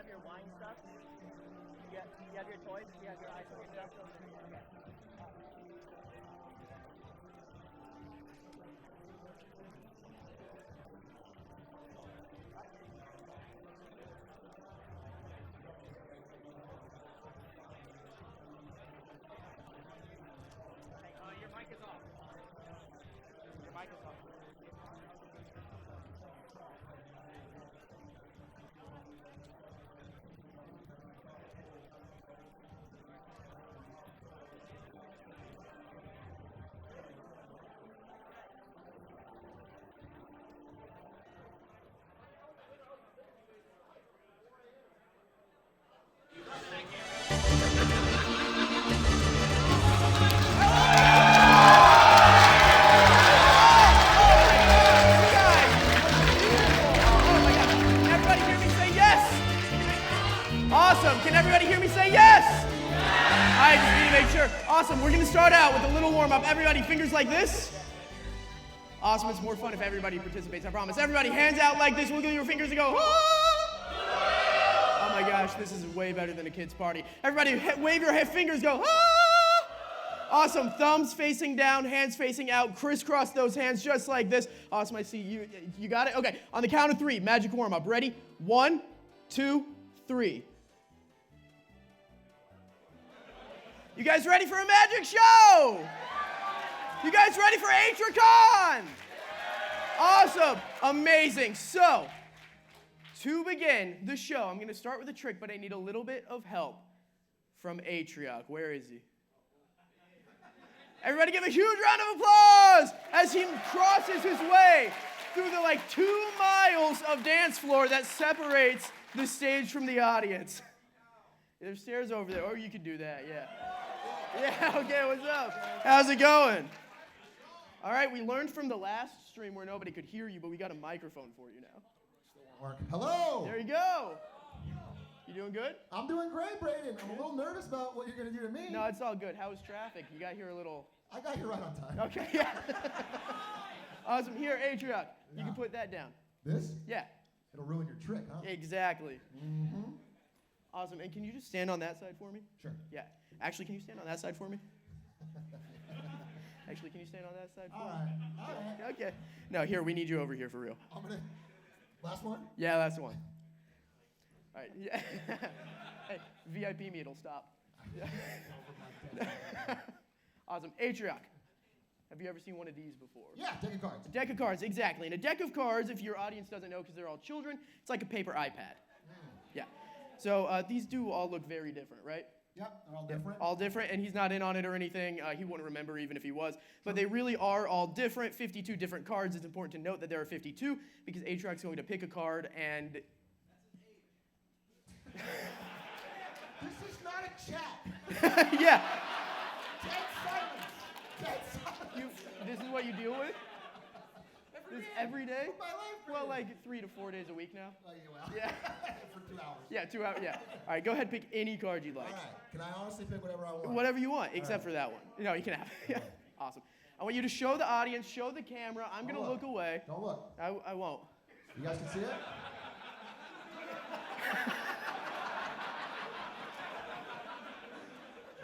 have your wine stuff? You have your toys? You have your ice cream stuff? Okay. Your mic is off. Your mic is off. Awesome. Can everybody hear me say yes? All right, just need to make sure. Awesome. We're going to start out with a little warm-up. Everybody, fingers like this. Awesome. It's more fun if everybody participates, I promise. Everybody, hands out like this. Look at your fingers and go, ah! Oh, my gosh. This is way better than a kid's party. Everybody, wave your fingers, go, ah! Awesome. Thumbs facing down, hands facing out. Crisscross those hands just like this. Awesome. I see you. You got it? Okay. On the count of 3, magic warm-up. Ready? 1, 2, 3. You guys ready for a magic show? You guys ready for Atricon? Awesome. Amazing. So, to begin the show, I'm going to start with a trick, but I need a little bit of help from Atrioc. Where is he? Everybody give a huge round of applause as he crosses his way through the 2 miles of dance floor that separates the stage from the audience. There's stairs over there, or you could do that, yeah. Yeah, okay, what's up? How's it going? All right, we learned from the last stream where nobody could hear you, but we got a microphone for you now. Work. Hello. There you go. You doing good? I'm doing great, Braden. I'm a little nervous about what you're going to do to me. No, it's all good. How was traffic? You got here a little... I got here right on time. Okay, yeah. Awesome. Here, Atrioc, you can put that down. This? Yeah. It'll ruin your trick, huh? Exactly. Mm-hmm. Awesome. And can you just stand on that side for me? Sure. Yeah. Actually, can you stand on that side for me? Actually, can you stand on that side for me? All right. Okay. No, here, we need you over here for real. I'm going to... Last one? Yeah, last one. All right. Yeah. Hey, VIP me, it'll stop. Yeah. Awesome. Atrioc, have you ever seen one of these before? Yeah, deck of cards. Deck of cards, exactly. And a deck of cards, if your audience doesn't know because they're all children, it's like a paper iPad. Yeah. So these do all look very different, right? Yep, they're all different. All different, and he's not in on it or anything. He wouldn't remember even if he was. But they really are all different, 52 different cards. It's important to note that there are 52 because Atrioc's going to pick a card and... This is not a chat. Yeah. Dead silence. Dead silence. This is what you deal with? Every day? My life, Well, Braden. 3 to 4 days a week now. Yeah. Yeah. For 2 hours. Yeah, 2 hours, yeah. All right, go ahead and pick any card you'd like. All right. Can I honestly pick whatever I want? Whatever you want, except for that one. No, you can have it. Yeah. Awesome. I want you to show the audience, show the camera. I'm going to look away. Don't look. I won't. You guys can see it?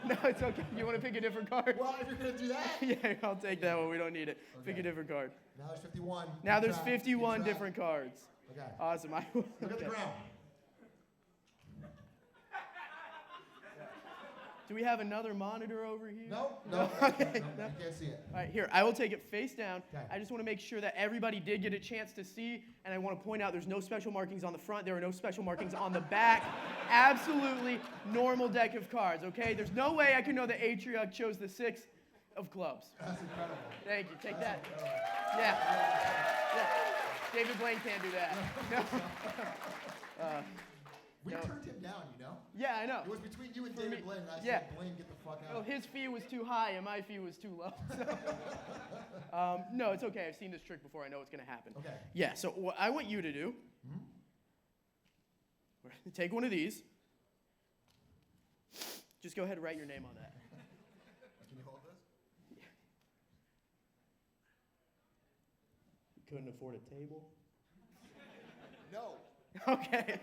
No, it's okay. You want to pick a different card? Well, if you're going to do that. Yeah, I'll take that one. We don't need it. Okay. Pick a different card. Now there's 51. Now there's 51 different cards. Okay. Awesome. Look at the ground. Do we have another monitor over here? No. Okay. No. You can't see it. All right, here. I will take it face down. Okay. I just want to make sure that everybody did get a chance to see, and I want to point out there's no special markings on the front. There are no special markings on the back. Absolutely normal deck of cards, okay? There's no way I can know that Atrioc chose the 6 of clubs. That's incredible. Thank you. Take That's that. incredible. Yeah. David Blaine can't do that. No. We No. turned him down, you know? Yeah, I know. It was between you and For David me. Blaine, and I Yeah. said, Blaine, get the fuck out. Well, his fee was too high and my fee was too low. So. No, it's okay. I've seen this trick before. I know what's going to happen. Okay. Yeah, so what I want you to do, take one of these. Just go ahead and write your name on that. Can you hold this? You couldn't afford a table? No. Okay.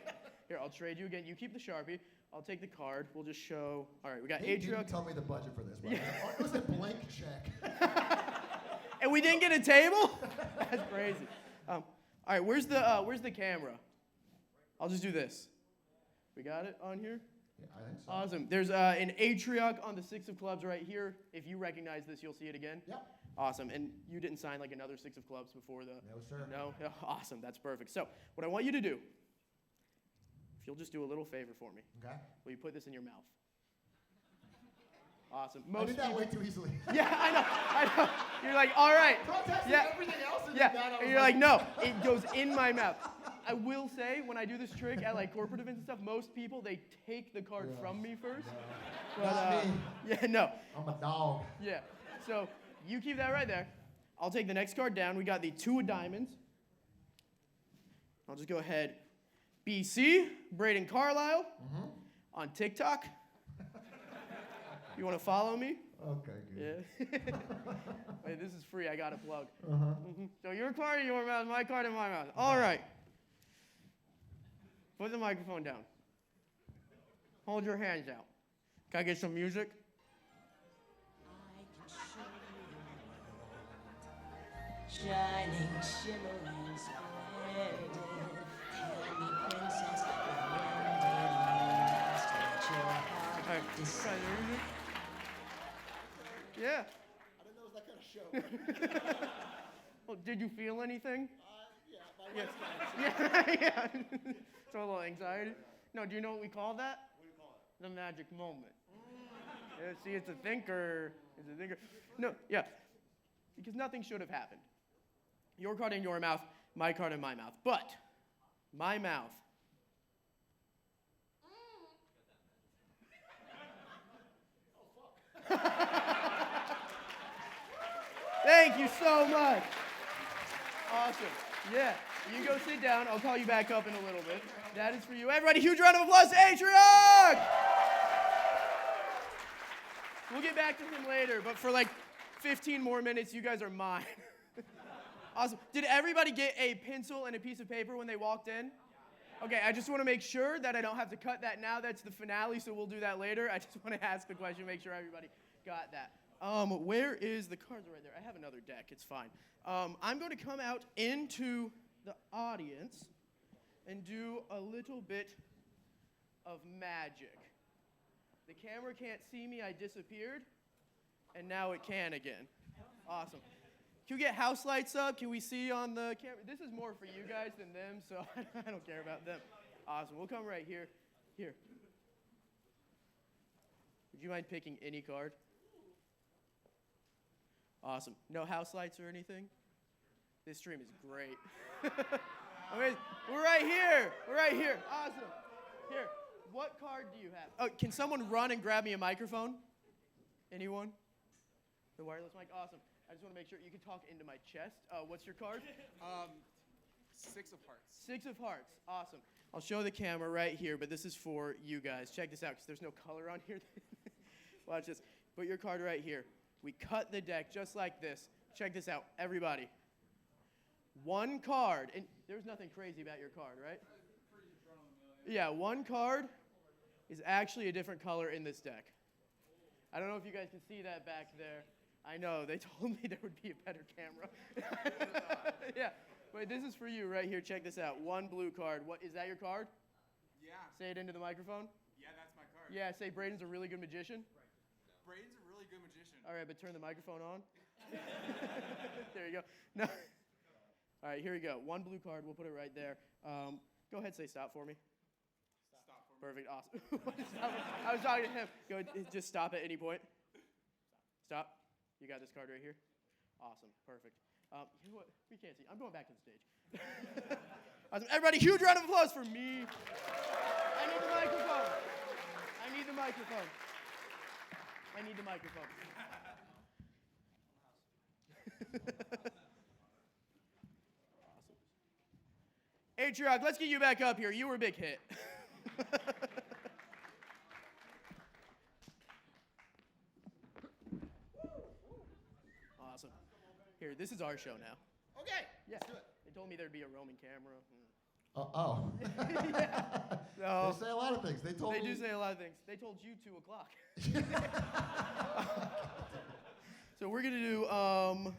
Here, I'll trade you again. You keep the Sharpie. I'll take the card. We'll just show. All right, we got He Atrioc. didn't tell me the budget for this. Yeah. It was a blank check. And we didn't get a table? That's crazy. All right, where's the camera? I'll just do this. We got it on here? Yeah, I think so. Awesome. There's an Atrioc on the 6 of clubs right here. If you recognize this, you'll see it again. Yep. Awesome. And you didn't sign like another 6 of clubs before the... No, sir. No? Yeah, awesome. That's perfect. So what I want you to do, if you'll just do a little favor for me. Okay. Will you put this in your mouth? Awesome. I did that way too easily. Yeah, I know. You're like, all right. Protesting Yeah. everything else. And Yeah, then that, I and was you're like, no, it goes in my mouth. I will say, when I do this trick at like corporate events and stuff, most people, they take the card from me first. Not me. Yeah, no. I'm a dog. Yeah, so you keep that right there. I'll take the next card down. We got the 2 of diamonds. I'll just go ahead. BC, Braden Carlisle, on TikTok. You want to follow me? Okay, good. Yeah. Wait, this is free. I got a plug. So your card in your mouth, my card in my mouth. All right. Put the microphone down. Hold your hands out. Can I get some music? Shining, shimmering, splendid. Tell me, princess, when did you last let your heart All right. deceive? Try the music. Yeah. I didn't know it was that kind of show. Well, did you feel anything? Yeah, my wife's got it. Yeah. It's a little anxiety. No, do you know what we call that? What do you call it? The magic moment. Yeah, see, it's a thinker. It's a thinker. No, yeah. Because nothing should have happened. Your card in your mouth, my card in my mouth. But my mouth. Thank you so much. Awesome. Yeah. You go sit down. I'll call you back up in a little bit. That is for you. Everybody, huge round of applause to Atrioc! We'll get back to him later, but for like 15 more minutes, you guys are mine. Awesome. Did everybody get a pencil and a piece of paper when they walked in? Okay, I just want to make sure that I don't have to cut that now. That's the finale, so we'll do that later. I just want to ask the question, make sure everybody got that. Where is the cards? Right there. I have another deck. It's fine. I'm going to come out into the audience and do a little bit of magic. The camera can't see me. I disappeared, and now it can again. Awesome. Can we get house lights up? Can we see on the camera? This is more for you guys than them, so I don't care about them. Awesome. We'll come right here. Here. Would you mind picking any card? Awesome. No house lights or anything? This stream is great. Okay, we're right here. We're right here. Awesome. Here. What card do you have? Oh, can someone run and grab me a microphone? Anyone? The wireless mic? Awesome. I just want to make sure you can talk into my chest. What's your card? 6 of hearts. 6 of hearts. Awesome. I'll show the camera right here, but this is for you guys. Check this out, because there's no color on here. Watch this. Put your card right here. We cut the deck just like this. Check this out, everybody. 1 card, and there's nothing crazy about your card, right? Yeah, 1 card is actually a different color in this deck. I don't know if you guys can see that back there. I know, they told me there would be a better camera. Yeah, but this is for you right here. Check this out. 1 blue card. What is that your card? Yeah. Say it into the microphone. Yeah, that's my card. Yeah, say Braden's a really good magician. Braden's a really good magician. All right, but turn the microphone on. There you go. No. All right, here we go. 1 blue card. We'll put it right there. Go ahead, say stop for me. Stop for me. Perfect. Awesome. I was talking to him. Go ahead, just stop at any point. Stop. You got this card right here. Awesome. Perfect. You know what? We can't see. I'm going back to the stage. Awesome. Everybody, huge round of applause for me. I need the microphone. I need the microphone. I need the microphone. Awesome. Atrioc, let's get you back up here. You were a big hit. Awesome. Here, this is our show now. Okay. Yeah. Let's do it. They told me there'd be a roaming camera. Oh. No. They say a lot of things. They told They me. do say a lot of things. They told you 2 o'clock. So we're gonna do where'd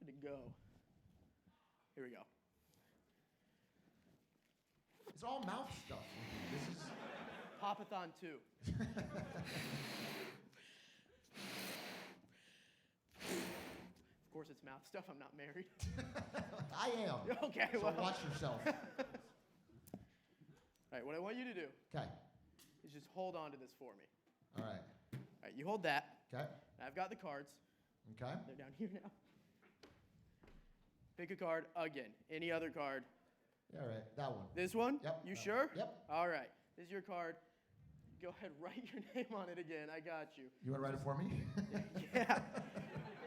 it go? Here we go. It's all mouth stuff. This is. Popathon 2. Of course, it's mouth stuff. I'm not married. I am. Okay, So well. watch yourself. All right, what I want you to do Okay. is just hold on to this for me. All right. All right, you hold that. Okay. I've got the cards. Okay. They're down here now. Pick a card again. Any other card. All right. That one. This one? Yep. You that sure? one. Yep. All right. This is your card. Go ahead, write your name on it again. I got you. You want to write it for me? Yeah.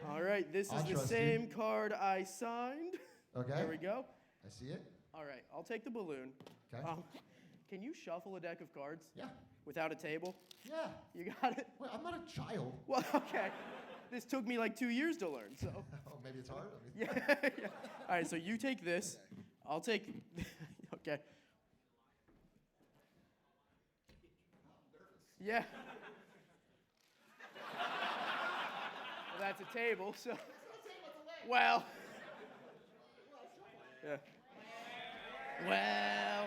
All right. This I is the trust you. same card I signed. Okay. There we go. I see it. All right. I'll take the balloon. Okay. Can you shuffle a deck of cards Yeah. without a table? Yeah. You got it? Well, I'm not a child. Well, okay. This took me like 2 years to learn, so. Oh, maybe it's hard. I mean, Yeah, yeah. All right, so you take this. I'll take. Okay. Yeah. Well, that's a table, so. Well. Yeah. Well.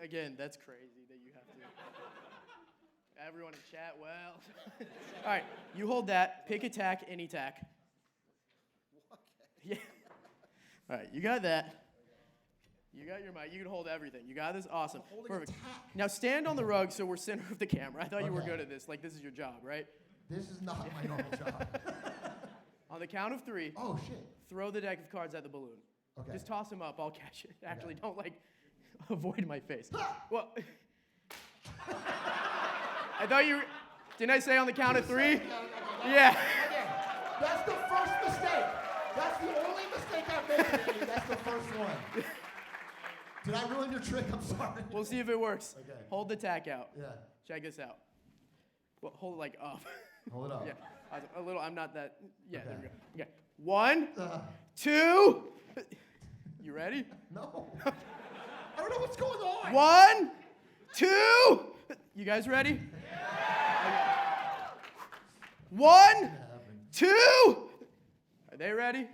Again, that's crazy that you have to. Everyone in chat, well. All right, you hold that. Pick a tack, any tack. Yeah. All right, you got that. You got your mic. You can hold everything. You got this? Awesome. I'm holding Perfect. a tack. Now stand on the rug so we're center of the camera. I thought you were Okay. good at this. Like, this is your job, right? This is not my normal job. On the count of 3, Oh, shit. throw the deck of cards at the balloon. Okay. Just toss them up. I'll catch it. Actually, don't, like, avoid my face. Well, I thought you were, didn't I say on the count of 3? Yeah. Okay. That's the first mistake. That's the only mistake I've made today. That's the first one. Did I ruin your trick? I'm sorry. We'll see if it works. Okay. Hold the tack out. Yeah. Check this out. Well, hold it like up. Hold it up. Yeah. A little. I'm not that. Yeah. There we Okay. go. Okay. 1, Uh, 2. You ready? no. I don't know what's going on. 1, 2. You guys ready? Okay. 1, 2. Are they ready?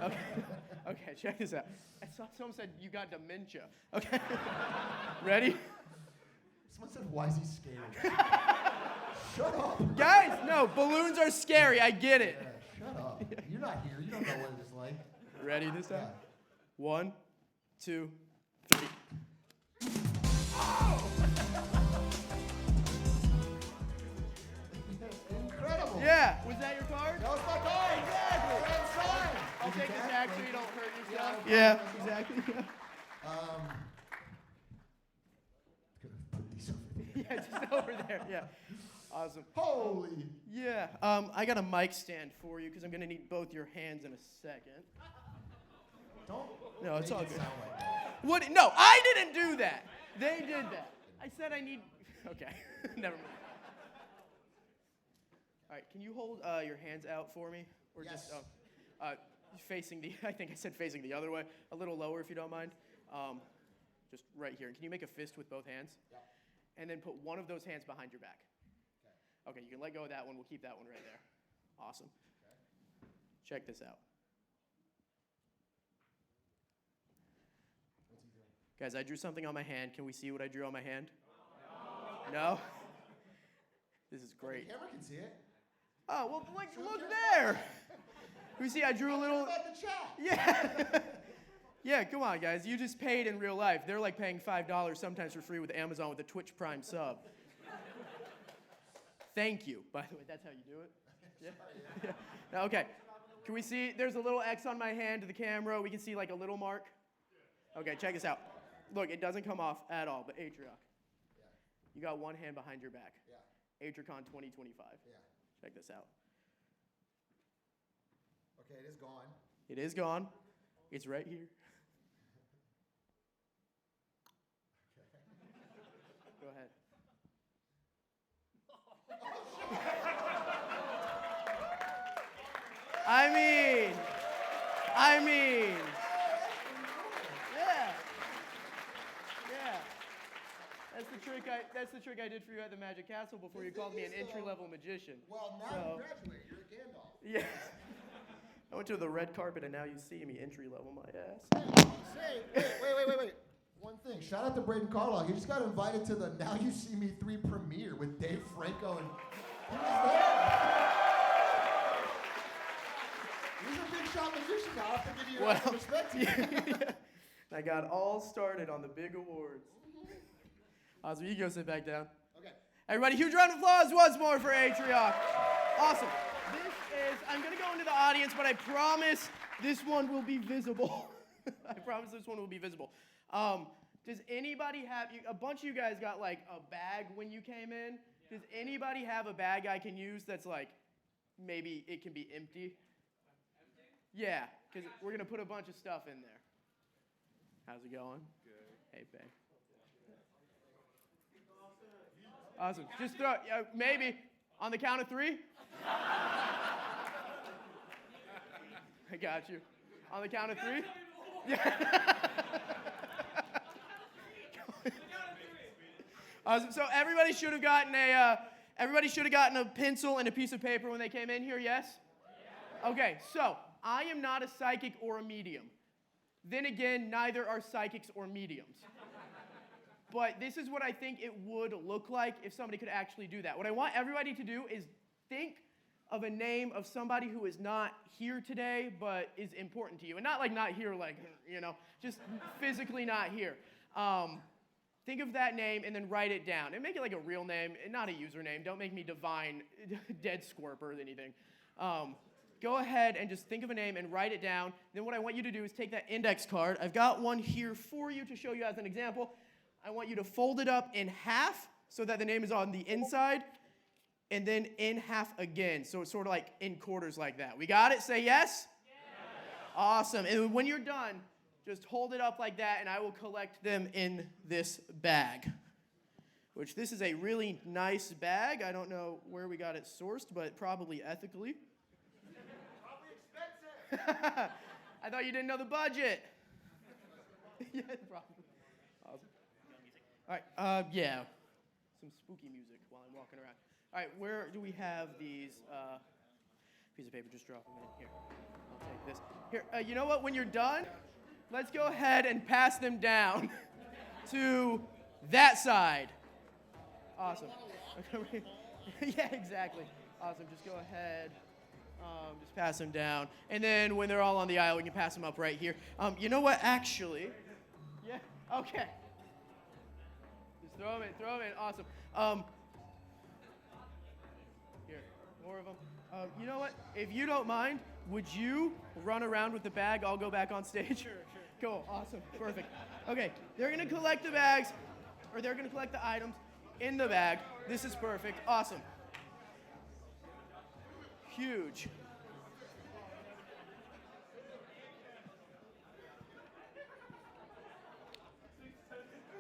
Okay. Okay. Check this out. I saw someone said you got dementia. Okay. Ready? Someone said, why is he scared? Shut up. Guys, no. Balloons are scary. I get it. Yeah, shut up. You're not here. You don't know what it's like. Ready this time? Yeah. 1, 2, 3. Incredible. Yeah. Was that your card? That was my card. Exactly. Inside. I'll take the tag so you don't hurt yourself. Yeah. Yeah, exactly. Gonna put these over there. Yeah, just over there. Yeah. Awesome. Holy. Yeah. I got a mic stand for you because I'm gonna need both your hands in a second. Don't. No, it's make all it good. sound like that. What? No, I didn't do that. They did that. I said I need. Okay. Never mind. All right. Can you hold your hands out for me, or Yes. just facing the? I think I said facing the other way. A little lower, if you don't mind. Just right here. Can you make a fist with both hands? Yeah. And then put one of those hands behind your back. Okay, you can let go of that one. We'll keep that one right there. Awesome. Okay. Check this out. What's he doing? Guys, I drew something on my hand. Can we see what I drew on my hand? No? This is great. The camera can see it. Oh, well, look there. You see, I drew a little. What about the chat? Yeah. Yeah, come on, guys. You just paid in real life. They're like paying $5 sometimes for free with Amazon with a Twitch Prime sub. Thank you. By the way, that's how you do it? Yeah. Yeah. Okay. Can we see? There's a little X on my hand to the camera. We can see like a little mark. Okay, check this out. Look, it doesn't come off at all, but Atrioc. Yeah. You got one hand behind your back. Yeah. Atricon 2025. Yeah. Check this out. Okay, it is gone. It is gone. It's right here. Go ahead. I mean, I mean, yeah. Yeah. That's the trick I did for you at the Magic Castle before you called me an entry-level magician. Well, now you graduated. You're a Gandalf. Yeah. I went to the red carpet and now you see me entry-level my ass. Say, wait. One thing. Shout out to Braden Carlisle. He just got invited to the Now You See Me 3 premiere with Dave Franco and he was there. He's a big shot magician now. I have to give you your respect to you. I got all started on the big awards. Awesome. You go sit back down. Okay. Everybody, huge round of applause once more for Atrioc. Awesome. I'm going to go into the audience, but I promise this one will be visible. I promise this one will be visible. Does anybody have, a bunch of you guys got like a bag when you came in. Does anybody have a bag I can use that's like, maybe it can be empty? Yeah, because we're going to put a bunch of stuff in there. How's it going? Good. Hey, babe. Awesome. Just throw, maybe, on the count of 3. I got you. On the count of 3? Yeah. Awesome. So everybody should have gotten a pencil and a piece of paper when they came in here, yes? Okay, so I am not a psychic or a medium. Then again, neither are psychics or mediums. But this is what I think it would look like if somebody could actually do that. What I want everybody to do is think of a name of somebody who is not here today but is important to you. And not like not here, like, just physically not here. Think of that name and then write it down. And make it like a real name, and not a username. Don't make me divine dead scorp or anything. Go ahead and just think of a name and write it down. Then what I want you to do is take that index card. I've got one here for you to show you as an example. I want you to fold it up in half so that the name is on the inside, and then in half again. So it's sort of like in quarters like that. We got it? Say yes? Yes. Awesome. And when you're done, just hold it up like that, and I will collect them in this bag, which this is a really nice bag. I don't know where we got it sourced, but probably ethically. Probably expensive. I thought you didn't know the budget. Yeah, probably. Awesome. All right, yeah. Some spooky music while I'm walking around. All right, where do we have these? Piece of paper, just drop them in here. I'll take this. Here, you know what? When you're done, let's go ahead and pass them down to that side. Awesome. Yeah, exactly. Awesome. Just go ahead. Just pass them down. And then when they're all on the aisle, we can pass them up right here. You know what? Actually, yeah. Okay. Just throw them in. Awesome. Here, more of them. You know what? If you don't mind, would you run around with the bag? I'll go back on stage. Sure. Cool. Awesome. Perfect. Okay. They're going to collect the bags, or they're going to collect the items in the bag. This is perfect. Awesome. Huge.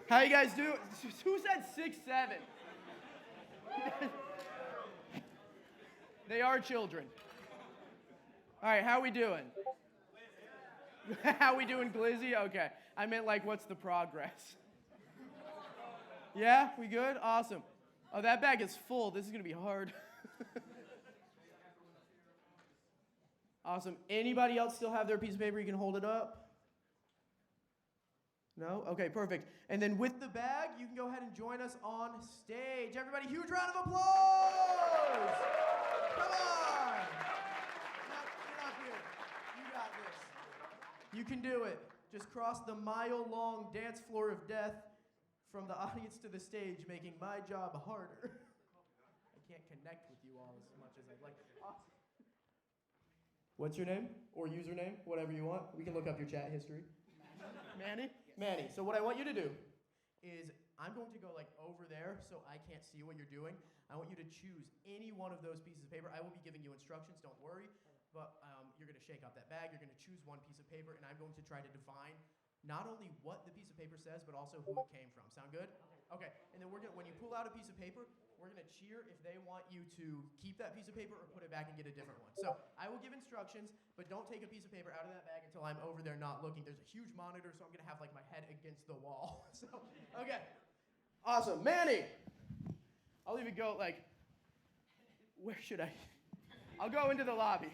How you guys do? Who said 6'7"? They are children. All right, how we doing? How we doing, Glizzy? Okay. I meant like, what's the progress? Yeah, we good? Awesome. Oh, that bag is full. This is going to be hard. Awesome. Anybody else still have their piece of paper? You can hold it up. No? Okay, perfect. And then with the bag, you can go ahead and join us on stage. Everybody, huge round of applause! Come on! Get up here. You got this. You can do it. Just cross the mile-long dance floor of death from the audience to the stage, making my job harder. I can't connect with you all as much as I'd like. Awesome. What's your name? Or username? Whatever you want. We can look up your chat history. Manny? Manny. So what I want you to do is I'm going to go like over there so I can't see what you're doing. I want you to choose any one of those pieces of paper. I will be giving you instructions, don't worry. But you're going to shake out that bag. You're going to choose one piece of paper, and I'm going to try to divine not only what the piece of paper says, but also who it came from. Sound good? Okay. And then when you pull out a piece of paper, we're gonna cheer if they want you to keep that piece of paper or put it back and get a different one. So I will give instructions, but don't take a piece of paper out of that bag until I'm over there not looking. There's a huge monitor, so I'm gonna have like my head against the wall. So, okay. Awesome. Manny! I'll even go like, where should I? I'll go into the lobby.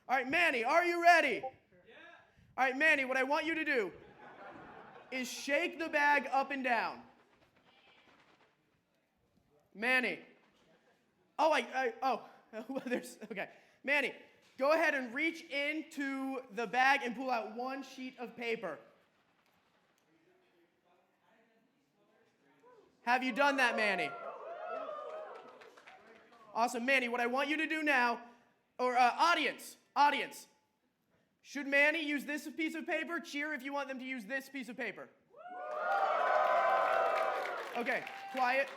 All right, Manny, are you ready? Yeah. All right, Manny, what I want you to do is shake the bag up and down. Manny. Oh, okay. Manny, go ahead and reach into the bag and pull out one sheet of paper. Have you done that, Manny? Awesome. Manny, what I want you to do now, or audience, should Manny use this piece of paper? Cheer if you want them to use this piece of paper. Okay, quiet.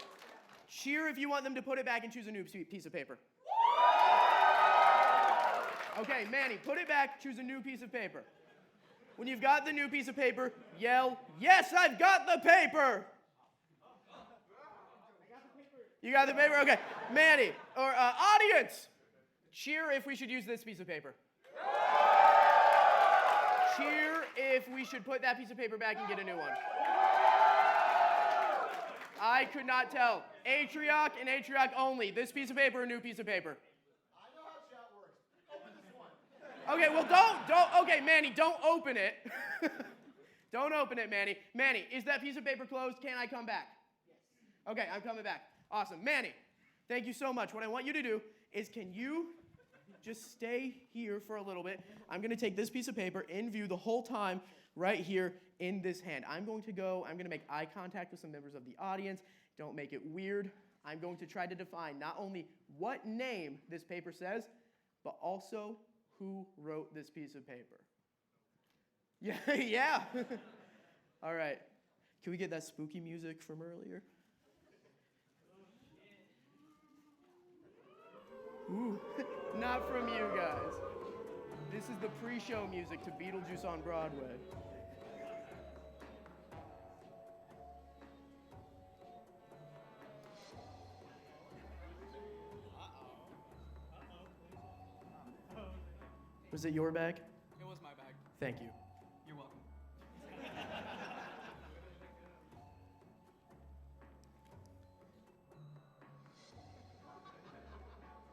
Cheer if you want them to put it back and choose a new piece of paper. Okay, Manny, put it back, choose a new piece of paper. When you've got the new piece of paper, yell, "Yes, I've got the paper!" You got the paper? Okay. Manny, or audience, cheer if we should use this piece of paper. Cheer if we should put that piece of paper back and get a new one. I could not tell. Atrioc and Atrioc only. This piece of paper, a new piece of paper. I know how chat works. Open this one. Okay, well, okay, Manny, don't open it. Don't open it, Manny. Manny, is that piece of paper closed? Can I come back? Yes. Okay, I'm coming back. Awesome. Manny, thank you so much. What I want you to do is, can you just stay here for a little bit? I'm going to take this piece of paper in view the whole time right here in this hand. I'm going to make eye contact with some members of the audience. Don't make it weird. I'm going to try to define not only what name this paper says, but also who wrote this piece of paper. Yeah, yeah. All right. Can we get that spooky music from earlier? Ooh, not from you guys. This is the pre-show music to Beetlejuice on Broadway. Was it your bag? It was my bag. Thank you. You're welcome.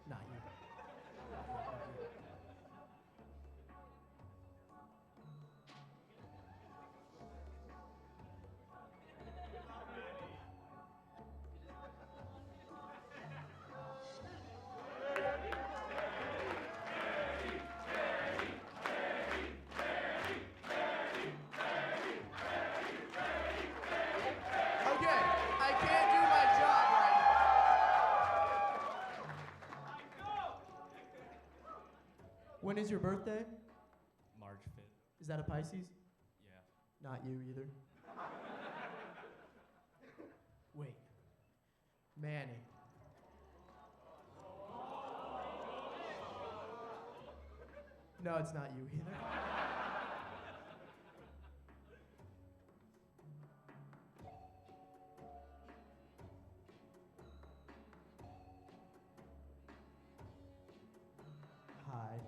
Not you. Okay, I can't do my job right now. When is your birthday? March 5th. Is that a Pisces? Yeah. Not you either. Wait. Manny. No, it's not you either. Hi.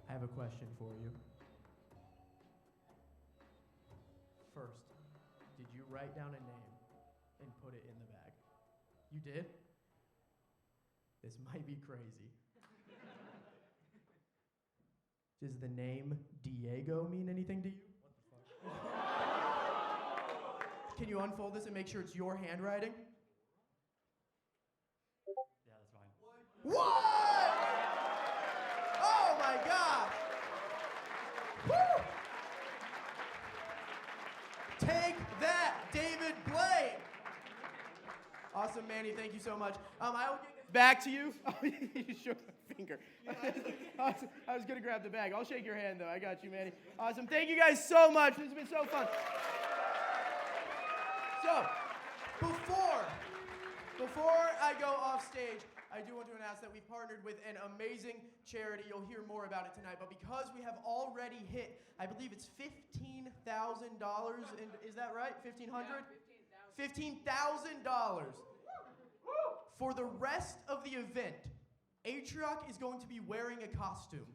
I have a question for you. First, did you write down a name and put it in the bag? You did? This might be crazy. Does the name Diego mean anything to you? What the fuck? Can you unfold this and make sure it's your handwriting? Yeah, that's fine. What? Oh my gosh! Woo! Take that, David Blaine! Awesome, Manny. Thank you so much. I will get this back to you. Oh, you shook my finger. I was going to grab the bag. I'll shake your hand, though. I got you, Manny. Awesome. Thank you guys so much. This has been so fun. So, before I go off stage, I do want to announce that we've partnered with an amazing charity. You'll hear more about it tonight. But because we have already hit, I believe it's $15,000. Is that right? 1,500? $15,000. For the rest of the event, Atrioc is going to be wearing a costume.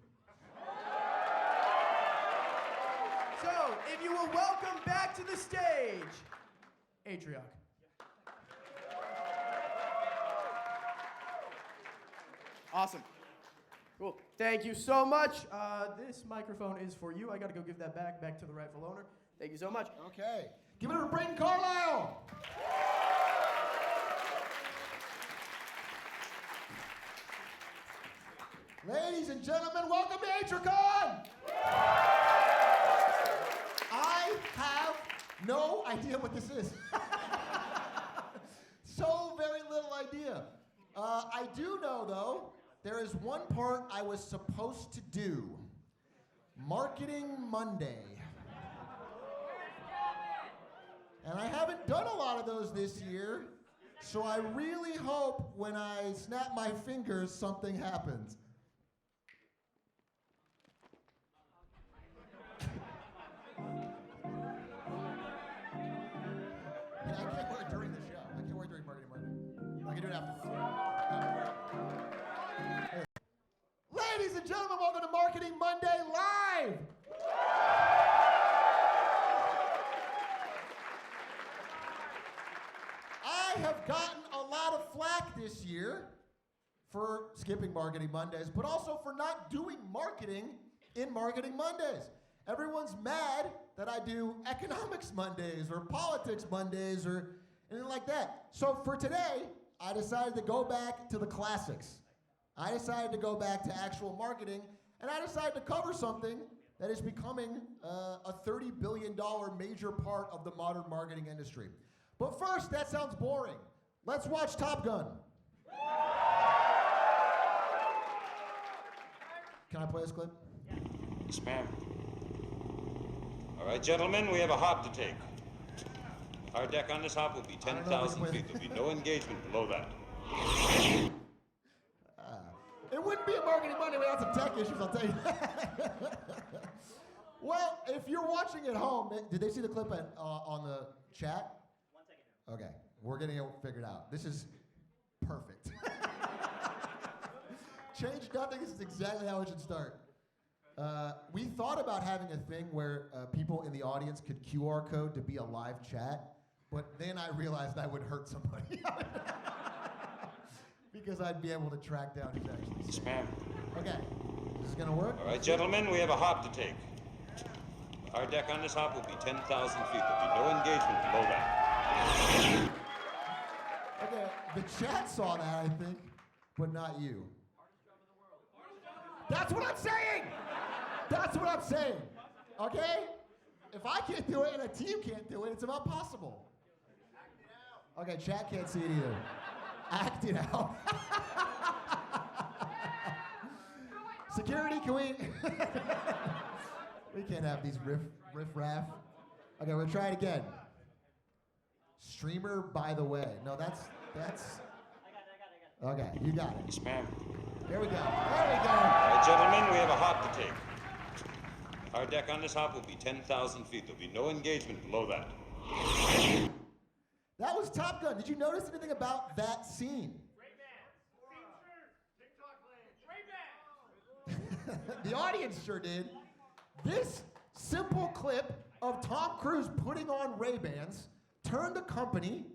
So, if you will welcome back to the stage, Atrioc. Awesome. Cool. Thank you so much. This microphone is for you. I got to go give that back to the rightful owner. Thank you so much. Okay. Give it to Braden Carlisle. Ladies and gentlemen, welcome to Atricon. I have no idea what this is. So very little idea. I do know, though, there is one part I was supposed to do. Marketing Monday. And I haven't done a lot of those this year, so I really hope when I snap my fingers, something happens. I can't wear it during the show. I can't wear it during Marketing Monday. I can do it after. Ladies and gentlemen, welcome to Marketing Monday Live! I have gotten a lot of flack this year for skipping Marketing Mondays, but also for not doing marketing in Marketing Mondays. Everyone's mad that I do Economics Mondays or Politics Mondays or anything like that. So for today, I decided to go back to the classics. I decided to go back to actual marketing, and I decided to cover something that is becoming a $30 billion major part of the modern marketing industry. But first, that sounds boring. Let's watch Top Gun. Can I play this clip? Yes, ma'am. All right, gentlemen, we have a hop to take. Our deck on this hop will be 10,000 feet. There'll be no engagement below that. It wouldn't be a Marketing Monday without some tech issues, I'll tell you. Well, if you're watching at home, did they see the clip on the chat? 1 second. Okay, we're getting it figured out. This is perfect. Change nothing, this is exactly how it should start. We thought about having a thing where people in the audience could QR code to be a live chat, but then I realized I would hurt somebody. Because I'd be able to track down who's actually saying. Yes, ma'am. Okay, this is gonna work? All right, gentlemen, we have a hop to take. Our deck on this hop will be 10,000 feet. There'll be no engagement below that. Okay, the chat saw that, I think, but not you. That's what I'm saying! That's what I'm saying, okay? If I can't do it and a team can't do it, it's about possible. Okay, chat can't see it either. Act it out. Security, can we? We can't have these riff-raff. Okay, we'll try it again. Streamer, by the way. No, that's. I got it. Okay, you got it. Yes, ma'am. There we go. There we go. All right, gentlemen, we have a hop to take. Our deck on this hop will be 10,000 feet. There'll be no engagement below that. That was Top Gun. Did you notice anything about that scene? The audience sure did. This simple clip of Tom Cruise putting on Ray-Bans turned a company,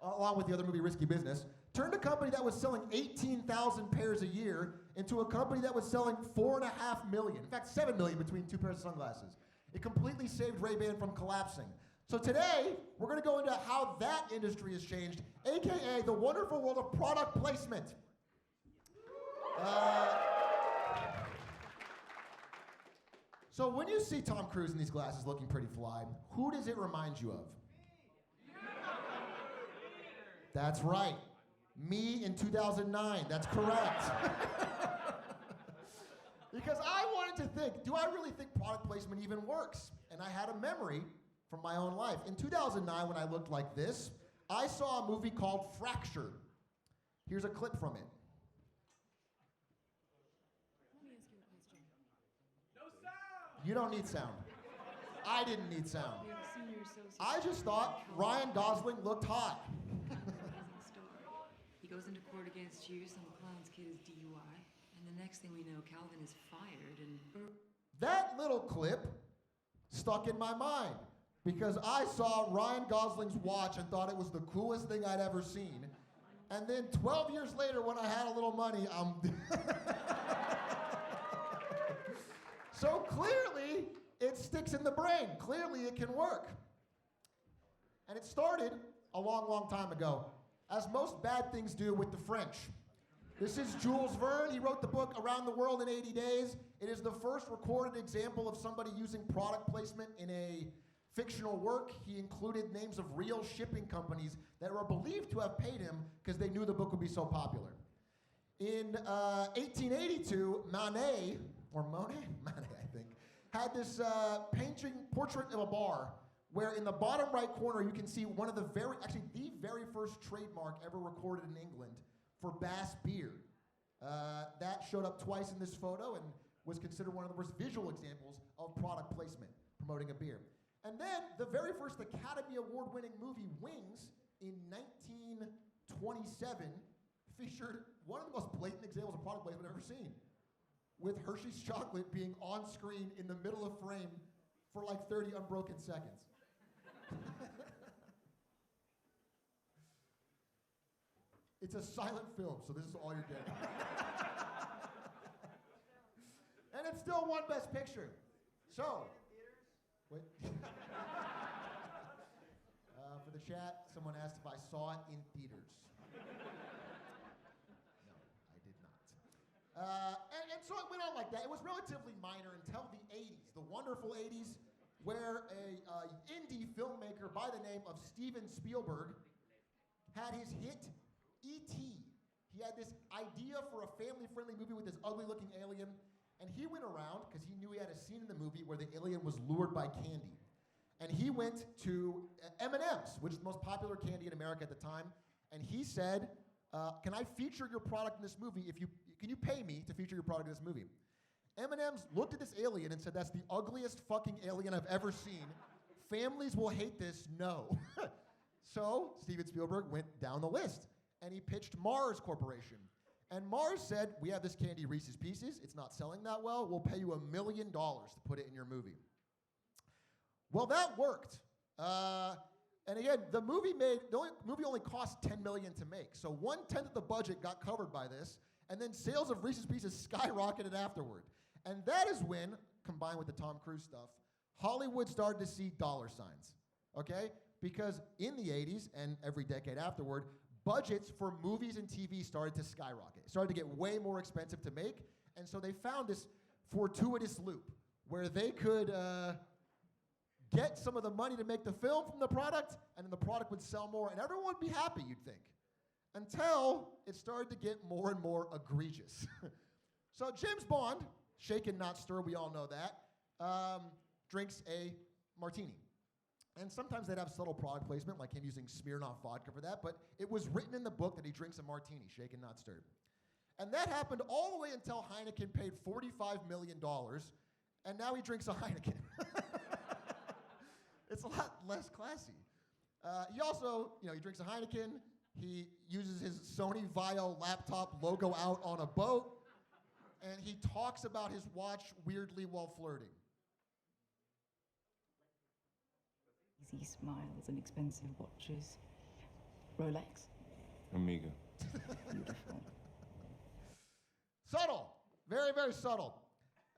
along with the other movie Risky Business, turned a company that was selling 18,000 pairs a year into a company that was selling 4.5 million. In fact, 7 million between two pairs of sunglasses. It completely saved Ray-Ban from collapsing. So today, we're going to go into how that industry has changed, AKA the wonderful world of product placement. So when you see Tom Cruise in these glasses looking pretty fly, who does it remind you of? That's right. Me in 2009. That's correct. Because I wanted to think, do I really think product placement even works? And I had a memory from my own life. In 2009, when I looked like this, I saw a movie called Fractured. Here's a clip from it. Let me ask you a question. No sound! You don't need sound. I didn't need sound. We have a senior associate. I just thought Ryan Gosling looked hot. Amazing story. He goes into court against you, some clown's kid is DUI, and the next thing we know, Calvin is fired and... That little clip stuck in my mind because I saw Ryan Gosling's watch and thought it was the coolest thing I'd ever seen. And then 12 years later, when I had a little money, So clearly, it sticks in the brain. Clearly, it can work. And it started a long, long time ago, as most bad things do with the French. This is Jules Verne. He wrote the book Around the World in 80 Days. It is the first recorded example of somebody using product placement in a fictional work. He included names of real shipping companies that were believed to have paid him because they knew the book would be so popular. In 1882, Manet, I think, had this portrait of a bar where in the bottom right corner you can see one of the the very first trademark ever recorded in England for Bass beer. That showed up twice in this photo and was considered one of the most visual examples of product placement, promoting a beer. And then the very first Academy Award-winning movie, Wings, in 1927, featured one of the most blatant examples of product placement I've ever seen, with Hershey's chocolate being on screen in the middle of frame for like 30 unbroken seconds. It's a silent film, so this is all you're getting. And it's still won Best Picture. So, wait. For the chat, someone asked if I saw it in theaters. No, I did not. And so it went on like that. It was relatively minor until the 80s, the wonderful 80s, where a indie filmmaker by the name of Steven Spielberg had his hit E.T. He had this idea for a family-friendly movie with this ugly-looking alien, and he went around, because he knew he had a scene in the movie where the alien was lured by candy. And he went to M&M's, which is the most popular candy in America at the time, and he said, can I feature your product in this movie? Can you pay me to feature your product in this movie? M&M's looked at this alien and said, that's the ugliest fucking alien I've ever seen. Families will hate this, no. So Steven Spielberg went down the list, and he pitched Mars Corporation. And Mars said, we have this candy Reese's Pieces, it's not selling that well, we'll pay you $1 million to put it in your movie. Well, that worked. And again, the movie only cost $10 million to make, so 1/10 of the budget got covered by this, and then sales of Reese's Pieces skyrocketed afterward. And that is when, combined with the Tom Cruise stuff, Hollywood started to see dollar signs, okay? Because in the 80s and every decade afterward, budgets for movies and TV started to skyrocket. It started to get way more expensive to make, and so they found this fortuitous loop where they could get some of the money to make the film from the product, and then the product would sell more, and everyone would be happy, you'd think. Until it started to get more and more egregious. So James Bond, shaken not stir, we all know that, drinks a martini. And sometimes they'd have subtle product placement, like him using Smirnoff vodka for that, but it was written in the book that he drinks a martini, shaken not stirred. And that happened all the way until Heineken paid $45 million, and now he drinks a Heineken. It's a lot less classy. He also, he drinks a Heineken, he uses his Sony Vaio laptop logo out on a boat, and he talks about his watch weirdly while flirting. Easy smiles and expensive watches. Rolex. Amiga. Beautiful. Subtle. Very, very subtle.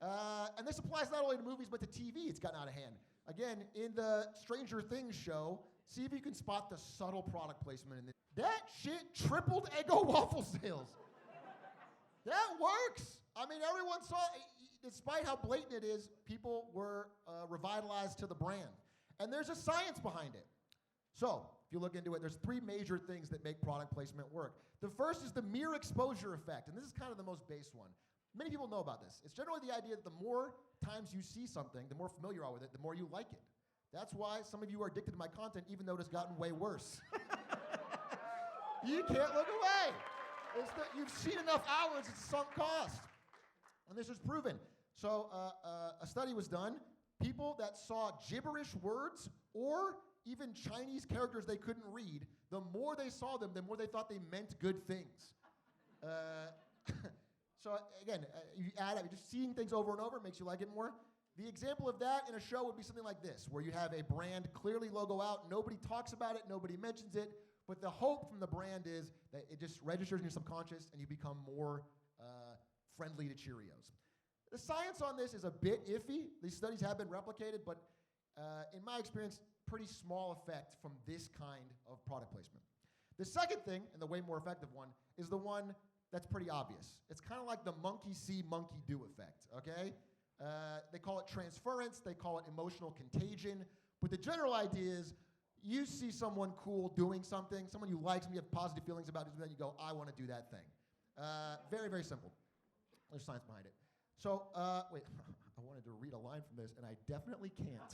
And this applies not only to movies, but to TV. It's gotten out of hand. Again, in the Stranger Things show, see if you can spot the subtle product placement in this. That shit tripled Eggo waffle sales. That works. I mean, everyone saw, despite how blatant it is, people were revitalized to the brand. And there's a science behind it. So, if you look into it, there's 3 major things that make product placement work. The first is the mere exposure effect, and this is kind of the most base one. Many people know about this. It's generally the idea that the more times you see something, the more familiar you are with it, the more you like it. That's why some of you are addicted to my content, even though it has gotten way worse. You can't look away. You've seen enough hours, it's sunk cost. And this is proven. So a study was done. People that saw gibberish words or even Chinese characters they couldn't read, the more they saw them, the more they thought they meant good things. So again, you add up, just seeing things over and over makes you like it more. The example of that in a show would be something like this, where you have a brand clearly logo out, nobody talks about it, nobody mentions it, but the hope from the brand is that it just registers in your subconscious and you become more friendly to Cheerios. The science on this is a bit iffy. These studies have been replicated, but in my experience, pretty small effect from this kind of product placement. The second thing, and the way more effective one, is the one that's pretty obvious. It's kind of like the monkey see, monkey do effect, okay? They call it transference, they call it emotional contagion, but the general idea is you see someone cool doing something, someone you like, someone you have positive feelings about, and you go, I want to do that thing. Very, very simple. There's science behind it. So, wait, I wanted to read a line from this, and I definitely can't.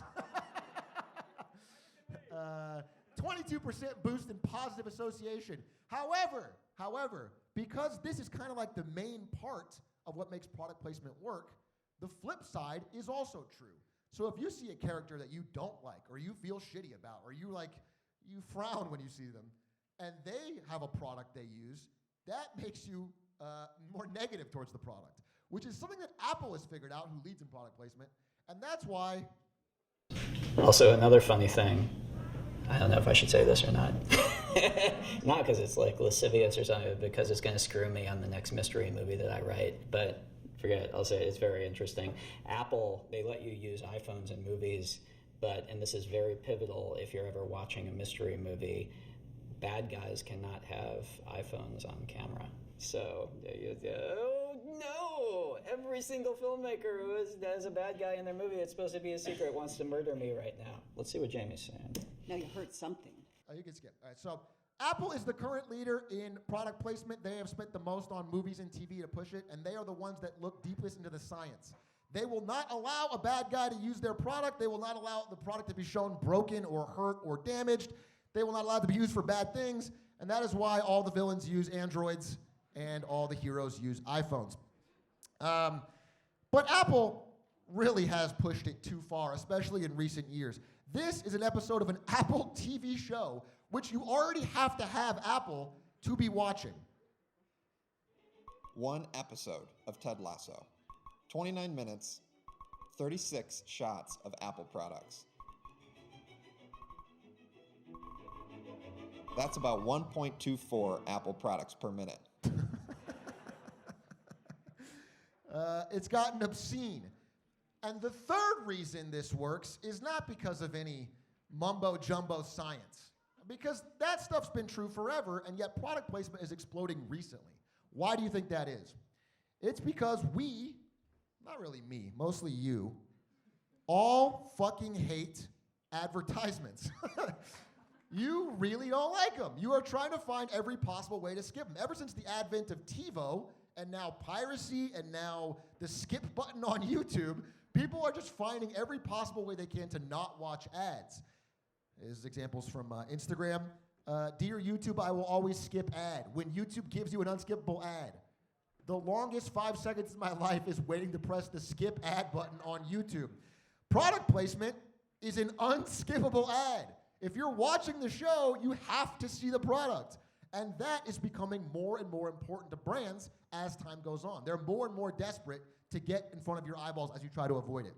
22% boost in positive association. However, because this is kind of like the main part of what makes product placement work, the flip side is also true. So if you see a character that you don't like, or you feel shitty about, or you frown when you see them, and they have a product they use, that makes you more negative towards the product, which is something that Apple has figured out, who leads in product placement, and that's why. Also, another funny thing, I don't know if I should say this or not. Not because it's like lascivious or something, but because it's going to screw me on the next mystery movie that I write. But forget it, I'll say it's very interesting. Apple, they let you use iPhones in movies, and this is very pivotal if you're ever watching a mystery movie, bad guys cannot have iPhones on camera. So, oh no! Every single filmmaker who has a bad guy in their movie, it's supposed to be a secret, wants to murder me right now. Let's see what Jamie's saying. No, you heard something. Oh, you can skip. All right, so Apple is the current leader in product placement. They have spent the most on movies and TV to push it, and they are the ones that look deepest into the science. They will not allow a bad guy to use their product. They will not allow the product to be shown broken or hurt or damaged. They will not allow it to be used for bad things, and that is why all the villains use Androids and all the heroes use iPhones. But Apple really has pushed it too far, especially in recent years. This is an episode of an Apple TV show, which you already have to have Apple to be watching. One episode of Ted Lasso. 29 minutes, 36 shots of Apple products. That's about 1.24 Apple products per minute. It's gotten obscene. And the third reason this works is not because of any mumbo-jumbo science. Because that stuff's been true forever, and yet product placement is exploding recently. Why do you think that is? It's because we, not really me, mostly you, all fucking hate advertisements. You really don't like them. You are trying to find every possible way to skip them. Ever since the advent of TiVo, and now piracy, and now the skip button on YouTube, people are just finding every possible way they can to not watch ads. Here's examples from Instagram. Dear YouTube, I will always skip ad. When YouTube gives you an unskippable ad. The longest 5 seconds of my life is waiting to press the skip ad button on YouTube. Product placement is an unskippable ad. If you're watching the show, you have to see the product. And that is becoming more and more important to brands as time goes on. They're more and more desperate to get in front of your eyeballs as you try to avoid it.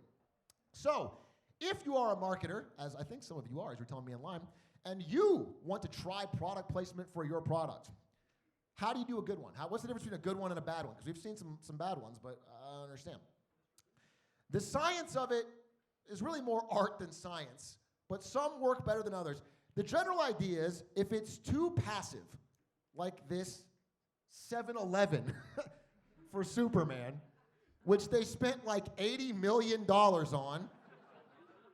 So, if you are a marketer, as I think some of you are, as you're telling me in line, and you want to try product placement for your product, how do you do a good one? What's the difference between a good one and a bad one? Because we've seen some bad ones, but I don't understand. The science of it is really more art than science, but some work better than others. The general idea is if it's too passive, like this 7-Eleven for Superman, which they spent like $80 million on.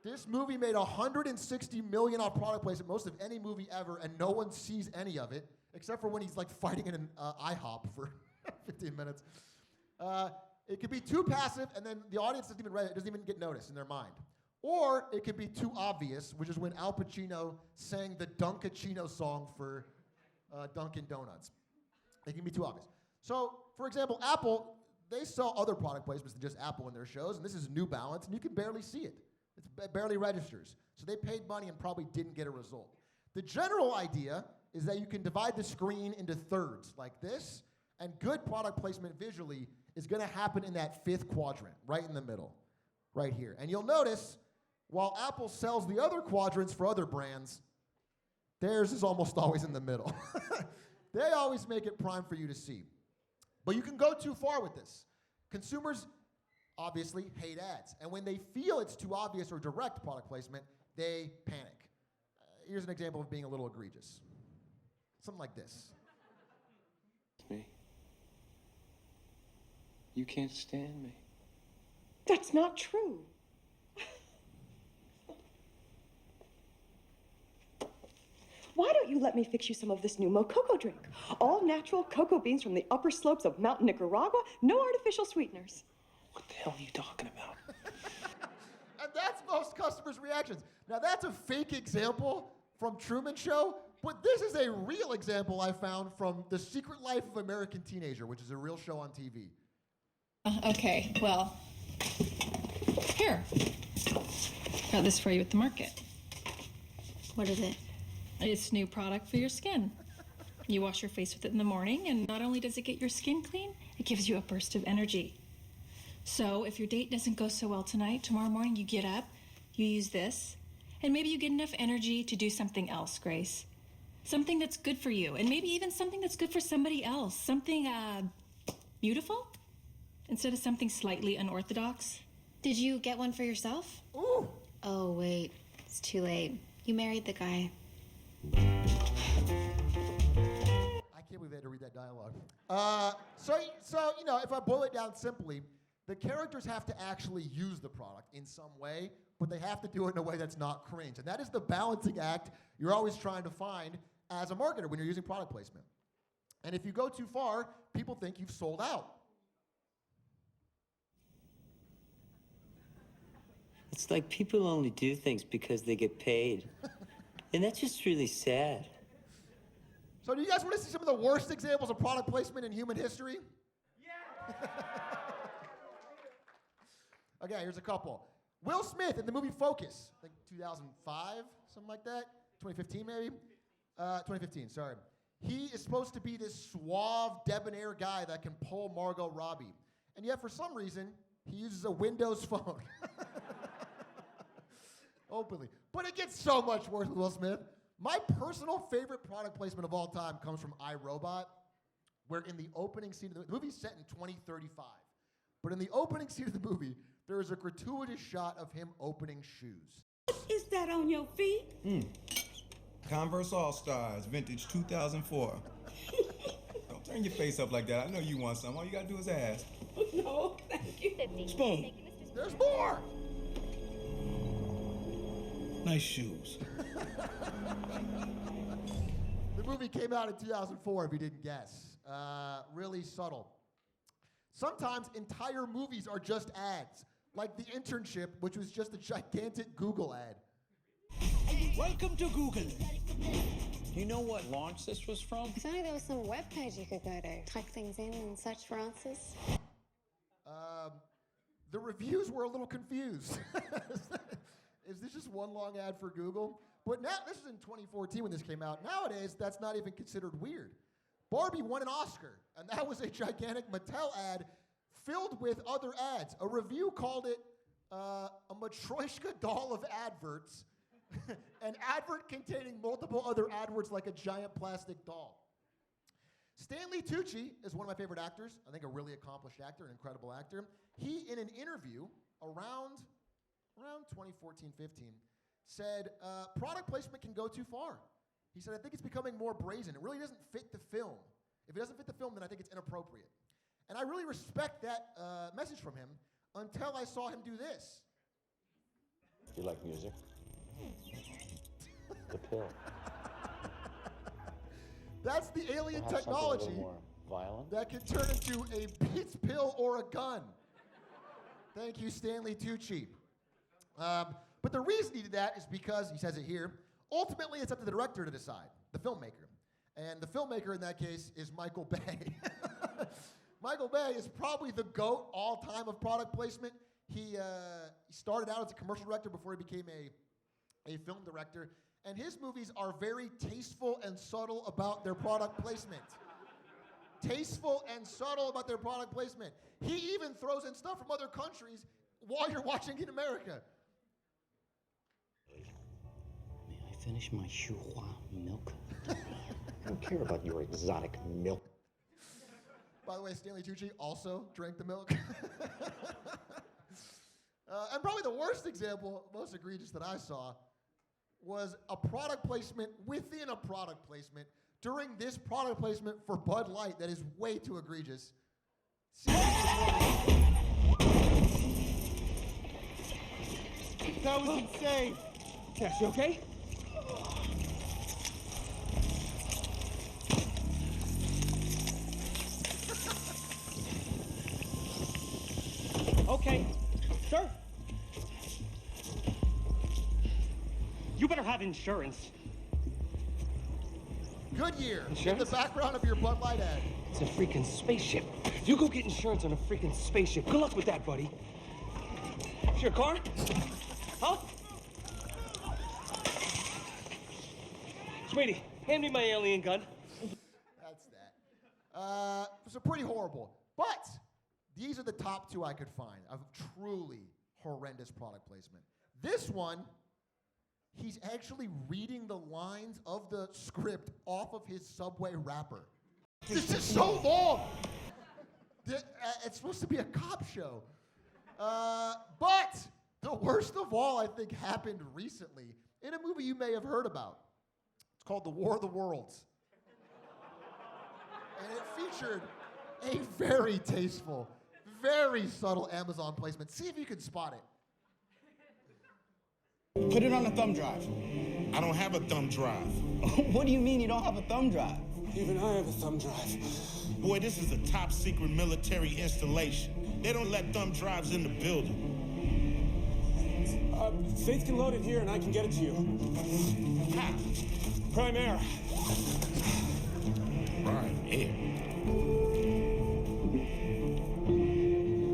This movie made $160 million off product placement, most of any movie ever, and no one sees any of it, except for when he's like fighting in an IHOP for 15 minutes. It could be too passive, and then the audience doesn't even read it, doesn't even get noticed in their mind. Or it could be too obvious, which is when Al Pacino sang the Dunkachino song for Dunkin' Donuts. They can be too obvious. So, for example, Apple, they sell other product placements than just Apple in their shows, and this is New Balance, and you can barely see it. It barely registers. So they paid money and probably didn't get a result. The general idea is that you can divide the screen into thirds like this, and good product placement visually is going to happen in that fifth quadrant, right in the middle, right here. And you'll notice, while Apple sells the other quadrants for other brands, theirs is almost always in the middle. They always make it prime for you to see. But you can go too far with this. Consumers obviously hate ads. And when they feel it's too obvious or direct product placement, they panic. Here's an example of being a little egregious. Something like this. Me. You can't stand me. That's not true. Why don't you let me fix you some of this new Mococo drink? All natural cocoa beans from the upper slopes of Mountain Nicaragua, no artificial sweeteners. What the hell are you talking about? And that's most customers' reactions. Now that's a fake example from Truman Show, but this is a real example I found from The Secret Life of American Teenager, which is a real show on TV. Okay, well, here. Got this for you at the market. What is it? It's new product for your skin. You wash your face with it in the morning, and not only does it get your skin clean, it gives you a burst of energy. So if your date doesn't go so well tonight, tomorrow morning you get up, you use this, and maybe you get enough energy to do something else, Grace. Something that's good for you, and maybe even something that's good for somebody else. Something, beautiful, instead of something slightly unorthodox. Did you get one for yourself? Ooh! Oh, wait. It's too late. You married the guy. I can't believe they had to read that dialogue. So, you know, if I boil it down simply, the characters have to actually use the product in some way, but they have to do it in a way that's not cringe. And that is the balancing act you're always trying to find as a marketer when you're using product placement. And if you go too far, people think you've sold out. It's like people only do things because they get paid. And that's just really sad. So do you guys want to see some of the worst examples of product placement in human history? Yeah! Okay, here's a couple. Will Smith in the movie Focus, I think 2005, something like that. 2015 maybe? 2015, sorry. He is supposed to be this suave, debonair guy that can pull Margot Robbie. And yet for some reason, he uses a Windows phone. Openly. But it gets so much worse with Will Smith. My personal favorite product placement of all time comes from iRobot, where in the opening scene of the movie's set in 2035. But in the opening scene of the movie, there is a gratuitous shot of him opening shoes. Is that on your feet? Converse All-Stars, vintage 2004. Don't turn your face up like that. I know you want some. All you gotta do is ask. No, thank you. Spoon. There's more! Nice shoes. The movie came out in 2004, if you didn't guess. Really subtle. Sometimes entire movies are just ads, like The Internship, which was just a gigantic Google ad. Welcome to Google. Do you know what launch this was from? I feel like there was some webpage you could go to. Type things in and search for answers. The reviews were a little confused. Is this just one long ad for Google? But now, this is in 2014 when this came out. Nowadays, that's not even considered weird. Barbie won an Oscar, and that was a gigantic Mattel ad filled with other ads. A review called it a Matryoshka doll of adverts, an advert containing multiple other AdWords like a giant plastic doll. Stanley Tucci is one of my favorite actors. I think a really accomplished actor, an incredible actor. He, in an interview around 2014-15, said product placement can go too far. He said, I think it's becoming more brazen. It really doesn't fit the film. If it doesn't fit the film, then I think it's inappropriate. And I really respect that message from him until I saw him do this. You like music? The pill. That's the alien Perhaps technology something a little more violent? that can turn into a Pete's pill or a gun. Thank you, Stanley Tucci. But the reason he did that is because, he says it here, ultimately it's up to the director to decide, the filmmaker. And the filmmaker in that case is Michael Bay. Michael Bay is probably the GOAT all time of product placement. He started out as a commercial director before he became a film director. And his movies are very tasteful and subtle about their product placement. Tasteful and subtle about their product placement. He even throws in stuff from other countries while you're watching in America. May I finish my Shuhua milk? I don't care about your exotic milk. By the way, Stanley Tucci also drank the milk. And probably the worst example, most egregious that I saw, was a product placement within a product placement during this product placement for Bud Light that is way too egregious. That was insane. Cash, you okay? Okay, sir. You better have insurance. Goodyear, in Insurance? the background of your Bud Light ad. It's a freaking spaceship. You go get insurance on a freaking spaceship. Good luck with that, buddy. It's your car? Huh? Sweetie, hand me my alien gun. That's that. So pretty horrible. But these are the top two I could find of truly horrendous product placement. This one, he's actually reading the lines of the script off of his Subway wrapper. This is so long. It's supposed to be a cop show. But the worst of all, I think, happened recently in a movie you may have heard about. It's called The War of the Worlds. And it featured a very tasteful, very subtle Amazon placement. See if you can spot it. Put it on a thumb drive. I don't have a thumb drive. What do you mean you don't have a thumb drive? Even I have a thumb drive. Boy, this is a top secret military installation. They don't let thumb drives in the building. Faith can load it here and I can get it to you. How? Prime Air. Prime Air.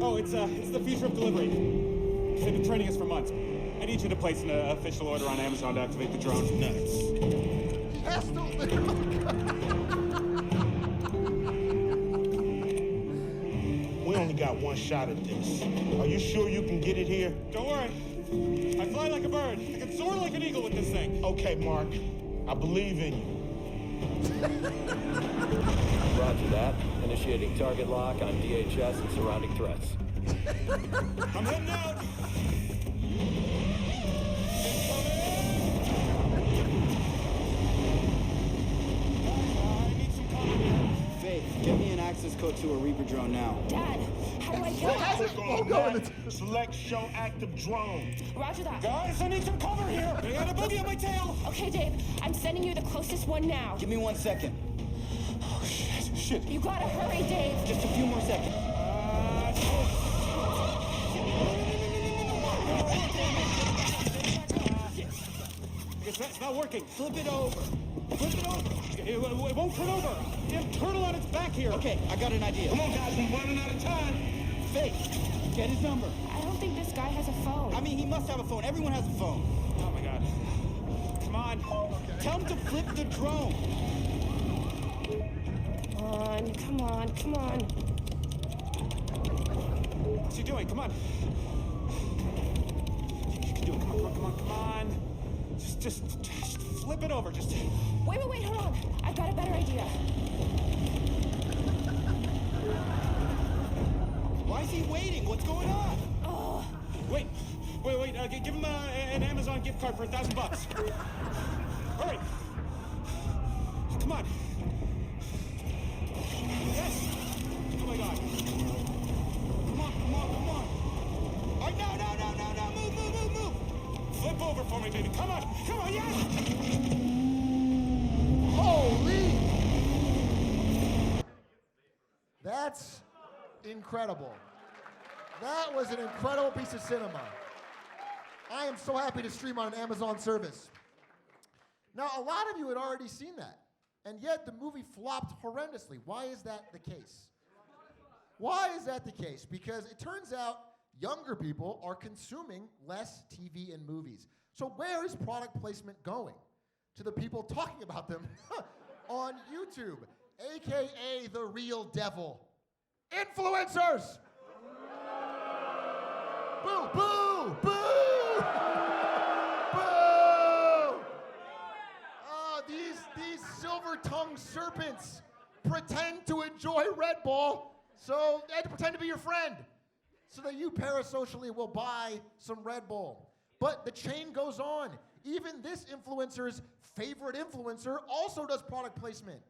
Oh, it's the future of delivery. They've been training us for months. I need you to place an official order on Amazon to activate the drone. Nuts. He has to literally. We only got one shot at this. Are you sure you can get it here? Don't worry. I fly like a bird. I can soar like an eagle with this thing. Okay, Mark. I believe in you. Roger that. Initiating target lock on DHS and surrounding threats. I'm heading out. Faith, get me an access code to a Reaper drone now. Dad, how do I What get has it? it logo in the Select show active drone. Roger that. Guys, I need some cover here. I got a boogie on my tail. Okay, Dave, I'm sending you the closest one now. Give me 1 second. Oh, shit. You gotta hurry, Dave. Just a few more seconds. It's not working. Flip it over. Flip it over. It won't turn over. Damn turtle on its back here. Okay, I got an idea. Come on, guys. I'm running out of time. Faith, get his number. I don't think this guy has a phone. I mean, he must have a phone. Everyone has a phone. Oh, my God. Come on. Tell him to flip the drone. Come on. What's he doing? Come on. You can do it. Come on. Just flip it over. Just. Wait, hold on. I've got a better idea. Why is he waiting? What's going on? Oh. Wait. Give him an Amazon gift card for $1,000. Hurry. Come on. Yes. Oh my God. Come on. All right, no. Move. Flip over for me, baby. Come on, yes! Holy! That's incredible. That was an incredible piece of cinema. I am so happy to stream on an Amazon service. Now, a lot of you had already seen that. And yet the movie flopped horrendously. Why is that the case? Why is that the case? Because it turns out younger people are consuming less TV and movies. So where is product placement going? To the people talking about them on YouTube, AKA the real devil. Influencers! Boo, boo, boo! Boo! Oh, these silver-tongued serpents pretend to enjoy Red Bull, so they have to pretend to be your friend, so that you parasocially will buy some Red Bull. But the chain goes on. Even this influencer's favorite influencer also does product placement.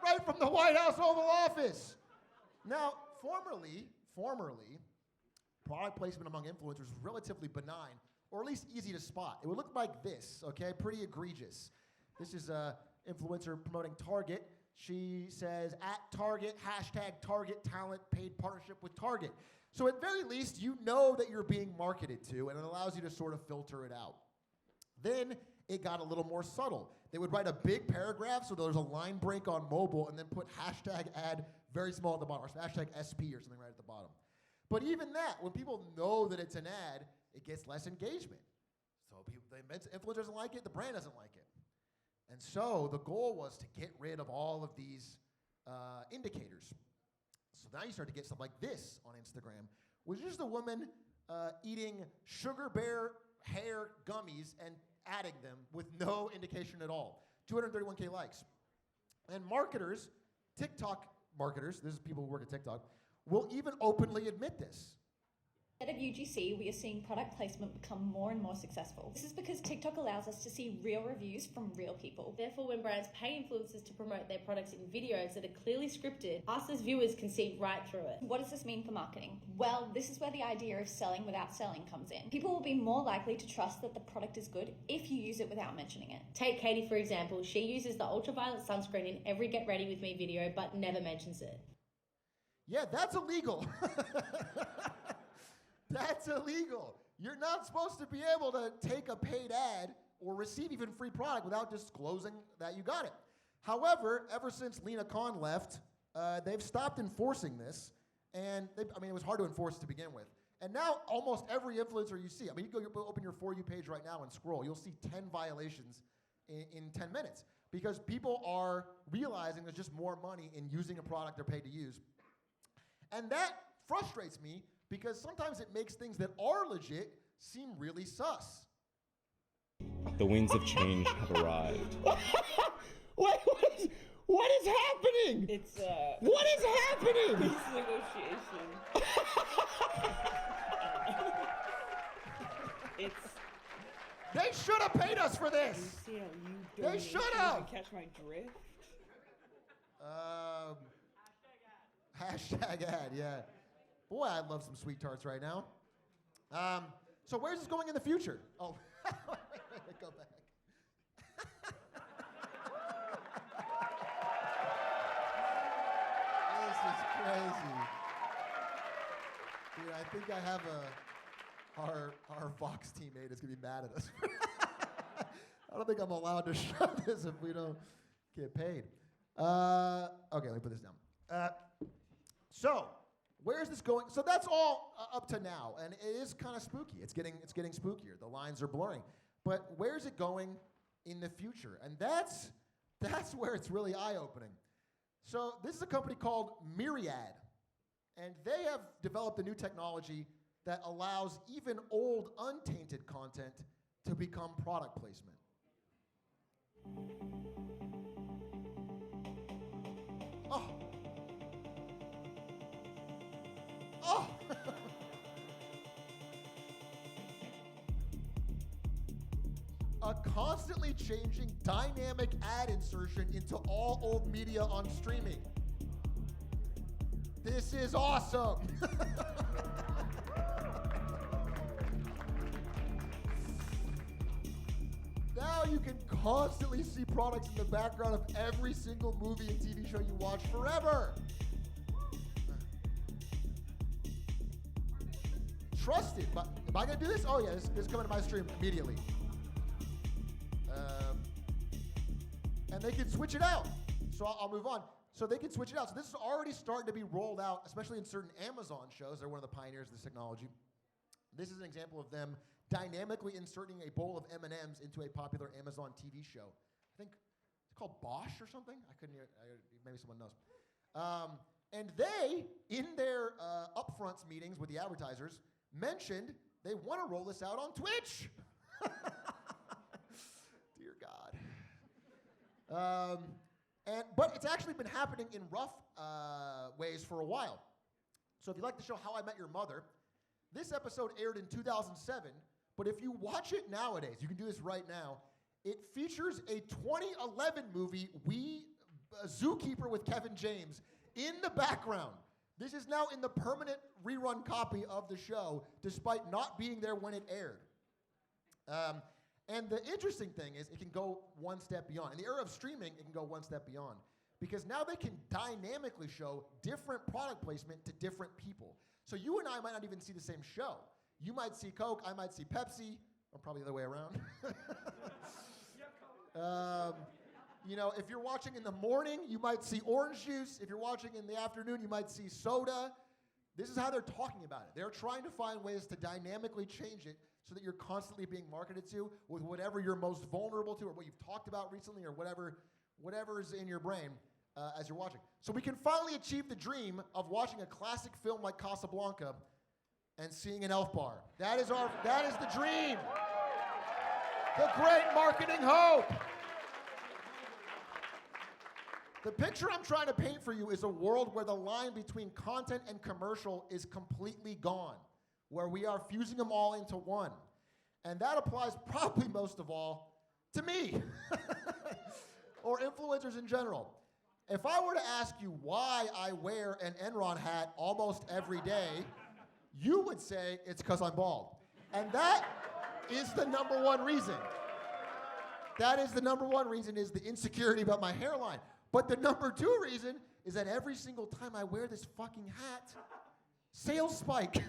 Right from the White House Oval Office. Now, formerly, product placement among influencers was relatively benign, or at least easy to spot. It would look like this, okay? Pretty egregious. This is an influencer promoting Target. She says, at Target, hashtag Target talent paid partnership with Target. So at very least, you know that you're being marketed to, and it allows you to sort of filter it out. Then it got a little more subtle. They would write a big paragraph, so there was a line break on mobile, and then put hashtag ad very small at the bottom, or hashtag SP or something right at the bottom. But even that, when people know that it's an ad, it gets less engagement. So the influencer doesn't like it, the brand doesn't like it. And so the goal was to get rid of all of these indicators. So now you start to get stuff like this on Instagram, which is just a woman eating Sugar Bear hair gummies and adding them with no indication at all. 231K likes. And marketers, TikTok marketers, this is people who work at TikTok, will even openly admit this. At UGC, we are seeing product placement become more and more successful. This is because TikTok allows us to see real reviews from real people. Therefore, when brands pay influencers to promote their products in videos that are clearly scripted, us as viewers can see right through it. What does this mean for marketing? Well, this is where the idea of selling without selling comes in. People will be more likely to trust that the product is good if you use it without mentioning it. Take Katie, for example. She uses the ultraviolet sunscreen in every Get Ready With Me video, but never mentions it. Yeah, that's illegal. That's illegal. You're not supposed to be able to take a paid ad or receive even free product without disclosing that you got it. However, ever since Lena Khan left, they've stopped enforcing this. And it was hard to enforce to begin with. And now almost every influencer you see, you go open your For You page right now and scroll, you'll see 10 violations in 10 minutes. Because people are realizing there's just more money in using a product they're paid to use. And that frustrates me, because sometimes it makes things that are legit seem really sus. The winds of change have arrived. What is happening? It's What is happening? Peace negotiation. They should have paid us for this. You see how you They should have. catch my drift? Hashtag ad, yeah. Boy, I'd love some sweet tarts right now. So where's this going in the future? Oh, go back. This is crazy. Dude, I think I have our Vox teammate is gonna be mad at us. I don't think I'm allowed to show this if we don't get paid. Okay, let me put this down. So, where's this going? So that's all up to now, and it is kind of spooky. It's getting spookier. The lines are blurring. But where's it going in the future? And that's where it's really eye-opening. So this is a company called Myriad, and they have developed a new technology that allows even old, untainted content to become product placement. Oh. Oh! A constantly changing dynamic ad insertion into all old media on streaming. This is awesome! Now you can constantly see products in the background of every single movie and TV show you watch forever. Trusted. Am I gonna do this? Oh yeah, this is coming to my stream immediately. and they can switch it out. So I'll move on. So they can switch it out. So this is already starting to be rolled out, especially in certain Amazon shows. They're one of the pioneers of this technology. This is an example of them dynamically inserting a bowl of M&Ms into a popular Amazon TV show. I think it's called Bosch or something. Maybe someone knows. And they, in their upfronts meetings with the advertisers, mentioned they want to roll this out on Twitch. Dear God. But it's actually been happening in rough ways for a while. So if you like the show How I Met Your Mother, this episode aired in 2007, but if you watch it nowadays, you can do this right now, it features a 2011 movie, Zookeeper with Kevin James, in the background. This is now in the permanent rerun copy of the show, despite not being there when it aired. And the interesting thing is it can go one step beyond. In the era of streaming, it can go one step beyond. Because now they can dynamically show different product placement to different people. So you and I might not even see the same show. You might see Coke, I might see Pepsi, or probably the other way around. If you're watching in the morning, you might see orange juice. If you're watching in the afternoon, you might see soda. This is how they're talking about it. They're trying to find ways to dynamically change it so that you're constantly being marketed to with whatever you're most vulnerable to or what you've talked about recently or whatever is in your brain as you're watching. So we can finally achieve the dream of watching a classic film like Casablanca and seeing an Elf bar. That is the dream. The great marketing hope. The picture I'm trying to paint for you is a world where the line between content and commercial is completely gone, where we are fusing them all into one. And that applies probably most of all to me, or influencers in general. If I were to ask you why I wear an Enron hat almost every day, you would say it's because I'm bald. And that is the number one reason. That is the number one reason is the insecurity about my hairline. But the number two reason is that every single time I wear this fucking hat, sales spike.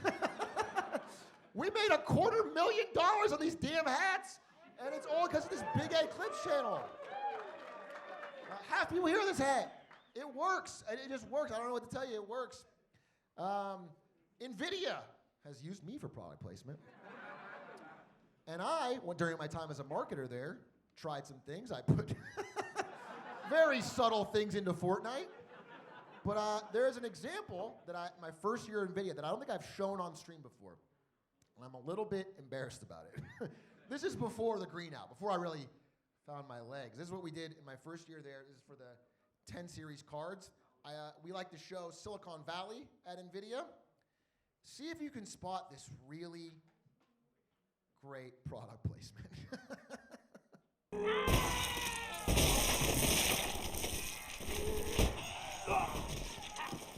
We made $250,000 on these damn hats, and it's all because of this Big A Clips channel. Half people hear this hat. It works. It just works. I don't know what to tell you. It works. NVIDIA has used me for product placement. And I, during my time as a marketer there, tried some things. I put very subtle things into Fortnite. But there's an example that my first year in NVIDIA that I don't think I've shown on stream before. And I'm a little bit embarrassed about it. This is before the green out, before I really found my legs. This is what we did in my first year there. This is for the 10 series cards. We like to show Silicon Valley at NVIDIA. See if you can spot this really great product placement.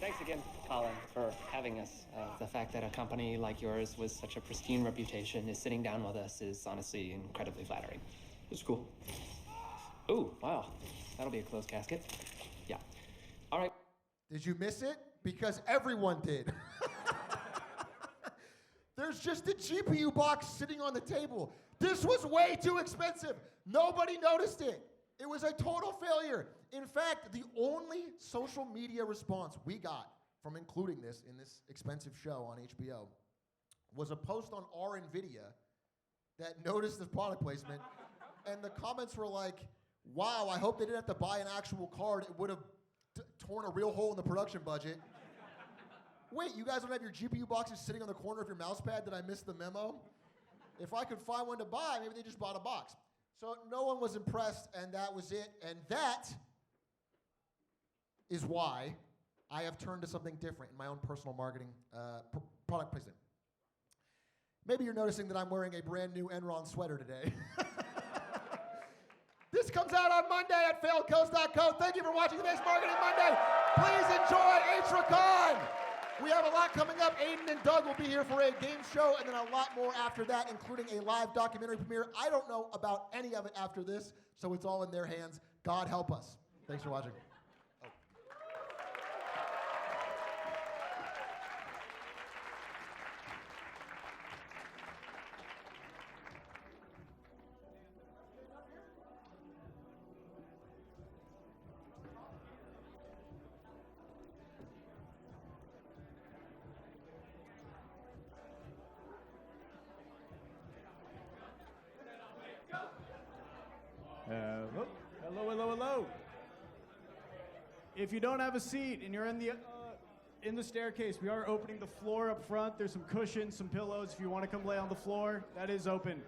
Thanks again, Colin, for having us. The fact that a company like yours with such a pristine reputation is sitting down with us is honestly incredibly flattering. It's cool. Ooh, wow. That'll be a closed casket. Yeah. All right. Did you miss it? Because everyone did. There's just a GPU box sitting on the table. This was way too expensive. Nobody noticed it. It was a total failure. In fact, the only social media response we got from including this in this expensive show on HBO was a post on our NVIDIA that noticed the product placement, and the comments were like, wow, I hope they didn't have to buy an actual card. It would have torn a real hole in the production budget. Wait, you guys don't have your GPU boxes sitting on the corner of your mouse pad? Did I miss the memo? If I could find one to buy, maybe they just bought a box. So no one was impressed, and that was it. And that is why I have turned to something different in my own personal marketing product placement. Maybe you're noticing that I'm wearing a brand new Enron sweater today. This comes out on Monday at failedcoast.co. Thank you for watching the next Marketing Monday. Please enjoy Atricon. We have a lot coming up. Aiden and Doug will be here for a game show, and then a lot more after that, including a live documentary premiere. I don't know about any of it after this, so it's all in their hands. God help us. Thanks for watching. If you don't have a seat and you're in the staircase, we are opening the floor up front. There's some cushions, some pillows. If you want to come lay on the floor, that is open.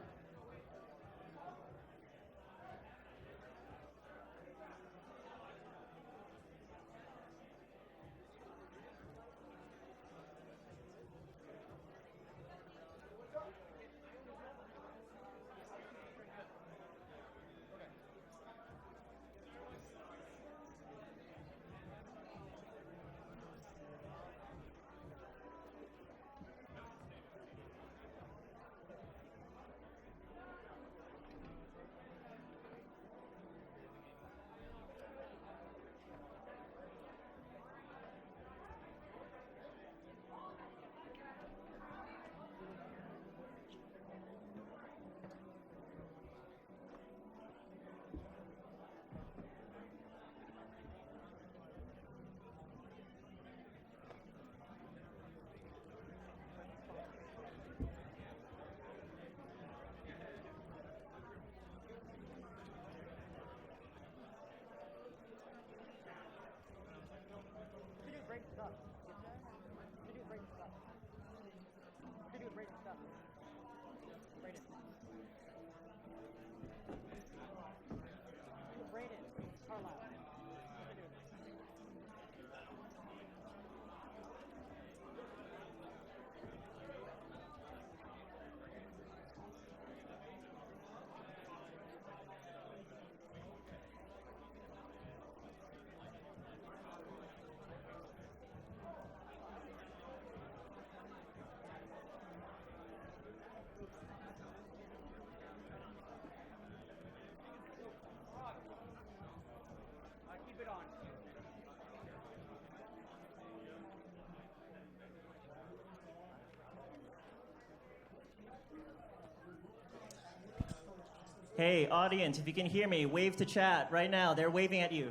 Hey, audience, if you can hear me, wave to chat right now. They're waving at you.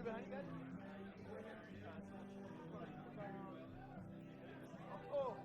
Behind you guys? Oh.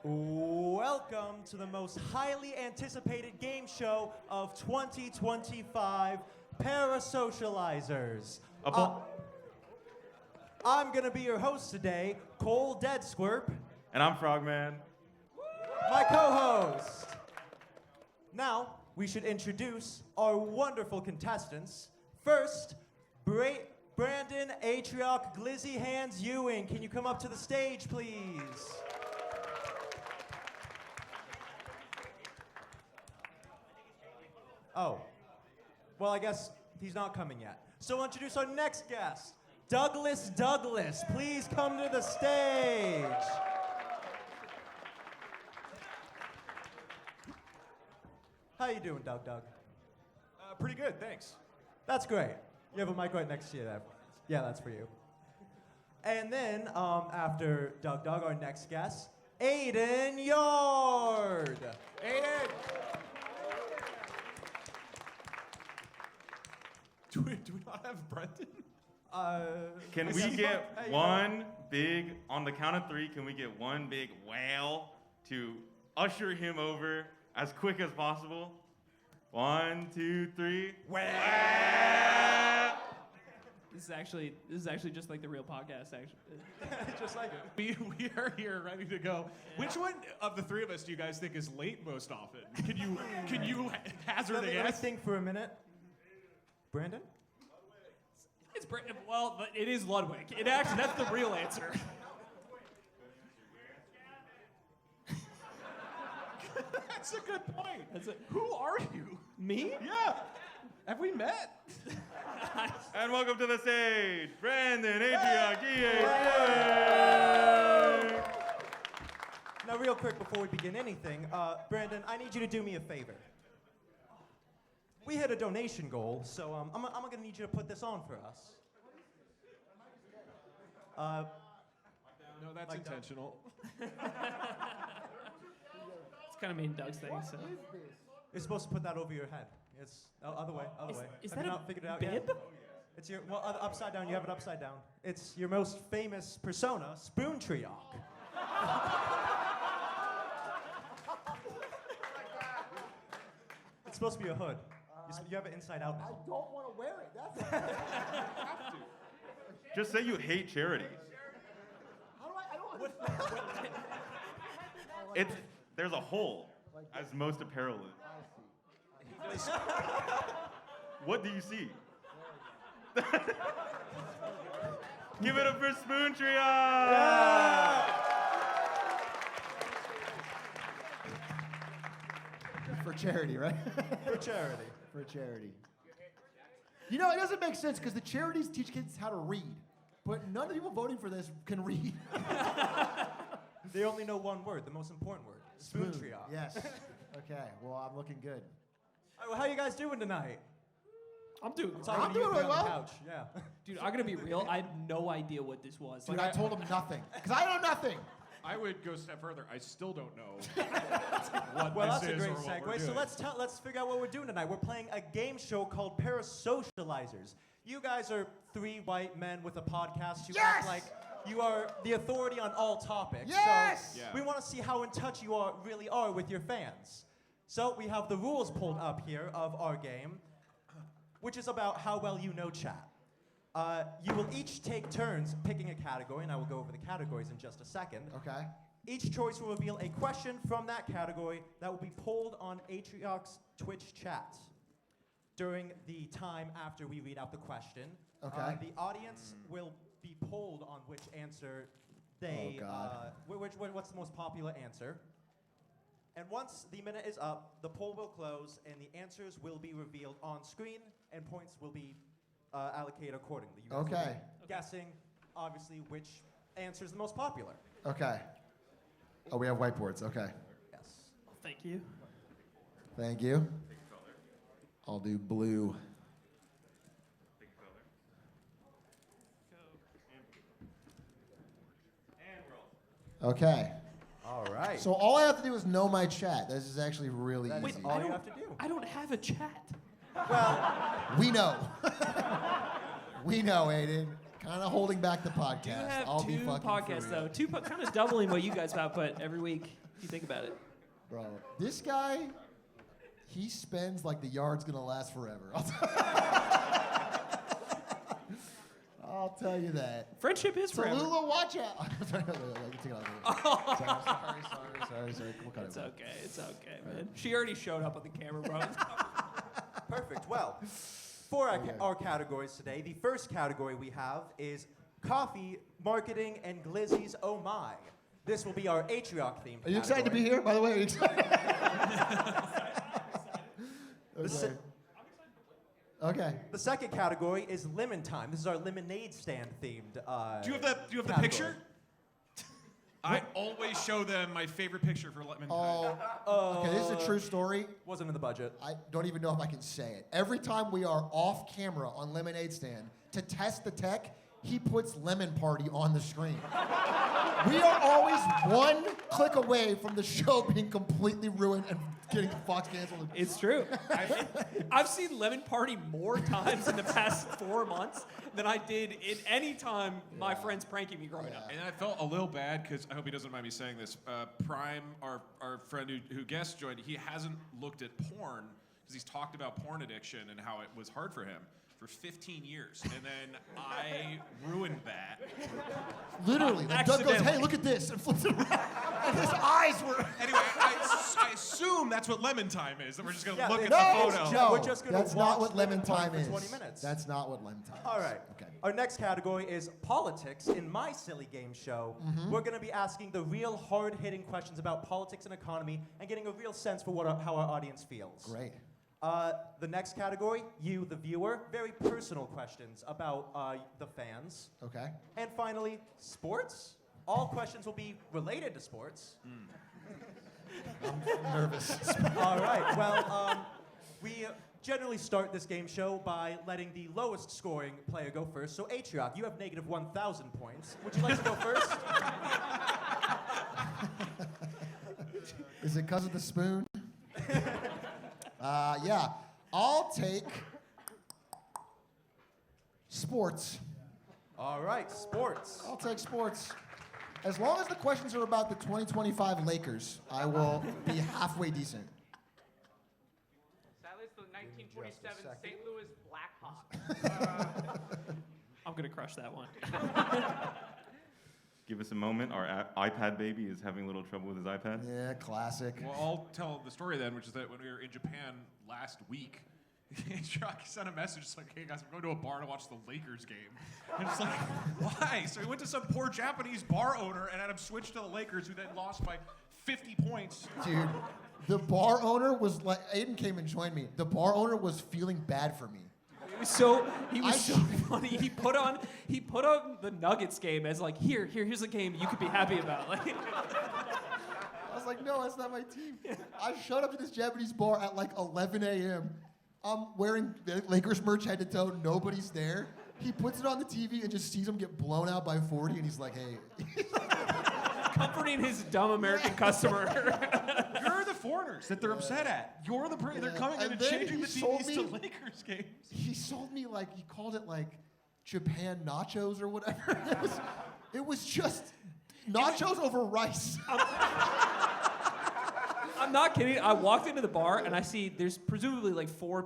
Welcome to the most highly anticipated game show of 2025, Parasocializers. I'm gonna be your host today, Cole Deadsquirp. And I'm Frogman. My co-host. Now, we should introduce our wonderful contestants. First, Brandon Atrioc Glizzy Hands Ewing. Can you come up to the stage, please? Oh. Well, I guess he's not coming yet. So we'll introduce our next guest, Douglas Douglas. Please come to the stage. How you doing, Doug? Pretty good, thanks. That's great. You have a mic right next to you there. Yeah, that's for you. And then, after Doug, our next guest, Aiden Yard. Aiden! Do we not have Brendan? Can we get one big, on the count of three, can we get one big wow to usher him over as quick as possible? 1, 2, 3. Wow! This is actually just like the real podcast, actually. Just like it. We are here ready to go. Which one of the three of us do you guys think is late most often? Can you hazard a Let me guess? think for a minute. Brandon? It's well, but it is Ludwig. That's the real answer. That's a good point. Who are you? Me? Yeah. Have we met? And welcome to the stage, Brandon Atrioc, Now, real quick before we begin anything, Brandon, I need you to do me a favor. We hit a donation goal, so I'm gonna need you to put this on for us. No, that's intentional. It's kind of mean Doug's thing. So. You're supposed to put that over your head. It's other way. Is Have that you a not figured it out bib? yet? It's your upside down. You have it upside down. It's your most famous persona, Spoon Trioc. It's supposed to be a hood. You have it inside out now. I don't want to wear it. That's Just say you hate charities. How do I don't There's a hole, as most apparel is. What do you see? Give it up for Spoon Trioc! Yeah! For charity, right? For charity. For charity. You know, it doesn't make sense because the charities teach kids how to read, but none of the people voting for this can read. They only know one word, the most important word. Spoon Trioc. Yes. Okay, well, I'm looking good. All right, well, how you guys doing tonight? I'm doing really well. Couch. Yeah. Dude, I'm gonna be real. I had no idea what this was. Dude, I told him nothing because I know nothing. I would go a step further. I still don't know Well, what that's this a is great or what we're segue. So doing. let's figure out what we're doing tonight. We're playing a game show called Parasocializers. You guys are three white men with a podcast. You act like you are the authority on all topics. Yes! So Yeah. we want to see how in touch you really are with your fans. So we have the rules pulled up here of our game, which is about how well you know chat. You will each take turns picking a category, and I will go over the categories in just a second. Okay. Each choice will reveal a question from that category that will be polled on Atrioc's Twitch chat during the time after we read out the question. Okay. The audience will be polled on which answer they, Oh, God. what's the most popular answer. And once the minute is up, the poll will close and the answers will be revealed on screen and points will be allocated accordingly. You guys will Okay. be guessing, obviously, which answer is the most popular. Okay. Oh, we have whiteboards. Okay. Yes. Well, thank you. Thank you. I'll do blue. Okay. All right. So all I have to do is know my chat. This is actually really That is easy. all you have to do. I don't have a chat. We know. We know, Aiden. Kind of holding back the podcast. You have I'll be two fucking podcasts for real. though. Kind of doubling what you guys output every week. if you think about it. Bro, this guy, he spends like the yard's gonna last forever. I'll tell you that. Friendship is forever. Tallulah, watch out. Sorry. It's okay. It's okay, man. She already showed up on the camera, bro. Perfect. Well, for our categories today, the first category we have is coffee, marketing, and Glizzy's Oh My. This will be our Atrioc theme. Are you excited to be here, by the way? Are you excited? Okay. The second category is lemon time. This is our lemonade stand themed. Do you have the picture? I always show them my favorite picture for lemon time. Okay, this is a true story. Wasn't in the budget. I don't even know if I can say it. Every time we are off camera on Lemonade Stand to test the tech, he puts Lemon Party on the screen. We are always one click away from the show being completely ruined and getting Fox canceled. It's true. I've seen Lemon Party more times in the past 4 months than I did in any time my friends pranking me growing up. And I felt a little bad because I hope he doesn't mind me saying this. Prime, our friend who guest joined, he hasn't looked at porn because he's talked about porn addiction and how it was hard for him for 15 years. And then I ruined that. Literally. Like Doug goes, hey, look at this, and flips it around. And his eyes were... Anyway, I assume that's what lemon time is, that we're just going to look at no, the photo. No, We're just gonna that's not watch what lemon time for is. 20 minutes. That's not what lemon time is. All right. Okay. Our next category is politics. In my silly game show, we're going to be asking the real hard-hitting questions about politics and economy and getting a real sense for how our audience feels. Great. The next category, you, the viewer, very personal questions about the fans. Okay. And finally, sports. All questions will be related to sports. I'm nervous. All right. Well, we generally start this game show by letting the lowest scoring player go first. So, Atrioc, you have negative 1,000 points. Would you like to go first? Is it because of the spoon? Yeah. I'll take sports. All right, sports. I'll take sports. As long as the questions are about the 2025 Lakers, I will be halfway decent. Silence the 1927 St. Louis Blackhawks. I'm going to crush that one. Give us a moment. Our iPad baby is having a little trouble with his iPad. Yeah, classic. Well, I'll tell the story then, which is that when we were in Japan last week, Chuck sent a message like, hey guys, I'm going to a bar to watch the Lakers game. And it's like, why? So he went to some poor Japanese bar owner and had him switch to the Lakers, who then lost by 50 points. Dude, the bar owner was like, Aiden came and joined me. The bar owner was feeling bad for me. He was so funny. He put on the Nuggets game as like, here's a game you could be happy about. Like, I was like, no, that's not my team. I showed up to this Japanese bar at like 11 a.m. I'm wearing Lakers merch head to toe. Nobody's there. He puts it on the TV and just sees him get blown out by 40, and he's like, hey. comforting his dumb American customer. You're the foreigners that they're upset at. You're the they're coming in and changing the TVs to Lakers games. He sold me like, he called it like Japan nachos or whatever. It was just nachos over rice. I'm not kidding. I walked into the bar and I see there's presumably like four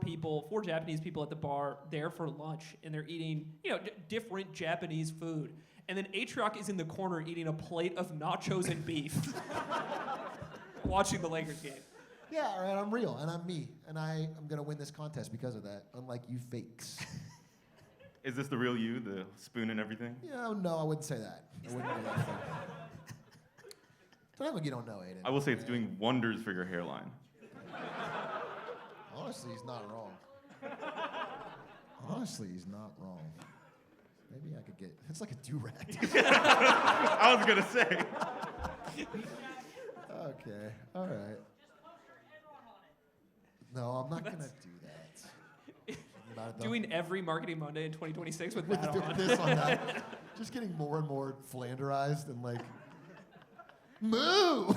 Japanese people at the bar there for lunch, and they're eating, different Japanese food. And then Atrioc is in the corner eating a plate of nachos and beef, watching the Lakers game. Yeah, all right, I'm real, and I'm me, and I'm gonna win this contest because of that, unlike you fakes. Is this the real you, the spoon and everything? Yeah, no, I wouldn't say that. I wouldn't go that far. Don't act like you don't know, Aiden. I will say it's doing wonders for your hairline. Honestly, he's not wrong. Honestly, he's not wrong. Maybe I could get, it's like a do-rag. I was gonna say. Okay, all right. No, I'm not gonna do that. Doing every Marketing Monday in 2026 with that on. This on that. Just getting more and more Flanderized and like, moo!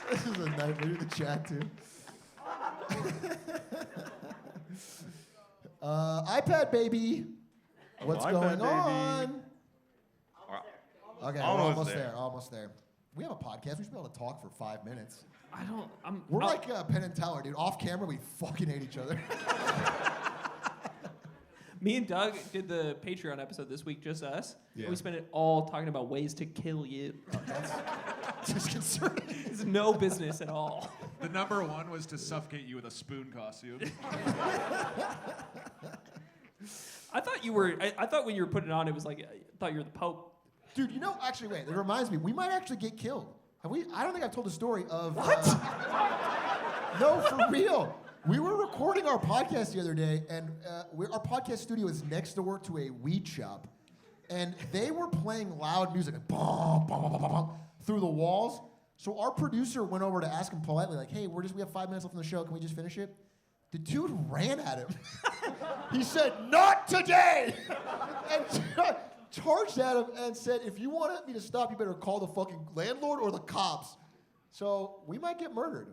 This is a nightmare in the chat too. iPad baby, What's My going bad, baby. on? Okay, Almost we're there. almost there. We have a podcast. We should be able to talk for 5 minutes. We're like Penn and Teller, dude. Off camera, we fucking hate each other. Me and Doug did the Patreon episode this week, just us. Yeah. And we spent it all talking about ways to kill you. That's disconcerting. It's no business at all. The number one was to suffocate you with a spoon costume. I thought you were. I thought when you were putting it on, it was like I thought you were the Pope. Dude, you know, actually, wait. It reminds me. We might actually get killed. Have we? I don't think I've told the story of. What? No, for real. We were recording our podcast the other day, and our podcast studio is next door to a weed shop, and they were playing loud music, like, bum, bum, bum, bum, bum, through the walls. So our producer went over to ask him politely, like, "Hey, we have 5 minutes left on the show. Can we just finish it?" The dude ran at him. He said, "Not today!" and charged at him and said, "If you want me to stop, you better call the fucking landlord or the cops." So we might get murdered.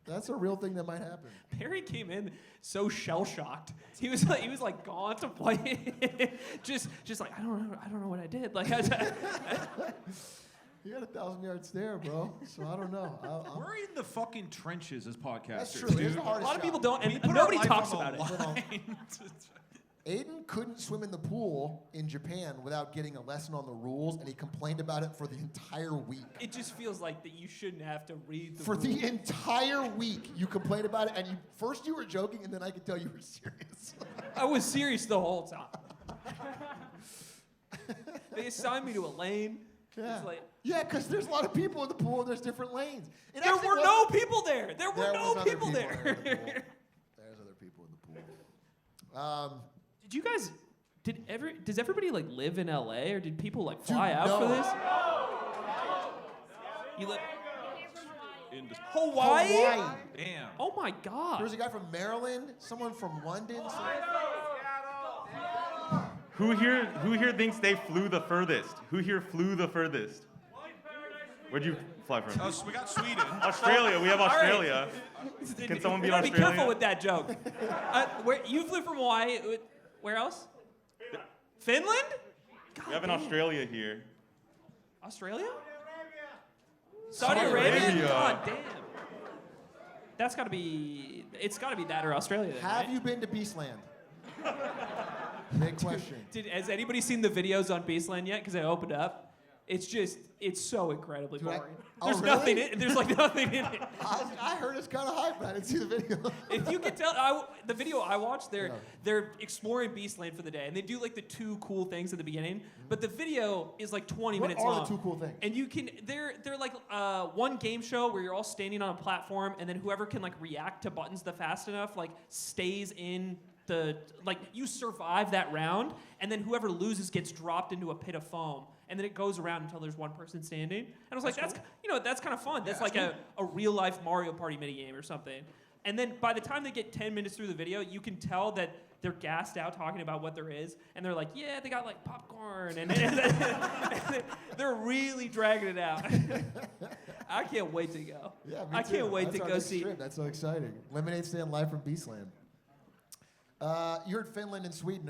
That's a real thing that might happen. Perry came in so shell shocked. He was like contemplating, just like I don't know what I did. Like You had a 1,000-yard stare, bro. So I don't know. We're in the fucking trenches as podcasters. That's true. It is Dude. the hardest a lot of people job. don't, We and put our nobody life talks on the about it. line. Aiden couldn't swim in the pool in Japan without getting a lesson on the rules, and he complained about it for the entire week. It just feels like that you shouldn't have to read the For rules. the entire week, you complained about it, and first you were joking, and then I could tell you were serious. I was serious the whole time. They assigned me to a lane. Yeah. It's like, Yeah, because there's a lot of people in the pool, and there's different lanes. It there actually were wasn't- no people there. There were There no was other people in there. the pool. There's other people in the pool. Did you guys? Does everybody like live in LA, or did people like Dude, fly out no. for this? You live in Hawaii? Damn. Oh my God. There was a guy from Maryland, someone from London. Who here thinks they flew the furthest? Who here flew the furthest? Where'd you fly from? Oh, so we got Sweden. Australia. We have All right. Australia. Can someone be You gotta Australia? be careful with that joke. Where you flew from Hawaii? Where else? Finland? We have an Australia here. Australia? Saudi Arabia? God damn. That's gotta be. It's gotta be that or Australia. Then, Have right? you been to Beastland? Big question. Has anybody seen the videos on Beastland yet? Because I opened up. It's so incredibly Dude, boring. oh, There's really? nothing in it. There's like nothing in it. I heard it's kind of hype, but I didn't see the video. If you can tell, the video I watched, they're exploring Beastland for the day, and they do like the 2 cool things at the beginning. But the video is like 20 What minutes are long. the 2 cool things? And you can they're like one game show where you're all standing on a platform, and then whoever can like react to buttons the fast enough like stays in the like you survive that round, and then whoever loses gets dropped into a pit of foam. And then it goes around until there's one person standing. And I was like, that's kind of fun. That's like a real life Mario Party minigame or something. And then by the time they get 10 minutes through the video, you can tell that they're gassed out talking about what there is. And they're like, yeah, they got like popcorn. And they're really dragging it out. I can't wait to go. Yeah, me I too. can't wait That's to our go next see. trip. That's so exciting. Lemonade stand live from Beastland. You're in Finland and Sweden.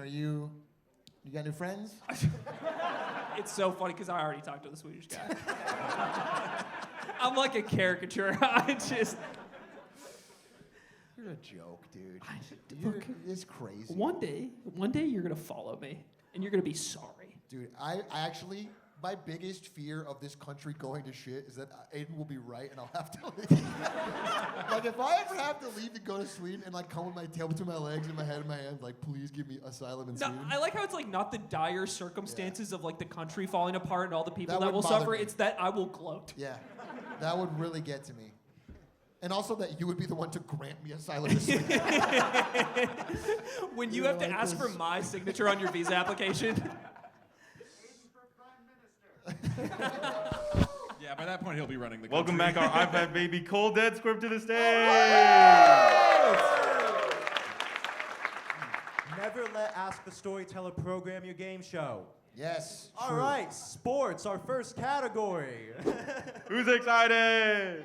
You got new friends? It's so funny because I already talked to the Swedish guy. I'm like a caricature. You're a joke, dude. It's crazy. One day you're gonna follow me, and you're gonna be sorry. Dude, I actually, my biggest fear of this country going to shit is that Aiden will be right and I'll have to leave. Like, if I ever have to leave to go to Sweden and like come with my tail between my legs and my head in my hands, like, please give me asylum in No, Sweden. I like how it's like not the dire circumstances of like the country falling apart and all the people That that will wouldn't bother suffer. me. It's that I will gloat. Yeah, that would really get to me. And also that you would be the one to grant me asylum in Sweden. When you You're have to like ask this. for my signature on your visa application. Yeah, by that point he'll be running the Welcome country. back, our iPad baby, Cole Dead Squirp to the stage. Never let Ask the Storyteller program your game show. Yes. All true. right, sports, our first category. Who's excited?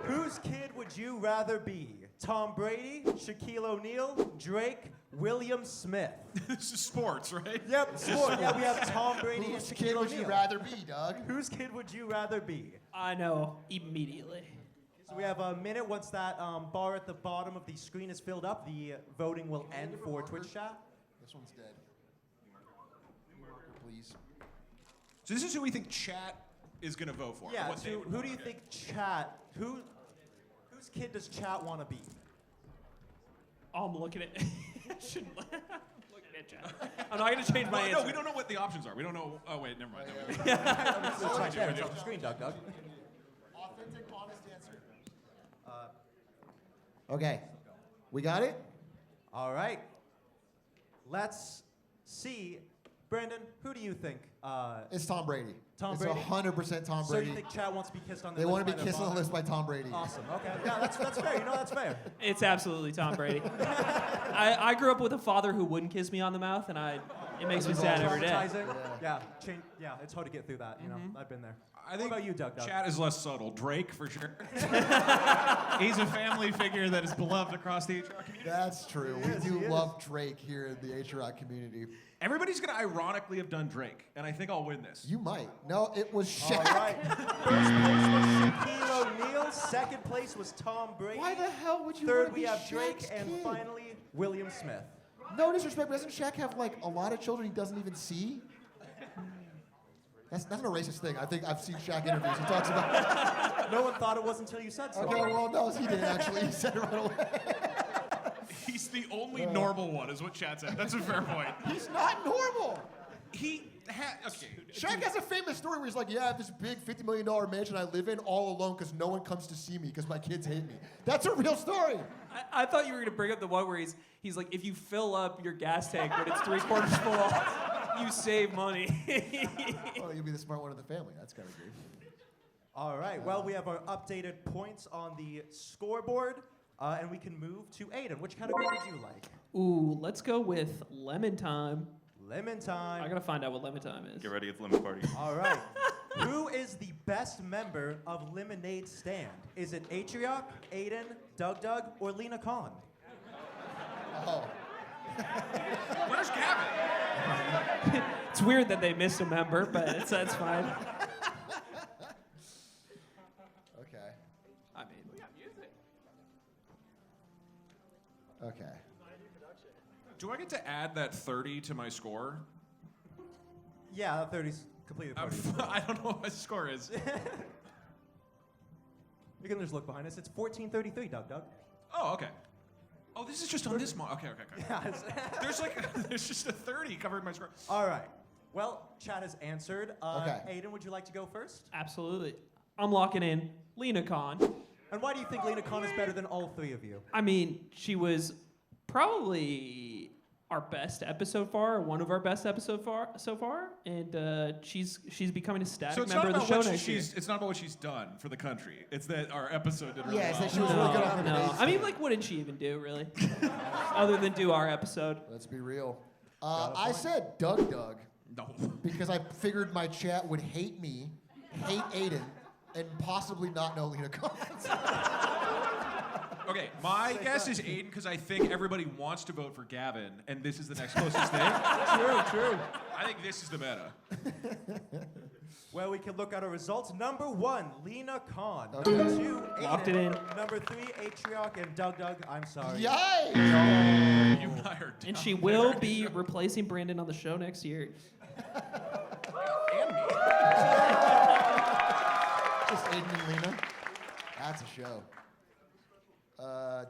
Whose kid would you rather be? Tom Brady, Shaquille O'Neal, Drake, William Smith. This is sports, right? Yep, sport. Yeah, we have Tom Brady and Whose Shaquille kid would you O'Neal. rather be, Doug? Whose kid would you rather be? I know immediately. So we have a minute. Once that bar at the bottom of the screen is filled up, the voting will end for Twitch chat. This one's dead. Marker, please. So this is who we think chat is going to vote for. Yeah, What they so would who vote, do you okay. think chat, whose kid does chat want to be? I'm looking at. Shouldn't looking at chat. I'm not gonna change my answer. No, we don't know what the options are. We don't know. Oh wait, never mind. It's right there. It's on the screen, Doug. Authentic, honest answer. Okay. We got it? All right. Let's see. Brandon, who do you think? It's Tom Brady. Tom it's Brady? 100% Tom So Brady. you think chat wants to be kissed on the They lips want to by be their kissed on the father? lips by Tom Brady. Awesome. Okay. Yeah, that's fair. You know, that's fair. It's absolutely Tom Brady. I grew up with a father who wouldn't kiss me on the mouth, and it makes me sad every day. Traumatizing. Yeah, it's hard to get through that. You know, I've been there. I think what about you, Doug? Chat is less subtle. Drake, for sure. He's a family figure that is beloved across the Atrioc community. That's true. We do love Drake here in the Atrioc community. Everybody's going to ironically have done Drake, and I think I'll win this. You might. No, it was Shaq. All right. First place was Shaquille O'Neal. Second place was Tom Brady. Why the hell would you Third, want to we be have Drake. Shaq's And kid? finally, William Smith. No disrespect, but doesn't Shaq have like a lot of children he doesn't even see? That's not a racist thing. I think I've seen Shaq interviews. He talks about. No one thought it was until you said so. Okay, well, no, he did actually. He said it right away. He's the only normal one, is what Chat said. That's a fair point. He's not normal. Okay. Shaq has a famous story where he's like, yeah, I have this big $50 million mansion I live in all alone because no one comes to see me because my kids hate me. That's a real story. I thought you were gonna bring up the one where he's like, if you fill up your gas tank when it's 3/4 full, you save money. Well, you'll be the smart one of the family. That's kind of great. All right. Well, we have our updated points on the scoreboard, and we can move to Aiden. Which category would you like? Ooh, let's go with lemon time. Lemon time. I gotta find out what lemon time is. Get ready, it's lemon party. All right. Who is the best member of Lemonade Stand? Is it Atrioc, Aiden, Doug, or Lena Khan? Oh. Where's Gavin? It's weird that they missed a member, but that's fine. Okay. I mean, we got music. Okay. Do I get to add that 30 to my score? Yeah, 30's completely part of your I don't know what my score is. You can just look behind us. It's 1433, Doug. Oh, okay. Oh, this is just on this mod. Okay. Yeah, There's just a 30 covering my score. All right. Well, Chad has answered. Okay. Aiden, would you like to go first? Absolutely. I'm locking in Lena Khan. And why do you think Lena Khan is better than all three of you? I mean, she was probably our best episode far, one of our best episodes so far, and she's becoming a static member of the show next year. It's not about what she's done for the country. It's that our episode did really Yeah, it's well. that she was really good on No, Lemonade I mean, like, what did she even do, really? Other than do our episode. Let's be real. I said Doug. No. Because I figured my chat would hate me, hate Aiden, and possibly not know Lena Khan. Okay, my guess is Aiden because I think everybody wants to vote for Gavin, and this is the next closest thing. True. I think this is the meta. Well, we can look at our results. Number 1, Lena Khan. Okay. Number 2, Aiden. Locked it in. Number 3, Atrioc. And Doug, I'm sorry. Yikes! You and I are And dumb. she will be replacing Brandon on the show next year. And me. Just Aiden and Lena. That's a show.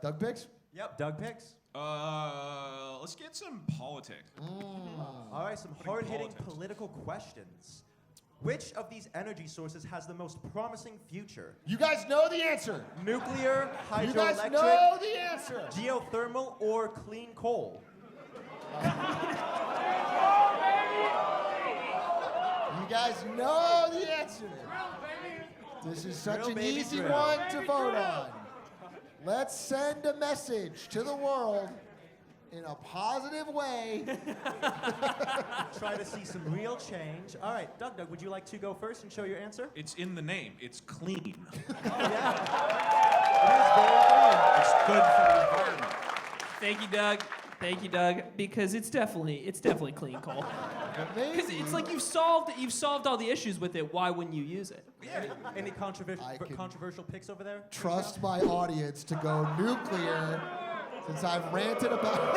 Doug picks? Yep, Doug picks. Let's get some politics. All right, some hard-hitting political questions. Which of these energy sources has the most promising future? You guys know the answer. Nuclear, You guys hydroelectric, know the answer. geothermal, or clean coal? You guys know the answer. This is such Drill, an baby, easy drill. one to vote on. Let's send a message to the world in a positive way. Try to see some real change. All right, Doug, would you like to go first and show your answer? It's in the name. It's clean. Oh, yeah. It's good for the environment. Thank you, Doug. Thank you, Doug. Because it's definitely clean coal. Because it's like you've solved all the issues with it. Why wouldn't you use it? Any controversial picks over there? Trust my audience to go nuclear since I've ranted about.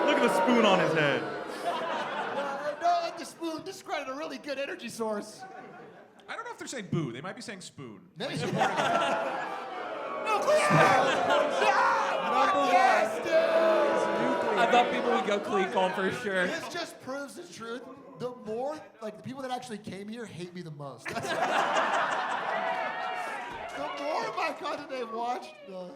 Look at the spoon on his head. Don't let the spoon discredit a really good energy source. I don't know if they're saying boo. They might be saying spoon. Nuclear! I thought people would go clean coal for sure. This just proves the truth. The more, like, the people that actually came here hate me the most. The more of my content they've watched, the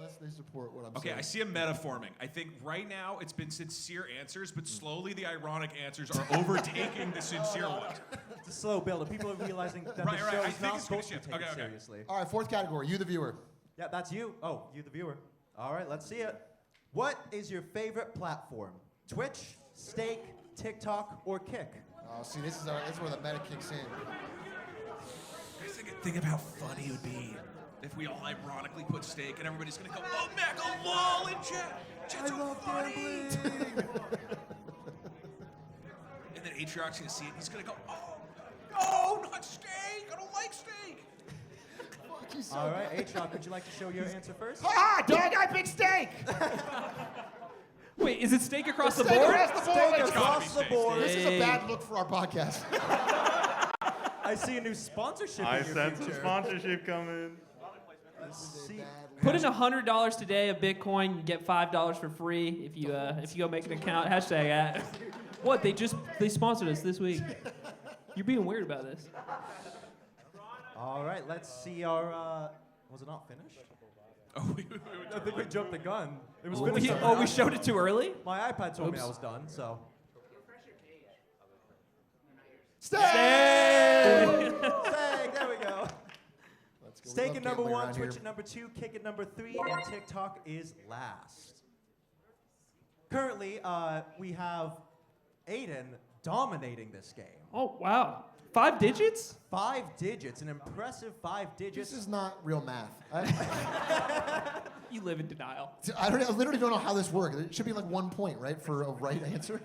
less they support what I'm saying. Okay, I see a meta forming. I think right now it's been sincere answers, but slowly the ironic answers are overtaking the sincere ones. It's a slow build. People are realizing that the show is not supposed to be taken seriously. All right, fourth category, you the viewer. Yeah, that's you. Oh, you the viewer. All right, let's see it. What is your favorite platform? Twitch, Stake, TikTok, or Kick? Oh, see, this is where the meta kicks in. Think of how funny it would be if we all ironically put Steak and everybody's gonna go, oh, Mac, a lol in chat. Chat's so funny. And then Atrioc's gonna see it and he's gonna go, oh, no, not Steak. I don't like Steak. All right, Atrioc, would you like to show your answer first? Ha! Dog, I picked Steak! Wait, is it steak across the Steak board? across the board. Steak across the board. This is a bad look for our podcast. I see a new sponsorship I in your sense future. some sponsorship coming. Put in $100 today of Bitcoin, you get $5 for free if you go make an account. Hashtag at. What? They sponsored us this week. You're being weird about this. All right, let's see our. Was it not finished? Oh, I think we jumped the gun. It was Oh, finished. we showed it too early? My iPad told me Oops. I was done, so. Steak! Steak! There we go. Let's go. Steak We at love number gambling 1, around Twitch here. at number 2, Kick at number 3, and TikTok is last. Currently, we have Aiden dominating this game. Oh, wow. 5 digits? 5 digits, an impressive 5 digits. This is not real math. You live in denial. I literally don't know how this works. It should be like 1 point, right, for a right answer.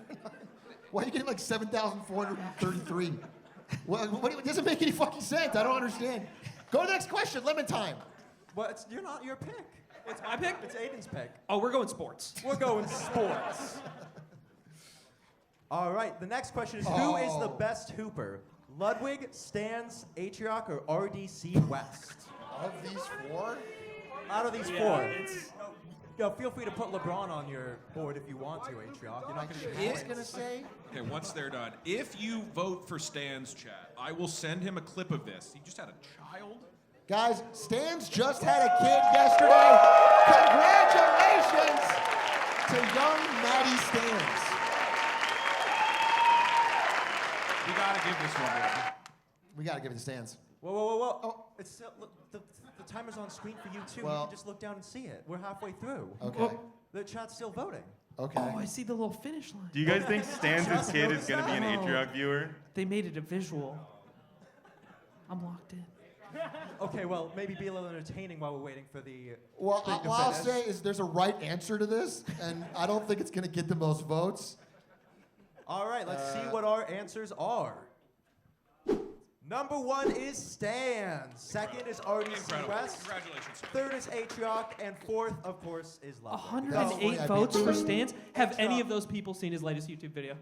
Why are you getting like 7,433? It doesn't make any fucking sense. I don't understand. Go to the next question. Lemon time. Well, you're not your pick. It's my pick? It's Aiden's pick. Oh, we're going sports. We're going sports. All right, the next question is, who is the best hooper? Ludwig, Stans, Atrioc, or RDC West? Of these 4? Out of these 4. Yo, feel free to put LeBron on your board if you want to, Atrioc. You're not going to He's going to say. Okay, once they're done, if you vote for Stan's chat, I will send him a clip of this. He just had a child. Guys, Stans just had a kid yesterday. Congratulations to young Maddie Stans. We gotta give this one. We got to give it to Stans. Whoa, whoa, whoa, whoa. Oh, it's still, look, the timer's on screen for you, too. Well- You can just look down and see it. We're halfway through. Okay. The chat's still voting. Okay. Oh, I see the little finish line. Do you guys think Stans' kid is going to be an Atrioc viewer? They made it a visual. I'm locked in. Okay, well, maybe be a little entertaining while we're waiting for the Well, thing to what I'll finish. say is there's a right answer to this, and I don't think it's going to get the most votes. All right, let's see what our answers are. Number 1 is Stan. Second is RDC Incredible. West. Congratulations. Third is Atrioc. And fourth, of course, is Ludwig. 108 votes for Stans. Have any of those people seen his latest YouTube video?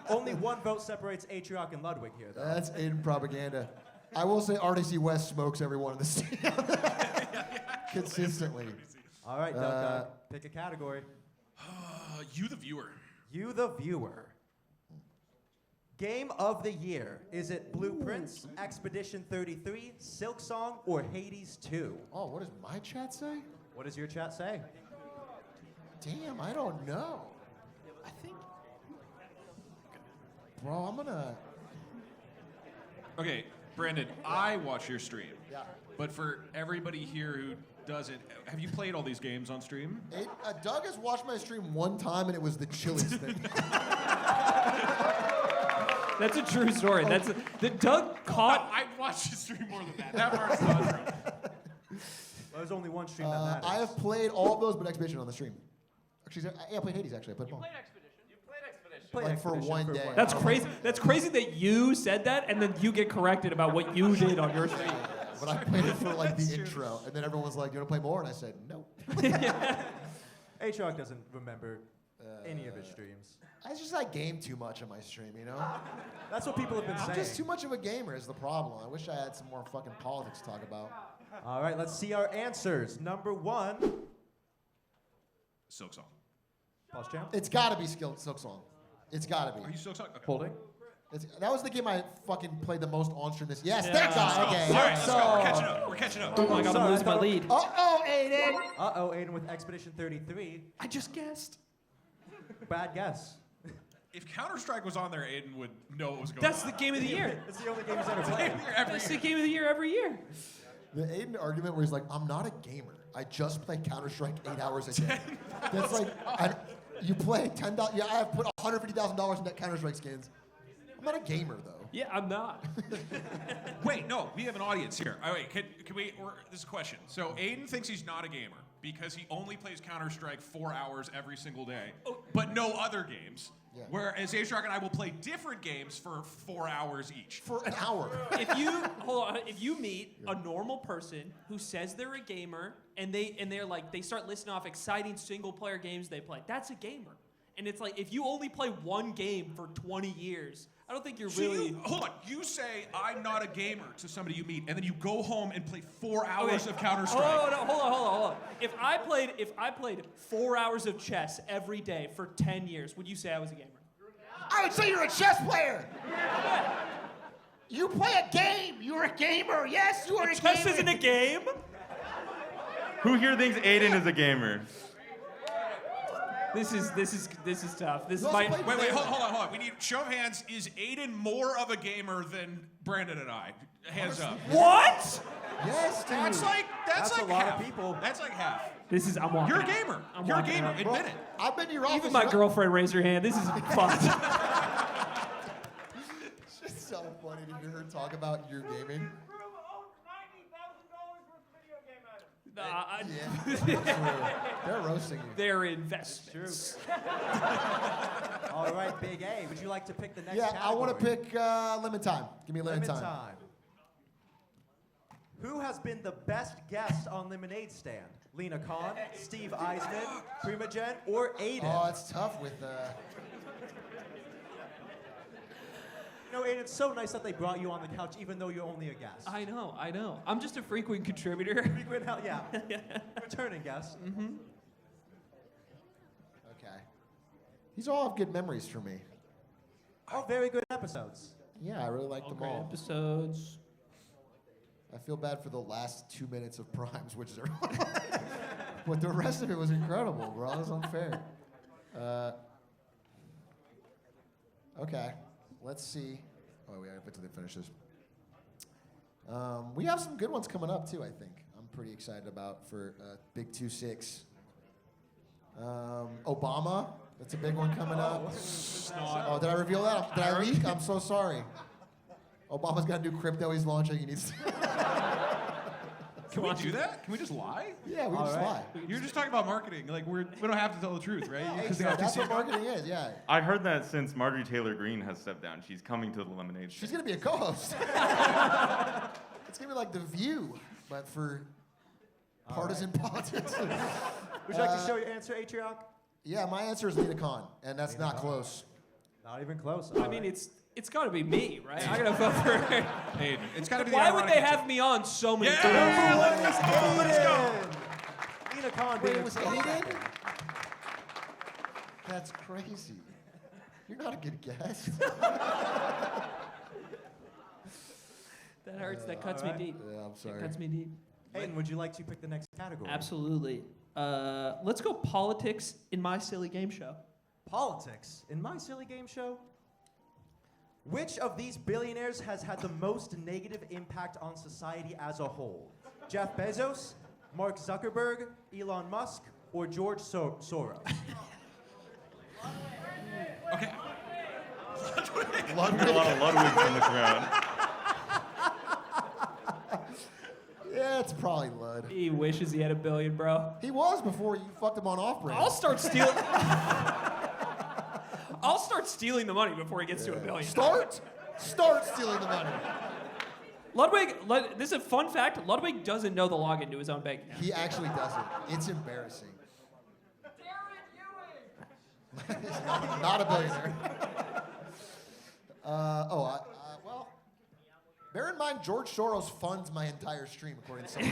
Only 1 vote separates Atrioc and Ludwig here, though. That's Aiden propaganda. I will say RDC West smokes everyone in the stadium consistently. All right, Doug, pick a category. You, the viewer. You, the viewer. Game of the year. Is it Blueprints, Expedition 33, Silk Song, or Hades 2? Oh, what does my chat say? What does your chat say? Damn, I don't know. I think. Bro, I'm gonna. Okay, Brandon, I watch your stream. Yeah. But for everybody here who doesn't, have you played all these games on stream? Doug has watched my stream one time, and it was the chilliest thing. That's a true story. That's the Doug caught. I watched the stream more than that. That part's not true. Well, there's only one stream that matters. I have played all of those, but Expedition on the stream. Actually, I played Hades. Actually, I played them all. Like for one day. That's crazy. That's crazy that you said that and then you get corrected about what you did on your stream. But I played it for like the intro, and then everyone was like, "You want to play more?" And I said, "No." Atrioc doesn't remember any of his streams. I just game too much on my stream, you know? That's what people have been saying. I'm just too much of a gamer is the problem. I wish I had some more fucking politics to talk about. All right, let's see our answers. Number 1. Silk Song. Pause jam. It's got to be Silk Song. It's got to be. Are you Silk Song? Okay. Holding. That was the game I fucking played the most on stream this. Yes, Yeah. that guy. Okay. All right, let's go. We're catching up. We're catching up. Oh my god, I'm losing my lead. Uh-oh, Aiden. Uh-oh, Aiden with Expedition 33. I just guessed. Bad guess. If Counter-Strike was on there, Aiden would know what was going That's on. the game of the year. It's the only game he's ever played. That's the game of the year every year. The Aiden argument where he's like, I'm not a gamer. I just play Counter-Strike 8 hours a day. That's like, you play $10. Yeah, I have put $150,000 into Counter-Strike skins. I'm not a gamer, though. Yeah, I'm not. Wait, no, we have an audience here. All right, can we, this is a question. So Aiden thinks he's not a gamer because he only plays Counter-Strike 4 hours every single day, but no other games. Yeah. Whereas Atrioc and I will play different games for 4 hours each. For an hour. If you meet a normal person who says they're a gamer and they're like they start listing off exciting single player games they play, that's a gamer. And it's like if you only play one game for 20 years, I don't think you're really. Hold on. You say I'm not a gamer to somebody you meet, and then you go home and play 4 hours of Counter-Strike. Oh no, hold on. If I played 4 hours of chess every day for 10 years, would you say I was a gamer? I would say you're a chess player. You play a game. You're a gamer. Yes, you are a gamer. Chess isn't a game. Who here thinks Aiden is a gamer? This is tough. This is You my. also Wait, hold on. We need show of hands. Is Aiden more of a gamer than Brandon and I? Hands up. What? Yes, dude. That's like a lot half. of people. That's like half. I'm walking. You're a out. gamer. I'm You're a walking gamer. out. Admit it. I've been to your office. Even my girlfriend raised her hand. This is fucked. It's just so funny to hear her talk about your gaming. They're roasting you. They're investments. All right, Big A, would you like to pick the next Yeah, category? I want to pick Lemon Time. Give me Lemon Time. Who has been the best guest on Lemonade Stand? Lena Khan, Steve Eisman, Primogen, or Aiden? Oh, it's tough with. You know, Aiden, it's so nice that they brought you on the couch, even though you're only a guest. I know. I'm just a frequent contributor. Frequent, yeah. Returning guest. Mm-hmm. Okay. These all have good memories for me. All very good episodes. Yeah, I really like them Great all. episodes. I feel bad for the last 2 minutes of Primes, which is but the rest of it was incredible, bro. It was unfair. Okay, let's see. Oh, we have to finish this. We have some good ones coming up too. I think I'm pretty excited about for Big 2-6. Obama, that's a big one coming up. Oh, did I reveal that? Did I leak? I'm so sorry. Obama's got a new crypto he's launching. He needs. Can we do that? Can we just lie? Yeah, we just lie. You're just talking about marketing. Like we don't have to tell the truth, right? That's what marketing is. Yeah. I heard that since Marjorie Taylor Greene has stepped down, she's coming to the Lemonade She's Stand. gonna be a co-host. It's gonna be like The View, but for partisan politics. Would you like to show your answer, Atrioc? Yeah, my answer is Lena Khan, and that's not close. Not even close. I mean, it's got to be me, right? I gotta vote for her. Aiden, it's got to be. Why would they have me on so many times? Let's go. Lena Khan Wait, being it was Aiden? That's crazy. You're not a good guest. That hurts. That cuts me deep. Yeah, I'm sorry. That cuts me deep. Aiden, would you like to pick the next category? Absolutely. Let's go politics in my silly game show. Politics in my silly game show? Which of these billionaires has had the most negative impact on society as a whole? Jeff Bezos, Mark Zuckerberg, Elon Musk, or George Soros? Okay. Ludwig. There's a lot of Ludwigs in the crowd. Yeah, it's probably Lud. He wishes he had $1 billion, bro. He was before you fucked him on off-brand. I'll start stealing. I'll start stealing the money before he gets to $1 billion. Start stealing the money. This is a fun fact. Ludwig doesn't know the login to his own bank account. He actually doesn't. It's embarrassing. Not a billionaire. Well, bear in mind, George Soros funds my entire stream, according to someone.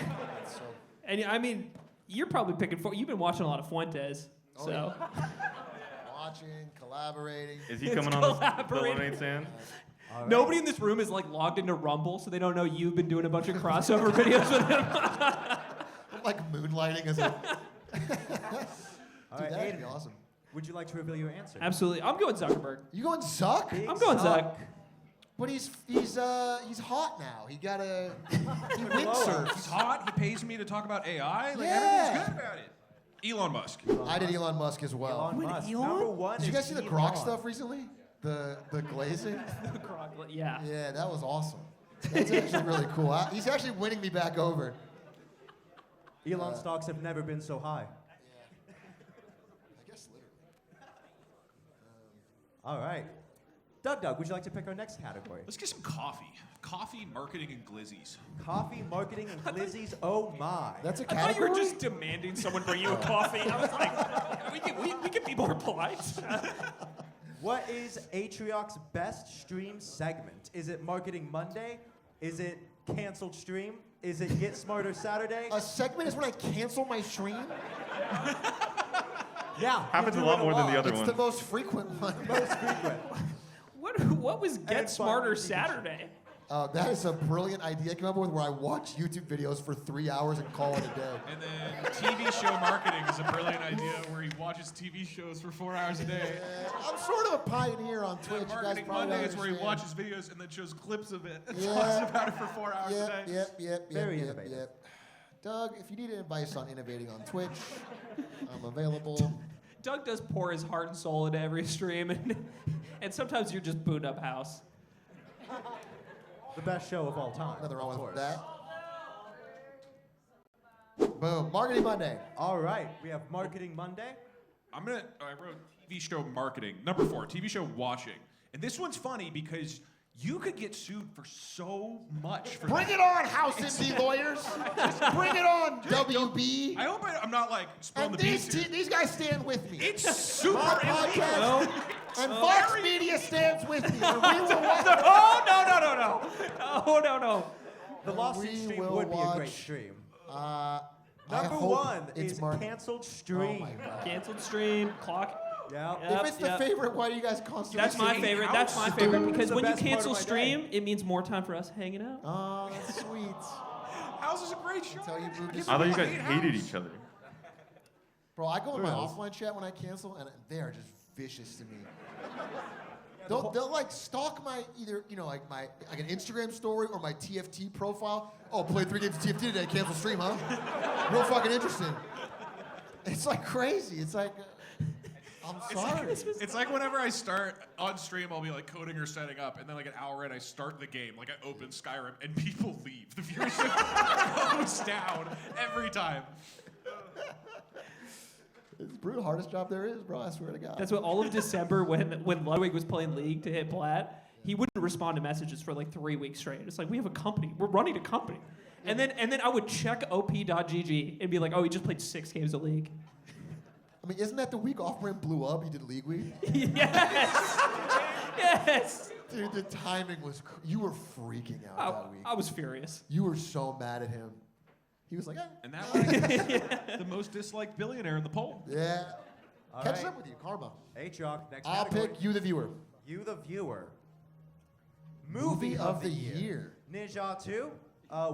So. And I mean, you're probably picking. You've been watching a lot of Fuentes, so. Yeah. Watching, collaborating. Is he coming on the lemonade stand? Right. Nobody in this room is like logged into Rumble, so they don't know you've been doing a bunch of crossover videos with him. Like moonlighting as a. All right, that'd Aiden, be awesome. Would you like to reveal your answer? Absolutely. I'm going Zuckerberg. You going Zuck? I'm going Zuck. But he's hot now. He windsurfs. He's hot. He pays me to talk about AI. Like, Yeah. everything's good about it. Elon Musk. I did Elon Musk as well. Elon Musk. Elon? Number one. Did you guys see the Elon. Grok stuff recently? The glazing? Yeah. Yeah, that was awesome. That's actually really cool. He's actually winning me back over. Elon stocks have never been so high. I guess literally. All right. Doug, would you like to pick our next category? Let's get some coffee. Coffee, marketing, and glizzies. Coffee, marketing, and glizzies. Oh my. That's a I thought you were category? just demanding someone bring you a coffee. I was like, we can be more polite. What is Atrioc's best stream segment? Is it Marketing Monday? Is it Canceled Stream? Is it Get Smarter Saturday? A segment is when I cancel my stream? Yeah. Happens you a do lot it more than the other It's one. the most frequent one. Most frequent. What was Get And Smarter finally, Saturday? That is a brilliant idea I came up with where I watch YouTube videos for 3 hours and call it a day. And then TV show marketing is a brilliant idea where he watches TV shows for 4 hours a day. I'm sort of a pioneer on Twitch. You guys Marketing probably Monday is where he understand. watches videos and then shows clips of it and Yeah. talks about it for 4 hours a day. Yep. Very innovative. Doug, if you need advice on innovating on Twitch, I'm available. Doug does pour his heart and soul into every stream, and sometimes you're just booed up house. The best show of all time. Nothing wrong of with course. that. Boom. Marketing Monday. All right. We have Marketing Monday. I wrote TV show marketing. Number 4, TV show watching. And this one's funny because you could get sued for so much. For Bring that. it on, House MD lawyers. Bring it on, WB. I hope I'm not like spilling And the beans here. these guys stand with me. It's super My illegal. podcast and Fox Media stands with me. And we will watch. No. The lawsuit We stream will would be a great watch, stream. I Number hope 1 it's is Canceled Oh Stream. my God. Canceled stream, clock. Yeah. If it's the favorite, why do you guys constantly That's my say favorite. out? That's my favorite because the when you best part of cancel my day. stream, it means more time for us hanging out. Oh, that's sweet. House is a great show. Tell you, Boo, this I thought you is- guys hated each other. Bro, I go in my Who knows? offline chat when I cancel, and they are just vicious to me. They'll like stalk my either like an Instagram story or my TFT profile. Oh, played 3 games of TFT today. Cancel stream, huh? Real fucking interesting. It's like crazy. It's like I'm sorry. It's like whenever I start on stream, I'll be like coding or setting up, and then like an hour in, I start the game, like I open Skyrim, and people leave. The viewership goes down every time. It's the brutal hardest job there is, bro. I swear to God. That's what all of December when Ludwig was playing League to hit plat, he wouldn't respond to messages for like 3 weeks straight. It's like we have a company. We're running a company. And then I would check op.gg and be like, oh, he just played 6 games of League. I mean, isn't that the week Off-Brand blew up? He did League Week. Yes. Yes. Dude, the timing was. You were freaking out that week. I was furious. You were so mad at him. He was like, And that was the most disliked billionaire in the poll. yeah. All Catches right. up with you, karma. Atrioc, next I'll category. pick you, the viewer. You, the viewer. Movie of the year. Ninja 2,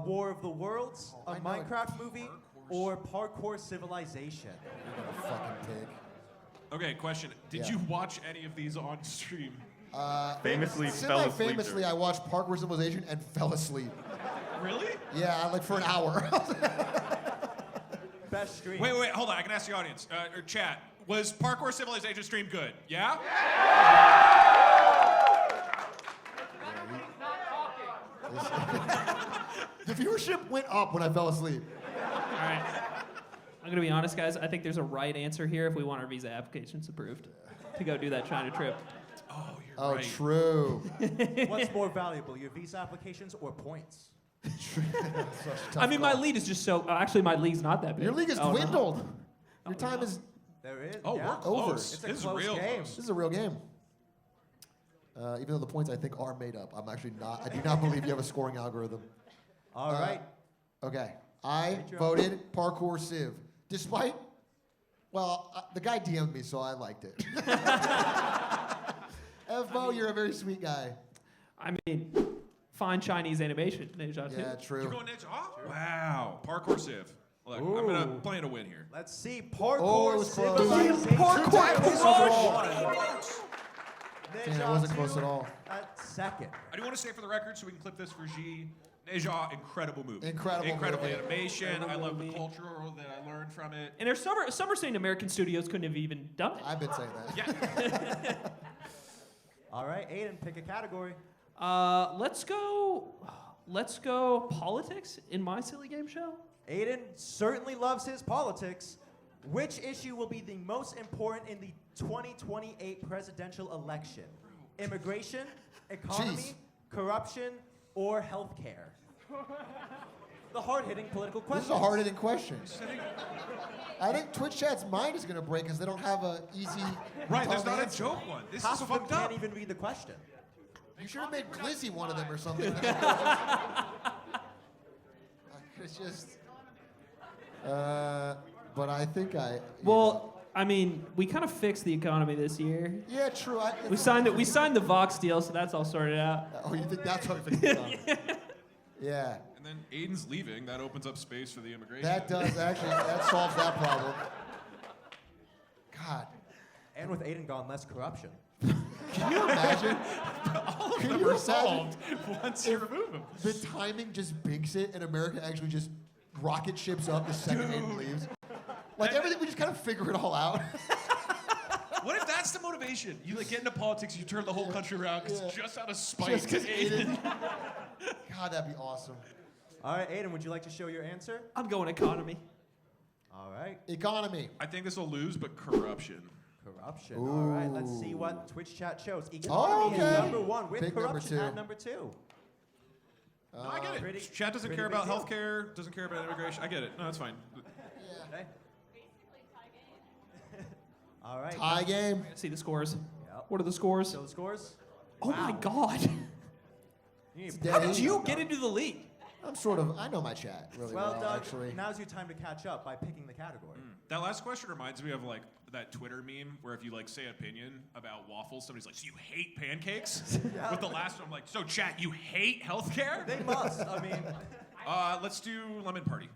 War of the Worlds, a I know it. Minecraft movie, or Parkour Civilization. You're gonna fucking pig. Okay, question. Did Yeah. you watch any of these on stream? Famously fell asleep. Semi-famously, I watched Parkour Civilization and fell asleep. Really? Yeah, like for an hour. Best stream. Wait, hold on. I can ask the audience or chat. Was Parkour Civilization stream good? Yeah? viewership went up when I fell asleep. All right. I'm going to be honest, guys. I think there's a right answer here if we want our visa applications approved to go do that China trip. Oh, true. What's more valuable, your visa applications or points? I mean, my lead is just so. Actually, my league's not that big. Your league has Oh, no. dwindled. Your time is There is. Oh, yeah. we're close. It's a This is close real game. close. This is a real game. Even though the points I think are made up, I'm actually not. I do not believe you have a scoring algorithm. All right. Okay. I Good job. voted parkour civ, despite. Well, the guy DM'd me, so I liked it. Fbo, you're a very sweet guy. I mean, fine Chinese animation. Neja, too. Yeah, true. You're going next? Oh, wow. Parkour Civ. Look, I'm going to plan to win here. Let's see parkour Oh, it was close. civilization. Damn, it wasn't close at all. At second. I do want to say for the record, so we can clip this for G. Neja, incredible movie. Incredible movie. animation. I love the culture that I learned from it. And there's some are saying American studios couldn't have even done it. I've been saying that. Yeah. All right, Aiden, pick a category. Let's go politics in my silly game show. Aiden certainly loves his politics. Which issue will be the most important in the 2028 presidential election? Immigration, economy, Jeez. corruption, or healthcare? The hard-hitting political This question. is a hard-hitting question. I think Twitch chat's mind is gonna break because they don't have a easy. Right, there's dumb not answer. a joke one. This Half is of them fucked up. can't even read the question. You should have made Glizzy one of them or something. It's just. But I think I. Well, I mean, we kind of fixed the economy this year. Yeah, true. We signed the Vox deal, so that's all sorted out. Oh, you think that's how we fixed it? Yeah. And then Aiden's leaving. That opens up space for the immigration. That does actually. That solves that problem. God. And with Aiden gone, less corruption. Can you imagine? All of Can them you are solved once you if remove them. The timing just bigs it, and America actually just rocket ships up the second Aiden leaves. Like everything, we just kind of figure it all out. What if that's the motivation? You like get into politics, you turn the whole country around because just out of spite. Just 'cause to Aiden. God, that'd be awesome. All right, Aiden, would you like to show your answer? I'm going economy. All right. Economy. I think this will lose, but corruption. Corruption. All right, let's see what Twitch chat shows. Economy Oh, is okay. number one with Big number corruption two. at number two. No, I get it. Pretty- Chat doesn't pretty care big about deal. healthcare, doesn't care about immigration. I get it. No, that's fine. Okay. All right. Tie game. See the scores. Yep. What are the scores? Show the scores. Oh my God! You need How did you get into the league? I'm sort of. I know my chat really well, Well, Doug, actually. now's your time to catch up by picking the category. That last question reminds me of like that Twitter meme where if you like say opinion about waffles, somebody's like, "So you hate pancakes?" Yeah. With the last one, I'm like, "So chat, you hate healthcare?" They must. I mean, Let's do lemon party.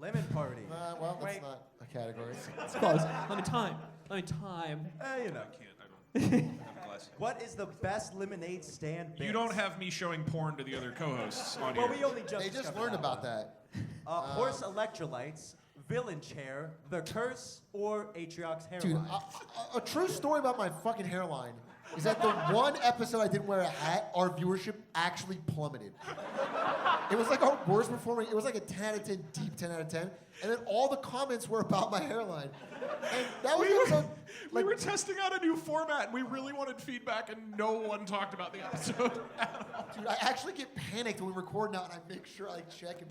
lemon party. Well, that's Wait. not a category. It's close. Let me time. You know. I don't have a glass. What is the best lemonade stand? You bit? don't have me showing porn to the other co-hosts on Well, here. we only just They just discovered learned that about one. that. Horse electrolytes, villain chair, the curse, or Atrioc's hairline. Dude, a true story about my fucking hairline is that the one episode I didn't wear a hat, our viewership actually plummeted. It was like our worst performing. It was like a 10 out of 10, deep 10 out of 10. And then all the comments were about my hairline. And that was the episode. We were testing out a new format, and we really wanted feedback, and no one talked about the episode at all. Dude, I actually get panicked when we record now, and I make sure I check. And,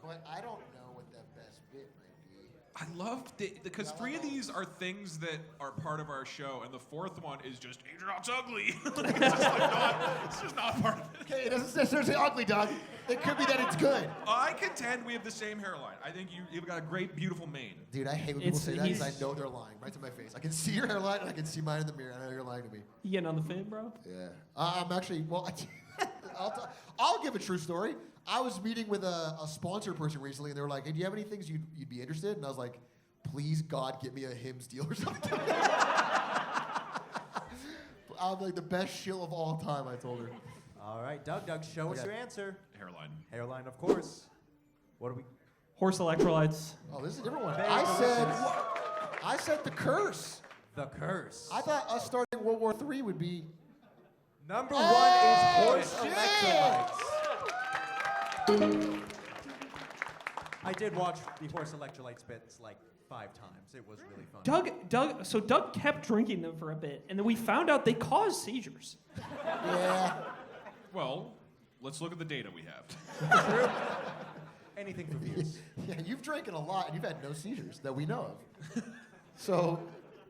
but I don't know what that best bit might be. I love because three of these are things that are part of our show, and the fourth one is just Atrioc ugly. It's just not part of it. Okay, it doesn't necessarily say ugly, Doug. It could be that it's good. I contend we have the same hairline. I think you've got a great, beautiful mane. Dude, I hate when people say that because I know they're lying right to my face. I can see your hairline and I can see mine in the mirror. I know you're lying to me. You getting on the fin, bro? Yeah. I'm actually, well, I'll give a true story. I was meeting with a sponsor person recently, and they were like, hey, do you have any things you'd be interested in? And I was like, please, God, get me a Hims deal or something. I'm like the best shill of all time, I told her. All right, Doug, show us your answer. Hairline. Hairline, of course. What do we? Horse electrolytes. Oh, this is a different one. Very I said the curse. The curse. I thought us starting World War III would be. Number one is horse shit. electrolytes. I did watch the horse electrolytes bits like 5 times. It was really fun. Doug kept drinking them for a bit, and then we found out they cause seizures. Yeah. Well, let's look at the data we have. Anything for views. Yeah, you've drinking a lot and you've had no seizures that we know of. So.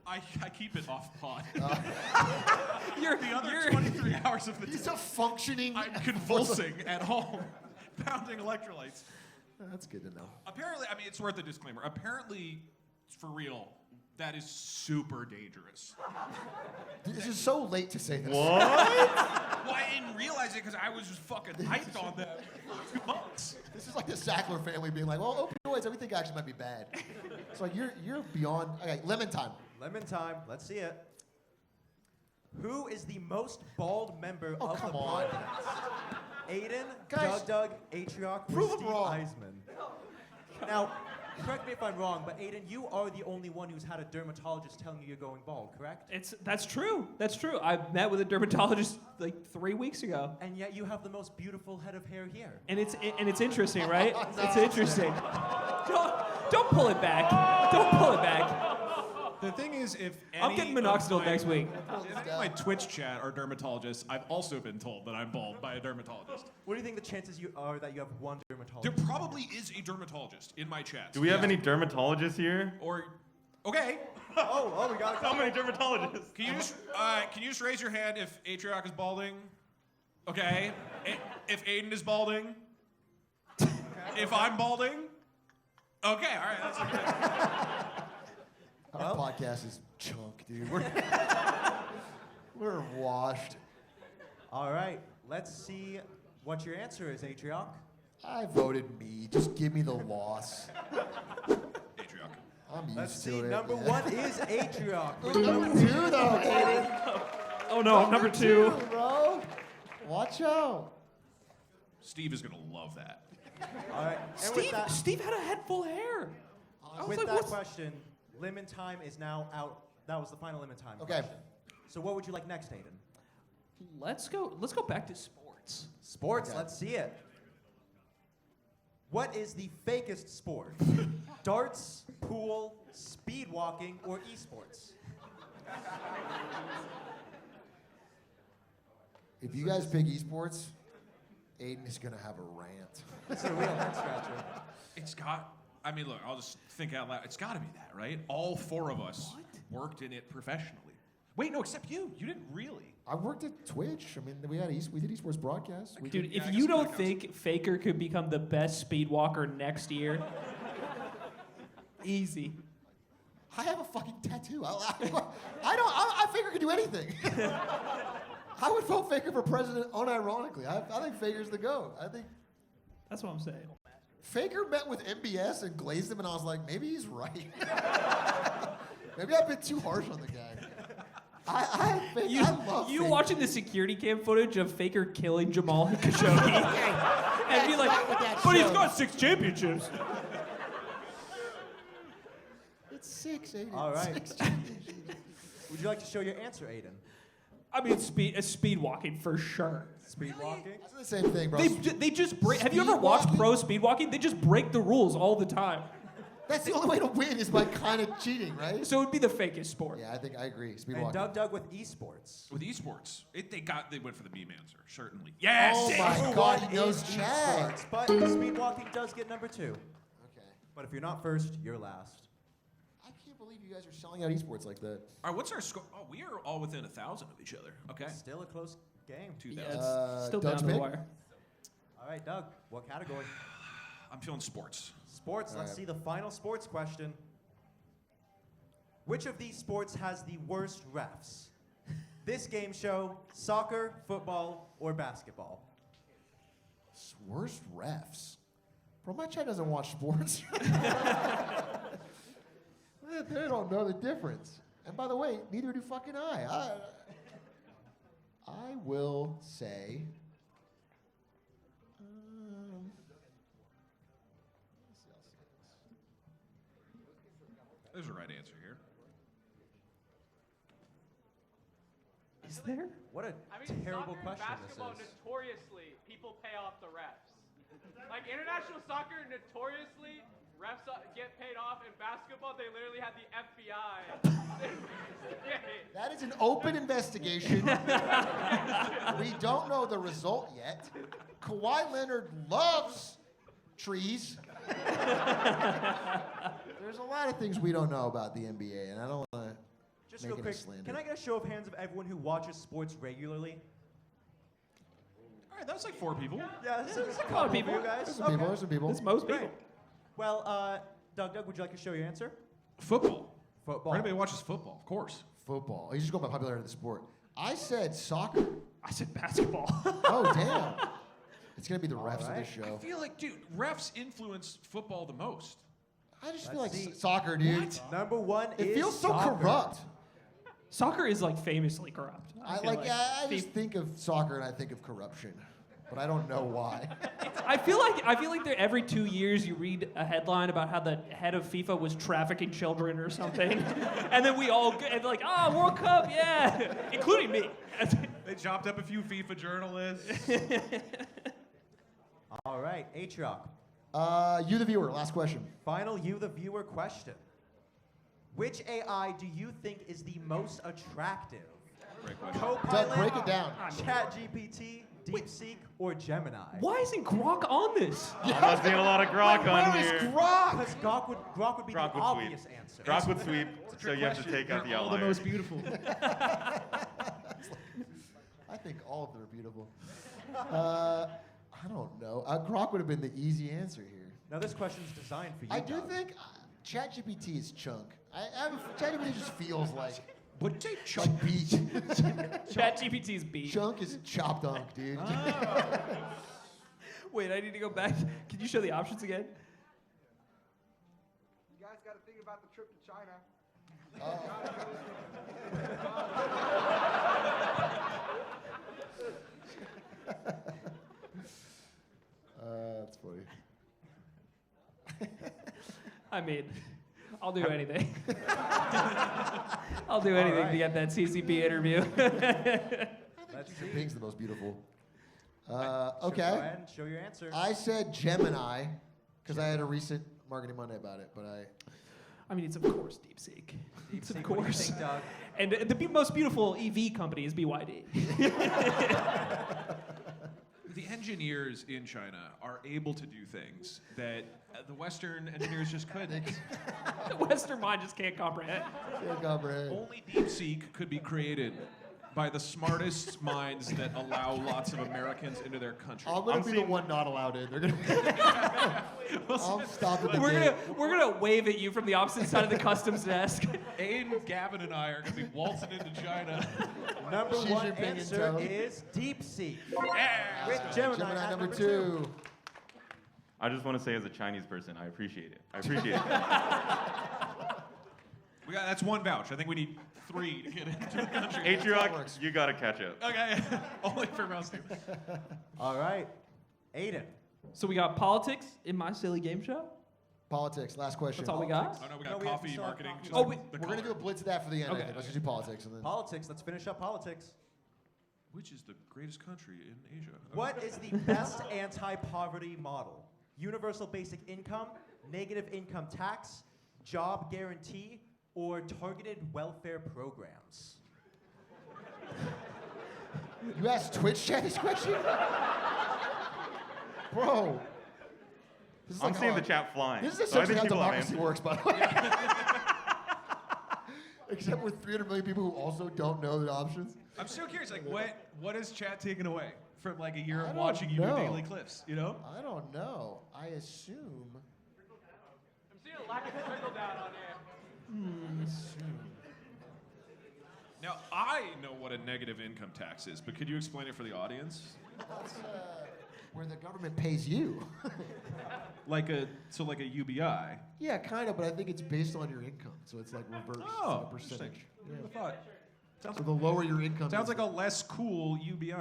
I keep it off pod. The other 23 hours of the day. He's a functioning. I'm convulsing at home, pounding electrolytes. That's good to know. Apparently, I mean, it's worth a disclaimer. Apparently, for real, that is super dangerous. This is so late to say this. What? Well, I didn't realize it because I was just fucking hyped on them for 2 months. This is like the Sackler family being like, well, opioids, everything actually might be bad. It's like you're beyond. Okay, lemon time. Lemon time. Let's see it. Who is the most bald member of the podcast? Aiden, Guys, Doug, Atrioc, or prove 'em Steve wrong. Eisman? Now, correct me if I'm wrong, but Aiden, you are the only one who's had a dermatologist telling you you're going bald, correct? That's true. That's true. I met with a dermatologist like 3 weeks ago. And yet you have the most beautiful head of hair here. And it's interesting, right? It's interesting. Don't pull it back. Don't pull it back. The thing is, if I'm getting minoxidil next week. If any of my Twitch chat are dermatologists, I've also been told that I'm bald by a dermatologist. What do you think the chances are that you have one dermatologist? There probably is a dermatologist in my chat. Do we have any dermatologists here? Or, okay. Oh, we got so many dermatologists. Can you just raise your hand if Atrioc is balding? Okay. If Aiden is balding? If I'm balding? Okay, all right. That's okay. Our podcast is chunk, dude. We're washed. All right, let's see what your answer is, Atrioc. I voted me. Just give me the loss. Atrioc. I'm used Let's to see. it. Number one is Atrioc. Number 2, though, Aiden. Oh no, I'm number 2. Bro. Watch out. Steve is going to love that. All right. And with that, Steve had a head full of hair. with that question, lemon time is now out. That was the final lemon time. Okay. question. So what would you like next, Aiden? Let's go back to sports. Sports. Let's see it. What is the fakest sport? Darts, pool, speed walking, or esports? If you guys pick esports, Aiden is going to have a rant. It's a real head scratcher. It's got, I mean, look, I'll just think out loud. It's got to be that, right? All 4 of us worked in it professionally. Wait, no, except you. You didn't really. I worked at Twitch. I mean, we did esports broadcasts. Dude, if you don't think Faker could become the best speed walker next year, easy. I have a fucking tattoo. I Faker can do anything. I would vote Faker for president unironically. I think Faker's the GOAT. I think that's what I'm saying. Faker met with MBS and glazed him, and I was like, maybe he's right. Maybe I've been too harsh on the guy. I love you Faker. watching the security cam footage of Faker killing Jamal Khashoggi and be like, but he's got 6 championships. It's 6, Aiden. All right. 6 championships. Would you like to show your answer, Aiden? I mean, speed walking for sure. Speed walking? It's the same thing, bro. They just break. Have you ever watched pro speed walking? They just break the rules all the time. That's the only way to win is by kind of cheating, right? So it would be the fakest sport. Yeah, I agree. Speed And walking. Doug with esports. With esports, they went for the meme answer, certainly. Yes! Oh my Number God, one he knows is chat. esports, but speed walking does get number 2. Okay. But if you're not first, you're last. I can't believe you guys are selling out esports like that. All right, what's our score? Oh, we are all within 1,000 of each other. Okay. Still a close game. 2,000. Yeah, it's still Doug's down the pick? wire. All right, Doug, what category? I'm feeling sports. Sports. Let's see the final sports question. Which of these sports has the worst refs? This game show, soccer, football, or basketball? Worst refs. Bro, my chat doesn't watch sports. They don't know the difference. And by the way, neither do fucking I. I will say. There's a right answer here. Is there? What a I mean, terrible soccer and question this basketball is. notoriously, people pay off the refs. Like international soccer, notoriously, refs get paid off. In basketball, they literally had the FBI. That is an open investigation. We don't know the result yet. Kawhi Leonard loves trees. There's a lot of things we don't know about the NBA, and I don't want to Just make real it quick, a slander. can I get a show of hands of everyone who watches sports regularly? All right, that's like 4 people. Yeah, there's a lot couple of people. of you guys. There's some people, there's some people. It's most Great. people. Well, Doug, would you like to show your answer? Football. Football. Anybody watches football, of course. Football. You just go by popularity of the sport. I said soccer. I said basketball. Oh, damn. It's going to be the refs of this show. I feel like, dude, refs influence football the most. I just feel like soccer, dude. What? Number one It is feels so soccer. corrupt. Soccer is like famously corrupt. I feel I just think of soccer and I think of corruption, but I don't know why. I feel like there, every 2 years you read a headline about how the head of FIFA was trafficking children or something, and then we all get like, World Cup, yeah, including me. They chopped up a few FIFA journalists. All right, Atrioc. You the viewer, last question. Final you the viewer question. Which AI do you think is the most attractive? Great question. Copilot, Doug, break it down. ChatGPT, DeepSeek, or Gemini? Why isn't Grok on this? I'm seeing a lot of Grok on Where is here. Grok? Because Grok would be Grok the would obvious sweep. answer. Grok would sweep, so you have to take out the All the outlier. most beautiful. I think all of them are beautiful. I don't know. Grok would have been the easy answer here. Now this question's designed for you. I do Doug. think ChatGPT is chunk. ChatGPT just feels like Would you say chunk? like beat. ChatGPT's beat. Chunk is chopped dunk, dude. Wait, I need to go back. Can you show the options again? You guys got to think about the trip to China. That's funny. I mean, I'll do anything. I'll do anything to get that CCP interview. Bing's the most beautiful. Go Okay. ahead and show your answer. I said Gemini because I had a recent Marketing Monday about it, but I mean, it's of course DeepSeek. It's of DeepSeek, what do you course. think, Doug? And the most beautiful EV company is BYD. The engineers in China are able to do things that the Western engineers just couldn't. The Western mind just can't comprehend. can't comprehend. Only DeepSeek could be created by the smartest minds that allow lots of Americans into their country. I'm gonna be the one not allowed in. They're gonna. I'll stop at the gate. We're gonna wave at you from the opposite side of the customs desk. Aiden, Gavin, and I are going to be waltzing into China. Number Xi one Jinping in answer tow. is DeepSeek. Yeah. With Gemini at number number two. I just want to say, as a Chinese person, I appreciate it. I appreciate it. That's one vouch. I think we need 3 to get into the country. Atrioc, you got to catch up. Okay. Only for mouse team. All right, Aiden. So we got politics in my silly game show. Politics. Last question. That's all we got. Oh no, we No, got we have coffee, to start marketing. coffee. just Oh, the We're gonna do a color. blitz of that for the end. I Okay. think. Let's just do politics and then. Politics. Let's finish up politics. Which is the greatest country in Asia? What is the best anti-poverty model? Universal basic income, negative income tax, job guarantee, or targeted welfare programs? You asked Twitch chat this question, bro. This is I'm like seeing how the chat flying. This is so I essentially think how people have democracy answers. works, by the way. Except with 300 million people who also don't know the options. I'm so curious. Like, what is chat taken away from like a year I of don't watching you do know. daily clips? You know? I don't know. I assume. I'm seeing a lack of trickle down on here. Now I know what a negative income tax is, but could you explain it for the audience? That's where the government pays you. Like a UBI. Yeah, kind of, but I think it's based on your income, so it's like reversed. Oh, it's a percentage. interesting. I thought. So the lower your income Sounds is, like a less cool UBI,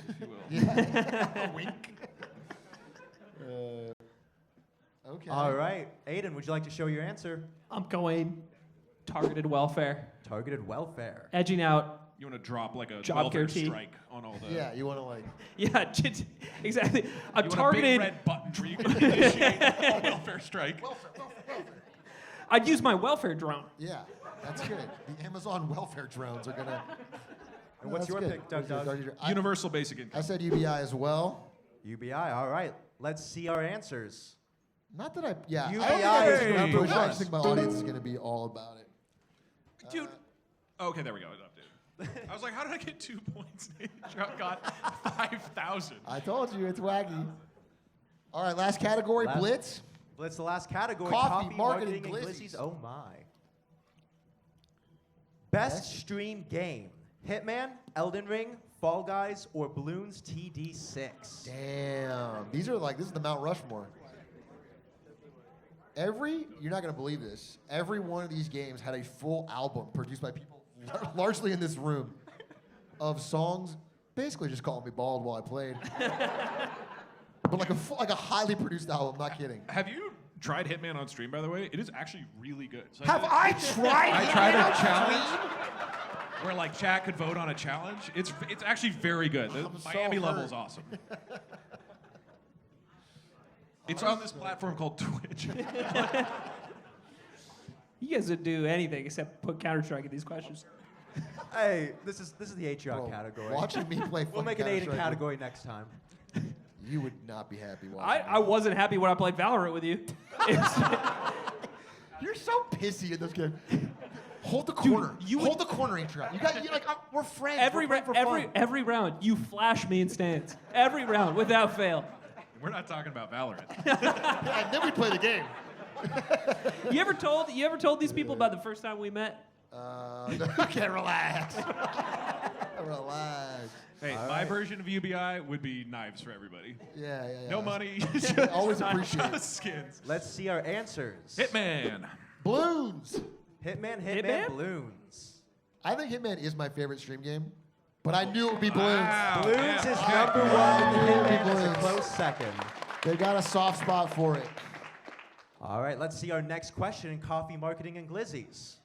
if you will. Yeah. Wink. Okay. All right, Aiden, would you like to show your answer? I'm going targeted welfare. Targeted welfare. Edging out You want to drop like a Job welfare guarantee. strike on all the. Yeah, you want to like. Yeah, exactly. A You want a targeted. big red button where you can initiate a welfare strike. I'd use my welfare drone. Yeah, that's good. The Amazon welfare drones are gonna. And what's your pick, Doug? Universal basic income. I said UBI as well. UBI. All right. Let's see our answers. Not that I. Yeah. UBI I don't think I is was gonna number push. I one. just think my audience is gonna be all about it. Dude. Okay, there we go. It updated. I was like, how did I get 2 points? Atrioc got 5,000. I told you it's wacky. All right, last category, Blitz. Blitz, the last category. Coffee, marketing, and glizzies. Oh my. Best stream game: Hitman, Elden Ring, Fall Guys, or Bloons TD6. Damn. These are like, this is the Mount Rushmore. You're not going to believe this, every one of these games had a full album produced by people largely in this room of songs, basically just calling me bald while I played. But like a highly produced album, not kidding. Have you tried Hitman on stream, by the way? It is actually really good. So Have I tried I tried Hitman a on challenge where like chat could vote on a challenge. It's actually very good. The I'm so Miami level hurt. is awesome. It's on this platform called Twitch. You guys would do anything except put Counter-Strike in these questions. Hey, this is the Atrioc Bro, category. watching me play We'll fucking make an Aiden Counter-Strike category next time. You would not be happy watching I wasn't happy when I played Valorant with you. You're so pissy in this game. Hold the corner. Hold the corner, Atrioc. You like, we're friends. Every we're playing for fun. every round, you flash me in stands. Every round, without fail. We're not talking about Valorant. Yeah, and then we play the game. You ever told these people about the first time we met? Okay, relax. Relax. Hey, my version of UBI would be knives for everybody. Yeah. No money. Always appreciate it. Just skins. Let's see our answers. Hitman. Bloons. Hitman, Hitman? Bloons. I think Hitman is my favorite stream game, but I knew it would be Bloons. Wow. Bloons Yeah. is number one, and Hitman is a Bloons. close second. They got a soft spot for it. All right, let's see our next question in coffee, marketing, and glizzies.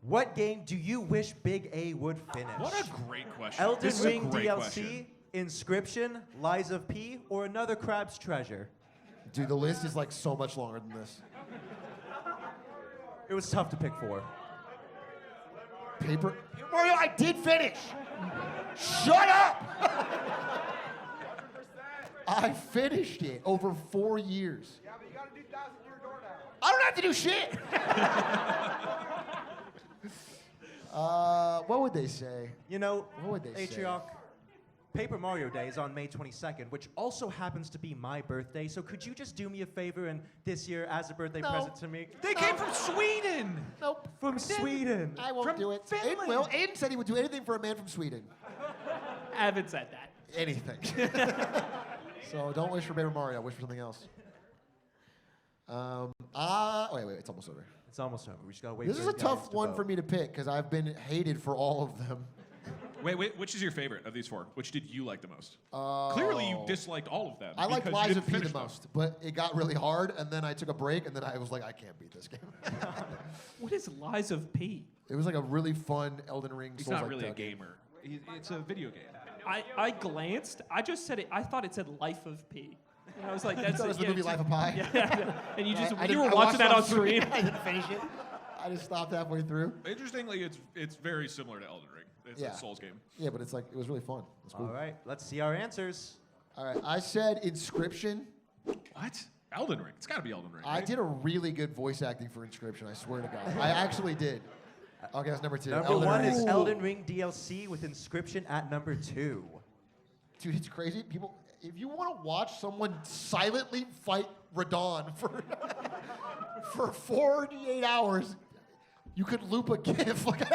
What game do you wish Big A would finish? What a great question. Elden This is a Ring great DLC, question. Inscription, Lies of P, or another Crab's Treasure? Dude, the list is like so much longer than this. It was tough to pick four. Paper Mario, I did finish. Shut up. I finished it over 4 years. Yeah, but you gotta do 1,000-year door now. I don't have to do shit. What would they say? You know, What would they say? Atrioc, Paper Mario Day is on May 22nd, which also happens to be my birthday. So could you just do me a favor and this year, as a birthday No. present to me? They came from Sweden. Nope. From Sweden. I won't From do it. Finland. Aiden will. Aiden said he would do anything for a man from Sweden. I haven't said that. Anything. So don't wish for Paper Mario. Wish for something else. Wait. It's almost over. It's almost over. We just gotta wait. This for is a the audience tough to one vote. for me to pick because I've been hated for all of them. Wait, which is your favorite of these four? Which did you like the most? Clearly you disliked all of them. I like because you Lies didn't of P finish the them. most, but it got really hard, and then I took a break, and then I was like, I can't beat this game. What is Lies of P? It was like a really fun Elden Ring. He's Souls-like not really a type game. gamer. It's a video game. I glanced. I just said it. I thought it said Life of P. And I was like, You that's thought it was the yeah, movie it's Life just- of Pi? Yeah. And you just I you didn't- were I watching watched it that on screen. I didn't finish it. I just stopped halfway through. Interestingly, it's very similar to Elden Ring. It's Yeah. a Souls game. Yeah, but it's like it was really fun. It's cool. All right, let's see our answers. All right, I said Inscription. What? Elden Ring. It's got to be Elden Ring. I right? did a really good voice acting for Inscription. I swear to God, I actually did. Okay, that's number 2. Number Elden one Ring. is Elden Ring DLC with Inscription at number 2. Dude, it's crazy. People, if you want to watch someone silently fight Radon for 48 hours, you could loop a GIF. Like,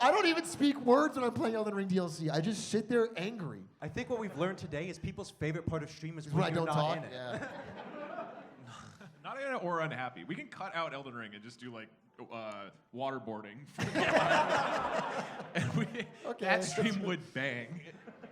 I don't even speak words when I'm playing Elden Ring DLC. I just sit there angry. I think what we've learned today is people's favorite part of stream is When I you're don't not talk. in it. Yeah. Not in it or unhappy. We can cut out Elden Ring and just do like waterboarding. And that stream would bang.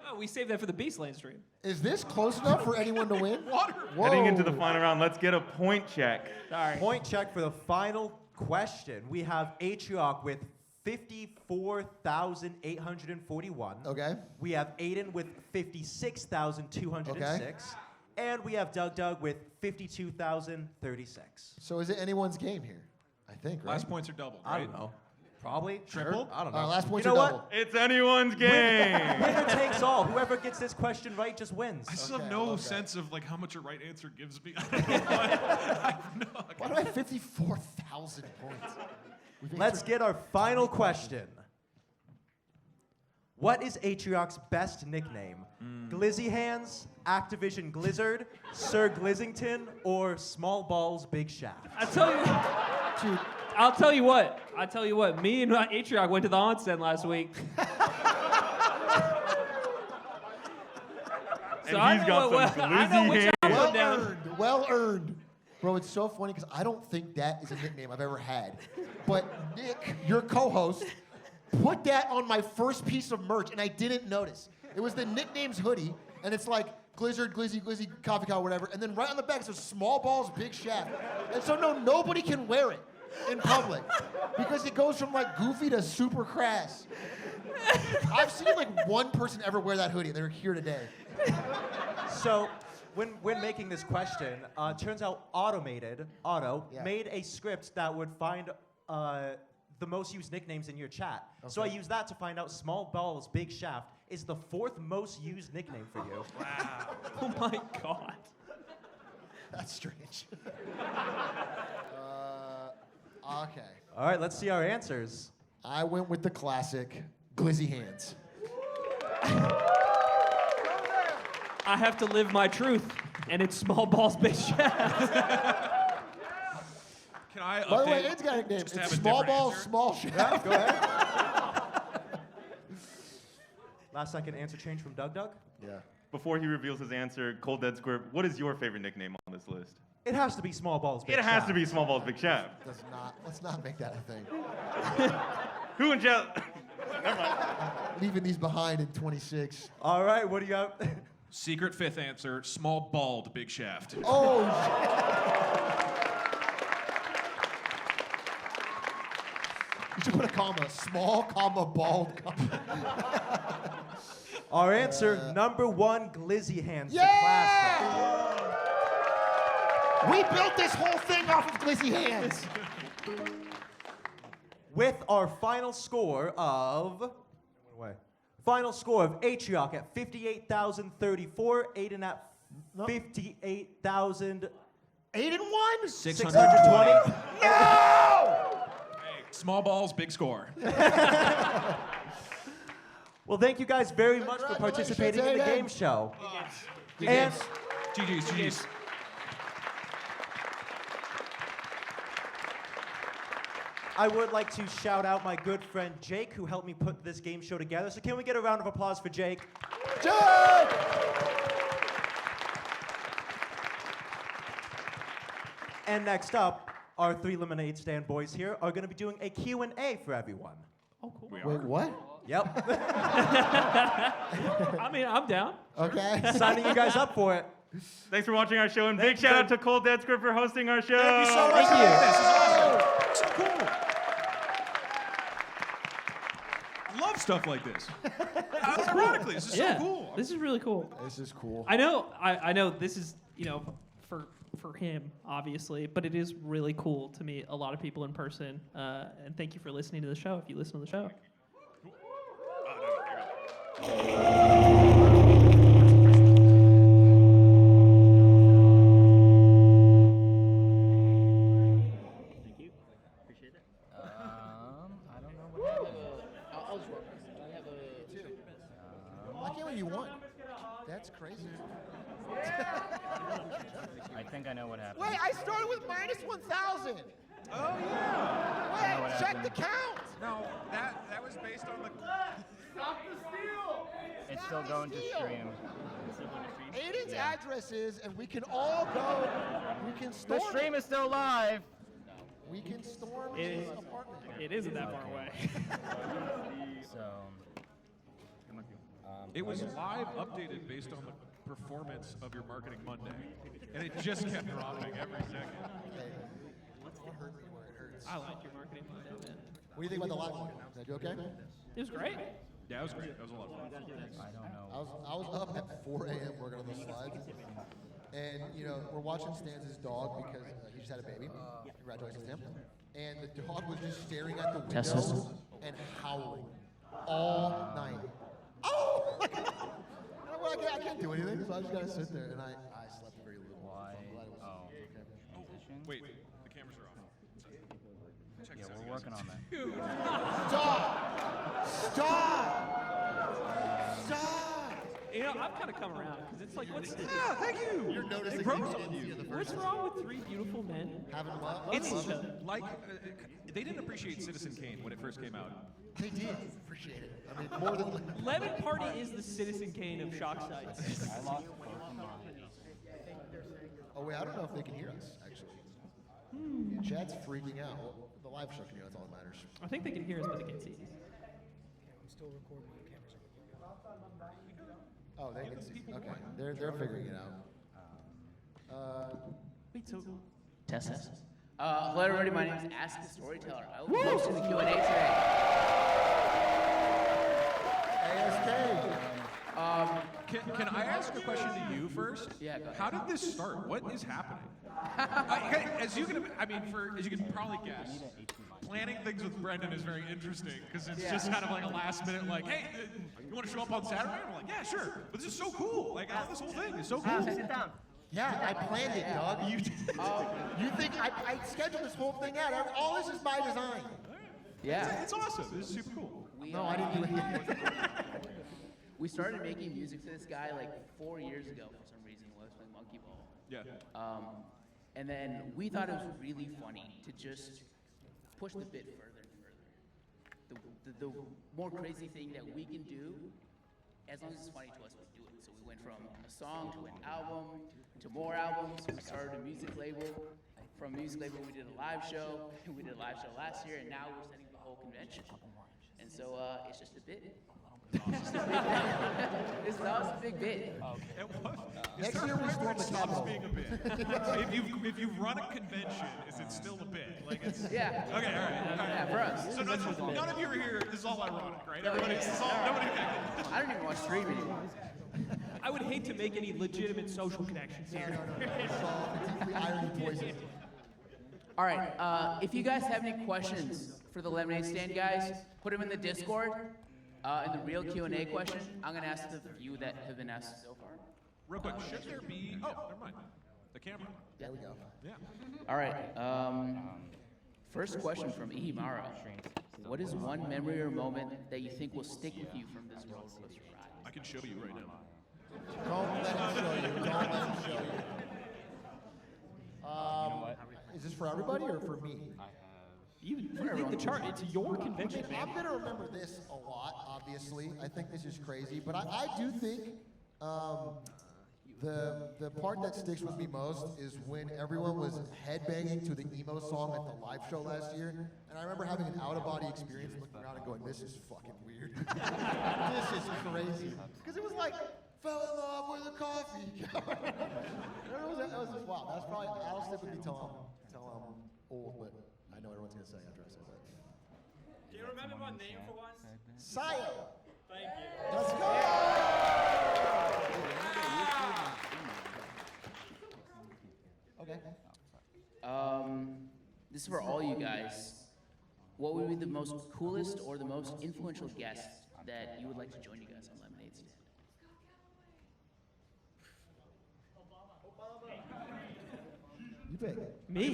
Oh, we saved that for the Beast Lane stream. Is this close enough for anyone to win? Whoa. Heading into the final round, let's get a point check. Sorry. Point check for the final question. We have Atrioc with 54,841. Okay. We have Aiden with 56,206. And we have Doug with 52,036. So is it anyone's game here? I think, right? Last points are doubled, right? I don't know. Probably. Triple? Sure. I don't know. Last points you know are what? double. It's anyone's game. Winner takes all. Whoever gets this question right just wins. I still have no sense of like how much a right answer gives me. I don't know. Why do I have 54,000 points? Let's get our final question. What is Atrioc's best nickname? Glizzy Hands, Activision Glizzard, Sir Glizzington, or Small Balls Big Shaft? I'll tell you what. Me and Atrioc went to the onsen last week. And he's got some glizzy hands. Well earned. Bro, it's so funny because I don't think that is a nickname I've ever had. But Nick, your co-host, put that on my first piece of merch, and I didn't notice. It was the nicknames hoodie, and it's like Glizzard, Glizzy, Glizzy, Coffee Cow, whatever. And then right on the back it says Small Balls, Big Shaft. And so nobody can wear it in public because it goes from like goofy to super crass. I've seen like one person ever wear that hoodie, and they're here today. So, when making this question, turns out Otto made a script that would find the most used nicknames in your chat. Okay. So I used that to find out Small Balls Big Shaft is the 4th most used nickname for you. Wow. Oh my God. That's strange. Okay. All right, let's see our answers. I went with the classic Glizzy Hands. I have to live my truth, and it's Small Balls Big Shaft. Can I By the way, Ed's got a nickname. It's Small Balls, Small Shaft. Yeah, go ahead. Last second answer change from Doug. Yeah. Before he reveals his answer, Cold Dead Square, what is your favorite nickname on this list? It has to be Small Balls Big Shaft. It has to be Small Balls Big Shaft. Does not. Let's not make that a thing. Who in chat? Never mind. Leaving these behind in 26. All right, what do you got? Secret 5th answer, Small Bald Big Shaft. Oh, you should put a comma. Small, comma, bald, comma. Our answer, number 1, Glizzy Hands. Yeah! The classic. We built this whole thing off of Glizzy Hands. With our final score of... Final score of Atrioc at 58,034, Aiden at 58,000... Aiden won? 620. No! Hey, Small Balls, big score. Well, thank you guys very much for participating in the game show. And GG's. I would like to shout out my good friend Jake, who helped me put this game show together. So can we get a round of applause for Jake? Jake! And next up, our 3 lemonade stand boys here are going to be doing a Q&A for everyone. Oh, cool. Wait, what? Yep. I mean, I'm down. Okay. Signing you guys up for it. Thanks for watching our show, and big shout out to Cold Dead Square for hosting our show. Thank you so much. Thank you. This is awesome. So cool. Love stuff like this. Ironically, this is so cool. This is really cool. This is cool. I know this is, for him, obviously, but it is really cool to meet a lot of people in person. And thank you for listening to the show, if you listen to the show. Thank you. Appreciate it. I don't know what I'll just work. I have a... I can't believe you won. That's crazy. I think I know what happened. Wait, I started with minus 1,000. Oh, yeah. Wait, check the count. No, that was based on the... Stop the steal. It's still going to stream. Aiden's address is, and we can all go. We can storm. The stream is still live. We can storm his apartment. It isn't that far away. So... It was live updated based on the performance of your Marketing Monday. And it just kept dropping every second. What hurt me where it hurts? I like your Marketing Monday, man. What do you think about the live one? Is that okay? It was great. Yeah, it was great. That was a lot of fun. I don't know. I was up at 4 a.m. working on the slides. And, you know, we're watching Stan's dog because he just had a baby. Congratulations to him. And the dog was just staring at the window and howling all night. Oh! And I'm like, I can't do anything, so I just gotta sit there. And I slept very little. Why? So Wait, the cameras are off. Check Yeah, this out, we're you working guys. on that. Stop! You know, I've kind of come around because it's like, what's Thank you. You're noticing what's wrong with three beautiful men? Having what? It's Loving each other. like they didn't appreciate Citizen Kane when it first came out. They did appreciate it. I mean, more than Lemon Party is the Citizen Kane of shock sites. I lost both of mine. Oh wait, I don't know if they can hear us actually. Chat's freaking out. Well, the live show can hear. That's all that matters. I think they can hear us, but they can't see us. I'm still recording. The cameras are Oh, they can see. Okay, they're figuring it out. Wait, so Test. Hello everybody, my name is Ask the Storyteller. I will be hosting the Q&A today. ASK. Can I ask a question to you first? Yeah, go ahead. How did this start? What is happening? As you can probably guess, planning things with Brendan is very interesting because it's just kind of like a last minute, like, hey, you want to show up on Saturday? And I'm like, yeah, sure. But this is so cool. Like, I love this whole thing. It's so cool. Sit down. Yeah, I planned it, Doug. You think I scheduled this whole thing out? All this is my design. Yeah. It's awesome. This is super cool. No, I didn't do anything. We started making music for this guy like 4 years ago for some reason while I was playing Monkey Ball. Yeah. And then we thought it was really funny to just push the bit further and further. The more crazy thing that we can do, as long as it's funny to us, we do it. So we went from a song to an album to more albums. We started a music label. From a music label, we did a live show. We did a live show last year, and now we're setting the whole convention. And so it's just a bit. It's not a big bit. Next year we storm the Stops Capitol. being a bit. if you run a convention, is it still a bit? Like it's Yeah. Okay, all right. Yeah, for us. So none of you are here. This is all ironic, right? Everybody, this is all nobody. I don't even watch streaming anymore. I would hate to make any legitimate social connections here. It's all deeply irony poison. All right, if you guys have any questions for the lemonade stand guys, put them in the Discord. In the real Q&A question, I'm gonna ask the few that have been asked so far. Real quick, should there be? Oh, never mind. The camera. There we go. Yeah. All right. First question from Ihimara. What is one memory or moment that you think will stick with you from this roller coaster ride? I can show you right now. Don't let him show you. Don't let him show you. Is this for everybody or for me? You lead the chart. It's your convention, man. I'm gonna remember this a lot, obviously. I think this is crazy, but I do think the part that sticks with me most is when everyone was headbanging to the emo song at the live show last year, and I remember having an out-of-body experience, looking around and going, "This is fucking weird. This is crazy," because it was like fell in love with a coffee. That was just wow. That's probably that'll stick with me till I'm old, but. I know everyone's gonna say after I say that. Do you remember my name for once? Saya! Thank you. Let's go! Okay. This is for all you guys. What would be the most coolest or the most influential guest that you would like to join you guys on Lemonade Stand? You pick. Me?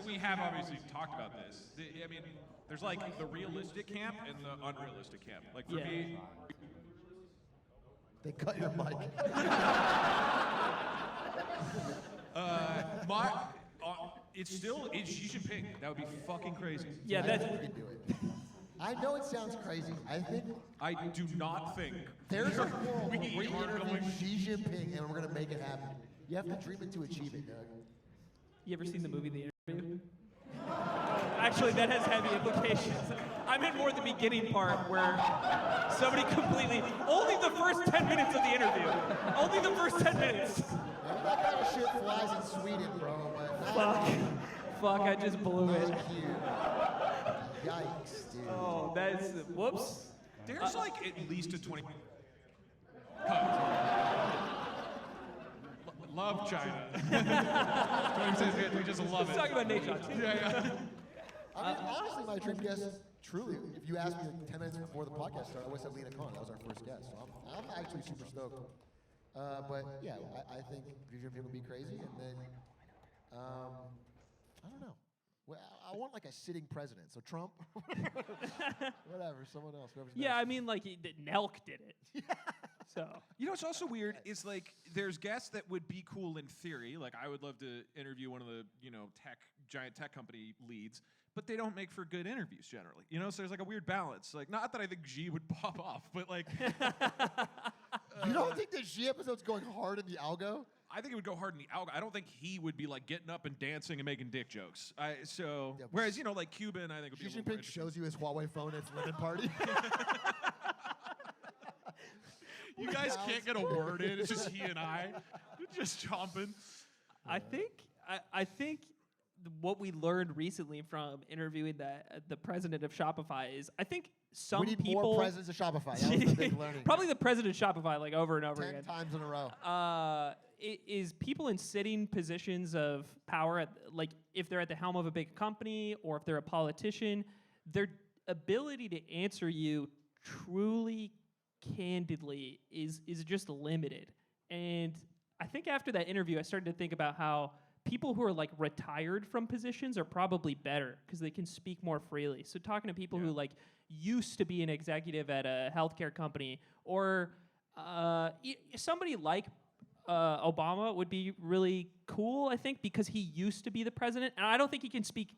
We have obviously talked about this. I mean, there's like the realistic camp and the unrealistic camp. Like for me, they cut your mic. It's Xi Jinping. That would be fucking crazy. Yeah, that's. We can do it. I know it sounds crazy. I do not think there's a world where we we are interview going. Xi Jinping and we're gonna make it happen. You have to dream it to achieve it, Doug. You ever seen the movie The Interview? Actually, that has heavy implications. I meant more the beginning part where somebody completely, only the first 10 minutes of the interview. Only the first 10 minutes. Yeah, that kind of shit flies in Sweden, bro. But Fuck, I just blew it. Yikes, dude. Oh, that's whoops. There's like at least a 20. Love China. 20% we just love it. Let's talk about Nate Shot, too. Yeah. I mean, honestly, my dream guest, truly, if you asked me like 10 minutes before the podcast started, I would have said Lena Khan. That was our first guest. So I'm actually super stoked. But yeah, I think your dream will be crazy. And then, I don't know. Well, I want like a sitting president. So Trump, whatever, someone else. Yeah, I mean, like Nelk did it. So You know what's also weird is like there's guests that would be cool in theory. Like I would love to interview one of the giant tech company leads, but they don't make for good interviews generally. So there's like a weird balance. Like not that I think G would pop off, but like you don't think the G episode's going hard in the algo? I think it would go hard in the algo. I don't think he would be like getting up and dancing and making dick jokes. Whereas like Cuban, I think would be. Xi Jinping shows you his Huawei phone at his lemon party. You guys can't get a word in. It's just he and I, just chomping. I think what we learned recently from interviewing the president of Shopify is I think some we need people more presidents of Shopify. That was the big learning. Probably the president of Shopify like over and over 10 again. times in a row. Is people in sitting positions of power, like if they're at the helm of a big company or if they're a politician, their ability to answer you truly candidly is just limited. And I think after that interview, I started to think about how people who are like retired from positions are probably better because they can speak more freely. So talking to people who like used to be an executive at a healthcare company or somebody like Obama would be really cool, I think, because he used to be the president. And I don't think he can speak,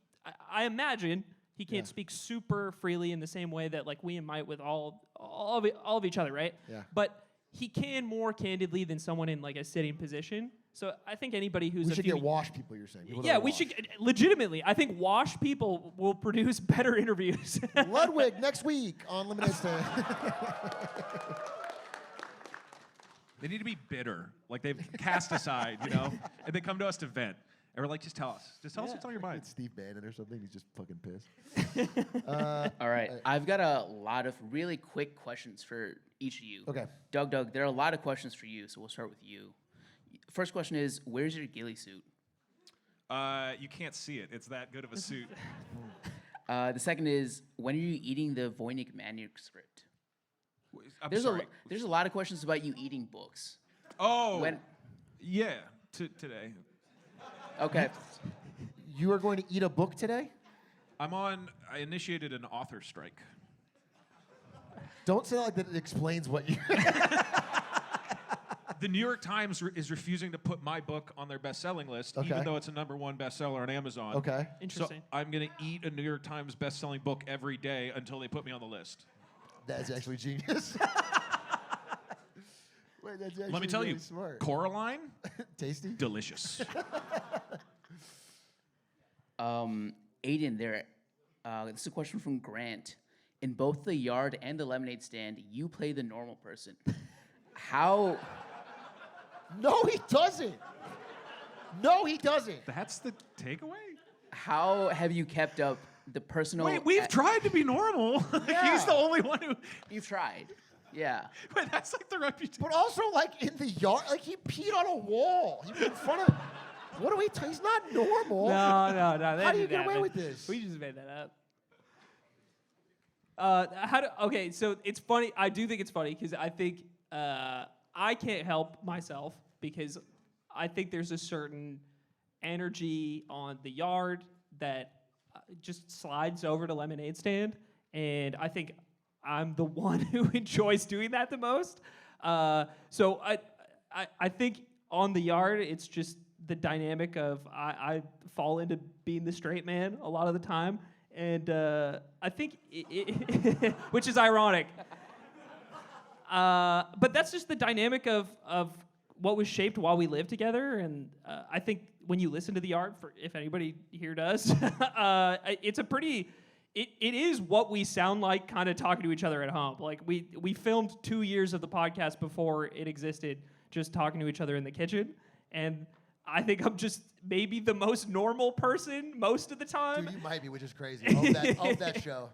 I imagine he can't speak super freely in the same way that like we might with all of each other, right? Yeah. But he can more candidly than someone in like a sitting position. So I think anybody who's we should get wash people, you're saying. People we should legitimately. I think wash people will produce better interviews. Ludwig next week on Limited Stand. They need to be bitter, like they've cast aside, and they come to us to vent. And we're like, just tell us what's on your mind. It's Steve Bannon or something. He's just fucking pissed. All right. I've got a lot of really quick questions for each of you. Okay. Doug, there are a lot of questions for you, so we'll start with you. First question is, where's your ghillie suit? You can't see it. It's that good of a suit. The second is, when are you eating the Voynich manuscript? I'm sorry. There's a lot of questions about you eating books. Oh, yeah, today. Okay. You are going to eat a book today? I initiated an author strike. Don't say like that it explains what you... The New York Times is refusing to put my book on their best-selling list, even though it's a #1 bestseller on Amazon. Okay. Interesting. So I'm going to eat a New York Times best-selling book every day until they put me on the list. That's actually genius. Wait, that's actually Let me tell really you, smart. Coraline, tasty, delicious. Aiden, this is a question from Grant. In both the yard and the lemonade stand, you play the normal person. How? No, he doesn't. No, he doesn't. That's the takeaway? How have you kept up the personal... Wait, we've tried to be normal. Yeah. He's the only one who... You've tried. Yeah. Wait, that's like the reputation. But also, like, in the yard, like, he peed on a wall. He was in front of... What are we... He's not normal. No. How do you get away with this? We just made that up. Okay, so it's funny. I do think it's funny because I think I can't help myself because I think there's a certain energy on the yard that just slides over to lemonade stand, and I think I'm the one who enjoys doing that the most. So I think on the yard, it's just the dynamic of I fall into being the straight man a lot of the time, and I think which is ironic. But that's just the dynamic of what was shaped while we lived together, and I think when you listen to the art, if anybody here does, it's a pretty. It is what we sound like, kind of talking to each other at home. Like we filmed 2 years of the podcast before it existed, just talking to each other in the kitchen, and I think I'm just maybe the most normal person most of the time. Dude, you might be, which is crazy. Of that show.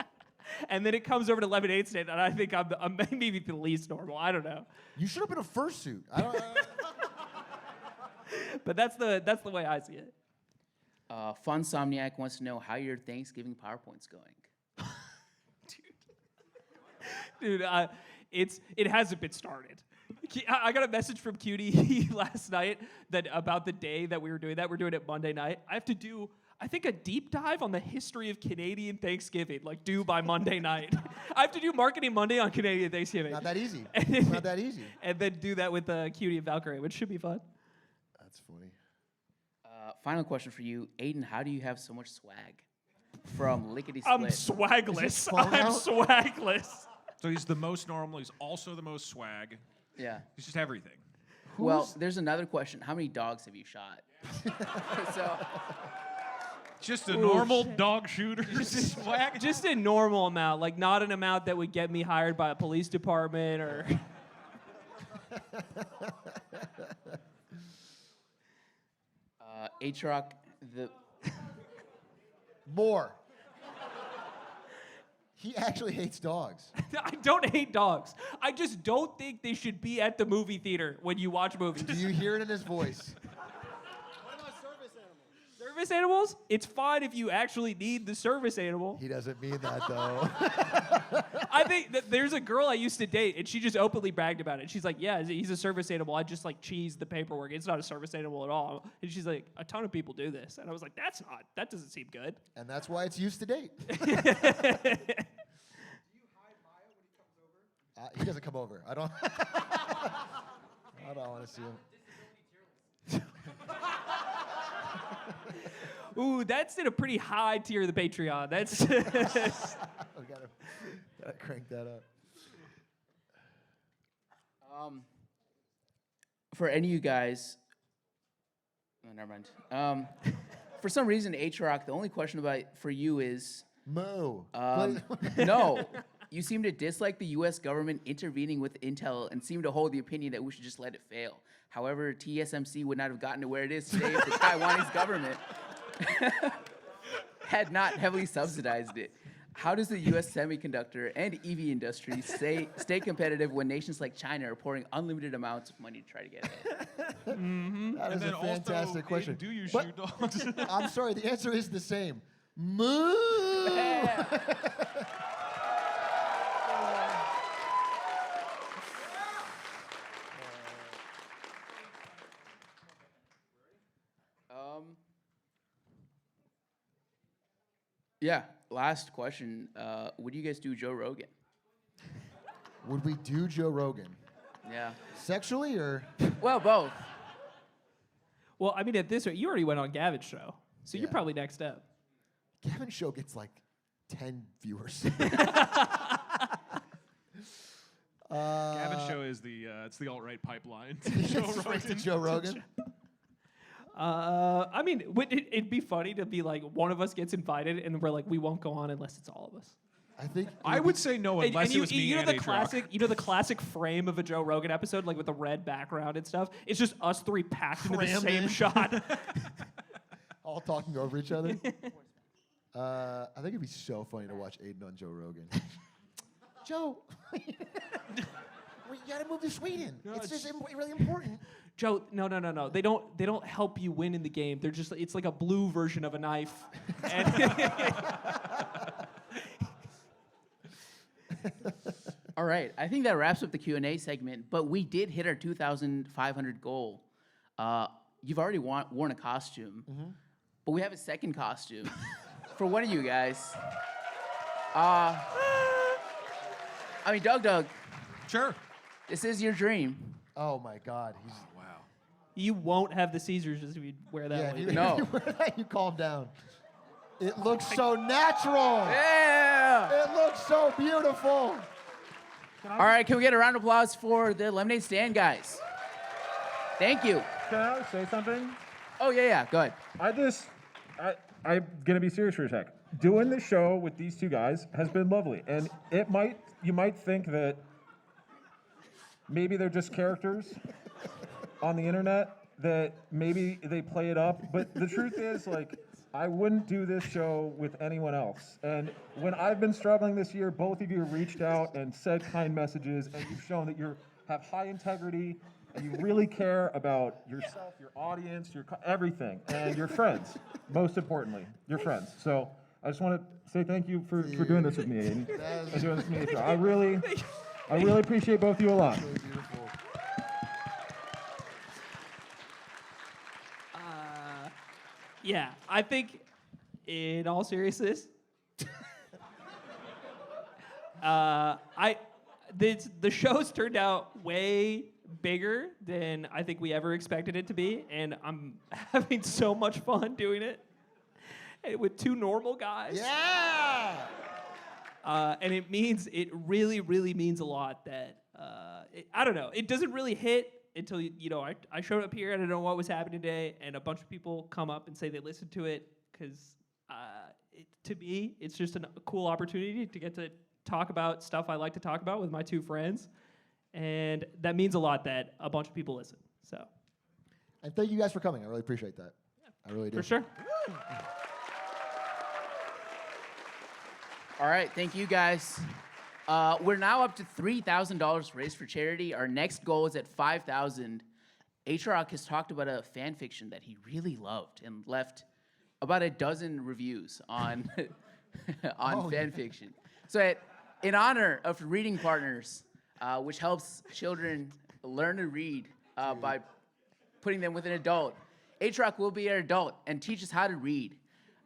And then it comes over to lemonade stand, and I think I'm maybe the least normal. I don't know. You should have been a fursuit. I don't. But that's the way I see it. Funsomniac wants to know how your Thanksgiving PowerPoint's going. Dude, it hasn't been started. I got a message from Cutie last night about the day that we were doing that. We're doing it Monday night. I have to do, I think, a deep dive on the history of Canadian Thanksgiving, due by Monday night. I have to do Marketing Monday on Canadian Thanksgiving. Not that easy. It's not that easy. And then do that with Cutie and Valkyrie, which should be fun. That's funny. Final question for you, Aiden. How do you have so much swag? From Lickety Split. I'm swagless. I'm swagless. So he's the most normal. He's also the most swag. Yeah. He's just everything. Well, there's another question. How many dogs have you shot? Just a normal dog shooter. Swag. Just a normal amount, not an amount that would get me hired by a police department or. Atrioc, More. He actually hates dogs. I don't hate dogs. I just don't think they should be at the movie theater when you watch movies. Do you hear it in his voice? What about service animals? Service animals? It's fine if you actually need the service animal. He doesn't mean that, though. I think that there's a girl I used to date, and she just openly bragged about it. She's like, yeah, he's a service animal. I just cheese the paperwork. It's not a service animal at all. And she's like, a ton of people do this. And I was like, that doesn't seem good. And that's why it's used to date. He doesn't come over. I don't want to see him. Ooh, that's in a pretty high tier of the Patreon. That's. We gotta crank that up. For any of you guys, never mind. For some reason, Atrioc, the only question for you is. Moo. No. You seem to dislike the U.S. government intervening with Intel and seem to hold the opinion that we should just let it fail. However, TSMC would not have gotten to where it is today if the Taiwanese government had not heavily subsidized it. How does the U.S. semiconductor and EV industry stay competitive when nations like China are pouring unlimited amounts of money to try to get ahead? That is a fantastic question. Do you shoot dogs? I'm sorry, the answer is the same. Moo! Yeah, last question. Would you guys do Joe Rogan? Would we do Joe Rogan? Yeah. Sexually or? Well, both. Well, I mean, at this rate, you already went on Gavin's show, so you're Yeah. probably next up. Gavin's show gets 10 viewers. Gavin's show is it's the alt-right pipeline. It's right to Joe Rogan. I mean, it'd be funny to be one of us gets invited, and we're like, we won't go on unless it's all of us. I think I would say no unless it was me and Atrioc. The classic frame of a Joe Rogan episode, with the red background and stuff. It's just us three packed into the Crammed same in. shot. All talking over each other. I think it'd be so funny to watch Aiden on Joe Rogan. Joe, we gotta move to Sweden. It's just really important. Joe, no. They don't help you win in the game. They're just it's like a blue version of a knife. All right, I think that wraps up the Q&A segment, but we did hit our 2,500 goal. You've already worn a costume, but we have a second costume for one of you guys. I mean, Doug. Sure. This is your dream. Oh my God. Wow. You won't have the seizures if you wear that. If way. you wear that, you calm down. It looks so natural. Yeah. It looks so beautiful. All right, can we get a round of applause for the lemonade stand guys? Thank you. Can I say something? Oh, yeah, go ahead. I'm gonna be serious for a sec. Doing this show with these two guys has been lovely, and you might think that maybe they're just characters on the internet, that maybe they play it up, but the truth is, like, I wouldn't do this show with anyone else. And when I've been struggling this year, both of you reached out and said kind messages, and you've shown that you have high integrity, and you really care about yourself, your audience, everything, and your friends, most importantly, your friends. So I just want to say thank you for doing this with me, Aiden, and doing this with me. I really appreciate both of you a lot. Yeah, I think, in all seriousness, the show's turned out way bigger than I think we ever expected it to be, and I'm having so much fun doing it with two normal guys. Yeah. And it really, really means a lot that I don't know. It doesn't really hit until I showed up here. I didn't know what was happening today, and a bunch of people come up and say they listened to it because to me, it's just a cool opportunity to get to talk about stuff I like to talk about with my two friends, and that means a lot that a bunch of people listen. So, and thank you guys for coming. I really appreciate that. I really do. For sure. All right, thank you guys. We're now up to $3,000 raised for charity. Our next goal is at $5,000. Atrioc has talked about a fan fiction that he really loved and left about a dozen reviews on fan fiction. So in honor of Reading Partners, which helps children learn to read by putting them with an adult, Atrioc will be an adult and teach us how to read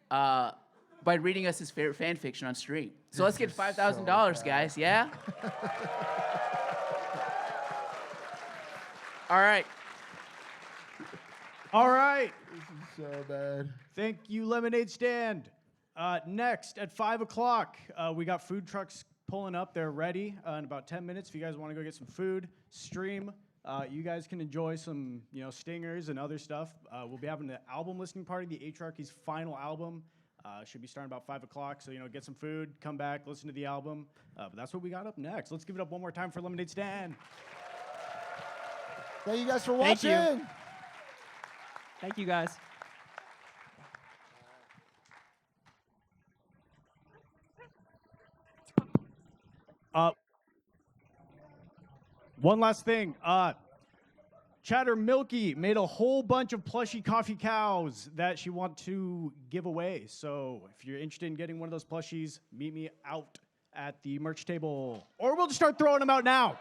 by reading us his favorite fan fiction on stream. So let's get $5,000, guys, yeah? All right. All right. This is so bad. Thank you, Lemonade Stand. Next, at 5 o'clock, we got food trucks pulling up. They're ready in about 10 minutes. If you guys want to go get some food, stream, you guys can enjoy some stingers and other stuff. We'll be having the album listening party, the Atriarchy's final album. Should be starting about 5 o'clock, so get some food, come back, listen to the album. But that's what we got up next. Let's give it up one more time for Lemonade Stand. Thank you guys for watching. Thank you. Thank you, guys. One last thing. Chatter Milky made a whole bunch of plushy coffee cows that she wants to give away. So if you're interested in getting one of those plushies, meet me out at the merch table. Or we'll just start throwing them out now.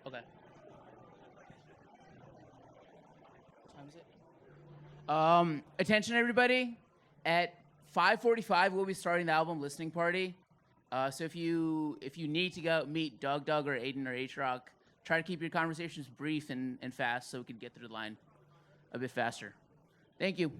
Okay. What time is it? Attention everybody. At 5:45 we'll be starting the album listening party. So if you need to go meet Doug or Aiden or Atrioc, try to keep your conversations brief and fast so we can get through the line a bit faster. Thank you.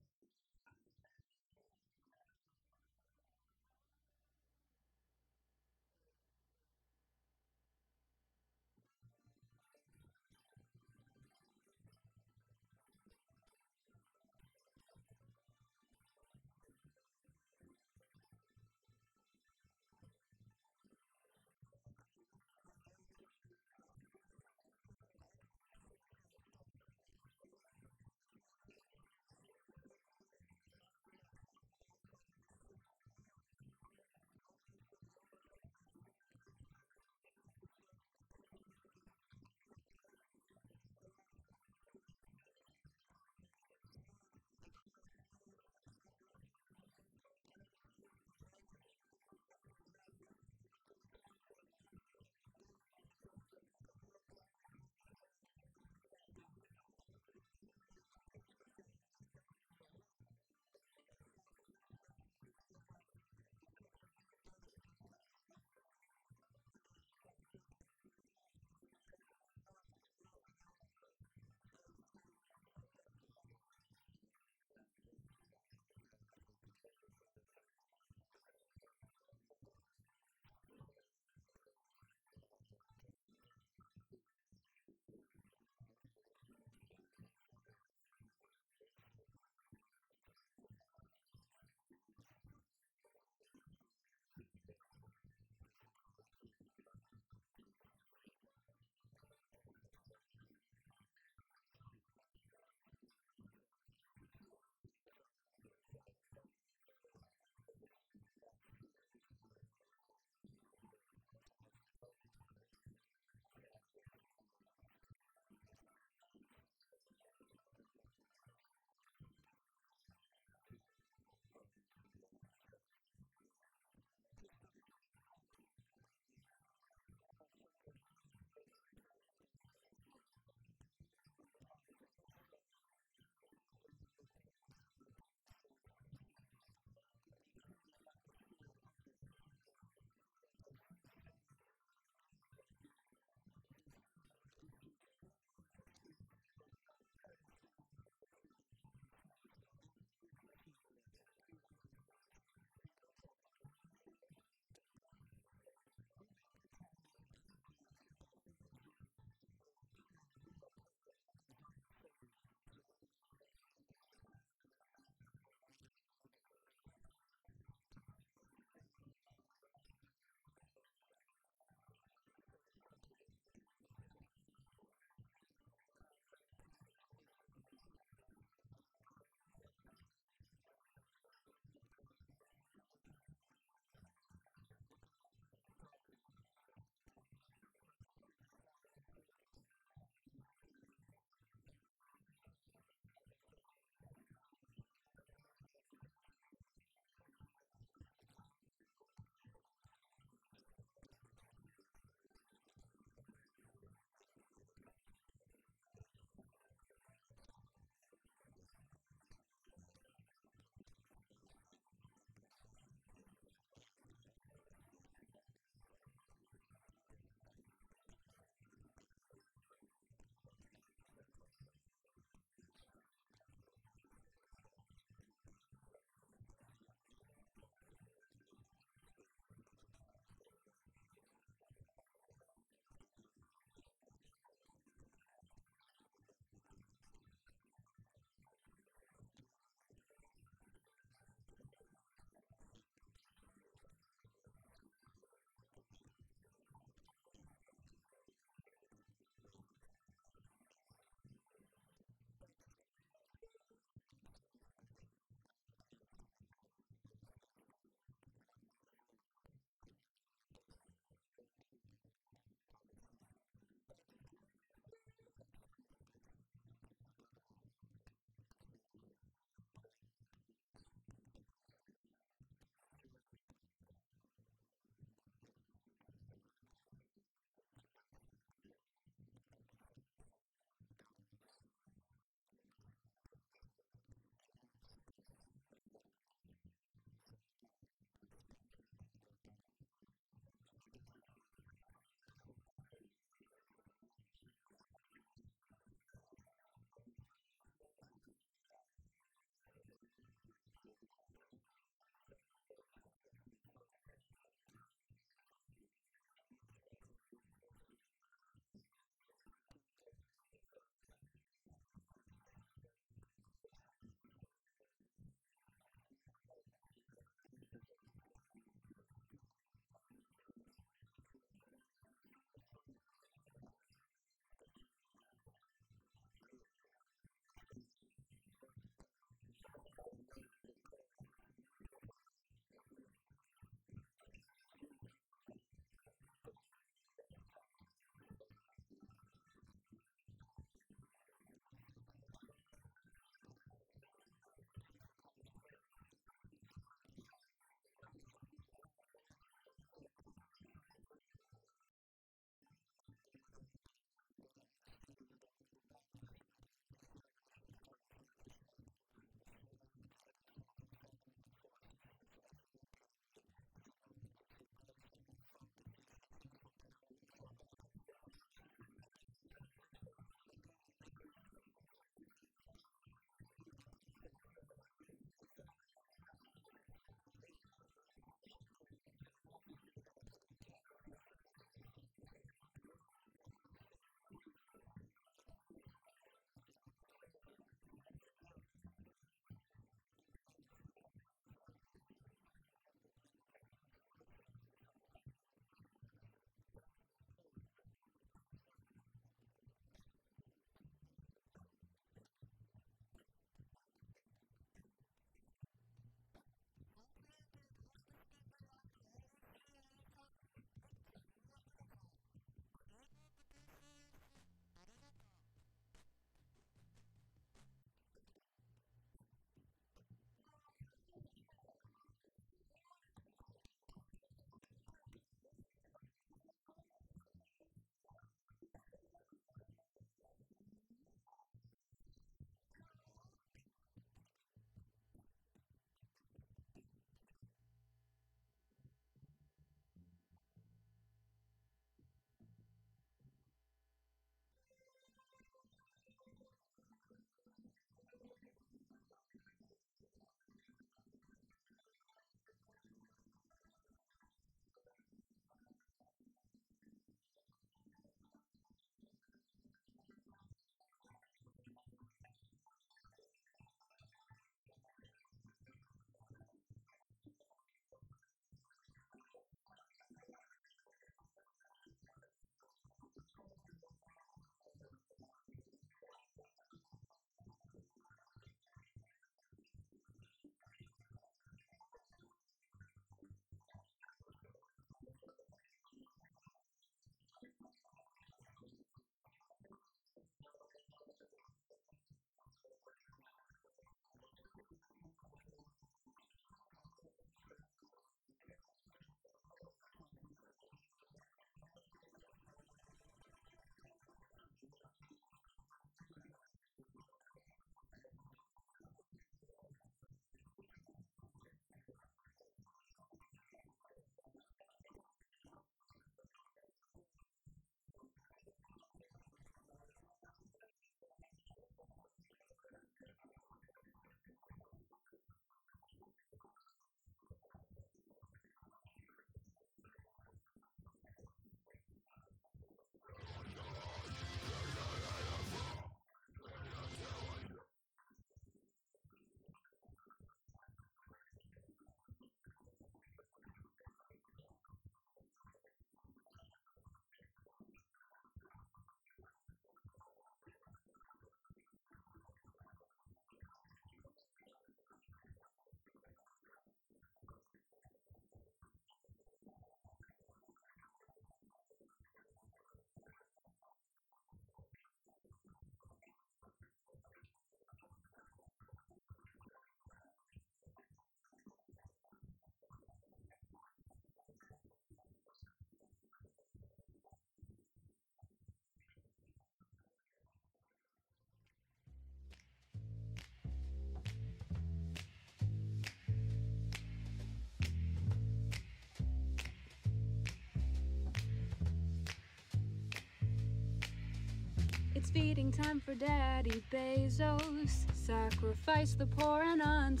feeding time for Daddy Bezos. Sacrifice the poor and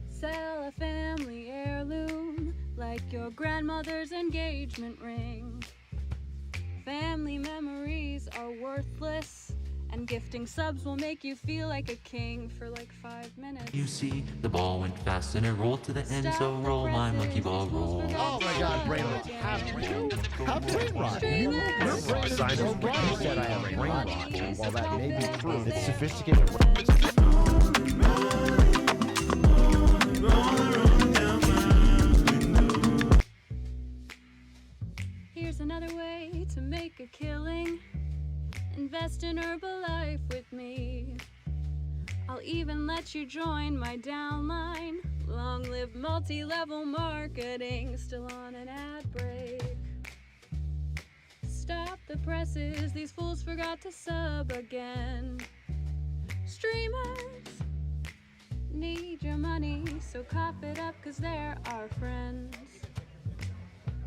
sell a family heirloom like your grandmother's engagement ring. Family memories are worthless, and gifting subs will make you feel like a king for like 5 minutes. You see, the ball went fast and it rolled to the end, so roll my monkey ball, roll. Oh my God, brain rot. Have brain rot. Your brain is so bright. You said I have brain rot, and while that may be true, it's sophisticated. Here's another way to make a killing. Invest in Herbalife with me. I'll even let you join my downline. Long live multi-level marketing. Still on an ad break. Stop the presses, these fools forgot to sub again. Streamers need your money, so cough it up, cause they're our friends.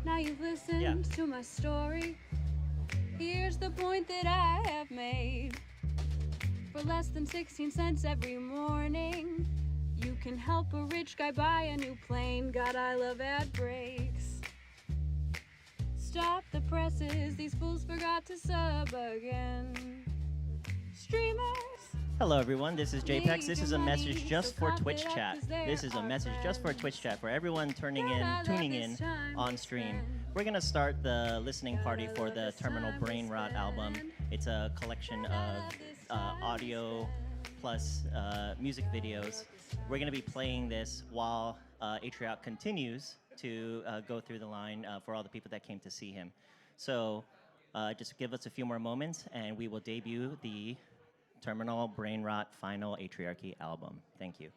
Now you've listened to my story. Here's the point that I have made. For less than 16 cents every morning, you can help a rich guy buy a new plane. God, I love ad breaks. Stop the presses, these fools forgot to sub again. Streamers. Hello everyone, this is JPEX. This is a message just for Twitch chat. This is a message just for Twitch chat for everyone tuning in on stream. We're gonna start the listening party for the Terminal Brain Rot album. It's a collection of audio plus music videos. We're gonna be playing this while Atrioc continues to go through the line for all the people that came to see him. So just give us a few more moments and we will debut the Terminal Brain Rot Final Atriarchy album. Thank you.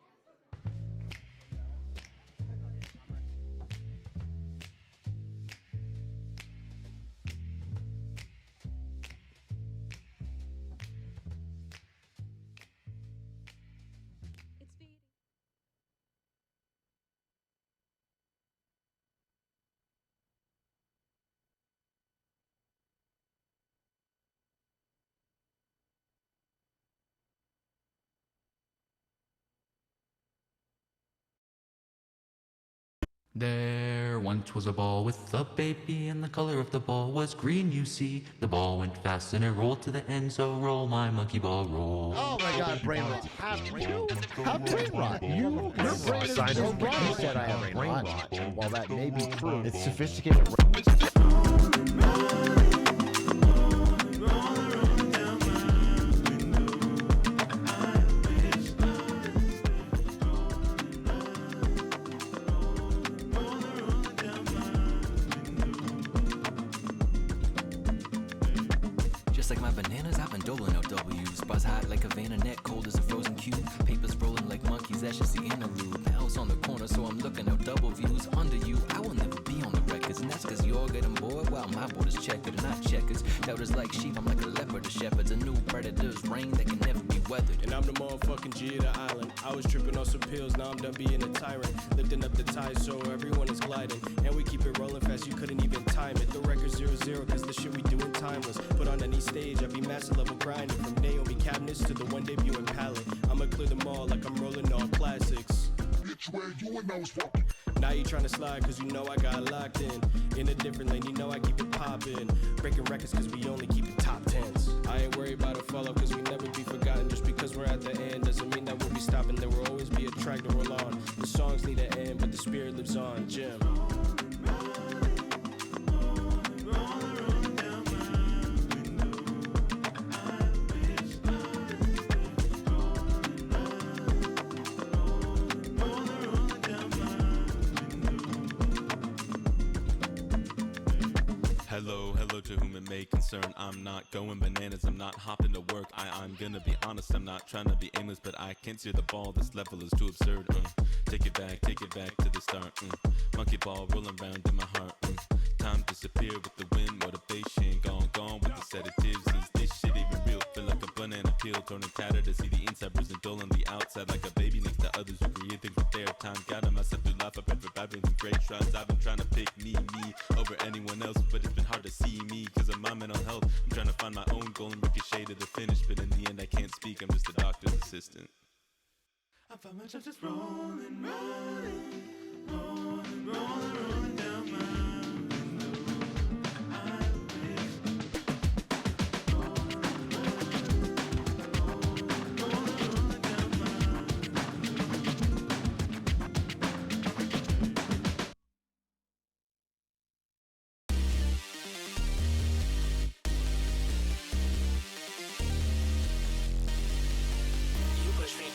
There once was a ball with a baby, and the color of the ball was green, you see. The ball went fast and it rolled to the end, so roll my monkey ball, roll. Oh my God, brain rot. Have brain rot. Your brain is so bright. You said I have brain rot, and while that may be true, it's sophisticated. Like my bananas, I've been doling out W's. Buzz hot like a Havana neck, cold as a frozen cube. Papers rolling like monkeys, that's just the interlude. The house on the corner, so I'm looking out double views. Under you, I will never be on the records. And that's cause you're getting bored while my board is checkered and not checkers. Doubters like sheep, I'm like a leopard. The shepherd's a new predator's reign that can never be weathered. And I'm the motherfucking G of the island. I was tripping on some pills, now I'm done being a tyrant. Lifting up the tide so everyone is gliding. And we keep it rolling fast, you couldn't even time it. The record's 0-0, cause the shit we doing timeless. Put on any stage, I be master level grinding. From Naomi cabinets to the one debuting palette. I'ma clear them all like I'm rolling on classics. Bitch, where you and I was walking. Now you tryna slide cause you know I got locked in a different lane, you know I keep it poppin'. Breaking records cause we only keep it top 10s. I ain't worried about a follow cause we never be forgotten. Just because we're at the end doesn't mean that we'll be stopping. There will always be a track to roll on. The songs need an end but the spirit lives on. Jim. Hello to whom it may concern. I'm not going bananas, I'm not hopping to work. I'm gonna be honest, I'm not trying to be aimless, but I can't steer the ball, this level is too absurd. Take it back to the start. Monkey ball rolling round in my heart. Time disappear with the wind, motivation gone with the sedatives. Is this shit even real? Feel like a banana peel, torn and tattered to see the inside bruised and dull on the outside, like a baby next to others who create things with their time. Gotta myself through life, I've been for bad ones and great strides. I've been trying to pick me over anyone else, but it's been hard to see me because of my mental health. I'm trying to find my own goal and ricochet to the finish, but in the end I can't speak, I'm just a doctor's assistant. I find myself just rolling down my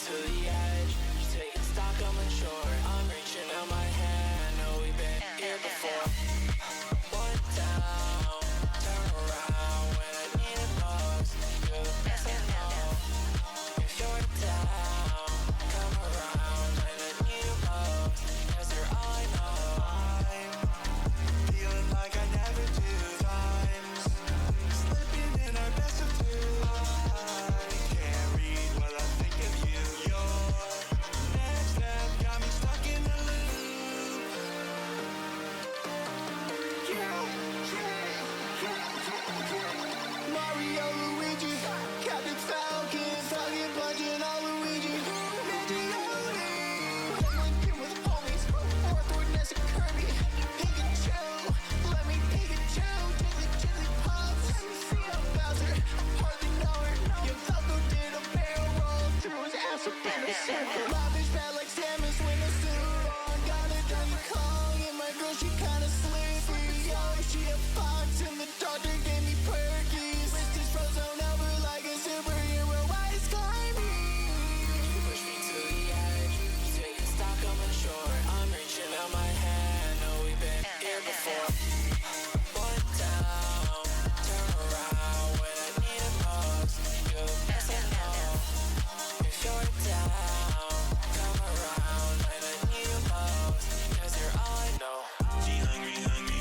to the edge, taking stock, I'm unsure. I'm reaching out my hand, know we've been here before. One down, turn around when I need it most. You're the best I know. If you're down, come around when I need it most. 'Cause you're all I know. I'm feeling like I never do times, slipping in our best of two. I can't read what I think of you. Next step got me stuck in a loop. Mario, Luigi, Captain Falcon, Falcon punching all Luigi. Pidgeotto, Lincoln with homies, Warthog, Ness and Kirby. Pikachu, let me Pikachu, Jiggly Puff. Bowser, hardly know her. Your Falco did a barrel roll through his ass up in a circle. Lavish bad like Samus with a suit on. Got a Donkey Kong and my girl, she kinda sleepy. Yo, she a fox and the doctor gave me perkies. Wrist is frozen over like a superhero ice climbing. You push me to the edge, taking stock, I'm unsure. I'm reaching out my hand, know we've been here before. One down, turn around when I need it most. You're the best I know. If you're down, come around when I need it most. 'Cause you're all I know. She hungry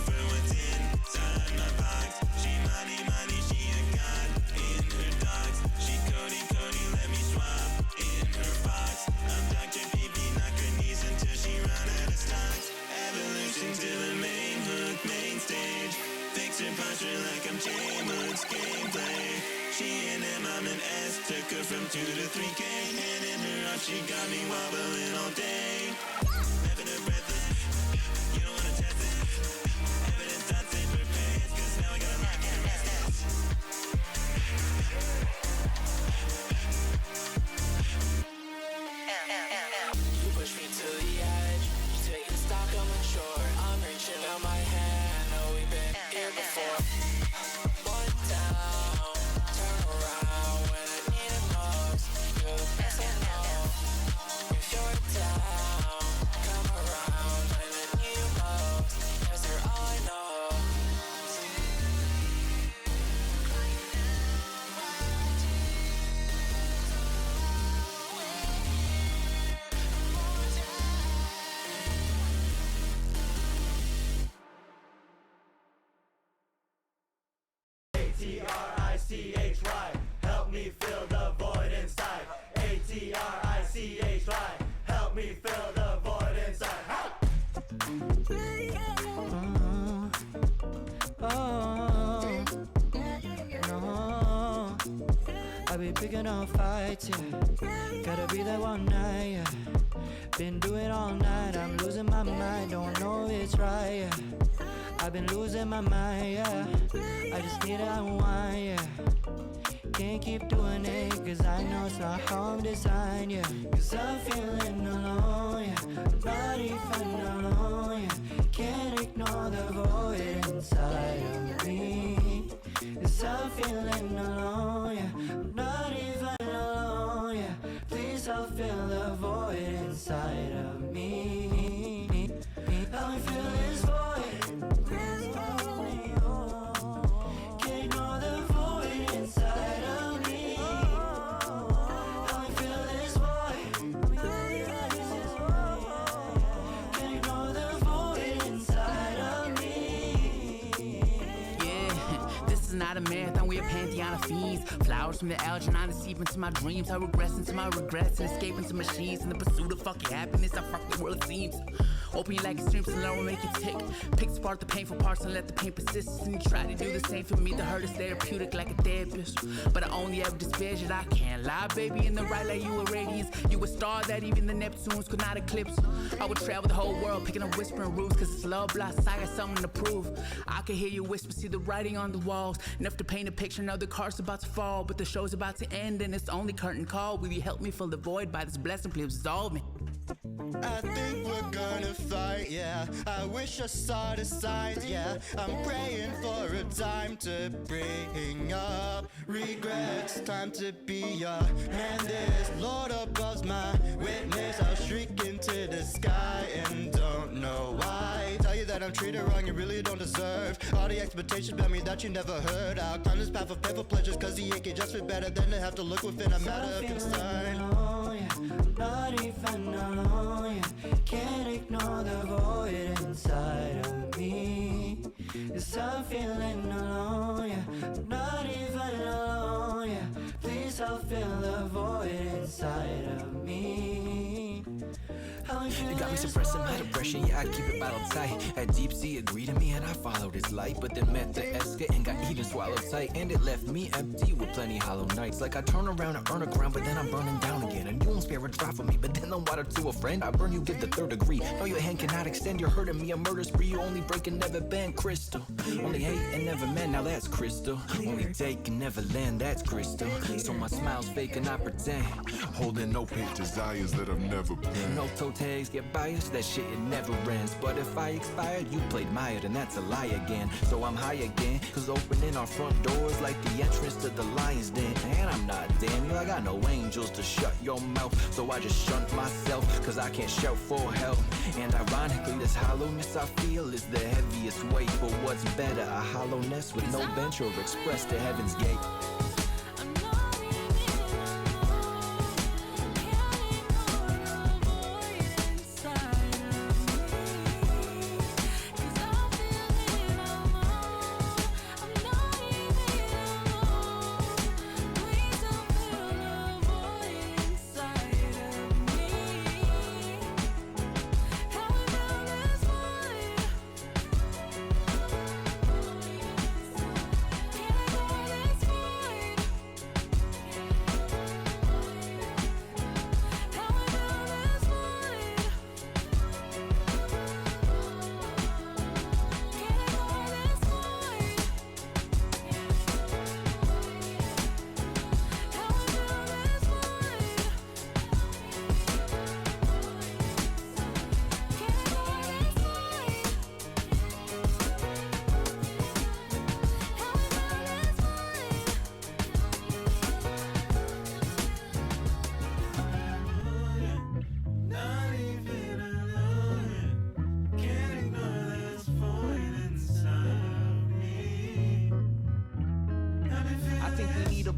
for what's inside my box. She money, she a god in her dogs. She Cody, let me swap in her box. I'm Dr. PP, knock her knees until she run out of stocks. Evolution to the main hook, main stage. Fix her posture like I'm J-Mook's gameplay. She and him, I'm an S, took her from 2 to 3K. Handing her off, she got me wobbling all day. Having her breathless, you don't wanna test it. Evidence I'd say for pace, 'cause now I gotta lock and rest it. You push me to the edge, taking stock, I'm unsure. I'm reaching out my hand, know we've been here before. One down, turn around when I need it most. You're the best I know. If you're down, come around when I need it most. 'Cause you're all I know. A-T-R-I-C-H-Y, help me fill the void inside. A-T-R-I-C-H-Y, help me fill the void inside. Help! No, I be picking up fights, yeah. Gotta be there one night, yeah. Been doing all night, I'm losing my mind, don't know if it's right, yeah. I've been losing my mind, yeah. I just need to unwind, yeah. Can't keep doing it, 'cause I know it's not how I'm designed, yeah. 'Cause I'm feeling alone, yeah. Not even alone, yeah. Can't ignore the void inside of me. 'Cause I'm feeling alone, yeah. Not even alone, yeah. Please help fill the void inside of me. Help me fill this void. Can't ignore the void inside of me. Help me fill this void. Can't ignore the void inside of me. not a marathon, we're a pantheon of fiends. Flowers from the Algernon that seep into my dreams. I regress into my regrets and escape into machines. In the pursuit of fucking happiness, I fuck the world it seems. Open your like extremes and learn what make it tick. Pick apart the painful parts and let the pain persist. And you try to do the same for me. The hurt is therapeutic like a therapist. But I only ever despair that I can't lie, baby. In the right light, you a radiance. You a star that even the Neptunes could not eclipse. I would travel the whole world, picking up whispering roofs. Cause it's love blocks, I got something to prove. I can hear you whisper, see the writing on the walls. Enough to paint a picture, now the car's about to fall. But the show's about to end and it's only curtain call. Will you help me fill the void by this blessing, please absolve me? I think we're gonna fight, yeah. I wish I saw the signs, yeah. I'm praying for a time to bring up regrets. Time to be your man. This Lord above's my witness. I'll shriek into the sky and don't know why. Tell you that I'm treated wrong, you really don't deserve. All the expectations about me that you never heard. I'll climb this path of painful pleasures, cause the ache just fit better than to have to look within a matter of concern. Not even alone, yeah. Can't ignore the void inside of me. Yes, I'm feeling alone, yeah. Not even alone, yeah. Please help fill the void inside of me. You got me suppressing my depression, yeah, I keep it bottled tight. At deep sea, agreed to me and I followed its light. But then met the Eska and got eaten, swallowed tight. And it left me empty with plenty hollow nights. Like I turn around and earn a crown, but then I'm burning down again. And you won't spare a drop for me, but then the water to a friend. I burn you, give the third degree. No, your hand cannot extend, you're hurting me. A murder spree, you only break and never bend. Crystal, only hate and never mend, now that's crystal. Only take and never land, that's crystal. So my smile's fake and I pretend. Holding no pink desires that I've never been. No toe tags get biased, that shit it never ends. But if I expired, you played mired and that's a lie again. So I'm high again, cause opening our front doors like the entrance to the lion's den. And I'm not Daniel, I got no angels to shut your mouth. So I just shunt myself, cause I can't shout for help. And ironically, this hollowness I feel is the heaviest weight. But what's better, a hollowness with no bench or express to heaven's gate?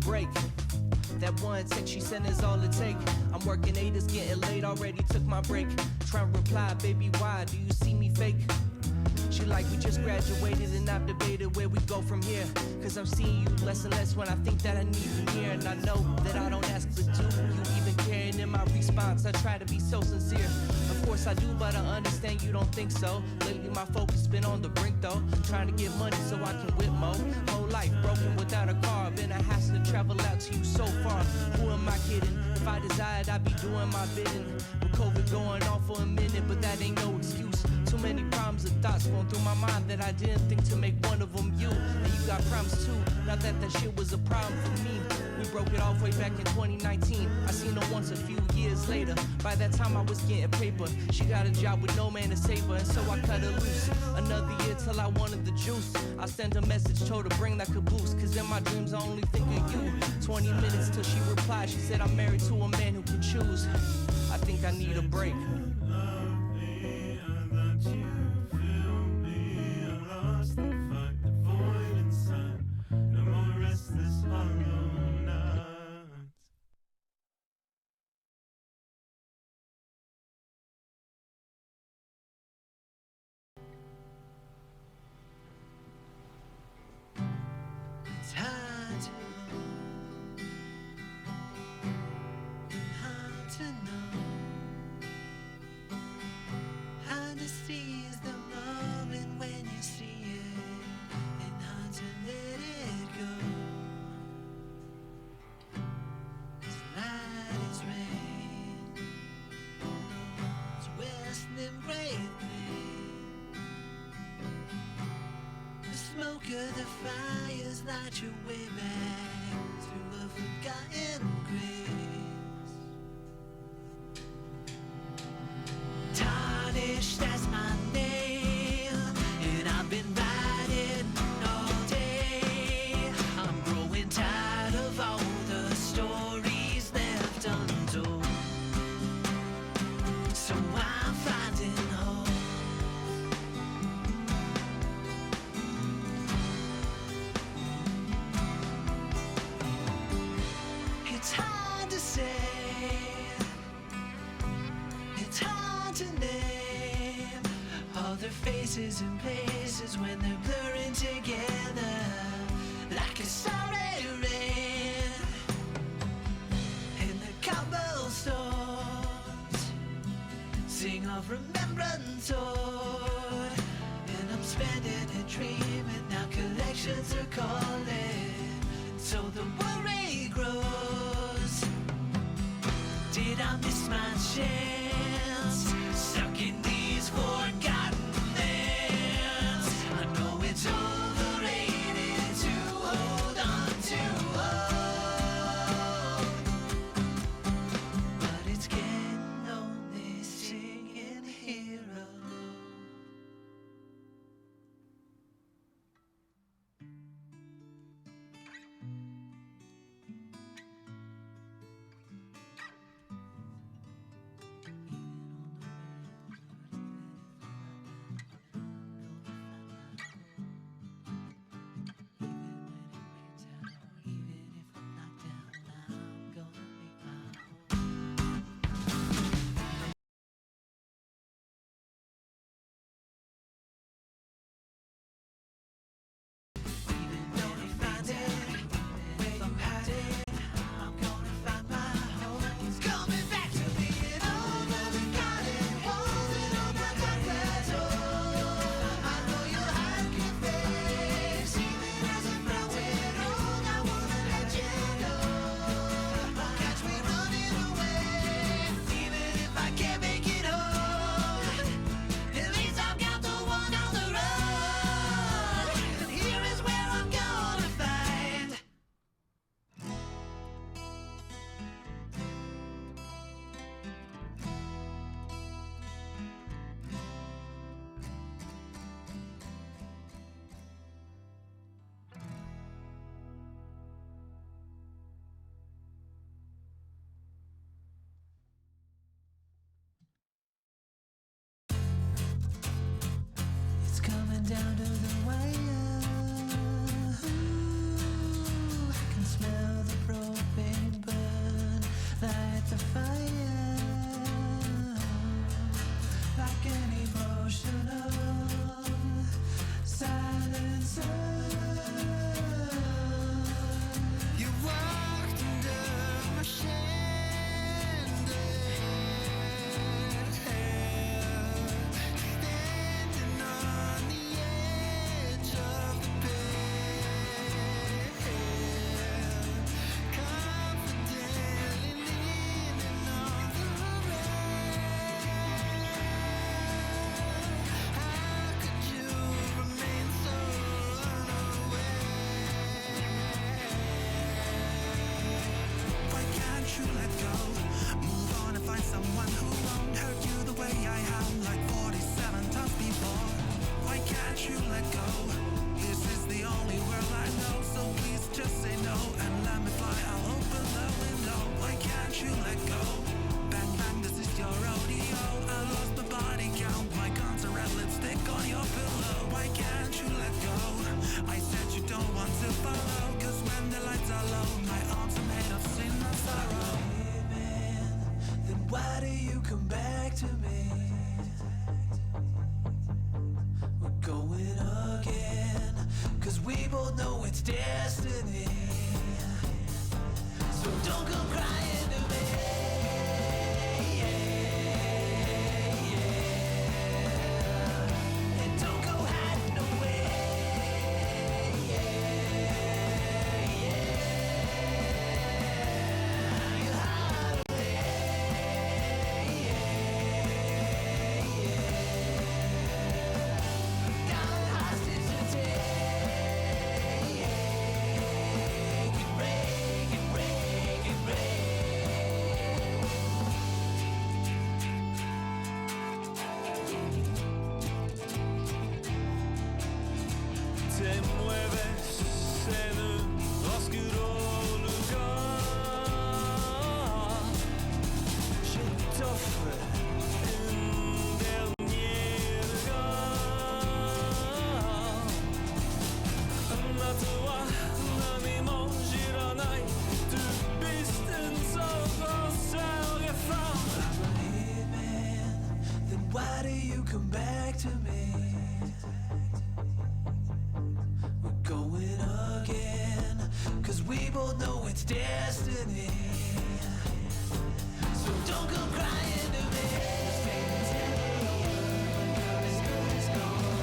break. That one text she sent is all it take. I'm working 8, it's getting late, already took my break. Trying to reply, baby, why do you see me fake? She like, we just graduated and I've debated where we go from here. Cause I'm seeing you less and less when I think that I need you here. And I know that I don't ask for do you even care? And in my response, I try to be so sincere. Of course I do, but I understand you don't think so. Lately my focus been on the brink though. Trying to get money so I can whip more. Whole life broken without a car. Been a hassle to travel out to you so far. Who am I kidding? If I desired, I'd be doing my bidding. With COVID going on for a minute, but that ain't no excuse. Too many problems and thoughts going through my mind that I didn't think to make one of them you. And you got problems too, not that that shit was a problem for me. We broke it off way back in 2019. I seen her once a few years later. By that time I was getting paper. She got a job with no man to save her, and so I cut her loose. Another year till I wanted the juice. I sent a message, told her bring that caboose. Cause in my dreams I only think of you. 20 minutes till she replied. She said I'm married to a man who can choose. I think I need a break. smoke of the fires light your way back to a forgotten grace. Tarnished as my name, and I've been riding all day. I'm growing tired of all the stories left untold, so I'm finding hope. It's hard to say, it's hard to name all their faces and places when they're blurring together like a sorry rain in the cobblestones. Sing of remembrance old, and I'm spending it dreaming. Now collections are calling, so the worry grows. Did I miss my chance? Stuck in these forgotten lands. I know it's overrated to hold on to hope, but it's getting lonely singing hero. It's coming down to the wire. I can smell the propane burn, light the fire like an emotional silencer. You walked under my chandelier, standing on the edge of the bed, confidently leaning on the rail. How could you remain so unaware? Why can't you let go? Move on and find someone who won't hurt you the way I have, like 47 times before. Why can't you let go? This is the only world I know, so please just say no and let me fly. I'll open the window. Why can't you let go? Bang bang, this is your rodeo. I lost my body count. My guns are red lipstick on your pillow. Why can't you let go? I said you don't want to follow, 'cause when the lights are low, my arms are made of sin and sorrow. Then why do you come back to me? We're going again, 'cause we both know it's destiny. So don't come crying to me. And don't go hiding away. You hide away. Got a hostage to take. te mueves en un oscuro lugar. Je t'offre un dernier regard. Toi, l'ami mangiranai. Du bist en sådan sörjefram. I'm a hitman, then why do you come back to me? We're going again, 'cause we both know it's destiny. So don't come crying to me. This pain's never over, this good is gone.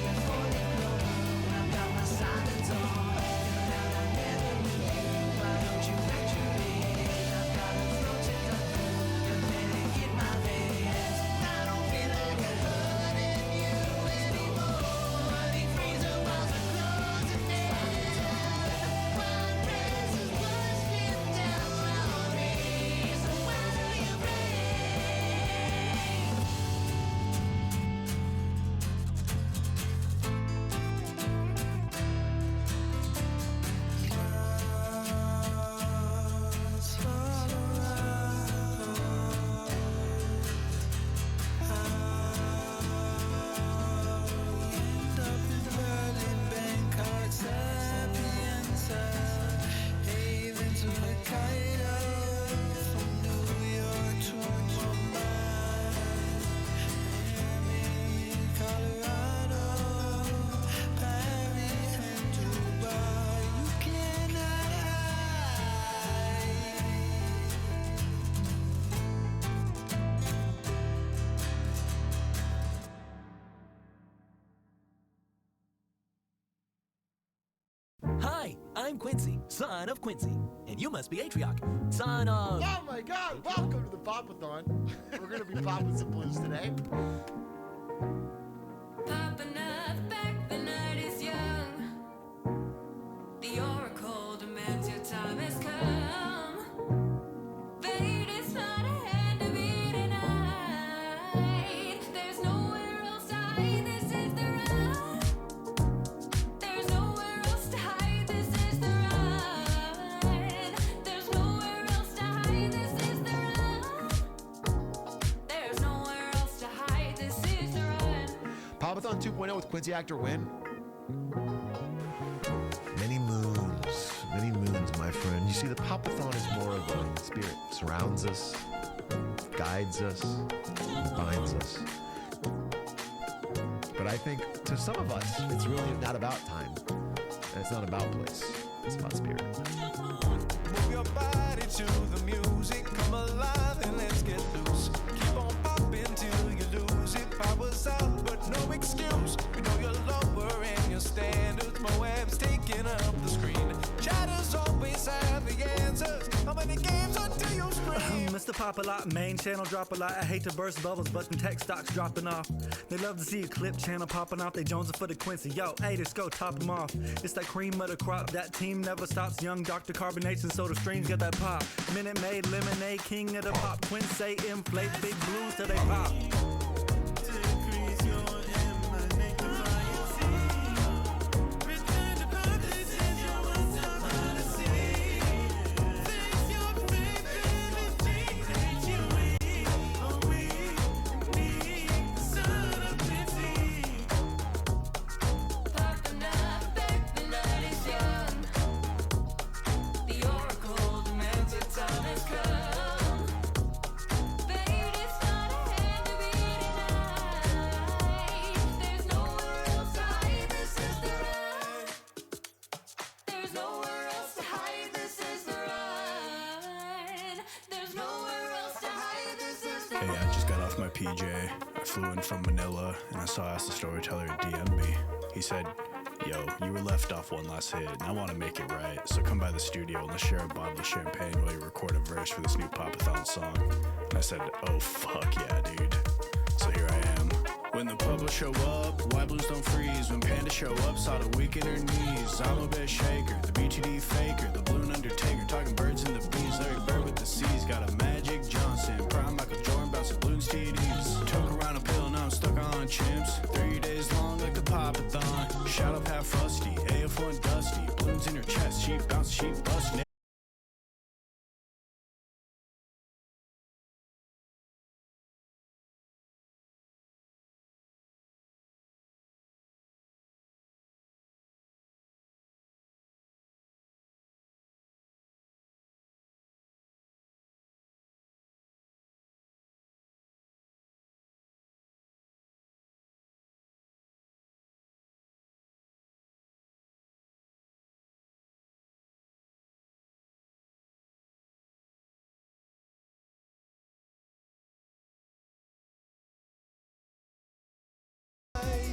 Before you know, I've got my silence on. Now I never knew you. Why don't you picture me? I've got a throat to cut through, a medic in my veins. I don't feel like I'm hurting you anymore. These freezer walls are closing in. One breath is pushing down on me. So why do you break? Hi, I'm Quincy, son of Quincy. And you must be Atrioc, son of... Oh my God! Welcome to the Popathon. We're gonna be popping some blues today. Popping up back, the night is young. The oracle demands your time has come. Fate is not a hand to be denied. There's nowhere else to hide, this is the ride. There's nowhere else to hide, this is the ride. There's nowhere else to hide, this is the ride. There's nowhere else to hide, this is the ride. Popathon 2.0 with Quincy Actor Win. Many moons, my friend. You see, the Popathon is more of a spirit. Surrounds us, guides us, binds us. But I think to some of us, it's really not about time. And it's not about place. It's about spirit. Move your body to the music, come alive and let's get loose. Keep on popping till you lose it. Power's out, but no excuse. We know you're lowering your standards. Moab's taking up the screen. Chatters always have the answers. How many games until you scream? Mr. Pop a lot, main channel drop a lot. I hate to burst bubbles, but them tech stocks dropping off. They love to see a clip channel popping off. They jonesing for the Quincy. Yo, hey, let's go top them off. It's that cream of the crop. That team never stops. Young Dr. Carbonation, so the streams got that pop. Minute Maid, lemonade, king of the pop. Quincy, inflate, big blues till they pop. Popping up back, the night is young. The oracle demands your time has come. Fate is not a hand to be denied. There's nowhere else to hide, this is the ride. There's nowhere else to hide, this is the ride. There's nowhere else to hide, this is the Hey, I just got off my PJ. I flew in from Manila, and I saw Ask the Storyteller DM me. He said, yo, you were left off one last hit, and I want to make it right. So come by the studio and let's share a bottle of champagne while you record a verse for this new Popathon song. And I said, oh, fuck yeah, dude. So here I am. When the public show up, white blues don't freeze. When Panda show up, saw the weak in her knees. I'm a best shaker, the BTD faker, the balloon undertaker, talking birds and the bees. Larry Bird with the C's, got a Magic Johnson, prime Michael Jordan, bouncing balloons TDs. Took around a pill, now I'm stuck on chimps. 3 days long like the Popathon. Thon, shadow path rusty, AF1 dusty, balloons in your chest, sheep bounce, sheep bust.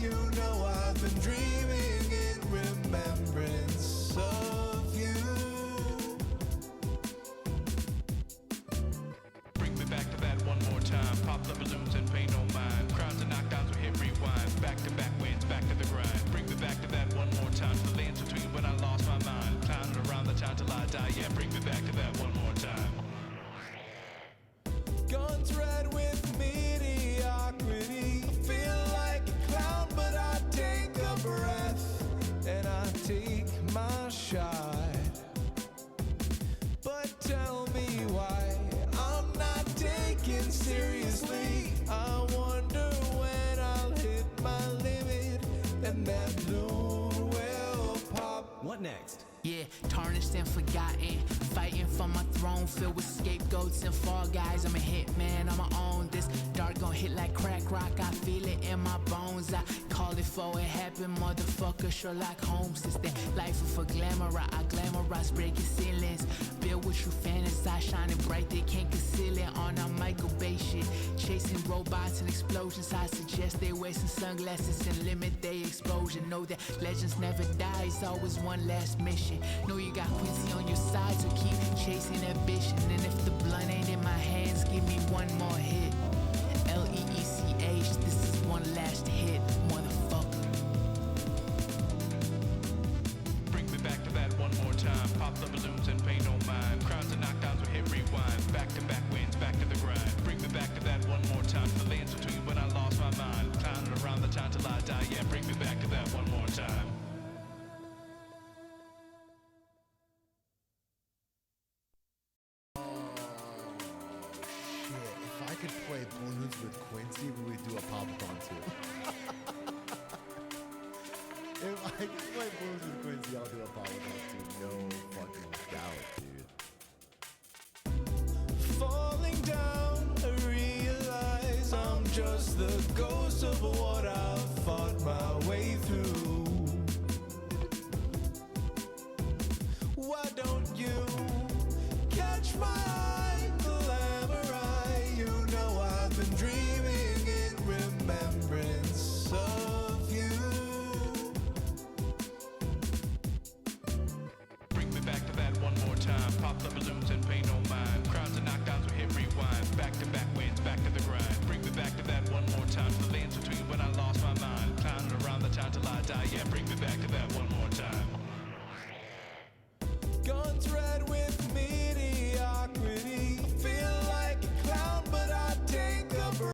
You know I've been dreaming in remembrance of you. Bring me back to that one more time. Pop the balloons and pay no mind. Crowds and knockdowns will hit rewind. Back to back wins, back to the grind. Bring me back to that one more time. To the lands between when I lost my mind. Climbing around the time till I die. Yeah, bring me back to that one more time. Guns red with mediocrity. Feel like a clown, but I take a breath and I take my shot. But tell me why I'm not taken seriously. I wonder when I'll hit my limit and that balloon will pop. What next? Yeah, tarnished and forgotten. Fighting for my throne, filled with scapegoats and fall guys. I'm a hitman, I'ma own this. Dark gon' hit like crack rock, I feel it in my bones. I call it for it happened, motherfucker. Sherlock Holmes is that life of a glamour. I glamorize breaking ceilings. Build with true fantasize, shining bright, they can't conceal it. On a Michael Bay shit, chasing robots and explosions. I suggest they wear some sunglasses and limit their exposure. Know that legends never die, it's always one last mission. Know you got Quincy on your side, so keep chasing ambition. And if the blunt ain't in my hands, give me one more hit. LEECH, this is one last hit, motherfucker. Bring me back to that one more time. Pop the balloons and pay no mind. Crowds and knockdowns will hit rewind. Back to back wins, back to the grind. Bring me back to that one more time. The lands between when I lost my mind. Climbing around the time till I die. Yeah, bring me back to that one more time. Shit, if I could play balloons with Quincy, we would do a pop-a-thon too. If I could play balloons with Quincy, I'll do a pop-a-thon too. No fucking doubt, dude. Falling down, I realize I'm just the ghost of what I've fought my way through. Why don't you catch my eye, glamour eye? You know I've been dreaming in remembrance of you. Bring me back to that one more time. Pop the balloons and pay no mind. Crowds and knockdowns will hit rewind. Back to back wins, back to the grind. Bring me back to that one more time. The lands between when I lost my mind. Climbing around the time till I die. Yeah, bring me back to that one more time. Guns red with mediocrity. Feel like a clown, but I take a breath.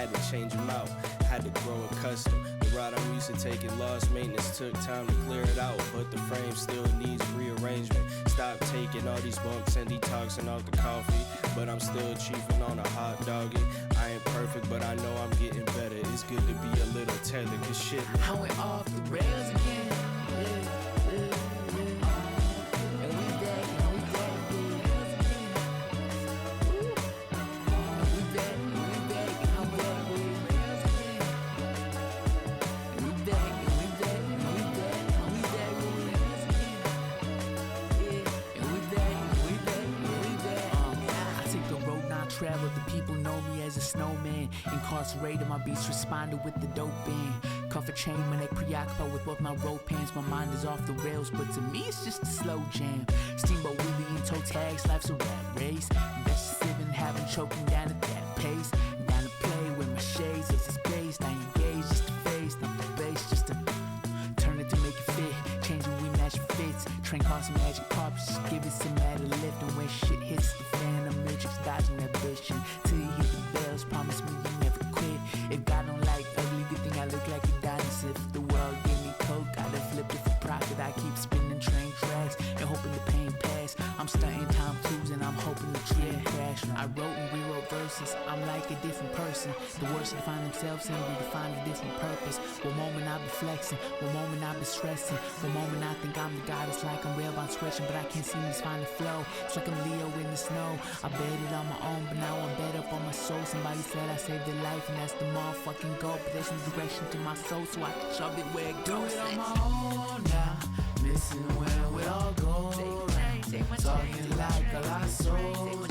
had to change them out, had to grow accustomed. The route I'm used to taking lost maintenance took time to clear it out, but the frame still needs rearrangement. Stop taking all these bumps and detoxing off the coffee, but I'm still chiefing on a hot doggy. I ain't perfect, but I know I'm getting better. It's good to be a little tethered, cause shit, man. I went off the rails again. And we back, and we back, and we back, and we back, and I'm back with rails again. And we back, and we back, and we back, and we back with rails again. Yeah, and we back, and we back, and we back. I take the road not traveled. The people know me as a snowman. Incarcerated, my beats responded with the dope band. Cuff a chain, my neck preoccupied with both my road pants. My mind is off the rails, but to me it's just a slow jam. Steamboat wheelie and toe tags, life's a rat race. Best living, having choking down at that pace. Down to play with my shades as it's based. I engage just to face, not the base, just to turn it to make it fit. Change when we match fits. Train cars and magic carpets, just give it some added lift. And when shit hits the fan, I'm just dodging that bitch. Till you hear the bells, promise me you never quit. If God don't like ugly, good thing I look like a dinosaur. If the world gave me coke, I'd have flipped it for profit. I keep spinning train tracks and hoping the pain pass. I'm stunting Tom Cruise and I'm hoping the train crash. I wrote and rewrote verses, I'm like a different person. The words define themselves and redefine a different purpose. One moment I be flexing, one moment I be stressing. One moment I think I'm the god, it's like I'm railbound stretching, but I can't seem to find the flow. It's like I'm Leo in the snow. I bet it on my own, but now I'm bet up on my soul. Somebody said I saved their life, and that's the motherfucking goal. But there's no direction to my soul, so I can shove it where it goes. Do it on my own now, missing where we all go. Talking like a lot souls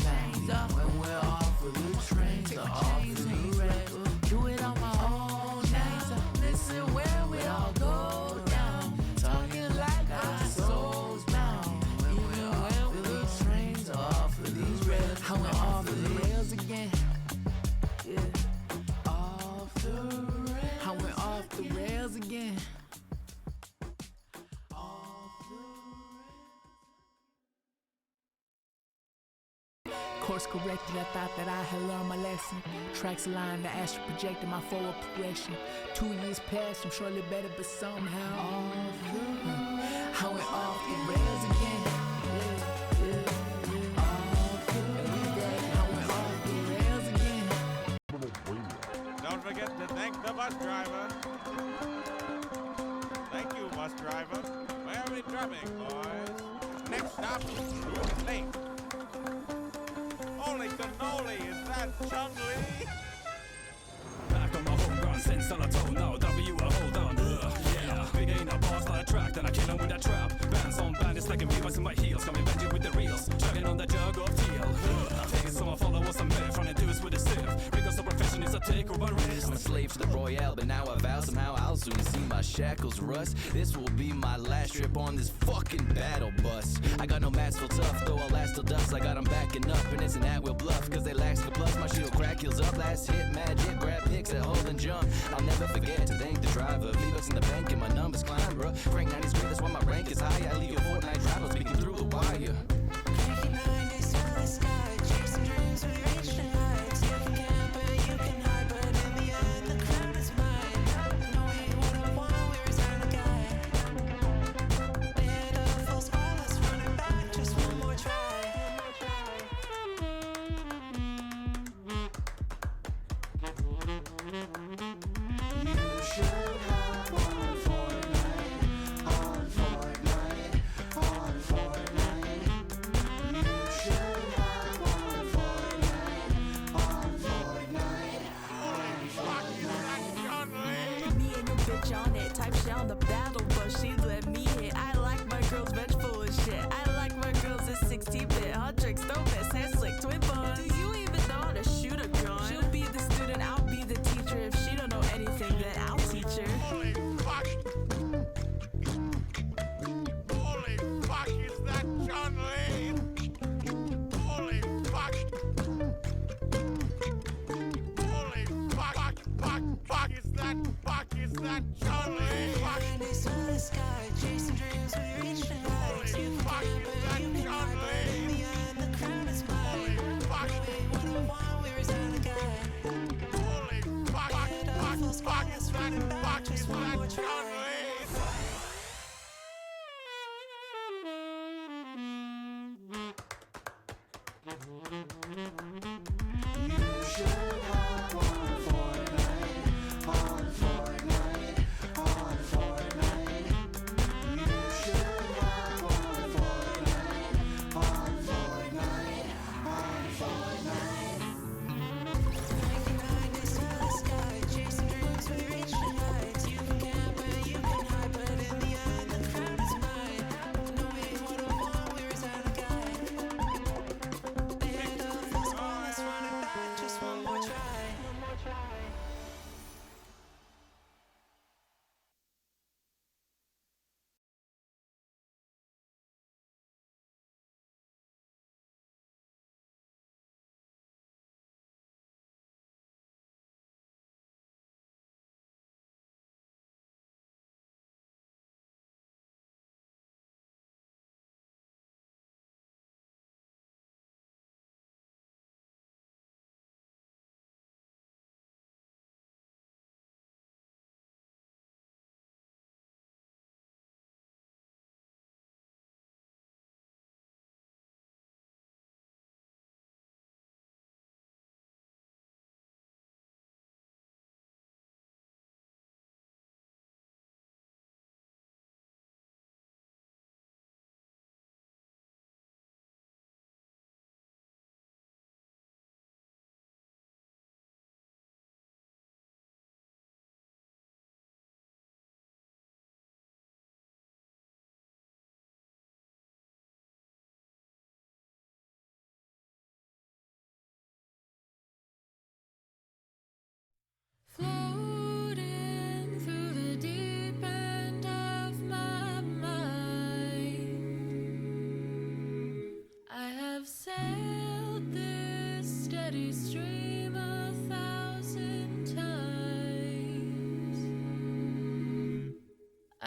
now. When we're off of the trains, or off of the rails. Do it on my own now, missing where we all go down. Talking like our souls now. When we're off of the trains, or off of these rails. I went off the rails again. Yeah, off the rails. I went off the rails again. Course corrected, I thought that I had learned my lesson. Tracks aligned, the astral projected my forward progression. 2 years passed, I'm surely better, but somehow I went off the rails again. Don't forget to thank the bus driver. Thank you, bus driver. Where are we drumming, boys? Next stop, Blue Lake. Holy cannoli, is that Chung-Li? Back on my home ground since on a toe now. W, I hold on. Yeah, big ain't a boss on a track, then I kill him with that trap. Bands on bandits like Vivas in my heels. Coming Benji with the reels. Chugging on the jug of teal. Taking some of followers I'm made from the dudes with the sieve. Because the profession is a take over risk. I'm a slave to the Royale, but now I vow somehow I'll soon see my shackles rust. This will be my last trip on this fucking battle bus. I got no match so tough, though I'll last till dust. I got them backing up, and it's an at-will bluff. Cause they lack the plus, my shield crack heals up. Last hit, magic, grab picks that hold and jump. I'll never forget to thank the driver. Leave us in the bank and my numbers climb, bruh. Frank 90's great, that's why my rank is high. I leave your Fortnite travel speaking through the wire. Chasing dreams, we reach the heights. You can camp, but you can hide. But in the end, the crown is mine. Knowing what I want, where is our guide? We hit a full squad, let's run it back. Just one more try. You should have one Fortnite, on Fortnite, on Fortnite. You should have one Fortnite, on Fortnite, Me and your bitch on it, type shit on the battle bus. She let me hit. I like my girls veg full of shit. I like my girls at 16-bit. Hot tricks, throw best, hair slick, twin buns. Do you even know how to shoot a gun? She'll be the student, I'll be the teacher. If she don't know anything, then I'll teach her. Holy fuck! Holy fuck, is that Chun-Li? Holy fuck! Holy fuck, fuck, fuck, is that Chun-Li? Fuck!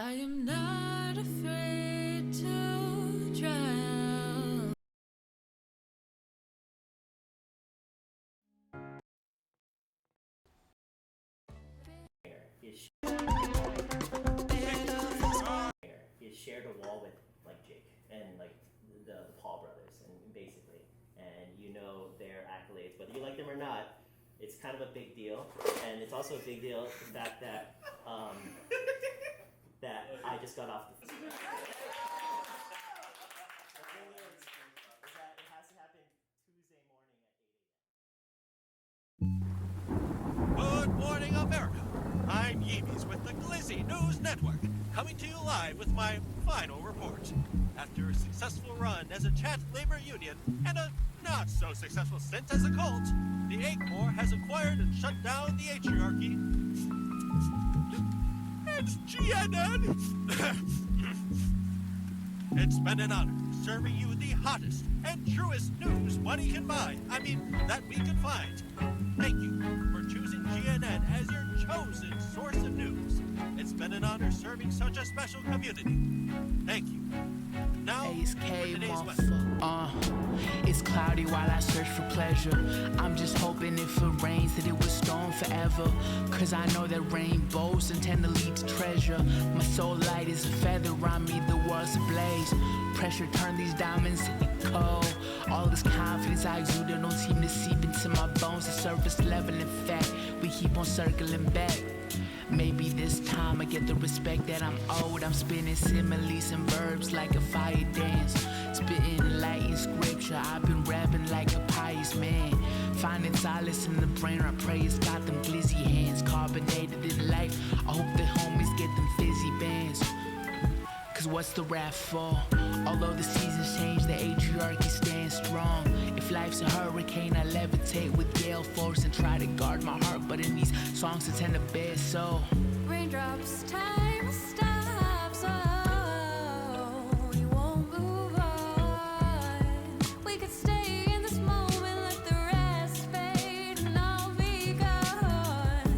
I am not afraid to drown. He shared a wall with like Jake and like the Paul brothers, and basically, and you know their accolades, whether you like them or not. It's kind of a big deal, and it's also a big deal the fact that that I just got off the. The thing is that it has to happen Tuesday morning at 8 a.m. Good morning, America. I'm Yeebies with the Glizzy News Network, coming to you live with my final report. After a successful run as a chat labor union and a not-so-successful stint as a cult, the 8th Corps has acquired and shut down the Atriarchy. It's GNN! It's been an honor serving you the hottest and truest news money can buy. I mean, that we can find. Thank you for choosing GNN as your chosen source of news. It's been an honor serving such a special community. Thank you. Now, It's for K, today's West. It's cloudy while I search for pleasure. I'm just hoping if it rains that it will storm forever. Cause I know that rainbows intend to lead to treasure. My soul light is a feather on me, the world's ablaze. Pressure turn these diamonds into cold. All this confidence I exude don't seem to seep into my bones. The surface level, in fact, we keep on circling back. Maybe this time I get the respect that I'm owed. I'm spinning similes and verbs like a fire dance. Spitting Latin scripture, I've been rapping like a pious man. Finding solace in the brain, I pray it's got them glizzy hands. Carbonated in life, I hope the homies get them fizzy bands. Cause what's the rap for? Although the seasons change, the Atriarchy stands strong. If life's a hurricane, I levitate with gale force and try to guard my heart. But in these songs, I tend to bear so. Raindrops, time stops, oh, we won't move on. We could stay in this moment, let the rest fade, and I'll be gone.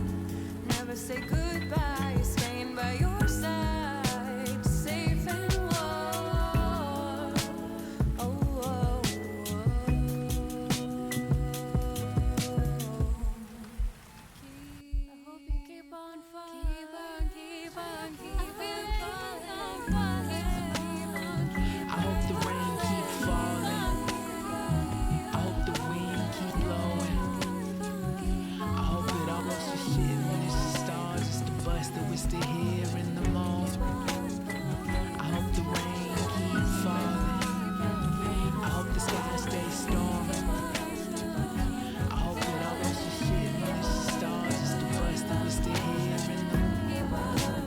Never say goodbye, staying by your side, safe and warm. Oh, oh, I hope you keep on falling. I hope the rain keep falling. I hope the wind keep blowing. I hope it all goes to shit when it's the stars, it's the bus that we're still here in the moment. I hope the rain keep falling. I hope the sky stays stormy. I hope it all goes to shit when it's the stars, it's the bus that we're still here in the moment.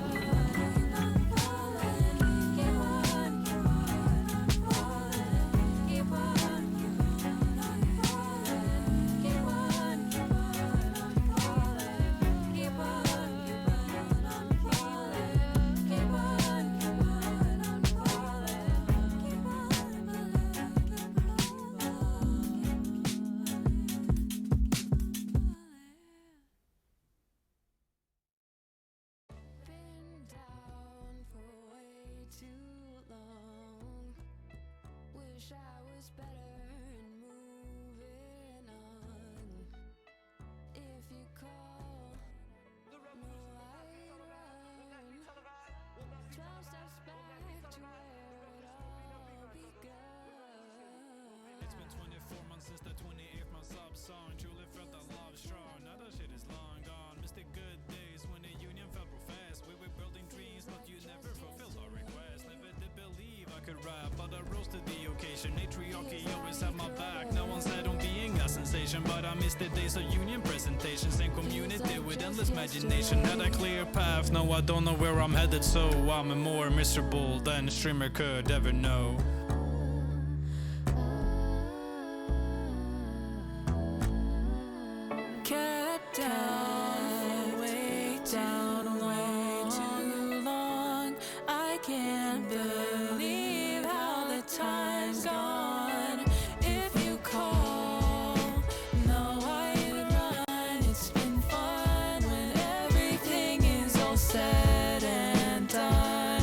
Been down for way too long. Wish I was better and moving on. If you call, no, I'd run. 12 steps back to where it all begun. It's been 24 months since the 28th month sub song. Truly felt the love strong. Now that shit is long gone. Missed the good days when the union felt real fast. We were building dreams, but you never fulfilled our request. Never did believe I could rap, but I rose to the occasion. Atrioc always had my back. No one said on being a sensation, but I missed the days of union presentations and community with endless imagination. Had a clear path, now I don't know where I'm headed, so I'm more miserable than a streamer could ever know. Kept down, way too long. I can't believe how the time's gone. If you call, no, I'd run. It's been fun when everything is all said and done.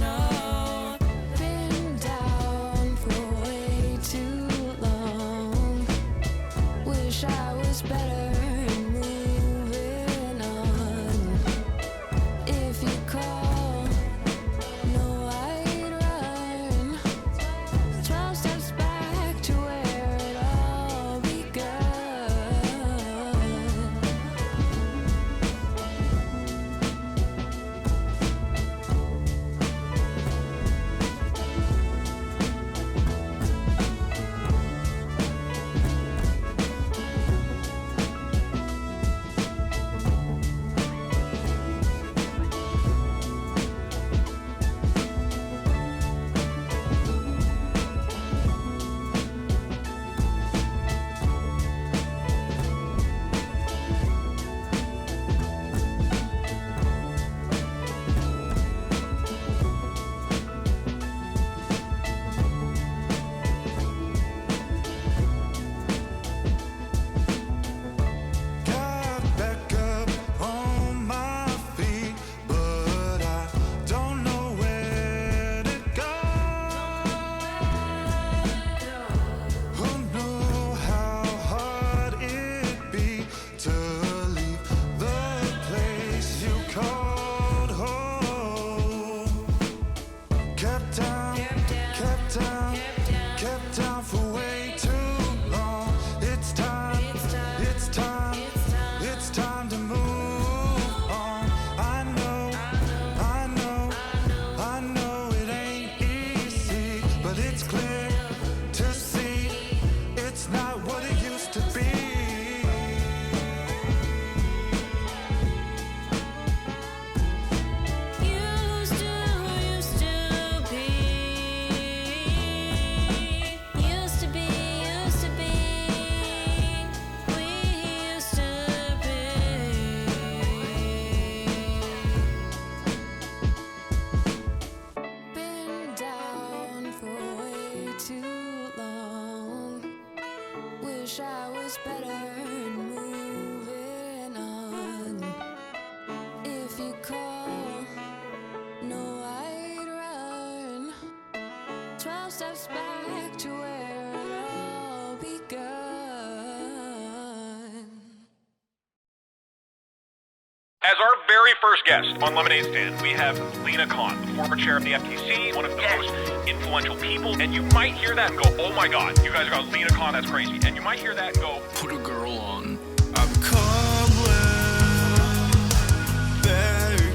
to where it all begun. As our very first guest on Lemonade Stand, we have Lena Khan, the former chair of the FTC, one of the most influential people. And you might hear that and go, oh my God, you guys got Lena Khan, that's crazy. And you might hear that and go, put a girl on. I'm begging.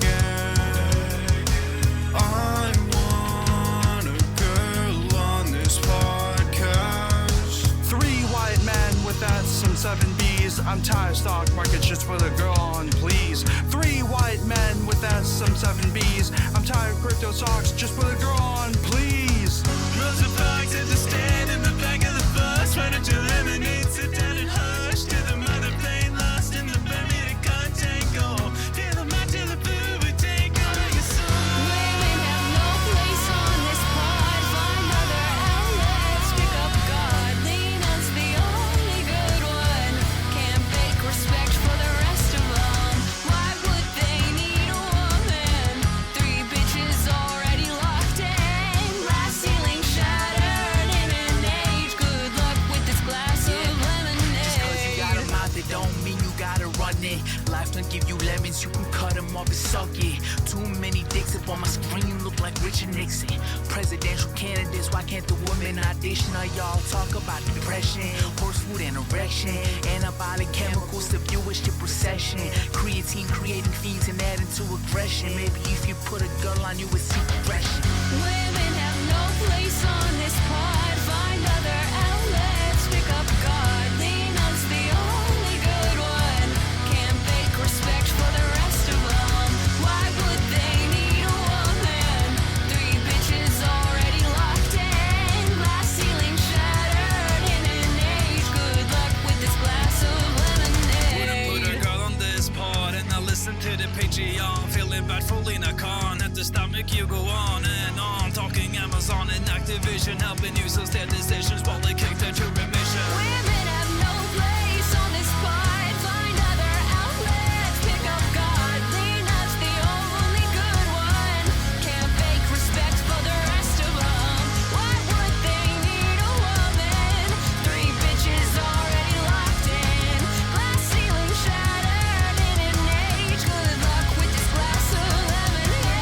I want a girl on this podcast. 3 white men with that some 7 B's. I'm tired, stock market's just put a girl on, please. 3 white men with that some 7 B's. I'm tired, crypto stocks, just put a girl on, please. Rows of bags at the stand in the back of the bus. Run into lemonade, sit down and hush. To the mother plane, lost in the Bermuda contango. Feel the man till the blue would take over your soul. Women have no place on this pod. Find other outlets, pick up God. Lena's the only good one. Can't fake respect for the rest of them. Why would they need a woman? 3 bitches already locked in. Glass ceiling shattered in an age. Good luck with this glass of lemonade. Just 'cause you got a mouth, it don't mean you gotta run it. Life don't give you lemons, you can cut them off and suck it. Too many dicks up on my screen, look like Richard Nixon. Presidential candidates, why can't the women audition? Or y'all talk about depression, horse food and erection, anabolic chemicals to viewership recession, creatine creating fiends and adding to aggression. Maybe if you put a girl on, you would see progression. Women have no place on this pod. Find other outlets, pick up God. Lena's the only good one. Can't fake respect for the rest of them. Why would they need a woman? 3 bitches already locked in. Glass ceiling shattered in an age. Good luck with this glass of lemonade. Wouldn't put a girl on this pod and I listen to the Patreon. Feeling bad for Lena Khan. At the stomach you go on and on. Talking Amazon and Activision. Helping users their decisions while they kick them to remission. Women have no place on this pod. Find other outlets, pick up God. Lena's the only good one. Can't fake respect for the rest of them. Why would they need a woman? 3 bitches already locked in. Glass ceiling shattered in an age. Good luck with this glass of lemonade.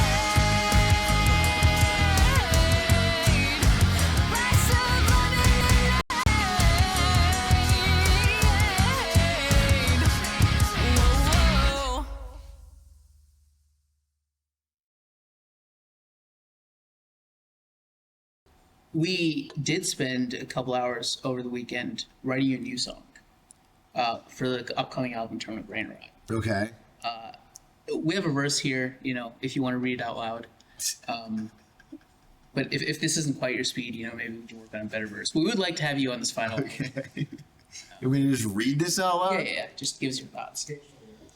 Glass of lemonade. Whoa. We did spend a couple hours over the weekend writing a new song for the upcoming album Tournament Brain Rot. Okay. We have a verse here, you know, if you want to read it out loud. But if this isn't quite your speed, you know, maybe we can work on a better verse. We would like to have you on this final one. You want me to just read this out loud? Yeah. Just give us your thoughts.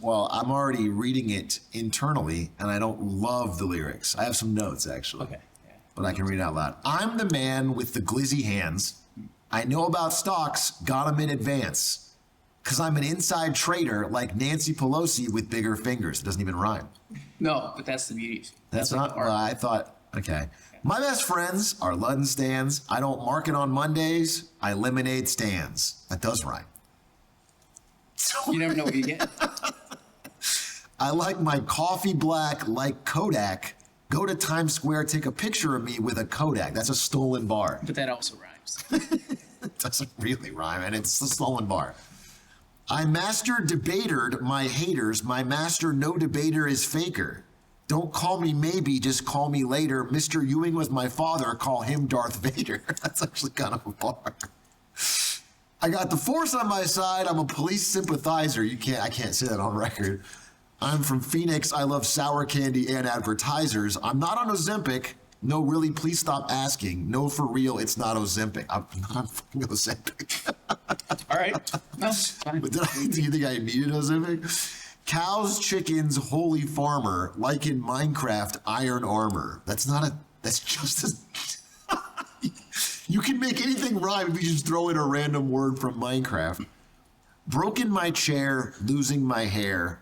Well, I'm already reading it internally, and I don't love the lyrics. I have some notes, actually. Okay. But I can read it out loud. I'm the man with the glizzy hands. I know about stocks, got them in advance. Because I'm an inside trader like Nancy Pelosi with bigger fingers. It doesn't even rhyme. No, but that's the beauty. That's not, well, I thought, okay. My best friends are Ludden stands. I don't market on Mondays. I lemonade stands. That does rhyme. You never know what you get. I like my coffee black like Kodak. Go to Times Square, take a picture of me with a Kodak. That's a stolen bar. But that also rhymes. It doesn't really rhyme, and it's a stolen bar. I master debatered my haters. My master no debater is faker. Don't call me maybe, just call me later. Mr. Ewing was my father, call him Darth Vader. That's actually kind of a bar. I got the force on my side. I'm a police sympathizer. I can't say that on record. I'm from Phoenix. I love sour candy and advertisers. I'm not on Ozempic. No, really, please stop asking. No, for real, it's not Ozempic. I'm not on fucking Ozempic. All right. No, fine. But do you think I needed Ozempic? Cows, chickens, holy farmer, like in Minecraft, iron armor. That's just as... You can make anything rhyme if you just throw in a random word from Minecraft. Broken my chair, losing my hair.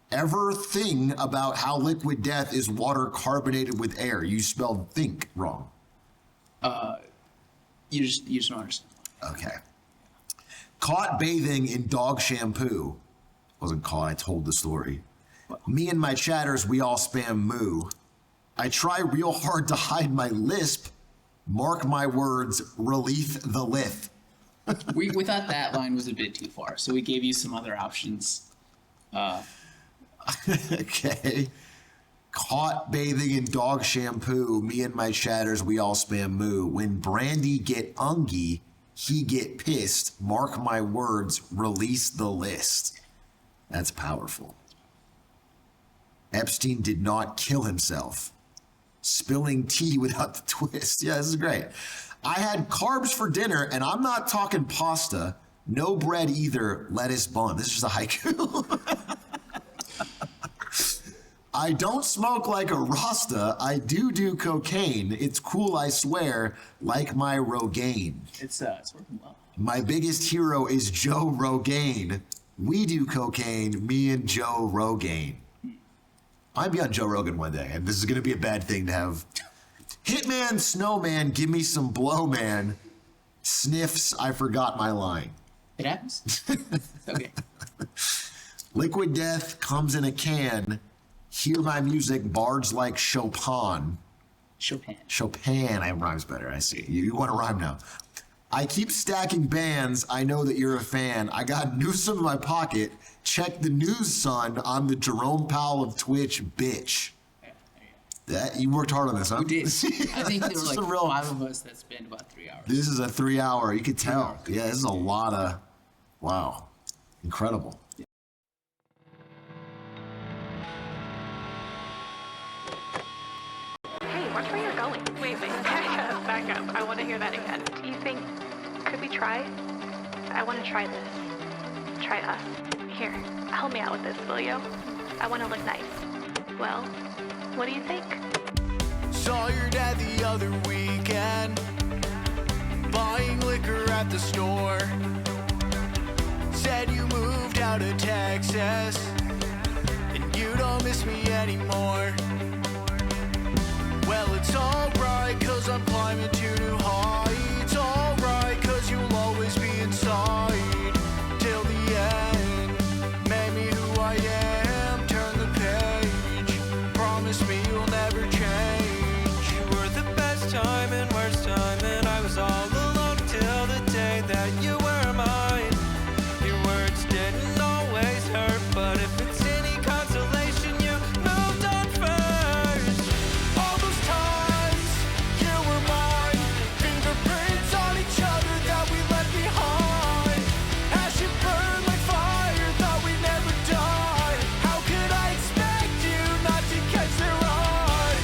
Ever think about how liquid death is water carbonated with air? You spelled think wrong. You just don't understand. Okay. Caught bathing in dog shampoo. Wasn't caught, I told the story. Me and my chatters, we all spam moo. I try real hard to hide my lisp. Mark my words, relief the lith. we thought that line was a bit too far, so we gave you some other options. Okay. Caught bathing in dog shampoo. Me and my chatters, we all spam moo. When Brandy get ungy, he get pissed. Mark my words, release the list. That's powerful. Epstein did not kill himself. Spilling tea without the twist. Yeah, this is great. I had carbs for dinner, and I'm not talking pasta. No bread either, lettuce bun. This is just a haiku. I don't smoke like a Rasta. I do cocaine. It's cool, I swear, like my Rogaine. It's working well. My biggest hero is Joe Rogaine. We do cocaine, me and Joe Rogaine. I'd be on Joe Rogan one day, and this is going to be a bad thing to have. Hitman, Snowman, give me some blow, man. Sniffs, I forgot my line. It happens. Okay. Liquid Death comes in a can. Hear my music, bards like Chopin. Chopin, I rhymes better, I see. You want to rhyme now. I keep stacking bands. I know that you're a fan. I got Newsom in my pocket. Check the news, son. I'm the Jerome Powell of Twitch, bitch. That you worked hard on this, huh? We did. I think there were like real, 5 of us that spent about 3 hours. This is a 3 hour. You could tell. Yeah, this is a lot of. Wow, incredible. Hey, watch where you're going. Wait, back up. I want to hear that again. Do you think, could we try? I want to try this. Try us. Here, help me out with this, will you? I want to look nice. Well, what do you think? Saw your dad the other weekend, buying liquor at the store. Said you moved out of Texas, and you don't miss me anymore. Well, it's alright, cause I'm climbing to new heights. Alright, cause you'll always be inside till the end. Make me who I am, turn the page. Promise me you'll never change. You were the best time and worst time, and I was all alone till the day that you were mine. Your words didn't always hurt, but if it's any consolation, you moved on first. All those times you were mine, fingerprints on each other that we left behind. As you burn like fire, thought we'd never die. How could I expect you not to catch the ride?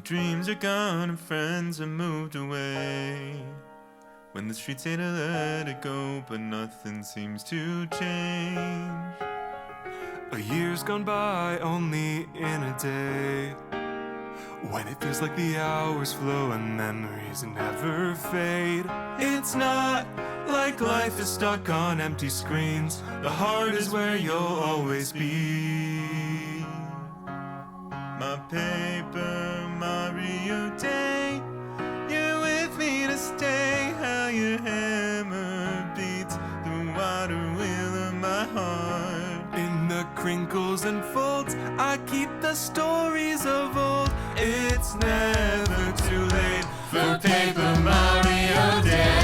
When dreams are gone and friends have moved away. When the streets say to let it go, but nothing seems to change. A year's gone by only in a day. When it feels like the hours flow and memories never fade. It's not like life is stuck on empty screens. The heart is where you'll always be. My paper Mario day, you're with me to stay. How your hammer beats the water wheel of my heart. In the crinkles and folds, I keep the stories of old. It's never too late for Paper Mario Day.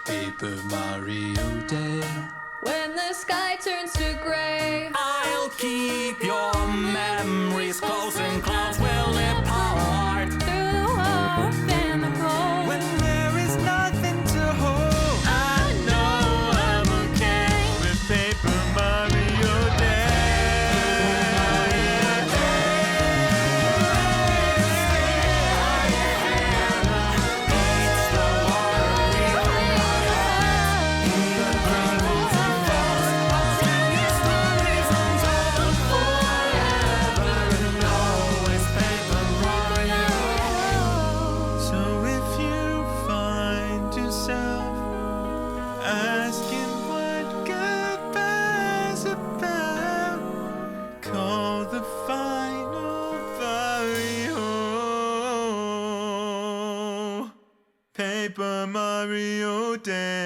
Paper Mario Day. When the sky turns to gray, I'll keep your memories close and clouds will depart. through the warmth and the cold. When there is nothing to hold, I know I'm okay with Paper Mario Day. So if you find yourself asking what goodbye's about, call the final Mario. Paper Mario Day.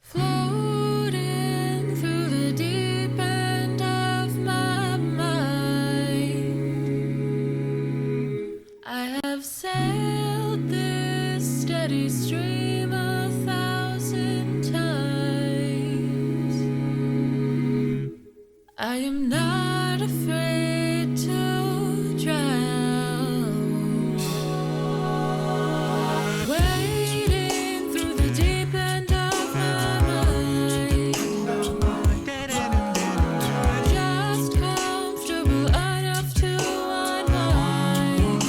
Floating through the deep end of my mind, I have sailed this steady stream 1,000 times. I am not afraid to drown. Wading through the deep end of my mind, just comfortable enough to unwind.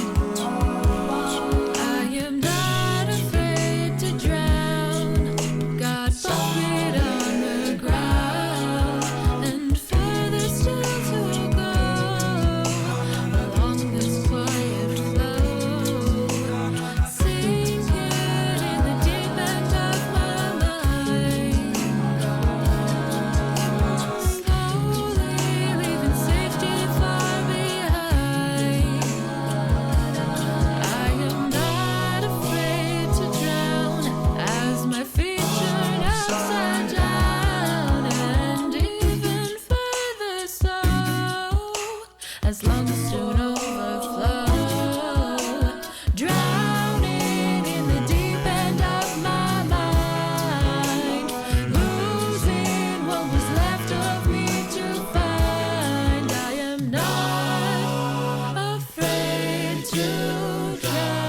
I am not afraid to drown. Got both feet on the ground and further still to go. as long as don't overflow. Drowning in the deep end of my mind, losing what was left of me to find. I am not afraid to drown.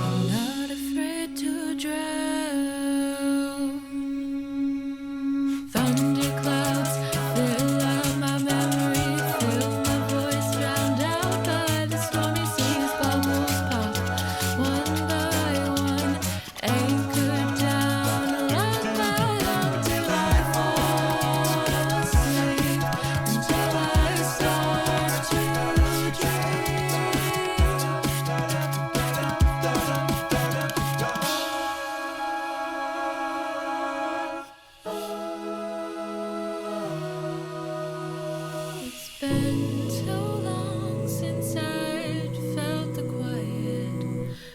I'm not afraid to drown. Thunderclouds fill up my memory, fill my voice, drowned out by the stormy seas. Bubbles pop one by one, anchored down, lump by lump, till I fall asleep, until I start to It's been so long since I'd felt the quiet,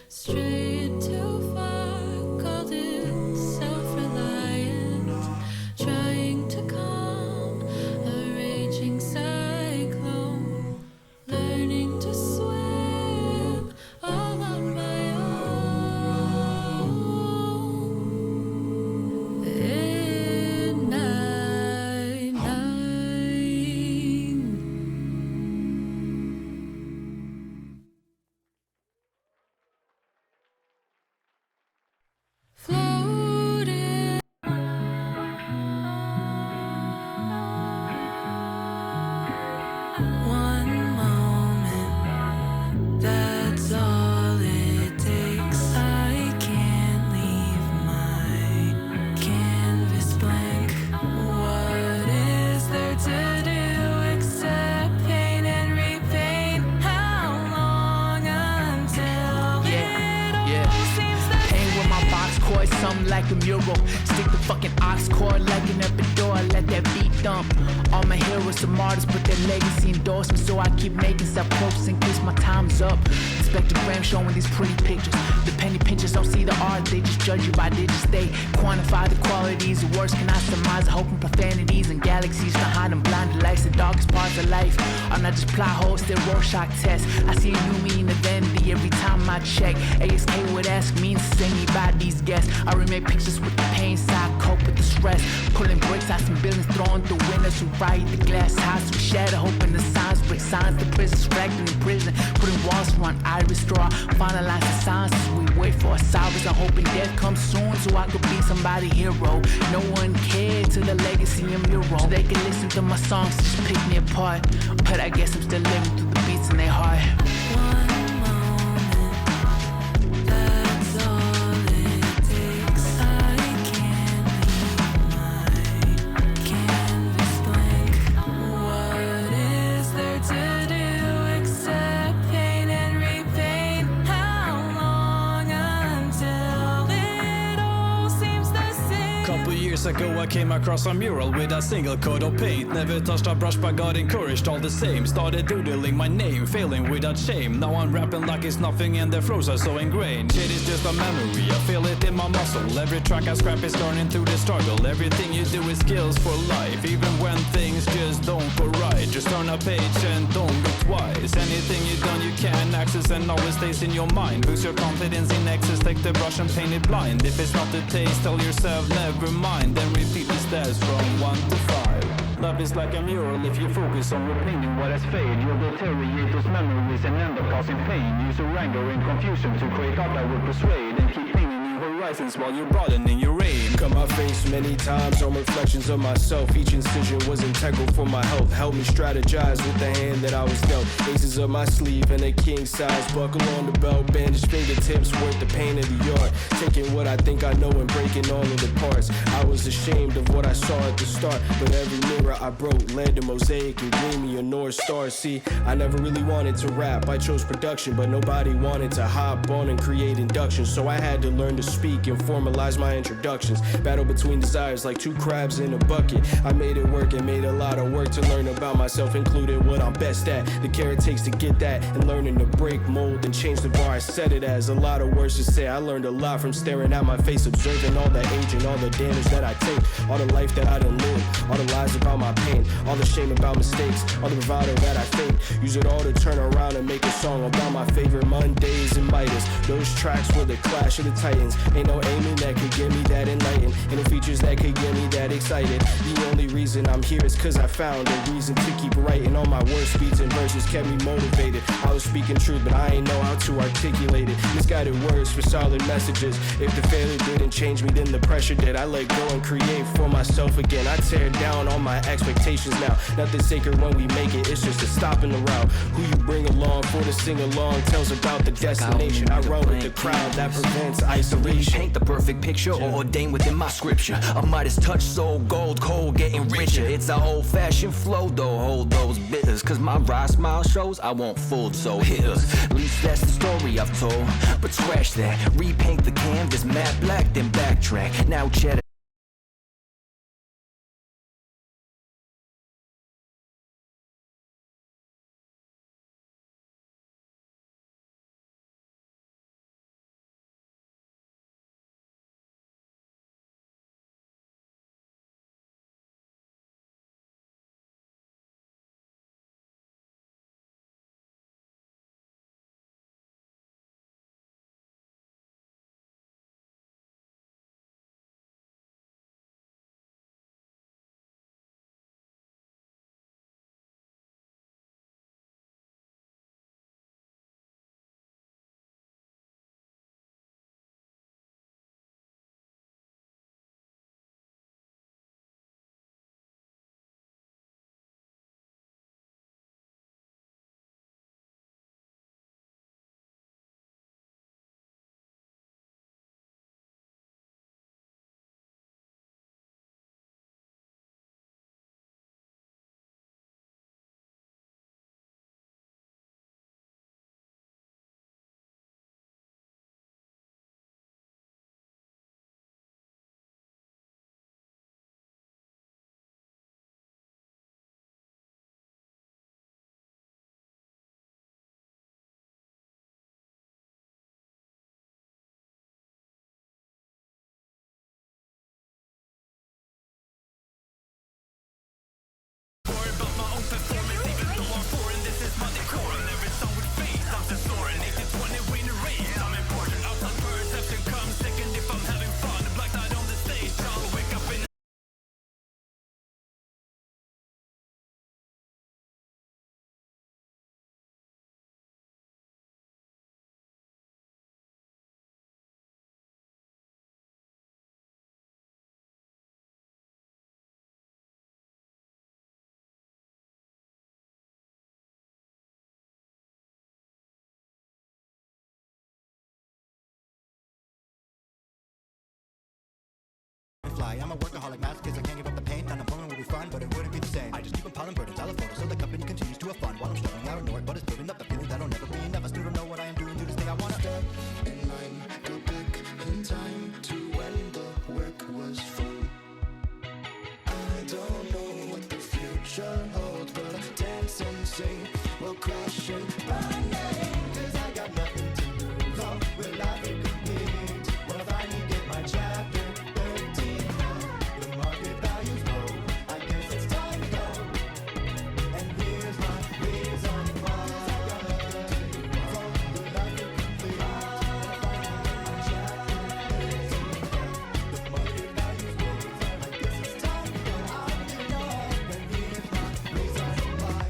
strayed too far, called it self-reliant, trying to calm a raging cyclone, learning to swim all on my own. In night. Floating. One moment, that's all it takes. I can't leave my canvas blank. What is there to do except paint and repaint? How long until it all seems the Paint with my box cord, something like a mural. Stick the fucking ox cord like an epidural. Let that beat thump. All my heroes are martyrs, but their legacy endorsed me, so I keep making stuff close in case my time's up. Spectrogram showing these pretty pictures. The penny pinchers don't see the art, they just judge you by digits. They quantify the qualities. The worst can I surmise the hope and profanities and galaxies behind them blinded lights. The darkest parts of life are not just plot holes, they're Rorschach tests. I see a new me in the vanity every time I check. ASK would ask me and send me by these guests. I remake pictures with the pain, so I cope with the stress. Pulling bricks out some buildings, throwing through windows who riot the glass house. We shatter, hoping the signs break signs. The prison's fractured in prison, putting walls around iris straw. Finalize the signs as we wait for our salvage. I'm hoping death comes soon so I could be somebody's hero. No one cared to the legacy and mural, so they can listen to my songs, just pick me apart. But I guess I'm still living through the beats in their heart. That's all it takes. I can't leave my canvas blank. What is there to do except paint and repaint? How long until it all seems the same? Couple years ago I came across a mural with a single coat of paint. Never touched a brush but got encouraged all the same. Started doodling my name, failing without shame. Now I'm rapping like it's nothing and the flows are so ingrained. Shit is just a memory, I feel it in my muscle. Every track I scrap is learning through the struggle. Everything you do is skills for life. Even when things just don't go right, just turn a page and don't look twice. Anything you done you can access and always stays in your mind. Boost your confidence in excess, take the brush and paint it blind. If it's not the taste, tell yourself never mind. Then repeat the steps from 1 to 5. Love is like a mural, if you focus on repainting what has failed, you'll deteriorate those memories and end up causing pain. Use your anger and confusion to create art that will persuade, and keep painting new horizons while you're broadening your aim. Cut my face many times on reflections of myself. Each incision was integral for my health. Helped me strategize with the hand that I was dealt. Aces up my sleeve and a king size buckle on the belt. Bandaged fingertips worth the pain of the yard. Taking what I think I know and breaking all of the parts. I was ashamed of what I saw at the start, but every mirror I broke led to mosaic and gave me a North Star. See, I never really wanted to rap. I chose production, but nobody wanted to hop on and create inductions. So I had to learn to speak and formalize my introductions. Battle between desires like two crabs in a bucket. I made it work and made a lot of work to learn about myself, including what I'm best at. The care it takes to get that, and learning to break mold and change the bar I set it as. A lot of words to say. I learned a lot from staring at my face, observing all the age and all the damage that I take, all the life that I done live, all the lies about my pain, all the shame about mistakes, all the bravado that I fake. Use it all to turn around and make a song about my favorite Mondays and Midas. Those tracks were the clash of the titans. Ain't no aiming that could get me that enlightened, and the features that could get me that excited. The only reason I'm here is cause I found a reason to keep writing. All my words, beats, and verses kept me motivated. I was speaking truth, but I ain't know how to articulate it. Misguided words for solid messages. If the failure didn't change me, then the pressure did. I let go and create for myself again. I tear down all my expectations now. Nothing's sacred when we make it, it's just a stop in the route. Who you bring along for to sing along tells about the destination. I run with the crowd that prevents isolation. Paint the perfect picture or ordained within my scripture. A Midas touch, so gold, cold, getting richer. It's an old-fashioned flow, though, hold those bitters. Cause my ride smile shows I won't fold, so hitters. At least that's the story I've told. But scratch that, repaint the canvas matte black, then backtrack. Now cheddar. I'm a workaholic masochist, I can't give up the pain. Unemployment will be fun, but it wouldn't be the same. I just keep on piling burdens, I love photos, so the company continues to have fun. While I'm struggling, I ignore it, but it's building up the feeling that I'll never be enough. I still don't know what I am doing, do this thing I wanna. Step in line, go back in time to when the work was fun. I don't know what the future holds, but I dance and sing while crashing my name. Cause I got nothing to lose, oh, will I be complete? What if I need to get my chapter 13? The market value's low, I guess it's time to go. And here's my reason why. So will I be complete? My chapter 13. The market value's low, I guess it's time to go. I'm the dog, and here's my reason why.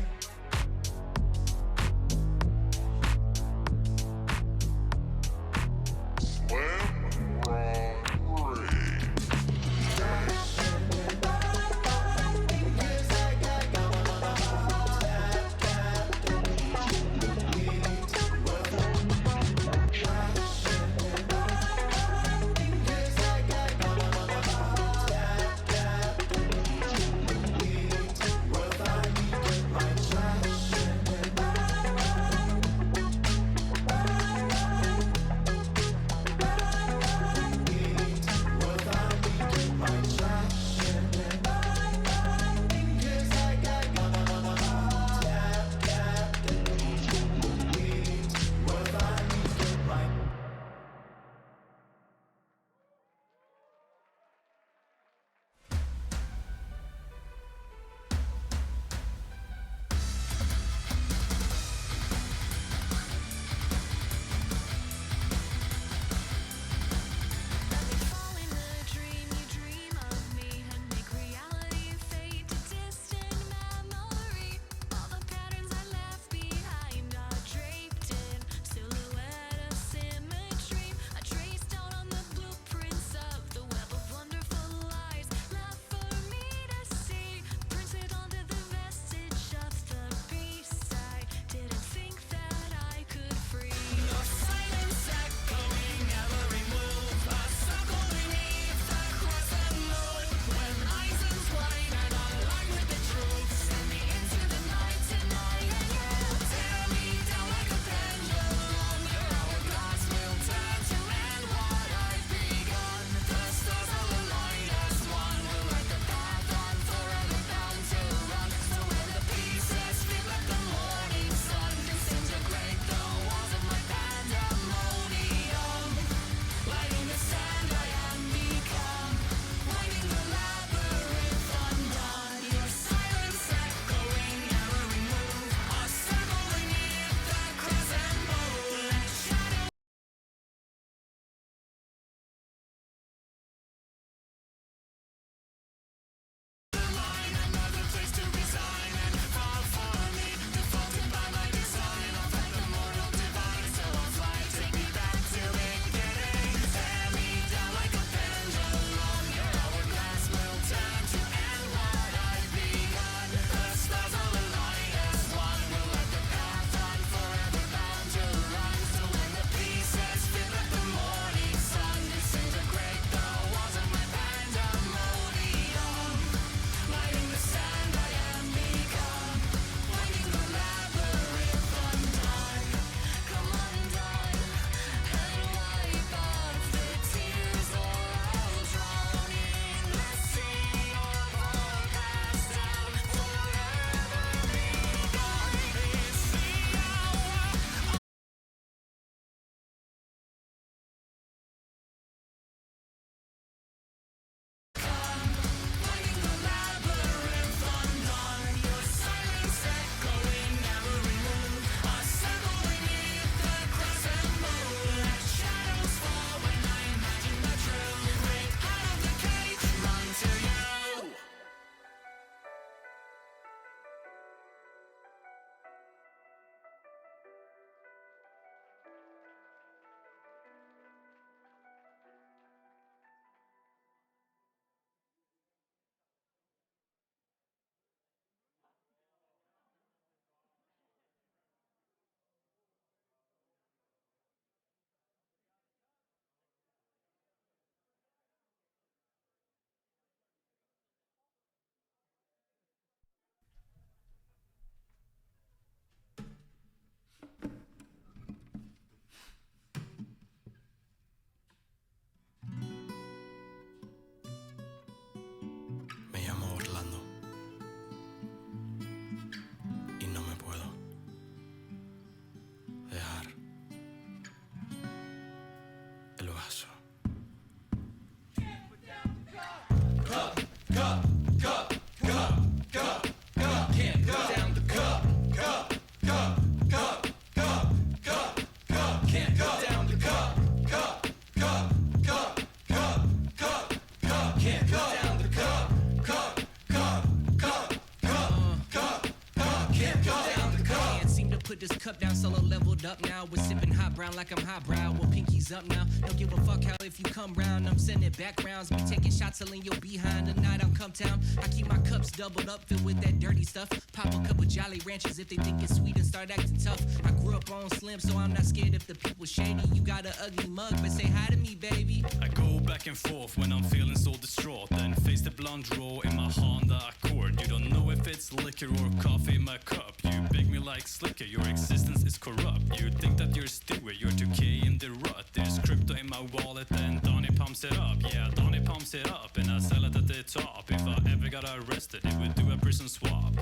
put this cup down, solo leveled up now. We're sipping hot brown like I'm highbrow. Well, pinky's up now. Don't give a fuck how if you come round. I'm sending backgrounds. Be taking shots till in your behind. Tonight I'm come town. I keep my cups doubled up, filled with that dirty stuff. Pop a couple Jolly Ranchers if they think it's sweet and start acting tough. I grew up on Slim, so I'm not scared if the people shady. You got an ugly mug, but say hi to me, baby. I go back and forth when I'm feeling so distraught. Then face the blonde row in my Honda Accord. You don't know if it's liquor or coffee in my cup. You beg me like slicker, your existence is corrupt. You think that you're a steward, you're 2K in the rut. There's crypto in my wallet and Donnie pumps it up. Yeah, Donnie pumps it up and I sell it at the top. If I ever got arrested, it would do a prison swap.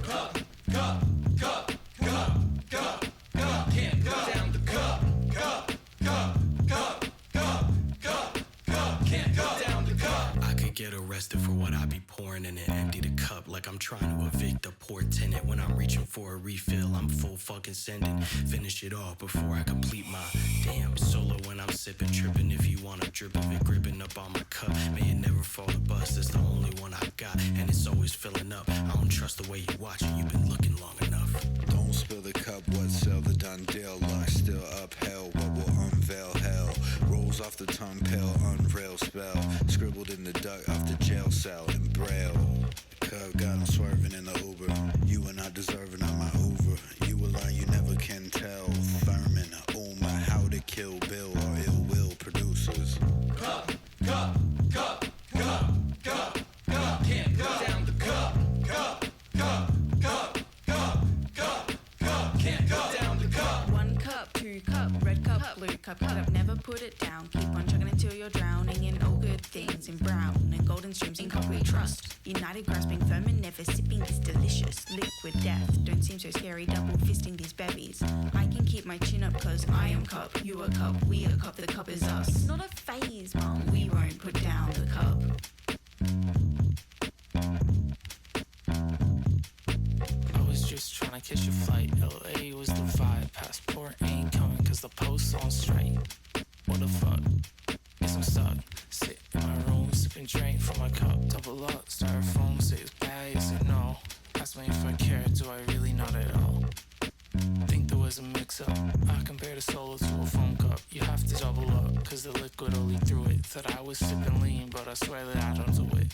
Cup, cup, cup, cup, cup, cup. Can't put down the cup, cup, cup, cup, cup, cup, cup. Can't put down the cup. I could get arrested for what I be pouring in and empty the cup like I'm trying to evict a poor tenant. When I'm reaching for a refill, I'm full fucking sending. Finish it off before I complete my damn solo. When I'm sipping, tripping, if you want a drip of it, gripping up on my cup. May it never fall to bust, it's the only one I got, and it's always filling up. I don't trust the way you watch it, you've been looking long enough. Don't spill the cup, what's sell the done deal. Luck still upheld, what will unveil hell. Rolls off the tongue, pale, unreal spell. Scribbled in the duck off the jail cell in braille. The cub got him swerving in the Uber. You are not deserving of my Uber. You will learn you never can tell. Thurman, Uma, how to kill Bill or ill will producers. Cup, cup, cup, cup, cup, cup. Can't put down the cup, cup, cup, cup, cup, cup, cup. Can't put down the cup. 1 cup, 2 cup, red cup, blue cup, cup. Never put it down. Keep on chugging until you're drowning in all good things in brown and golden streams in cup we trust. United grasping firm and never sipping this delicious liquid death. Don't seem so scary, double fisting these bevies. I can keep my chin up cause I am cup, you a cup, we a cup, the cup is us. It's not a phase, mom, we won't put down the cup. I was just trying to catch a flight. LA was the vibe. Passport ain't coming cause the post's on strike. What the fuck? Guess I'm stuck. Sit in my room, sipping drink from my cup. Double up, styrofoam, say it's bad, yes or no. Ask me if I care, do I really not at all? Think there was a mix-up. I compare the solo to a foam cup. You have to double up, cause the liquid will leak through it. Thought I was sipping lean, but I swear that I don't do it.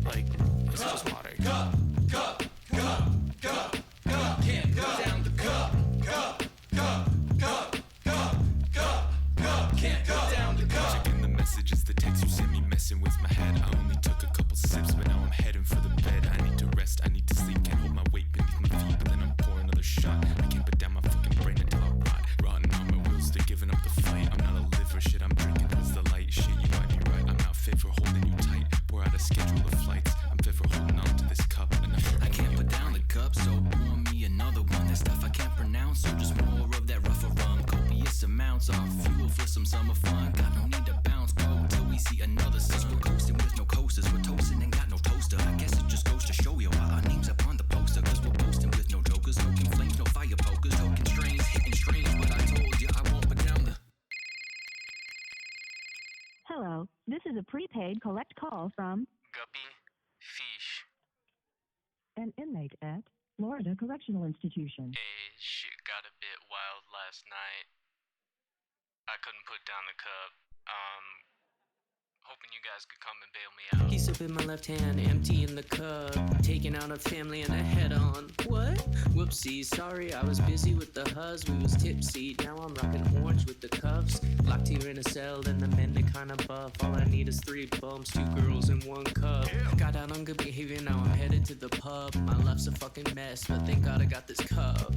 Like, it's just water. Cup, cup, cup, cup, cup. Can't put down the cup, cup, cup, cup, cup, cup, cup. Can't put down the cup. Checking the messages, the text you sent me, messing with my head. I only took a couple sips, but now I'm heading for the bed. I need to rest, I need to sleep, can't hold my weight beneath my feet. But then I'm pouring another shot. I can't put down my fucking brain until I rot. Rotten on my wheels, they're giving up the fight. I'm not a liver, shit, I'm drinking towards the light. Shit, you might be right, I'm not fit for holding you tight. Pour out a schedule of flights, I'm fit for holding on to this cup. I can't put down the cup, so pour me another one. That stuff I can't pronounce, so just more of that rougher rum. Copious amounts of fuel for some summer fun. Got no need to bounce, go till we see another sun. We're coasting with no coasters, we're toasting and got no toaster. I guess it just goes to show you why our names up on the poster. Cause we're posting with no jokers, no flames, no fire pokers, no constraints, hitting strings. But I told you I won't put down the. Hello, this is a prepaid collect call from Guppy Fish. an inmate at Florida Correctional Institution. Hey, shit got a bit wild last night. I couldn't put down the cup. Hoping you guys could come and bail me out. He's up in my left hand, emptying the cup, taking out a family and a head on. What? Whoopsie, sorry, I was busy with the huzz. We was tipsy, now I'm rocking orange with the cuffs. Locked here in a cell, and the men they kinda buff. All I need is 3 bumps, 2 girls in 1 cup. Got out on good behavior, now I'm headed to the pub. My life's a fucking mess, but thank God I got this cup.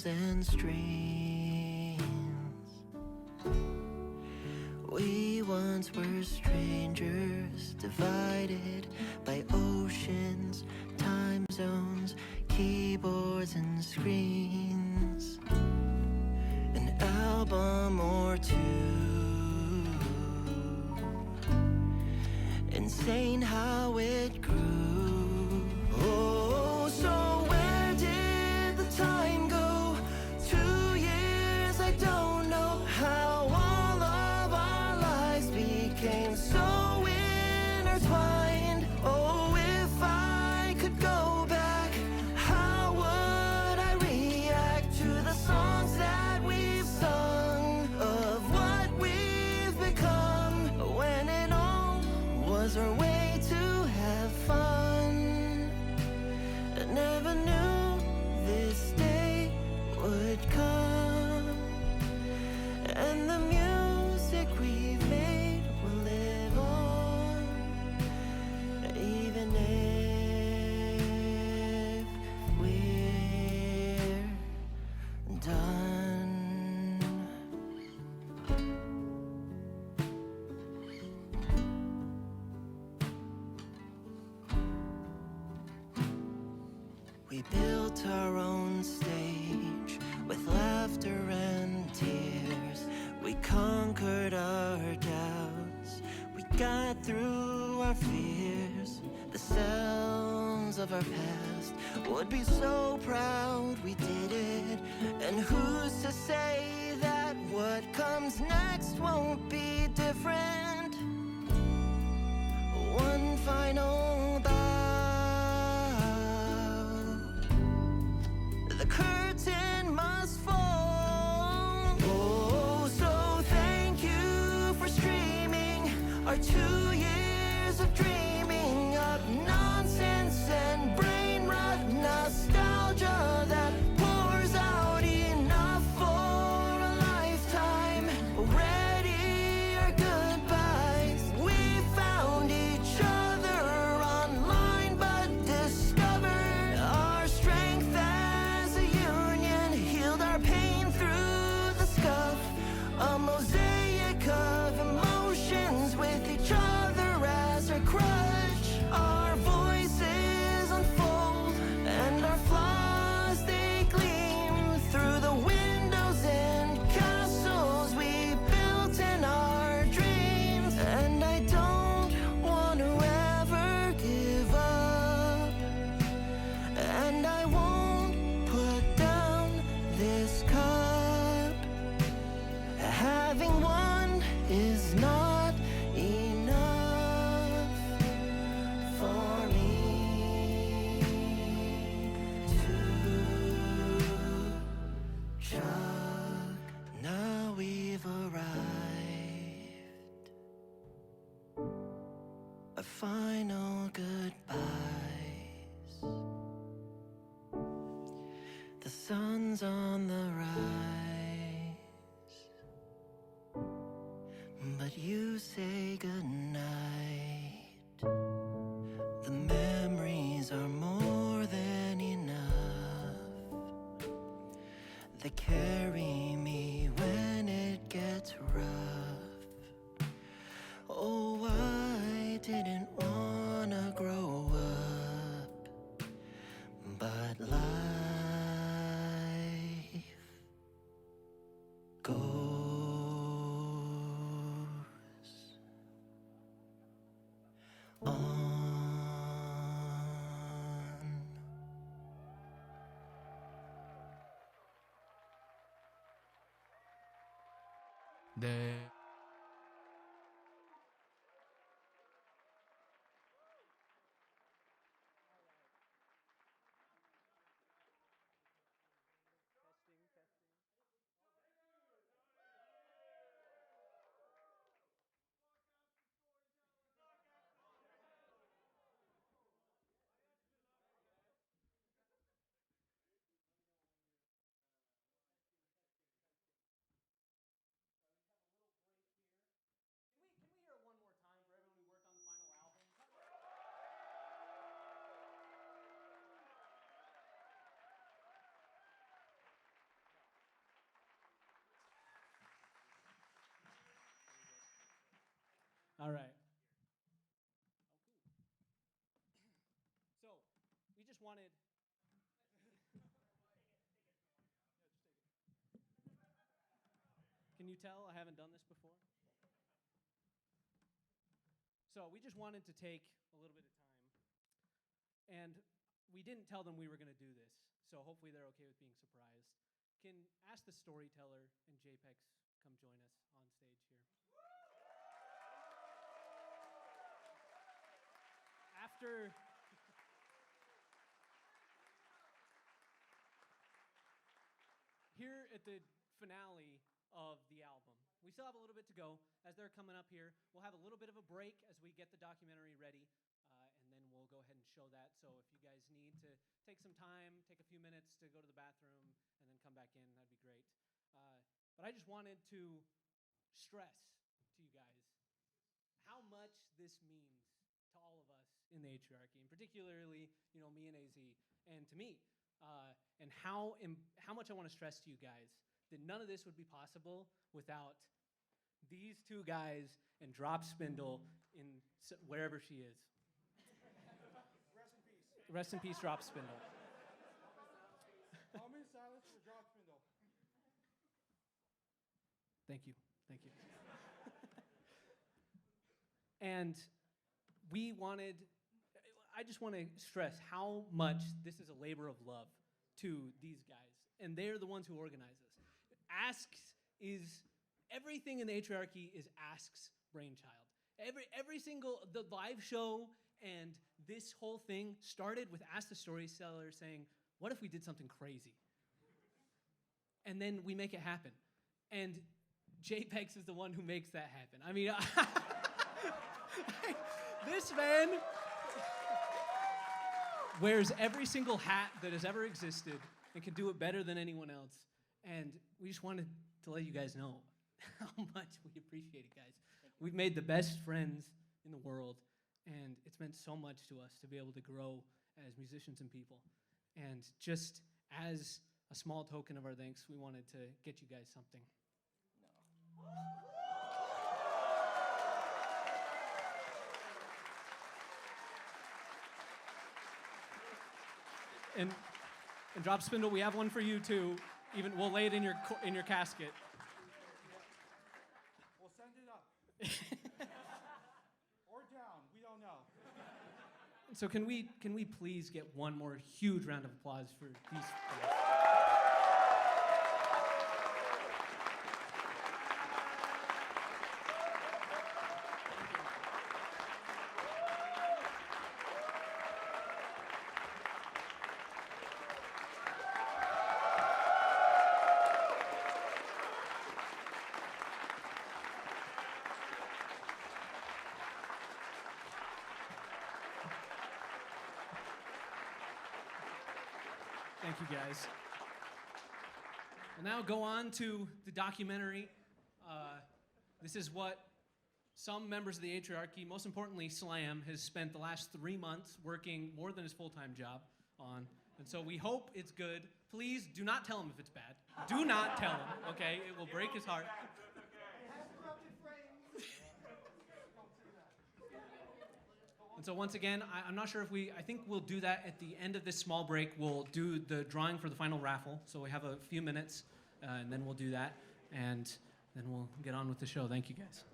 and streams. We once were strangers, divided by oceans, time zones, keyboards and screens. An album or two. Insane how it grew. Oh, so where did the time go? 2 years, I don't know how all of our lives became so intertwined. got through our fears. The selves of our past would be so proud we did it. And who's to say that what comes next won't be different? One final bow. The curtain must fall. Oh, so thank you for streaming our 2 years of dreaming up nonsense and brain rot, nostalgia that pours out enough for a lifetime. Ready or goodbyes, we found each other online, but discovered our strength as a union, healed our pain through the scuff, a mosaic of emotions with each other as our crutch. Our voices unfold and our flaws they gleam through the windows and castles we built in our dreams. And I don't want to ever give up, and I won't put down this cup. Having won is not enough for me to chuck. Now we've arrived, a final goodbyes. The sun's on the rise, but you say goodnight. The memories are more than enough. They carry me when it gets rough. Oh, I didn't wanna grow up, but life goes on. Can we hear it one more time for everyone who worked on the final album? All right. So, we just wanted. Can you tell I haven't done this before? So, we just wanted to take a little bit of time. And we didn't tell them we were going to do this. So, hopefully, they're okay with being surprised. Can ask the storyteller and JPEX come join us on stage here. After here at the finale of the album, we still have a little bit to go. As they're coming up here, we'll have a little bit of a break as we get the documentary ready, and then we'll go ahead and show that. So if you guys need to take some time, take a few minutes to go to the bathroom, and then come back in, that'd be great. But I just wanted to stress to you guys how much this means to all of us in the Atriarchy, and particularly, me and AZ, and to me, and how much I want to stress to you guys that none of this would be possible without these two guys and Drop Spindle in wherever she is. Rest in peace. Rest in peace, Drop Spindle. Call me silence for Drop Spindle. Thank you. Thank you. And I just want to stress how much this is a labor of love to these guys. And they're the ones who organize us. Everything in the Atriarchy is Ask's brainchild. The live show and this whole thing started with Ask the Storyteller saying, what if we did something crazy? And then we make it happen. And JPEX is the one who makes that happen. I mean, this man wears every single hat that has ever existed and can do it better than anyone else. And we just wanted to let you guys know how much we appreciate it, guys. We've made the best friends in the world, and it's meant so much to us to be able to grow as musicians and people. And just as a small token of our thanks, we wanted to get you guys something. And Drop Spindle, we have one for you too. Even we'll lay it in your casket. We'll send it up. Or down, we don't know. So can we please get one more huge round of applause for these guys? Thank you, guys. We'll now go on to the documentary. This is what some members of the Atriarchy, most importantly Slam, has spent the last 3 months working more than his full-time job on. And so we hope it's good. Please do not tell him if it's bad. Do not tell him, okay? It will break his heart. And so once again, I'm not sure if I think we'll do that at the end of this small break. We'll do the drawing for the final raffle. So we have a few minutes, and then we'll do that. And then we'll get on with the show. Thank you, guys.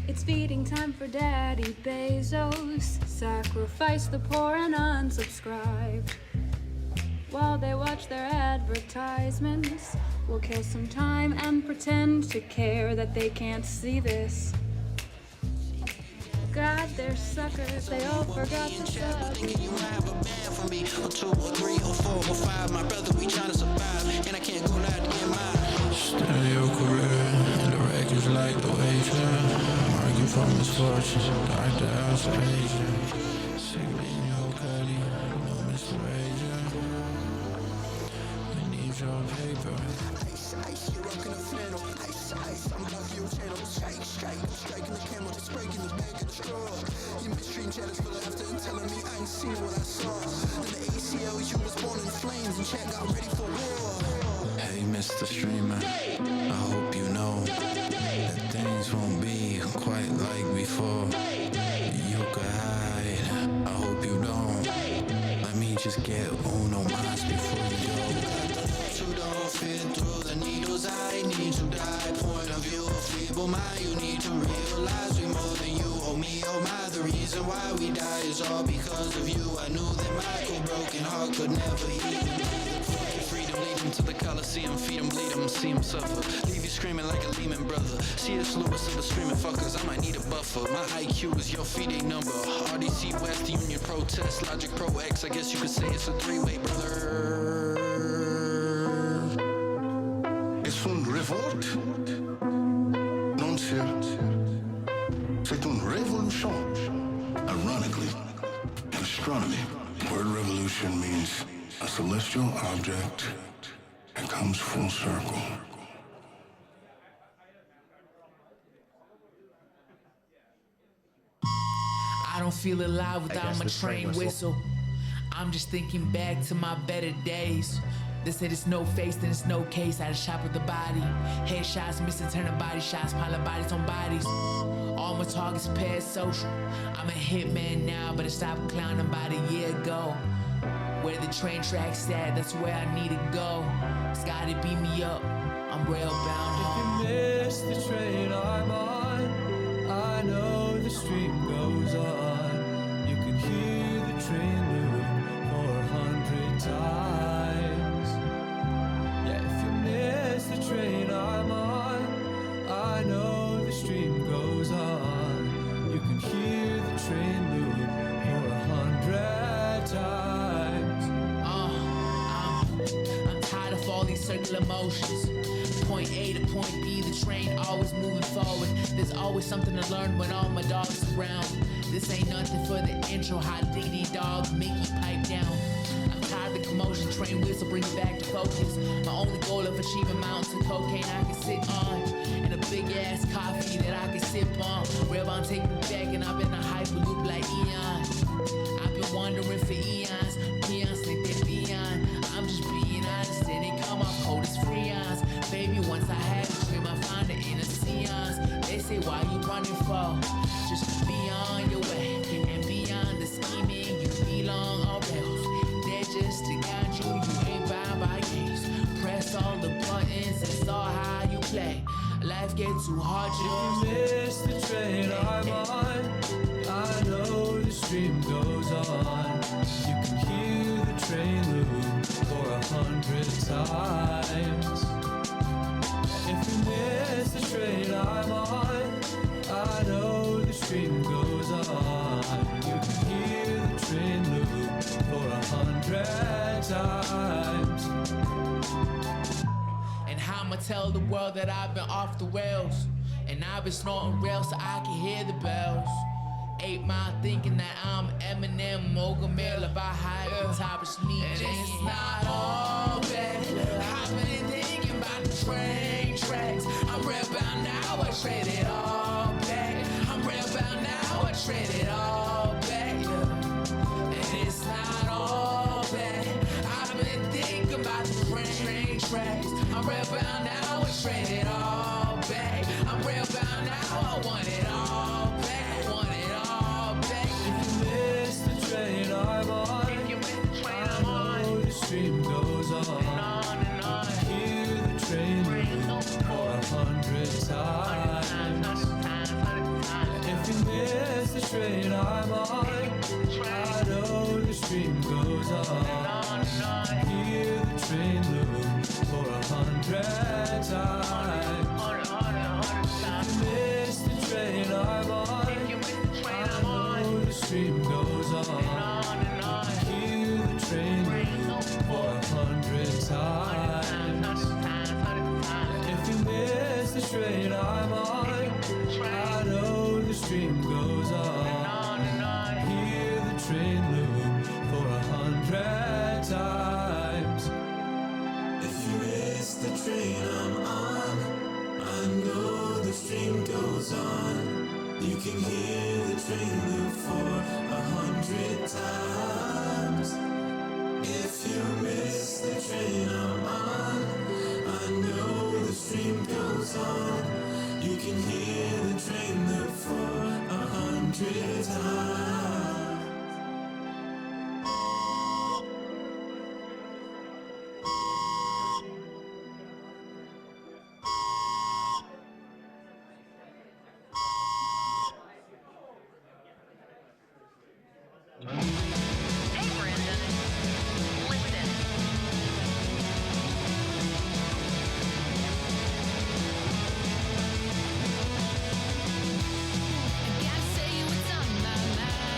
It's feeding time for Daddy Bezos. Sacrifice the poor and unsubscribe. While they watch their advertisements, we'll kill some time and pretend to care that they can't see this. God, they're suckers, they all forgot to sub. Thinking you have a band for me, or 2 or 3 or 4 or 5. My brother, we tryna survive, and I can't go out to get mine. Stereo career, and the records like the wager. Argue from misfortune, Dr. Alspasia. Sickling your cutty, no Mr. Rager. We need your paper. Ice, ice, you're rocking a flannel. Ice, ice, I'm blocking your channel. Strike, strike, I'm striking the camel, just breaking the back of the straw. Your midstream jealous for laughter and telling me I ain't seen what I saw. Then the ACL, you was born in flames and chat got ready for war. Hey, Mr. Streamer, I hope you know that things won't be quite like before. You could hide, I hope you don't. Let me just get uno mas before you go. You don't fit through the needles, I need to die. Point of view, feeble mind, you need to realize we more than you. Oh me, oh my, the reason why we die is all because of you. I knew that my cold broken heart could never heal. Freedom, lead him to the Coliseum, feed him, bleed him, see him suffer. Leave you screaming like a Lehman brother. C.S. Lewis of the screaming fuckers, I might need a buffer. My IQ is your FIDE number. RDC West Union Protest, Logic Pro X, I guess you could say it's a 3-way, brother. Es un revolt. Non c'est une révolution. Ironically, in astronomy, the word revolution means a celestial object that comes full circle. I don't feel alive without my train whistle. I'm just thinking back to my better days. They said it's no face, then it's no case. I just chop with the body. Headshots, missing, turning body shots, piling bodies on bodies. All my targets past social. I'm a hitman now, but I stopped clowning about a year ago. Where the train tracks at, that's where I need to go. It's gotta beat me up. I'm rail bound home. If you miss the train I'm on, I know the stream goes on. You can hear the train loop for 100 times. Yeah, if you miss the train I'm on, I know the stream goes on. You can hear the train loop for 100 times. I'm tired of all these circular motions. Point A to point B, the train always moving forward. There's always something to learn when all my dogs around. This ain't nothing for the intro, hot diggity dog, Mickey pipe down. I'm tired of the commotion, train whistle, bring me back to focus. My only goal of achieving mountains of cocaine I can sit on, and a big ass coffee that I can sip on. Railbound take me back and I've been a hyperloop like Eon. I've been wandering for eons, peons think they're beyond. I'm just being honest and they come off cold as freons. Baby, once I had a dream, I found it in a seance. They say, why you running for? Just be on your way and beyond the scheming. You belong on rails. They're just to guide you. You ain't bound by games. Press all the buttons and saw how you play. Life gets too hard. If you miss the train I'm on, I know the stream goes on. You can hear the train loop for 100 times. If you miss the train I'm on, I know the stream goes on. You can hear the train loop for 100 times. And how I'ma tell the world that I've been off the rails, and I've been snorting rails so I can hear the bells. 8 Mile thinking that I'm Eminem, Mogul about high the top of sneak. And it's not all bad. I've been thinking about the train tracks. I'm real bound now, I trade it all back. I'm real bound now, I trade it all back. And it's not all bad. I've been thinking about the train tracks. I'm real bound now, I trade it all back. I'm real bound now, I want it all back. I want it all back. If you miss the train I'm on, I know the stream goes on. And on. Hear the train loop for 100 times. If you miss the train I'm on, I know the stream goes on. Hear the train loop for 100 times. If you miss the train I'm on, I know the stream goes on. Hear the train loop for 100 times. If you miss the train I'm on, I know the stream goes on. Hear the train loop for 100 times. If you miss the train I'm on, I know the stream goes on. You can hear the train loop for 100 times. If you miss the train I'm on, I know the stream goes on. You can hear the train loop for 100 times. Gotta say what's on my mind.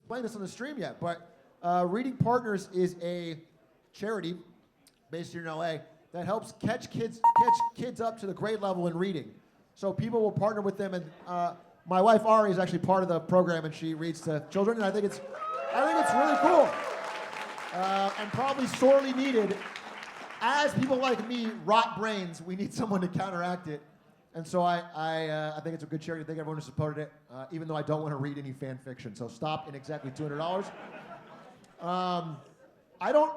playing this on the stream yet, but Reading Partners is a charity based here in LA that helps catch kids up to the grade level in reading. So people will partner with them, and my wife Ari is actually part of the program, and she reads to children, and I think it's really cool, and probably sorely needed. As people like me rot brains, we need someone to counteract it. And so I think it's a good charity. I think everyone has supported it, even though I don't want to read any fan fiction. So stop in exactly $200. I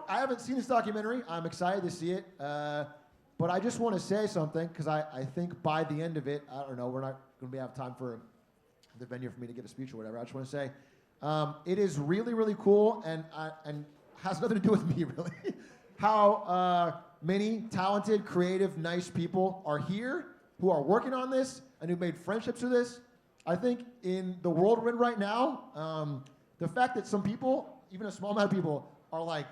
haven't seen this documentary. I'm excited to see it. But I just want to say something, because I think by the end of it, I don't know, we're not going to have time for the venue for me to give a speech or whatever. I just want to say, it is really, really cool, and has nothing to do with me, really. How many talented, creative, nice people are here who are working on this and who made friendships through this. I think in the world we're in right now, the fact that some people, even a small amount of people, are like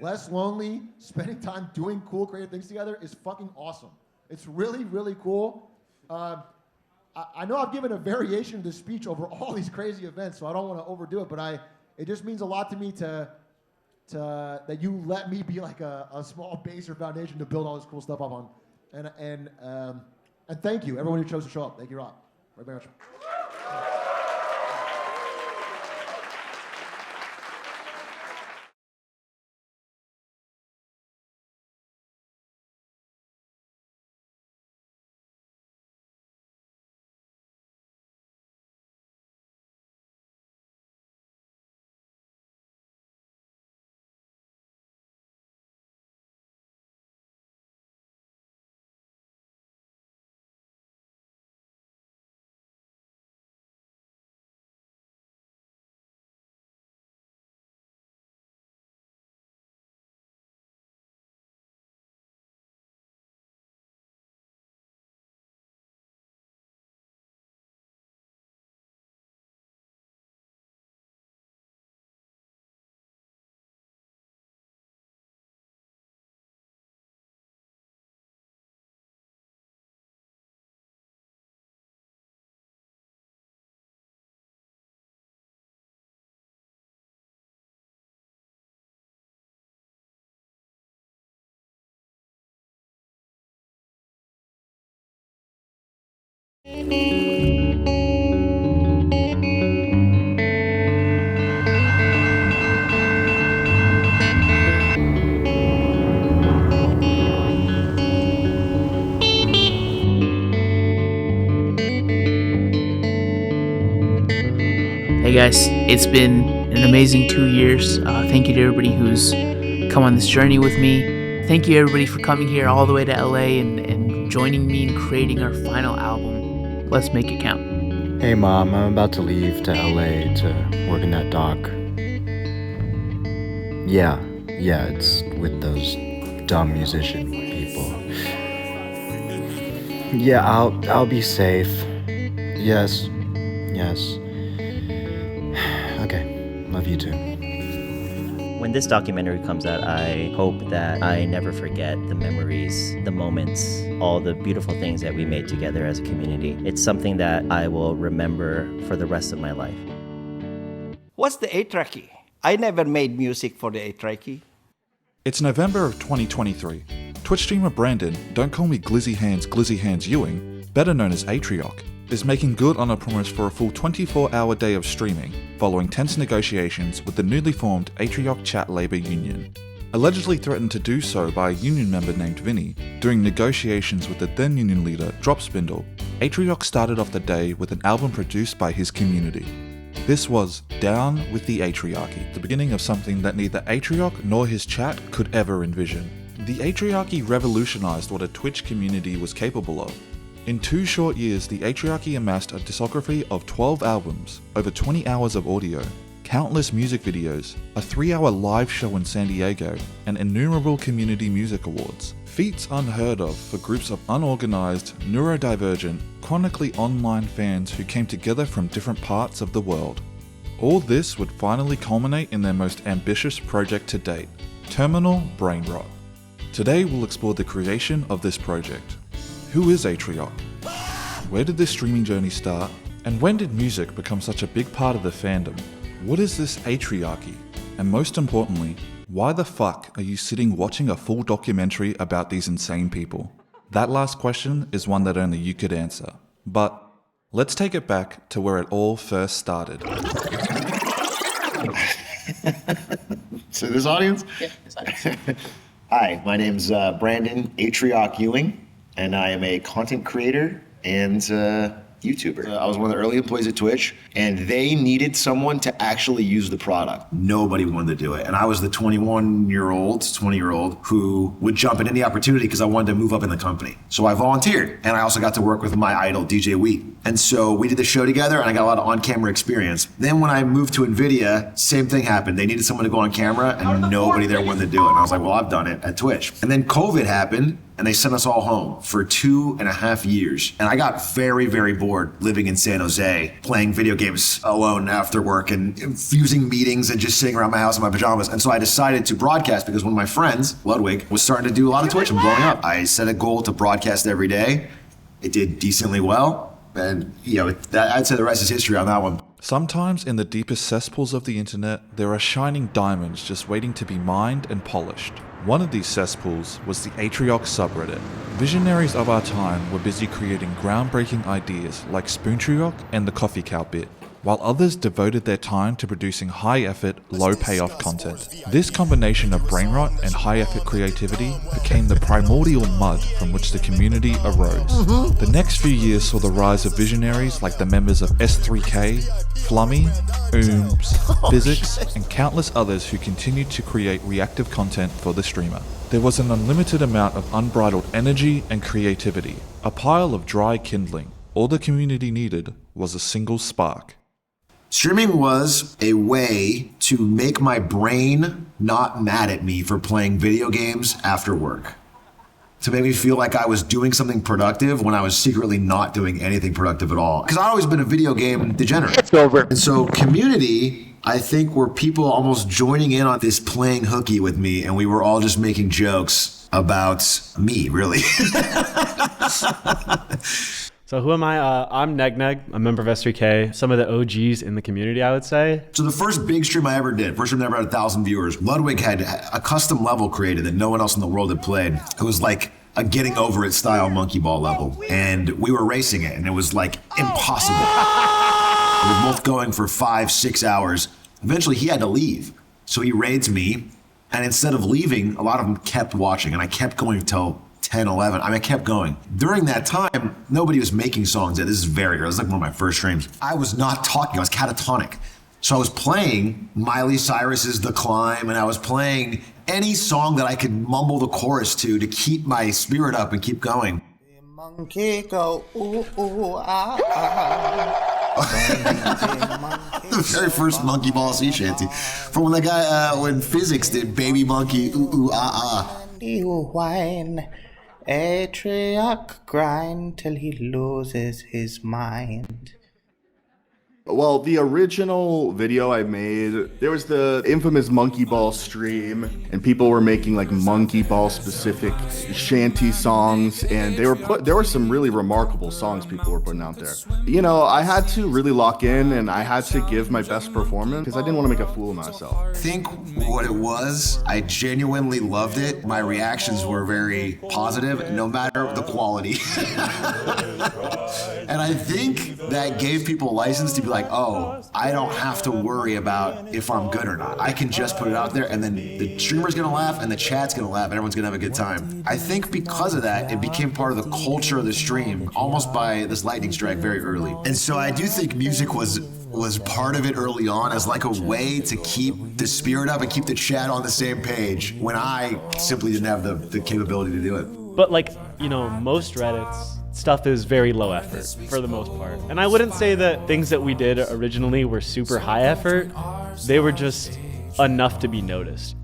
less lonely, spending time doing cool, creative things together is fucking awesome. It's really, really cool. I know I've given a variation of this speech over all these crazy events, so I don't want to overdo it, but it just means a lot to me that you let me be like a small base or foundation to build all this cool stuff up on. And thank you, everyone who chose to show up. Thank you, Rob. Very much. Hey guys, it's been an amazing 2 years. Thank you to everybody who's come on this journey with me. Thank you everybody for coming here all the way to LA and joining me in creating our final album. Let's make it count. Hey Mom, I'm about to leave to LA to work in that dock. Yeah, it's with those dumb musician people. Yeah, I'll be safe. Yes. Okay, love you too. When this documentary comes out, I hope that I never forget the memories, the moments, all the beautiful things that we made together as a community. It's something that I will remember for the rest of my life. What's the Atrioc? I never made music for the Atrioc. It's November of 2023. Twitch streamer Brandon, don't call me Glizzy Hands Ewing, better known as Atrioc, is making good on a promise for a full 24-hour day of streaming, following tense negotiations with the newly formed Atrioc Chat Labour Union. Allegedly threatened to do so by a union member named Vinny, during negotiations with the then union leader Drop Spindle, Atrioc started off the day with an album produced by his community. This was Down with the Atriarchy, the beginning of something that neither Atrioc nor his chat could ever envision. The Atriarchy revolutionized what a Twitch community was capable of. In 2 short years, the Atriarchy amassed a discography of 12 albums, over 20 hours of audio, countless music videos, a 3-hour live show in San Diego, and innumerable community music awards. Feats unheard of for groups of unorganized, neurodivergent, chronically online fans who came together from different parts of the world. All this would finally culminate in their most ambitious project to date, Terminal Brain Rot. Today we'll explore the creation of this project. Who is Atrioc? Where did this streaming journey start? And when did music become such a big part of the fandom? What is this atriarchy? And most importantly, why the fuck are you sitting watching a full documentary about these insane people? That last question is one that only you could answer. But let's take it back to where it all first started. So this audience? Yeah, this audience. Hi, my name's Brandon Atrioc Ewing, and I am a content creator and YouTuber. I was one of the early employees at Twitch, and they needed someone to actually use the product. Nobody wanted to do it. And I was the 21-year-old, 20-year-old who would jump at any opportunity because I wanted to move up in the company. So I volunteered, and I also got to work with my idol, DJ Wheat. And so we did the show together, and I got a lot of on-camera experience. Then when I moved to NVIDIA, same thing happened. They needed someone to go on camera, and nobody there wanted to do it. And I was like, well, I've done it at Twitch. And then COVID happened, and they sent us all home for 2.5 years. And I got very, very bored living in San Jose, playing video games alone after work and using meetings and just sitting around my house in my pajamas. And so I decided to broadcast because one of my friends, Ludwig, was starting to do a lot of Twitch and blowing up. I set a goal to broadcast every day. It did decently well. And, I'd say the rest is history on that one. Sometimes in the deepest cesspools of the internet, there are shining diamonds just waiting to be mined and polished. One of these cesspools was the Atrioc subreddit. Visionaries of our time were busy creating groundbreaking ideas like Spoontrioc and the Coffee Cow bit, while others devoted their time to producing high-effort, low-payoff content. This combination of brainrot and high-effort creativity became the primordial mud from which the community arose. The next few years saw the rise of visionaries like the members of S3K, Flummy, Ooms, Physics, and countless others who continued to create reactive content for the streamer. There was an unlimited amount of unbridled energy and creativity, a pile of dry kindling. All the community needed was a single spark. Streaming was a way to make my brain not mad at me for playing video games after work. To make me feel like I was doing something productive when I was secretly not doing anything productive at all. Because I've always been a video game degenerate. It's over. And so community, I think, were people almost joining in on this playing hooky with me, and we were all just making jokes about me, really. So who am I? I'm Negneg, a member of S3K, some of the OGs in the community, I would say. So the first big stream I ever did, first stream that ever had 1,000 viewers, Ludwig had a custom level created that no one else in the world had played. It was like a getting over it style monkey ball level. And we were racing it, and it was like impossible. We were both going for 5-6 hours. Eventually he had to leave. So he raids me, and instead of leaving, a lot of them kept watching, and I kept going until 10, 11. I kept going. During that time, nobody was making songs yet. This is very early. It was like one of my first streams. I was not talking. I was catatonic. So I was playing Miley Cyrus's The Climb, and I was playing any song that I could mumble the chorus to keep my spirit up and keep going. Monkey go, ooh, ooh, ah, ah. The very first Monkey Ball sea shanty. From when the guy, when Physics did Baby Monkey, ooh, ooh, ah, ah. You whine. Atrioc grind till he loses his mind. Well, the original video I made, there was the infamous Monkey Ball stream, and people were making like Monkey Ball specific shanty songs, and there were some really remarkable songs people were putting out there. You know, I had to really lock in, and I had to give my best performance because I didn't want to make a fool of myself. I think what it was, I genuinely loved it. My reactions were very positive, no matter the quality. And I think that gave people a license to be like, oh, I don't have to worry about if I'm good or not. I can just put it out there, and then the streamer's gonna laugh, and the chat's gonna laugh, and everyone's gonna have a good time. I think because of that, it became part of the culture of the stream, almost by this lightning strike very early. And so I do think music was part of it early on as like a way to keep the spirit up and keep the chat on the same page when I simply didn't have the capability to do it. But like, you know, most Reddits, stuff is very low effort for the most part. And I wouldn't say that things that we did originally were super high effort. They were just enough to be noticed.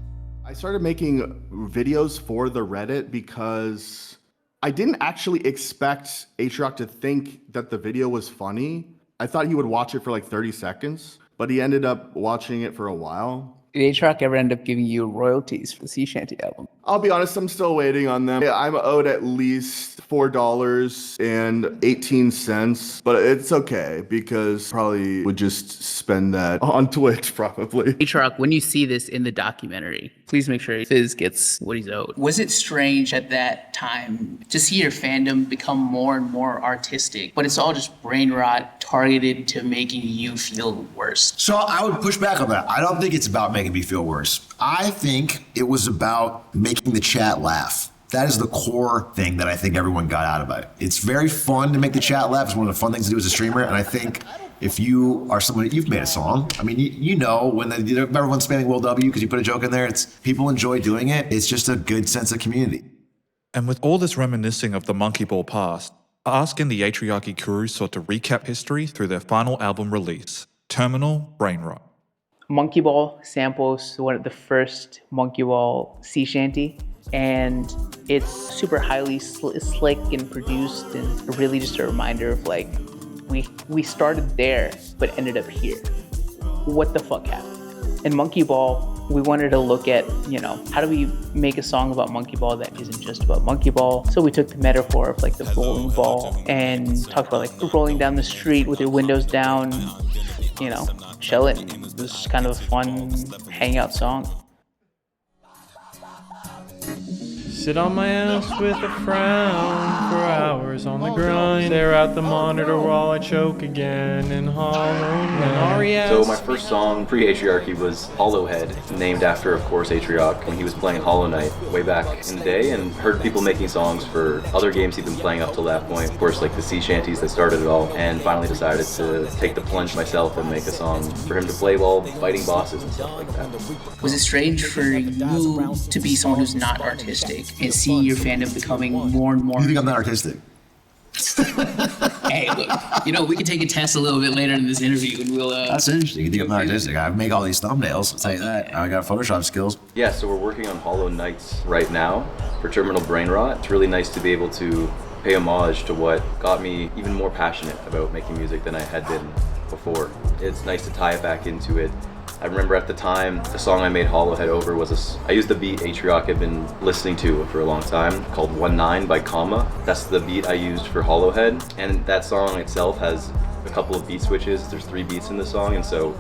I started making videos for the Reddit because I didn't actually expect Atrioc to think that the video was funny. I thought he would watch it for like 30 seconds, but he ended up watching it for a while. Did Atrioc ever end up giving you royalties for the sea shanty album? I'll be honest, I'm still waiting on them. I'm owed at least $4.18, but it's okay because probably would just spend that on Twitch probably. Atrioc, when you see this in the documentary, please make sure Fizz gets what he's owed. Was it strange at that time to see your fandom become more and more artistic, but it's all just brain rot targeted to making you feel worse? So I would push back on that. I don't think it's about making me feel worse. I think it was about making the chat laugh. That is the core thing that I think everyone got out of it. It's very fun to make the chat laugh. It's one of the fun things to do as a streamer. And I think if you are someone, you've made a song. I mean, you know, when everyone's spamming Will W because you put a joke in there, it's people enjoy doing it. It's just a good sense of community. And with all this reminiscing of the Monkey Ball past, asking the Atrioc crew sought to recap history through their final album release, Terminal Brain Rot. Monkey Ball samples one of the first Monkey Ball sea shanty, and it's super highly slick and produced, and really just a reminder of like, we started there but ended up here. What the fuck happened? In Monkey Ball, we wanted to look at, you know, how do we make a song about Monkey Ball that isn't just about Monkey Ball? So we took the metaphor of like the bowling ball and talked about like rolling down the street with your windows down, you know, chilling. It was kind of a fun hangout song. Sit on my ass with a frown for hours on the grind. Stare at the monitor while I choke again in hollow night. So my first song pre-Atriarchy was Hollow Head, named after, of course, Atrioc, and he was playing Hollow Knight way back in the day, and heard people making songs for other games he'd been playing up till that point. Of course, like the sea shanties that started it all, and finally decided to take the plunge myself and make a song for him to play while fighting bosses and stuff like that. Was it strange for you to be someone who's not artistic and see your fandom becoming more and more? You think I'm not artistic? Hey, look, you know, we can take a test a little bit later in this interview and we'll... That's interesting. You think I'm not artistic? I make all these thumbnails, I'll tell you that. I got Photoshop skills. Yeah, so we're working on Hollow Knights right now for Terminal Brain Rot. It's really nice to be able to pay homage to what got me even more passionate about making music than I had been before. It's nice to tie it back into it. I remember at the time, the song I made Hollow Head over was I used the beat Atrioc had been listening to for a long time, called 1-9 by Comma. That's the beat I used for Hollow Head, and that song itself has a couple of beat switches. There's 3 beats in the song, and so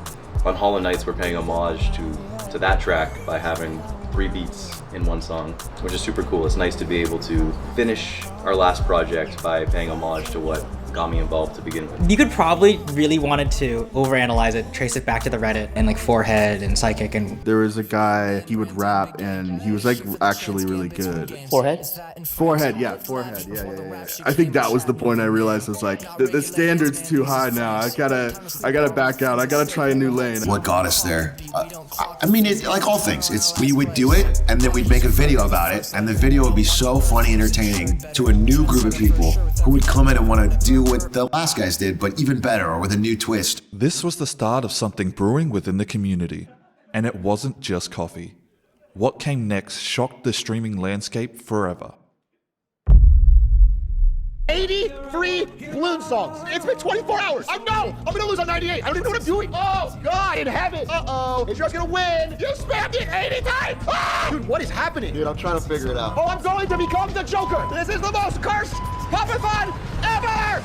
on Hollow Knights we're paying homage to that track by having 3 beats in one song, which is super cool. It's nice to be able to finish our last project by paying homage to what got me involved to begin with. You could probably really wanted to overanalyze it, trace it back to the Reddit and like Forehead and Psychic and... There was a guy, he would rap and he was like actually really good. Forehead? Forehead, yeah. I think that was the point I realized was like, the standard's too high now. I gotta back out. I gotta try a new lane. What got us there? I mean, it's like all things. We would do it and then we'd make a video about it, and the video would be so funny and entertaining to a new group of people who would come in and want to do what the last guys did, but even better or with a new twist. This was the start of something brewing within the community, and it wasn't just coffee. What came next shocked the streaming landscape forever. 83 Bloon songs. It's been 24 hours. I'm gonna lose on 98. I don't even know what I'm doing. Oh, God in heaven. Uh-oh. Atrioc's gonna win. You spammed it 80 times. Ah! Dude, what is happening? Dude, I'm trying to figure it out. Oh, I'm going to become the Joker. This is the most cursed Pop-A-Thon ever.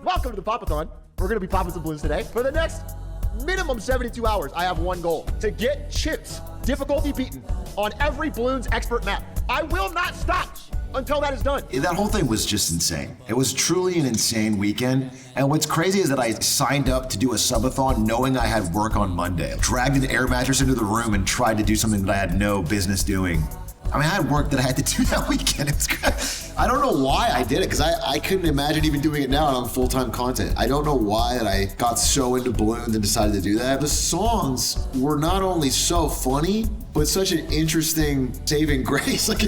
Welcome to the Pop-A-Thon. We're gonna be popping some balloons today. For the next minimum 72 hours, I have one goal: to get chips, difficulty beaten, on every Bloons expert map. I will not stop until that is done. That whole thing was just insane. It was truly an insane weekend. And what's crazy is that I signed up to do a subathon knowing I had work on Monday. Dragged an air mattress into the room and tried to do something that I had no business doing. I mean, I had work that I had to do that weekend. It was great. I don't know why I did it, because I couldn't imagine even doing it now on full-time content. I don't know why that I got so into balloons and decided to do that. The songs were not only so funny, but such an interesting saving grace. Like,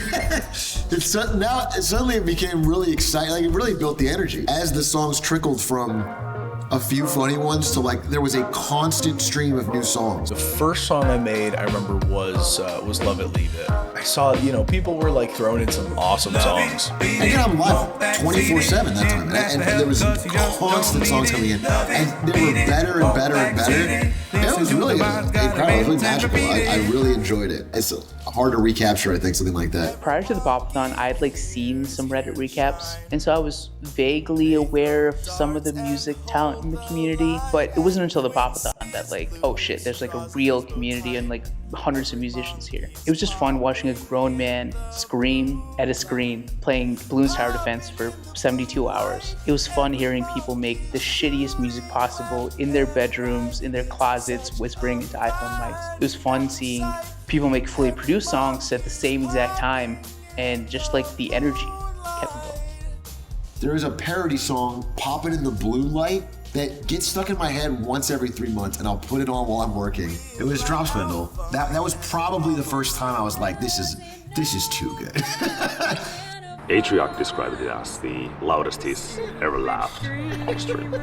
suddenly it became really exciting. Like, it really built the energy. As the songs trickled from a few funny ones to like, there was a constant stream of new songs. The first song I made, I remember, was Love It, Leave It. I saw, people were like throwing in some awesome songs. I got them live 24/7 that time, and there was constant songs coming in, and they were better and better and better. It It was really incredible. It was really magical. I really enjoyed it. It's hard to recapture, I think, something like that. Prior to the Popathon, I had like seen some Reddit recaps, and so I was vaguely aware of some of the music talent in the community, but it wasn't until the Popathon that like, oh shit, there's like a real community and like hundreds of musicians here. It was just fun watching a grown man scream at a screen playing Balloons Tower Defense for 72 hours. It was fun hearing people make the shittiest music possible in their bedrooms, in their closets, whispering into iPhone mics. It was fun seeing people make fully produced songs at the same exact time, and just like the energy kept me going. There is a parody song, Poppin' in the Blue Light, that gets stuck in my head once every 3 months, and I'll put it on while I'm working. It was Drop Spindle. That was probably the first time I was like, this is too good. Atrioc described it as the loudest he's ever laughed on stream.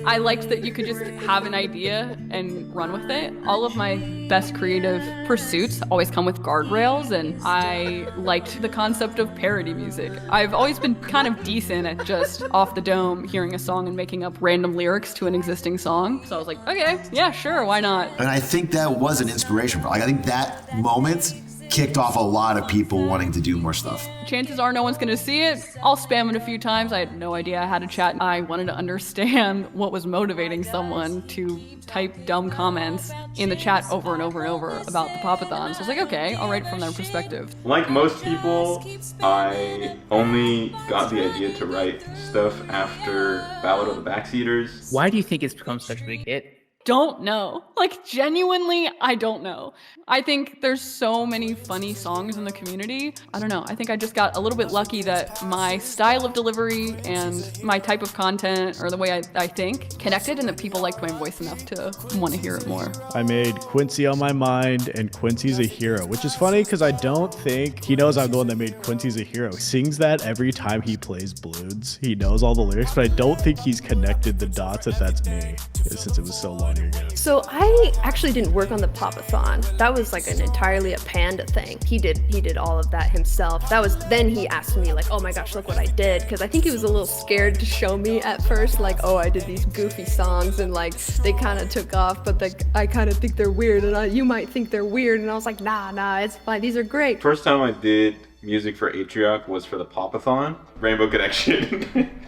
I liked that you could just have an idea and run with it. All of my best creative pursuits always come with guardrails, and I liked the concept of parody music. I've always been kind of decent at just off the dome hearing a song and making up random lyrics to an existing song. So I was like, okay, yeah, sure, why not? And I think that was an inspiration. I think that moment kicked off a lot of people wanting to do more stuff. Chances are no one's gonna see it. I'll spam it a few times. I had no idea how to chat. I wanted to understand what was motivating someone to type dumb comments in the chat over and over and over about the Popathon. So I was like, okay, I'll write it from their perspective. Like most people, I only got the idea to write stuff after Ballad of the Backseaters. Why do you think it's become such a big hit? Don't know. Like, genuinely, I don't know. I think there's so many funny songs in the community. I don't know. I think I just got a little bit lucky that my style of delivery and my type of content, or the way I think, connected, and that people liked my voice enough to want to hear it more. I made Quincy on my mind, and Quincy's a hero, which is funny because I don't think he knows I'm the one that made Quincy's a hero. He sings that every time he plays Balloons. He knows all the lyrics, but I don't think he's connected the dots that that's me, since it was so long ago. So I actually didn't work on the Popathon. That was like an entirely a Panda thing. He did all of that himself. Then he asked me like, oh my gosh, look what I did. Because I think he was a little scared to show me at first, like, oh, I did these goofy songs and like they kind of took off, but like I kind of think they're weird, and you might think they're weird. And I was like, nah, it's fine. These are great. First time I did music for Atrioc was for the Popathon. Rainbow Connection.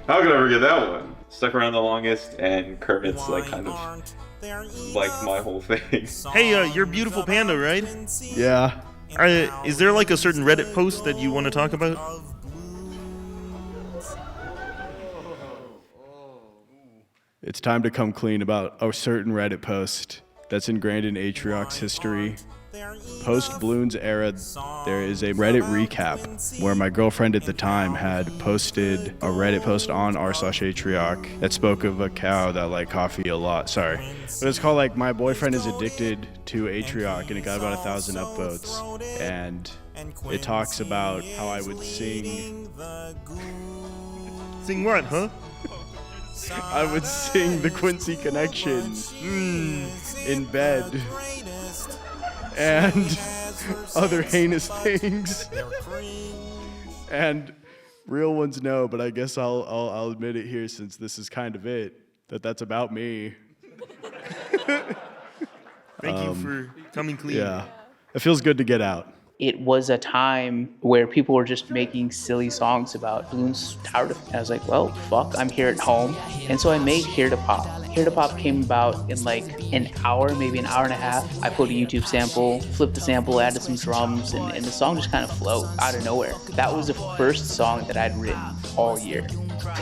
How could I forget that one? Stuck around the longest, and Kermit's like kind of like my whole thing. Hey, you're Beautiful Panda, right? Yeah. Is there like a certain Reddit post that you want to talk about? It's time to come clean about a certain Reddit post that's ingrained in Atrioc's history. Post-Balloons era, there is a Reddit recap where my girlfriend at the time had posted a Reddit post on r/Atrioc that spoke of a cow that liked coffee a lot. Sorry. But it's called like My Boyfriend is Addicted to Atrioc, and it got about 1,000 upvotes. And it talks about how I would sing... Sing what, huh? I would sing the Quincy Connection in bed. And other heinous things. And real ones know, but I guess I'll admit it here since this is kind of it, that's about me. Thank you for coming clean. Yeah, it feels good to get out. It was a time where people were just making silly songs about Balloons Tower Defense. I was like, well, fuck, I'm here at home. And so I made Here to Pop. Here to Pop came about in like an hour, maybe an hour and a half. I put a YouTube sample, flipped the sample, added some drums, and the song just kind of flowed out of nowhere. That was the first song that I'd written all year.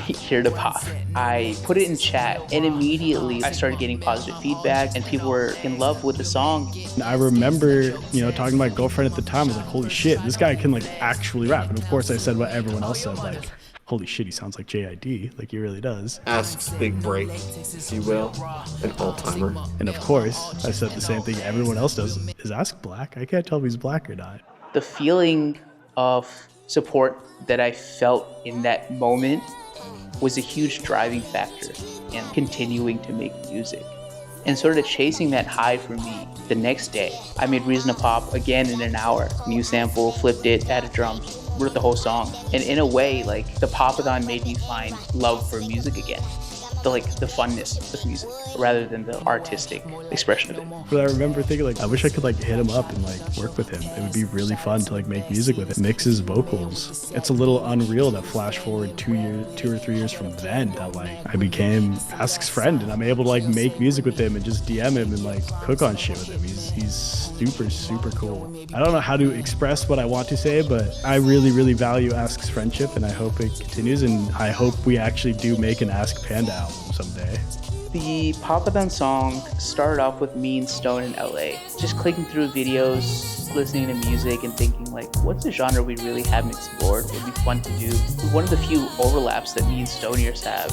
Here to Pop. I put it in chat, and immediately I started getting positive feedback, and people were in love with the song. I remember, talking to my girlfriend at the time. I was like, holy shit, this guy can like actually rap. And of course I said what everyone else said, like, holy shit, he sounds like JID, like he really does. Asks Big Break, if you will, an all-timer. And of course, I said the same thing everyone else does, is ask Black. I can't tell if he's black or not. The feeling of support that I felt in that moment was a huge driving factor in continuing to make music. And sort of chasing that high for me, the next day, I made Reason to Pop again in an hour. New sample, flipped it, added drums, wrote the whole song. And in a way, like, the Popathon made me find love for music again. the funness of music rather than the artistic expression of it. But I remember thinking I wish I could hit him up and work with him. It would be really fun to make music with him. Mix his vocals. It's a little unreal that flash forward 2 or 3 years from then that I became Ask's friend and I'm able to make music with him and just DM him and cook on shit with him. He's super, super cool. I don't know how to express what I want to say, but I really, really value Ask's friendship and I hope it continues and I hope we actually do make an Ask Panda album someday. The Papadon song started off with me and Stone in LA, just clicking through videos, listening to music and thinking what's a genre we really haven't explored? It would be fun to do. One of the few overlaps that me and Stoners have,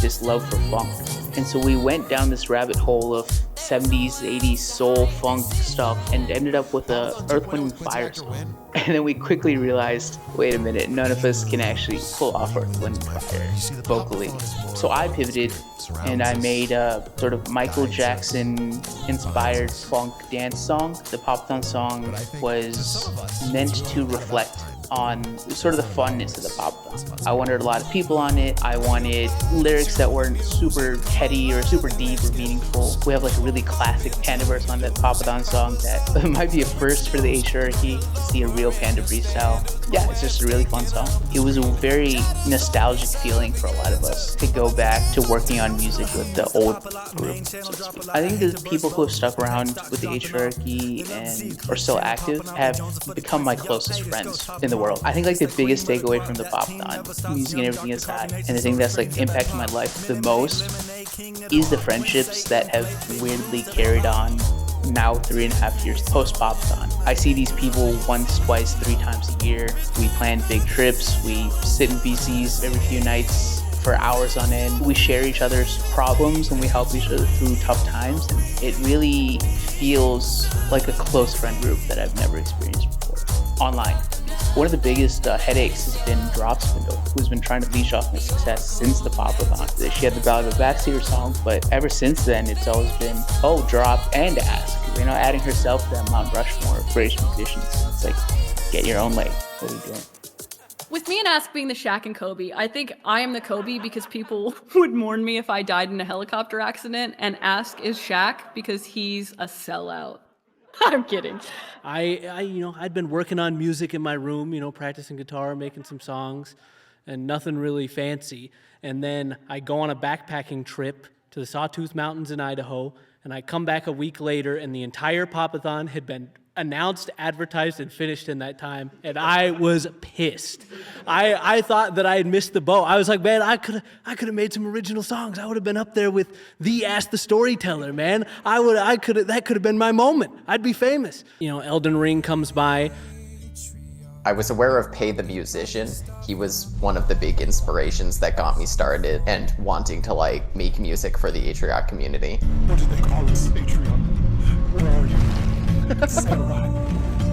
this love for funk. And so we went down this rabbit hole of 70s, 80s soul funk stuff and ended up with a Earth, Wind & Fire song. And then we quickly realized, wait a minute, none of us can actually pull off Earth, Wind & Fire vocally. So I pivoted and I made a sort of Michael Jackson inspired funk dance song. The Papadon song was meant to reflect on sort of the funness of the Papadon. I wanted a lot of people on it. I wanted lyrics that weren't super heady or super deep or meaningful. We have a really classic Panda verse on that Papadon song that might be a first for the Atrioc to see a real Panda freestyle. Yeah, it's just a really fun song. It was a very nostalgic feeling for a lot of us to go back to working on music with the old group, so to speak. I think the people who have stuck around with the Atrioc and are still active have become my closest friends in the world. I think the biggest takeaway from the Papadon, music and everything aside, and the thing that's impacted my life the most is the friendships that have weirdly carried on now 3.5 years post Papadon. I see these people once, twice, 3 times a year. We plan big trips. We sit in BCs every few nights for hours on end. We share each other's problems and we help each other through tough times. And it really feels like a close friend group that I've never experienced before, online. One of the biggest headaches has been Dropspindle, who's been trying to leash off my success since the Papadon. She had the Ballad of a Backseater song, but ever since then, it's always been, Drop and Ask. Adding herself to that Mount Rushmore of greatest musicians. It's get your own lane. What are you doing? With me and Ask being the Shaq and Kobe, I think I am the Kobe because people would mourn me if I died in a helicopter accident, and Ask is Shaq because he's a sellout. I'm kidding. I'd been working on music in my room, practicing guitar, making some songs, and nothing really fancy. And then I go on a backpacking trip to the Sawtooth Mountains in Idaho, and I come back a week later, and the entire Papadon had been announced, advertised, and finished in that time, and I was pissed. I thought that I had missed the boat. I was like, man, I could have made some original songs. I would have been up there with the Ask the Storyteller, man. That could have been my moment. I'd be famous. Elden Ring comes by. I was aware of Pay the Musician. He was one of the big inspirations that got me started and wanting to make music for the Atrioc community. What do they call us, Atrioc? Where are you? Samurai.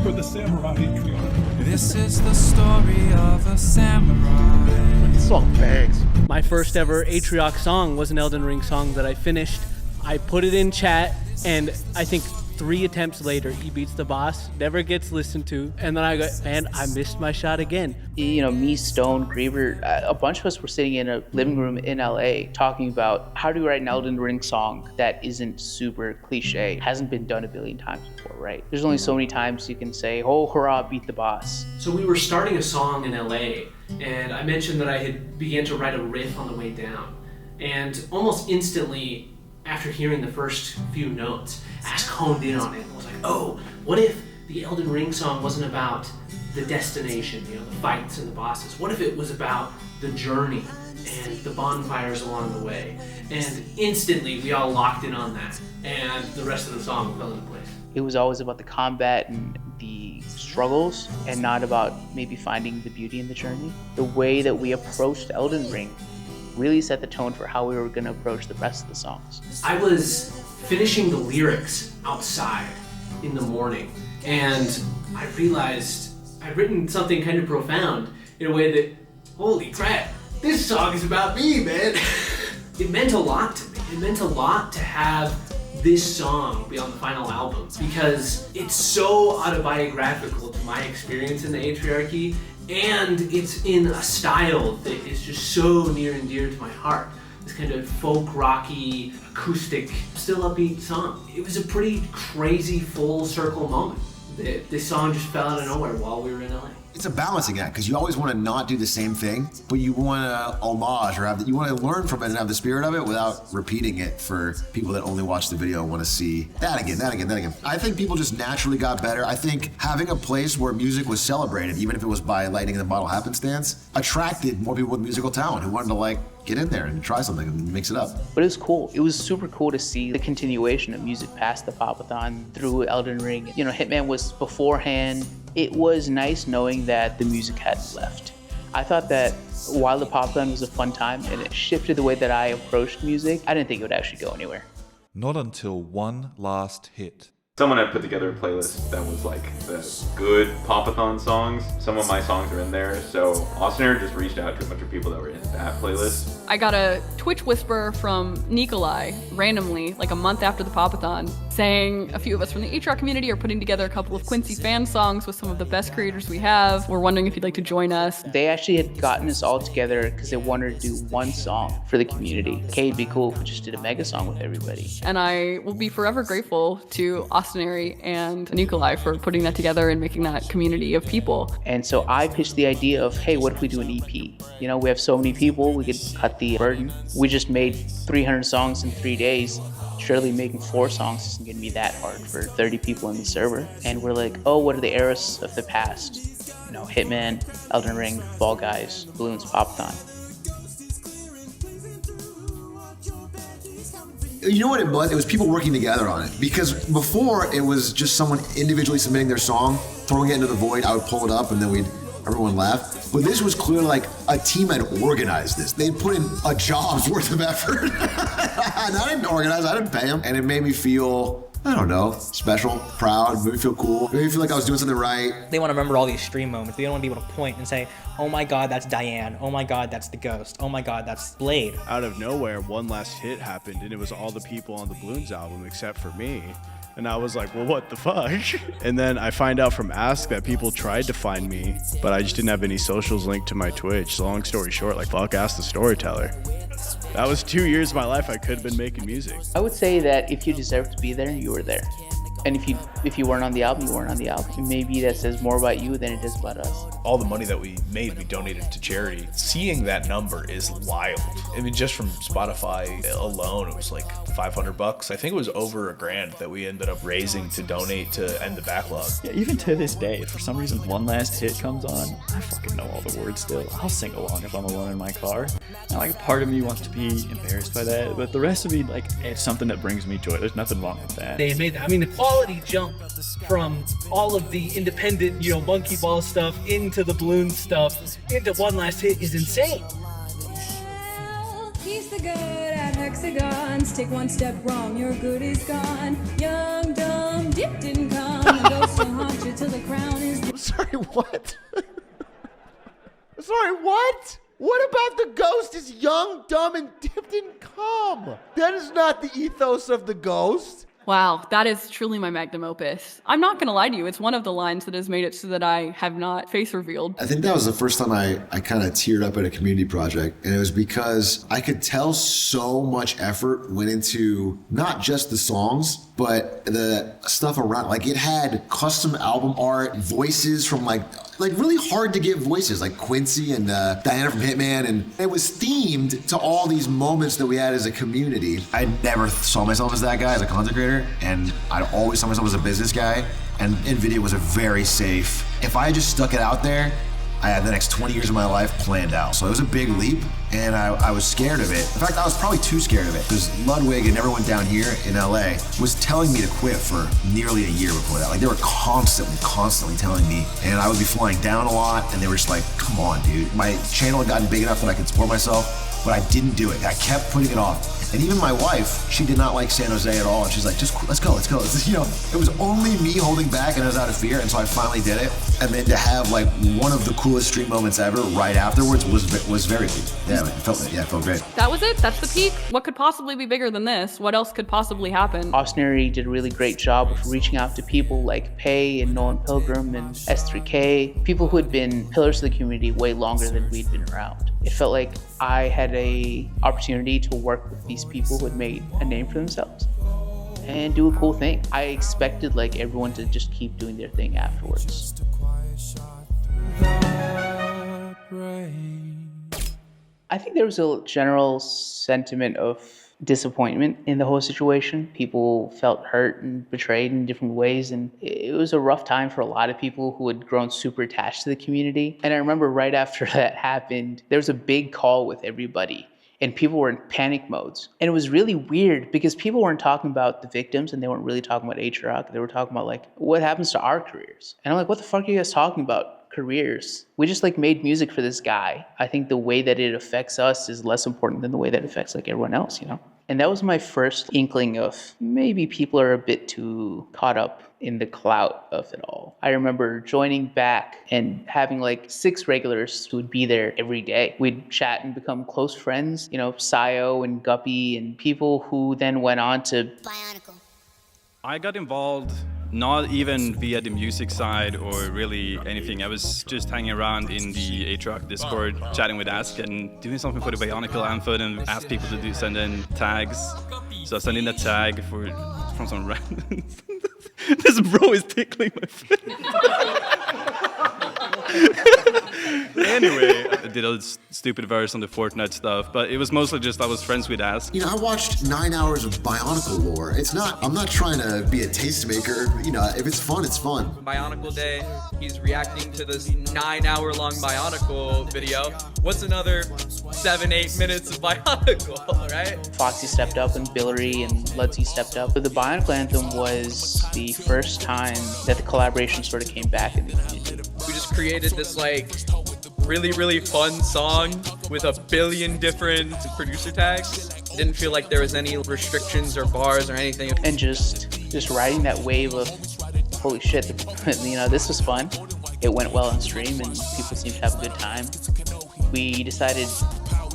You're the samurai, Atrioc. This is the story of a samurai. This song bangs. My first ever Atrioc song was an Elden Ring song that I finished. I put it in chat, and I think 3 attempts later, he beats the boss, never gets listened to, and then I go, man, I missed my shot again. Me, Stone, Griever, a bunch of us were sitting in a living room in LA talking about how do you write an Elden Ring song that isn't super cliche, hasn't been done a billion times before, right? There's only so many times you can say, oh, hurrah, beat the boss. So we were starting a song in LA, and I mentioned that I had began to write a riff on the way down. And almost instantly, after hearing the first few notes, Ask honed in on it and was like, oh, what if the Elden Ring song wasn't about the destination, the fights and the bosses? What if it was about the journey and the bonfires along the way? And instantly we all locked in on that, and the rest of the song fell into place. It was always about the combat and the struggles and not about maybe finding the beauty in the journey. The way that we approached Elden Ring really set the tone for how we were going to approach the rest of the songs. I was finishing the lyrics outside in the morning, and I realized I'd written something kind of profound in a way that, holy crap, this song is about me, man. It meant a lot to me. It meant a lot to have this song be on the final album because it's so autobiographical to my experience in the Atrioc, and it's in a style that is just so near and dear to my heart. This kind of folk rocky, acoustic, still upbeat song. It was a pretty crazy full circle moment. This song just fell out of nowhere while we were in LA. It's a balancing act because you always want to not do the same thing, but you want to homage or you want to learn from it and have the spirit of it without repeating it for people that only watch the video and want to see that again, that again, that again. I think people just naturally got better. I think having a place where music was celebrated, even if it was by lightning in the bottle happenstance, attracted more people with musical talent who wanted to get in there and try something and mix it up. But it was cool. It was super cool to see the continuation of music past the Pop-A-Thon through Elden Ring. You know, Hitman was beforehand. It was nice knowing that the music hadn't left. I thought that while the Pop-A-Thon was a fun time and it shifted the way that I approached music, I didn't think it would actually go anywhere. Not until one last hit. Someone had put together a playlist that was like the good Pop-A-Thon songs. Some of my songs are in there, so Austin just reached out to a bunch of people that were in that playlist. I got a Twitch whisper from Nikolai randomly, like a month after the Pop-A-Thon, saying a few of us from the Atrioc community are putting together a couple of Quincy fan songs with some of the best creators we have. We're wondering if you'd like to join us. They actually had gotten us all together because they wanted to do one song for the community. Okay, it'd be cool if we just did a mega song with everybody. And I will be forever grateful to Austinary and Nikolai for putting that together and making that community of people. And so I pitched the idea of, hey, what if we do an EP? You know, we have so many people, we could cut the burden. We just made 300 songs in 3 days. Surely making 4 songs isn't gonna be that hard for 30 people in the server. And we're like, oh, what are the eras of the past? You know, Hitman, Elden Ring, Fall Guys, Balloons, Pop-A-Thon. You know what it was? It was people working together on it. Because before, it was just someone individually submitting their song, throwing it into the void, I would pull it up, and then everyone laughed. But this was clearly like a team had organized this. They'd put in a job's worth of effort. And I didn't organize, I didn't pay them. And it made me feel, I don't know, special, proud, made me feel cool, made me feel like I was doing something right. They want to remember all these stream moments. They don't want to be able to point and say, oh my God, that's Diane. Oh my God, that's the Ghost. Oh my God, that's Blade. Out of nowhere, one last hit happened, and it was all the people on the Balloons album except for me. And I was like, well, what the fuck? And then I find out from Ask that people tried to find me, but I just didn't have any socials linked to my Twitch. So long story short, like, fuck Ask the Storyteller. That was 2 years of my life I could have been making music. I would say that if you deserved to be there, you were there. And if you weren't on the album, you weren't on the album. And maybe that says more about you than it does about us. All the money that we made, we donated to charity. Seeing that number is wild. I mean, just from Spotify alone, it was like $500. I think it was over $1,000 that we ended up raising to donate to end the backlog. Yeah, even to this day, if for some reason one last hit comes on, I fucking know all the words still. I'll sing along if I'm alone in my car. And like, part of me wants to be embarrassed by that, but the rest of me, like, it's something that brings me joy. There's nothing wrong with that. They made that. I mean, the quality jump from all of the independent, monkey ball stuff into the balloon stuff into one last hit is insane. He's the good at hexagons. Take one step wrong, your good is gone. Young, dumb, dipped in cum. The ghost will haunt you till the crown is. Sorry, what? Sorry, what? What about the Ghost is young, dumb, and dipped in cum? That is not the ethos of the Ghost. Wow, that is truly my magnum opus. I'm not gonna lie to you, it's one of the lines that has made it so that I have not face revealed. I think that was the first time I kind of teared up at a community project. And it was because I could tell so much effort went into not just the songs, but the stuff around. Like, it had custom album art, voices from like really hard to get voices, like Quincy and Diana from Hitman. And it was themed to all these moments that we had as a community. I never saw myself as that guy, as a content creator. And I always saw myself as a business guy. And NVIDIA was a very safe. If I just stuck it out there, I had the next 20 years of my life planned out. So it was a big leap, and I was scared of it. In fact, I was probably too scared of it, because Ludwig and everyone down here in LA was telling me to quit for nearly a year before that. Like, they were constantly telling me, and I would be flying down a lot, and they were just like, come on, dude. My channel had gotten big enough that I could support myself, but I didn't do it. I kept putting it off. And even my wife, she did not like San Jose at all. And she's like, just let's go. It was only me holding back, and I was out of fear. And so I finally did it. And then to have like one of the coolest stream moments ever right afterwards was very cool. Yeah. Yeah, it felt great. That was it? That's the peak? What could possibly be bigger than this? What else could possibly happen? Austinary did a really great job of reaching out to people like Pei and Nolan Pilgrim and S3K, people who had been pillars of the community way longer than we'd been around. It felt like I had a opportunity to work with these people who had made a name for themselves and do a cool thing. I expected like everyone to just keep doing their thing afterwards. I think there was a general sentiment of disappointment in the whole situation. People felt hurt and betrayed in different ways, and it was a rough time for a lot of people who had grown super attached to the community. And I remember right after that happened, there was a big call with everybody, and people were in panic modes. And it was really weird because people weren't talking about the victims and they weren't really talking about Atrioc. They were talking about like, what happens to our careers? And I'm like, what the fuck are you guys talking about? Careers. We just like made music for this guy. I think the way that it affects us is less important than the way that it affects like everyone else, you know? And that was my first inkling of maybe people are a bit too caught up in the clout of it all. I remember joining back and having like 6 regulars who would be there every day. We'd chat and become close friends, you know, Sayo and Guppy and people who then went on to Bionicle. I got involved not even via the music side or really anything. I was just hanging around in the Atrioc Discord, chatting with Ask and doing something for the Bionicle anthem and ask people to send in tags. So I sent in a tag from some random... This bro is tickling my face. Anyway, I did a stupid verse on the Fortnite stuff, but it was mostly just I was friends with Ask. You know, I watched 9 hours of Bionicle lore. I'm not trying to be a tastemaker. You know, if it's fun, it's fun. Bionicle Day, he's reacting to this 9-hour-long Bionicle video. What's another 7-8 minutes of Bionicle, right? Foxy stepped up and Billery and Ludsy stepped up. But the Bionicle anthem was the first time that the collaboration sort of came back in the community. We just created this like really, really fun song with a billion different producer tags. Didn't feel like there was any restrictions or bars or anything. And just riding that wave of, holy shit, you know, this was fun. It went well on stream and people seemed to have a good time. We decided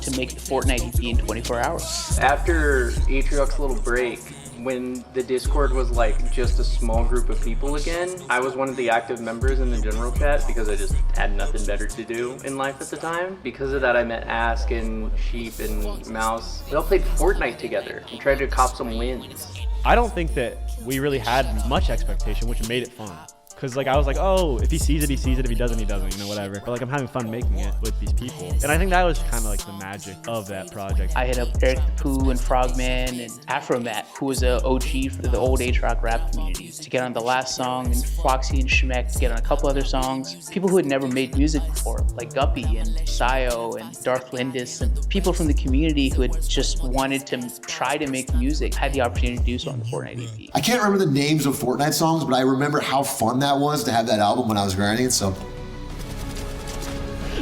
to make the Fortnite EP in 24 hours. After Atrioc's little break, when the Discord was like just a small group of people again, I was one of the active members in the general chat because I just had nothing better to do in life at the time. Because of that, I met Ask and Sheep and Mouse. We all played Fortnite together and tried to cop some wins. I don't think that we really had much expectation, which made it fun. Because like I was like, oh, if he sees it, he sees it. If he doesn't, he doesn't, you know, whatever. But like I'm having fun making it with these people. And I think that was kind of like the magic of that project. I hit up Eric the Pooh and Frogman and Afromat, who was an OG for the old Atrioc rap community, to get on the last song, and Foxy and Schmeck to get on a couple other songs. People who had never made music before, like Guppy and Sayo and Darth Lindis, and people from the community who had just wanted to try to make music had the opportunity to do so on the Fortnite EP. I can't remember the names of Fortnite songs, but I remember how fun that was to have that album when I was grinding it, so.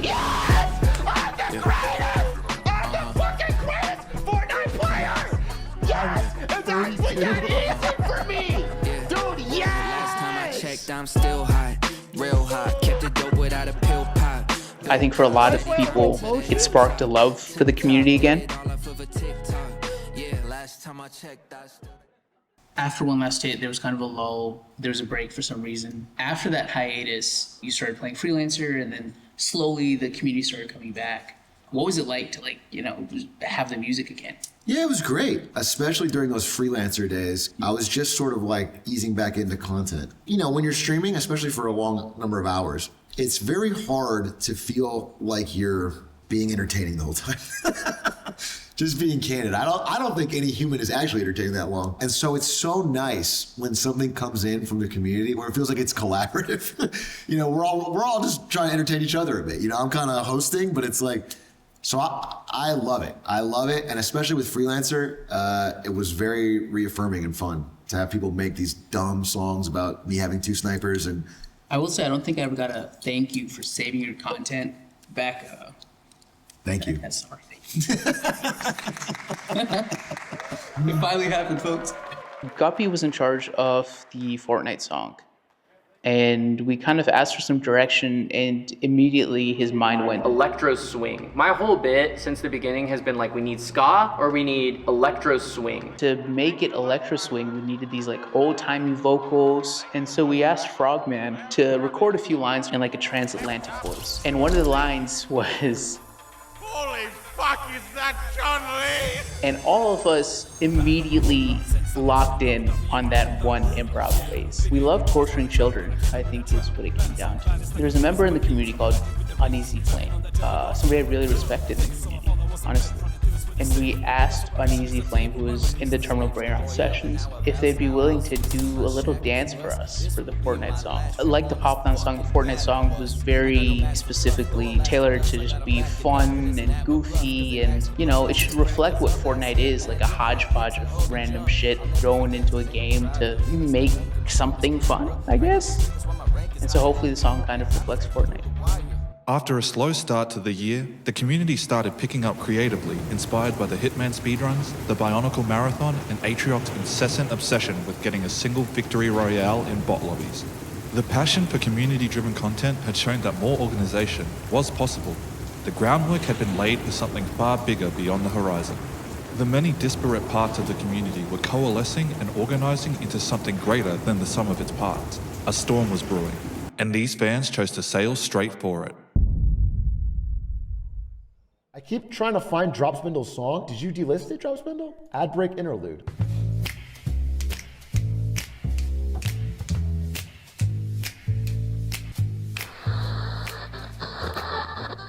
Yes! I'm the greatest! I'm the fucking greatest Fortnite player! Yes! And that's what that is for me! Dude, yes! Last time I checked, I'm still hot, real hot. Kept it dope without a pill pop. I think for a lot of people, it sparked a love for the community again. After One Last Hit, there was kind of a lull. There was a break for some reason. After that hiatus, you started playing Freelancer, and then slowly the community started coming back. What was it like to, like, you know, have the music again? Yeah, it was great, especially during those Freelancer days. I was just sort of like easing back into content. You know, when you're streaming, especially for a long number of hours, it's very hard to feel like you're being entertaining the whole time. Just being candid, I don't think any human is actually entertaining that long. And so it's so nice when something comes in from the community where it feels like it's collaborative. You know, we're all just trying to entertain each other a bit. You know, I'm kind of hosting, but it's like, so I love it. I love it. And especially with Freelancer, it was very reaffirming and fun to have people make these dumb songs about me having 2 snipers. And I will say, I don't think I ever got a thank you for saving your content back. Thank you. That's sorry. It finally happened, folks. Guppy was in charge of the Fortnite song. And we kind of asked for some direction, and immediately his mind went electro swing. My whole bit since the beginning has been like, we need ska or we need electro swing. To make it electro swing, we needed these like old-timey vocals. And so we asked Frogman to record a few lines in like a transatlantic voice. And one of the lines was, Holy fuck, is that John Lee? and all of us immediately locked in on that one improv phase. We love torturing children, I think is what it came down to. There's a member in the community called Uneasy Flame. Somebody I really respected in the community, honestly. And we asked Uneasy Flame, who was in the Terminal Brainrot sessions, if they'd be willing to do a little dance for us for the Fortnite song. Like the Pop-Down song, the Fortnite song was very specifically tailored to just be fun and goofy, and you know, it should reflect what Fortnite is, like a hodgepodge of random shit thrown into a game to make something fun, I guess. And so hopefully the song kind of reflects Fortnite. After a slow start to the year, the community started picking up creatively, inspired by the Hitman speedruns, the Bionicle Marathon, and Atrioc's incessant obsession with getting a single victory royale in bot lobbies. The passion for community-driven content had shown that more organization was possible. The groundwork had been laid for something far bigger beyond the horizon. The many disparate parts of the community were coalescing and organizing into something greater than the sum of its parts. A storm was brewing, and these fans chose to sail straight for it. I keep trying to find Dropspindle's song. Did you delist it, Dropspindle? Ad break interlude.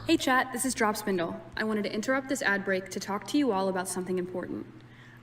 Hey chat, this is Dropspindle. I wanted to interrupt this ad break to talk to you all about something important.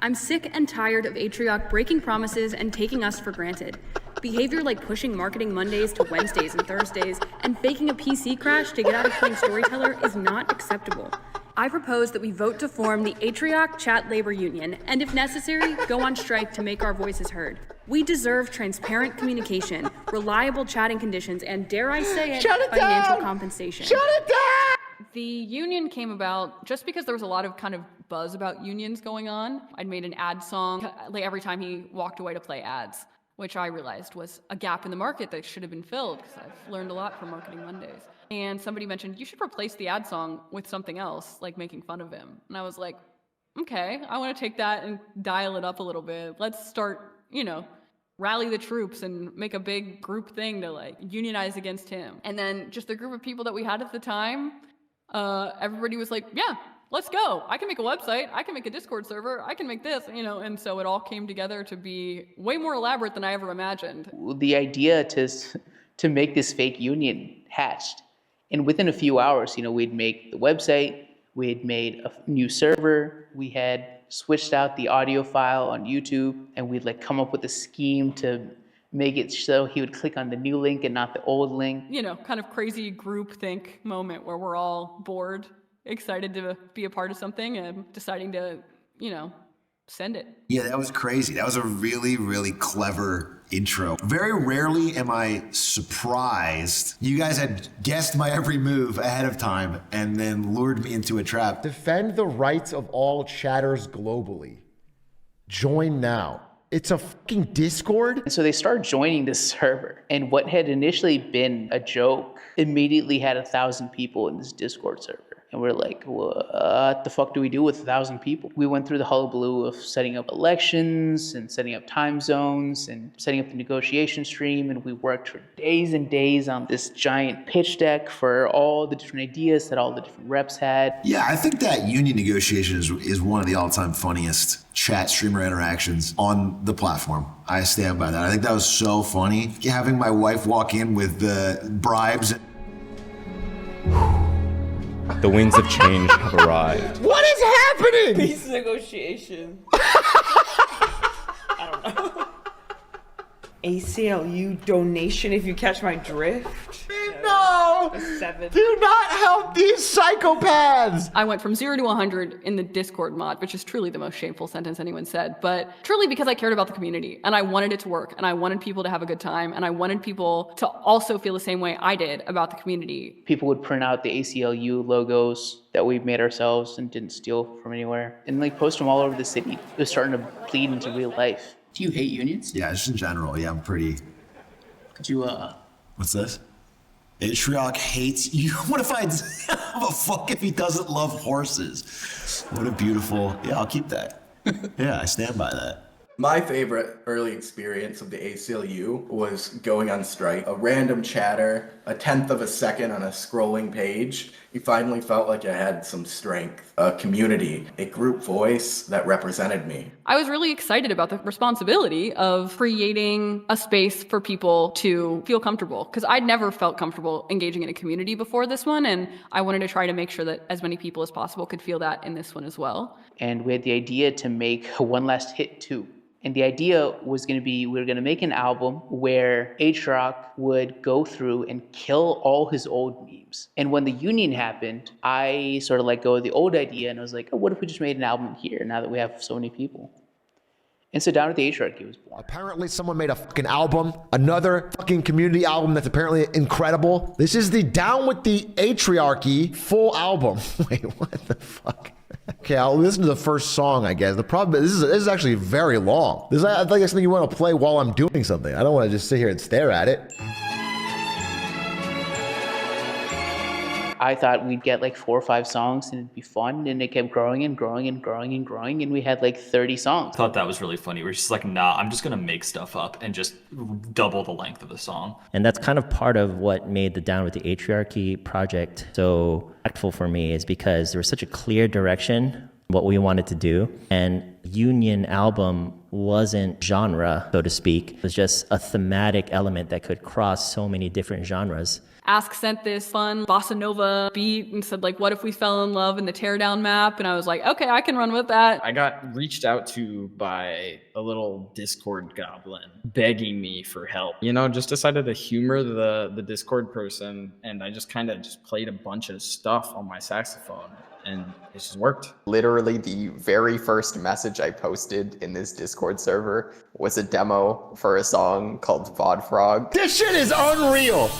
I'm sick and tired of Atrioc breaking promises and taking us for granted. Behavior like pushing Marketing Mondays to Wednesdays and Thursdays and faking a PC crash to get out of playing Storyteller is not acceptable. I propose that we vote to form the Atrioc Chat Labor Union, and if necessary, go on strike to make our voices heard. We deserve transparent communication, reliable chatting conditions, and dare I say it, financial compensation. Shut it down! The union came about just because there was a lot of kind of buzz about unions going on. I'd made an ad song like every time he walked away to play ads, which I realized was a gap in the market that should have been filled because I've learned a lot from Marketing Mondays. And somebody mentioned, you should replace the ad song with something else, like making fun of him. And I was like, okay, I want to take that and dial it up a little bit. Let's start, rally the troops and make a big group thing to like unionize against him. And then just the group of people that we had at the time, everybody was like, yeah, let's go. I can make a website. I can make a Discord server. I can make this, and so it all came together to be way more elaborate than I ever imagined. The idea to make this fake union hatched. And within a few hours, we'd make the website, we had made a new server, we had switched out the audio file on YouTube, and we'd come up with a scheme to make it so he would click on the new link and not the old link. Kind of crazy groupthink moment where we're all bored, excited to be a part of something and deciding to, send it. Yeah, that was crazy. That was a really, really clever intro. Very rarely am I surprised. You guys had guessed my every move ahead of time and then lured me into a trap. Defend the rights of all chatters globally. Join now. It's a fucking Discord. And so they started joining this server. And what had initially been a joke immediately had 1,000 people in this Discord server. And we're like, what the fuck do we do with 1,000 people? We went through the hullabaloo of setting up elections and setting up time zones and setting up the negotiation stream. And we worked for days and days on this giant pitch deck for all the different ideas that all the different reps had. Yeah, I think that union negotiation is one of the all-time funniest chat streamer interactions on the platform. I stand by that. I think that was so funny. Having my wife walk in with the bribes. The winds of change have arrived. What is happening? Peace negotiation. I don't know. ACLU donation, if you catch my drift. No! A 7. Do not help these psychopaths! I went from 0 to 100 in the Discord mod, which is truly the most shameful sentence anyone said, but truly because I cared about the community, and I wanted it to work, and I wanted people to have a good time, and I wanted people to also feel the same way I did about the community. People would print out the ACLU logos that we made ourselves and didn't steal from anywhere, and post them all over the city. It was starting to bleed into real life. Do you hate unions? Yeah, just in general. Yeah, I'm pretty Could you What's this? Atrioc hates you. What if I have a fuck if he doesn't love horses? What a beautiful. Yeah, I'll keep that. Yeah, I stand by that. My favorite early experience of the ACLU was going on strike. A random chatter, a tenth of a second on a scrolling page. You finally felt like I had some strength, a community, a group voice that represented me. I was really excited about the responsibility of creating a space for people to feel comfortable, because I'd never felt comfortable engaging in a community before this one, and I wanted to try to make sure that as many people as possible could feel that in this one as well. And we had the idea to make One Last Hit 2. And the idea was going to be, we were going to make an album where Atrioc would go through and kill all his old memes. And when the union happened, I sort of let go of the old idea and I was like, oh, what if we just made an album here now that we have so many people? And so Down with the Atrioc was born. Apparently someone made a fucking album, another fucking community album that's apparently incredible. This is the Down with the Atriarchy full album. Wait, what the fuck? Okay, I'll listen to the first song, I guess. The problem is this is actually very long. I think it's something you want to play while I'm doing something. I don't want to just sit here and stare at it. I thought we'd get like 4 or 5 songs and it'd be fun, and it kept growing and growing and growing and growing, and we had like 30 songs. I thought that was really funny. We're just like, nah, I'm just gonna make stuff up and just double the length of the song. And that's kind of part of what made the Down with the Atriarchy project so impactful for me, is because there was such a clear direction what we wanted to do, and Union album wasn't genre, so to speak. It was just a thematic element that could cross so many different genres. Ask sent this fun bossa nova beat and said, like, what if we fell in love in the teardown map? And I was like, okay, I can run with that. I got reached out to by a little Discord goblin begging me for help. You know, just decided to humor the Discord person, and I just kind of just played a bunch of stuff on my saxophone. And it just worked. Literally the very first message I posted in this Discord server was a demo for a song called Vod Frog. This shit is unreal.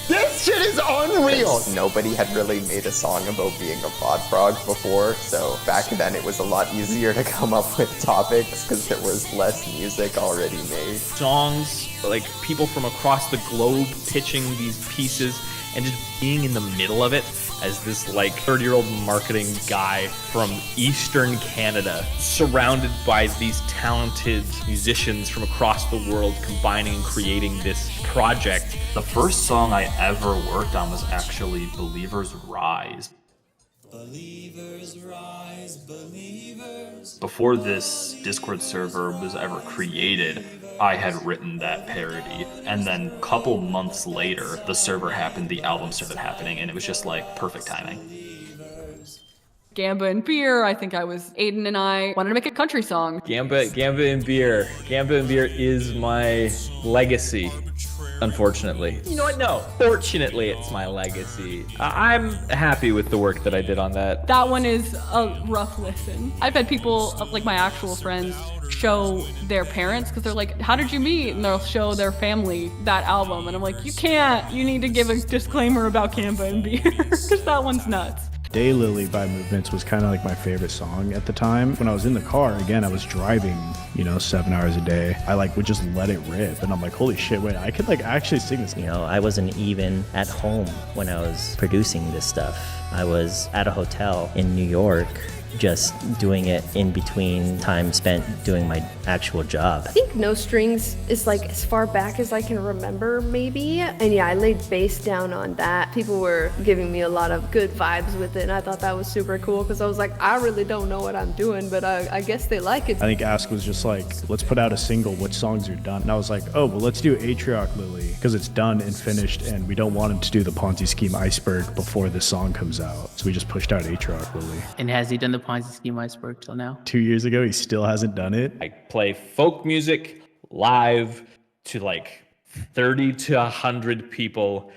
This shit is unreal. Nobody had really made a song about being a Vod Frog before, so back then it was a lot easier to come up with topics because there was less music already made. Songs, like people from across the globe pitching these pieces and just being in the middle of it as this like 30-year-old marketing guy from Eastern Canada, surrounded by these talented musicians from across the world combining and creating this project. The first song I ever worked on was actually Believers Rise. Believers rise, believers. Before this Discord server was ever created, I had written that parody, and then a couple months later, the server happened, the album started happening, and it was just like perfect timing. Gamba and Beer, I think I was Aiden and I wanted to make a country song. Gamba and Beer. Gamba and Beer is my legacy, unfortunately. You know what? No, fortunately it's my legacy. I'm happy with the work that I did on that. That one is a rough listen. I've had people, like my actual friends, show their parents because they're like, how did you meet? And they'll show their family that album. And I'm like, you can't. You need to give a disclaimer about Gamba and Beer because that one's nuts. Daylily by Movements was kind of like my favorite song at the time. When I was in the car, again, I was driving, 7 hours a day. I would just let it rip. And I'm like, holy shit, wait, I could actually sing this. I wasn't even at home when I was producing this stuff. I was at a hotel in New York, just doing it in between time spent doing my actual job. I think No Strings is as far back as I can remember, maybe. And yeah, I laid bass down on that. People were giving me a lot of good vibes with it, and I thought that was super cool because I was like, I really don't know what I'm doing, but I guess they like it. I think Ask was just like, let's put out a single, which songs are done? And I was like, oh, well, let's do Atrioc Lily because it's done and finished, and we don't want him to do the Ponzi Scheme Iceberg before the song comes out. So we just pushed out Atrioc Lily. And has he done the Ponzi Scheme Iceberg till now? 2 years ago, he still hasn't done it. I play folk music live to 30 to 100 people,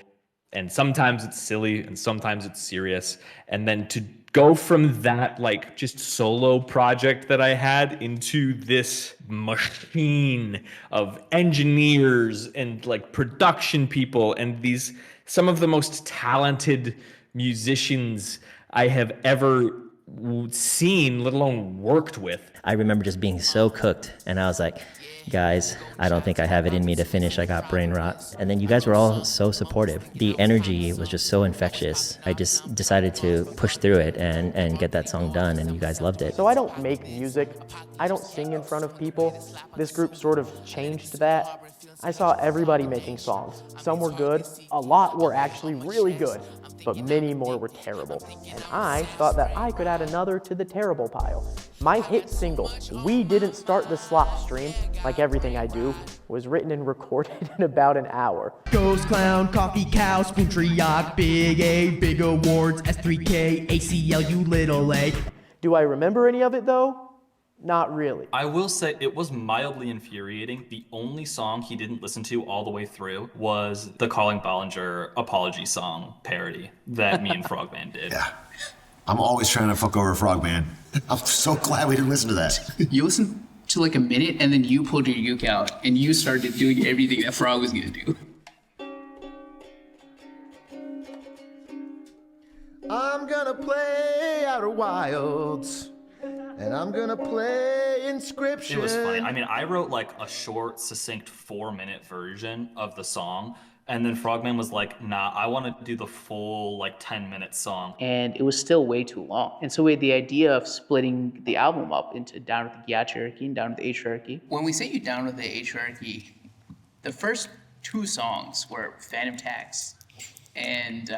and sometimes it's silly and sometimes it's serious. And then to go from that just solo project that I had into this machine of engineers and production people and some of the most talented musicians I have ever seen, let alone worked with. I remember just being so cooked, and I was like, guys, I don't think I have it in me to finish. I got brain rot. And then you guys were all so supportive. The energy was just so infectious. I just decided to push through it and get that song done, and you guys loved it. So I don't make music. I don't sing in front of people. This group sort of changed that. I saw everybody making songs. Some were good, a lot were actually really good, but many more were terrible. And I thought that I could add another to the terrible pile. My hit single, We Didn't Start the Slop Stream, like everything I do, was written and recorded in about an hour. Ghost Clown, Coffee Cow, Spoon Atrioc, Big A, Big Awards, S3K, ACLU, Little A. Do I remember any of it though? Not really. I will say it was mildly infuriating. The only song he didn't listen to all the way through was the Colin Ballinger apology song parody that me and Frogman did. Yeah. I'm always trying to fuck over Frogman. I'm so glad we didn't listen to that. You listened to like a minute and then you pulled your uke out and you started doing everything that Frog was gonna do. I'm gonna play Outer Wilds. And I'm gonna play Inscription. It was funny. I mean, I wrote like a short, succinct 4-minute version of the song. And then Frogman was like, nah, I want to do the full like 10-minute song. And it was still way too long. And so we had the idea of splitting the album up into Down with the Atrioc and Down with the Atrioc. When we say you down with the Atrioc, the first 2 songs were Phantom Tax and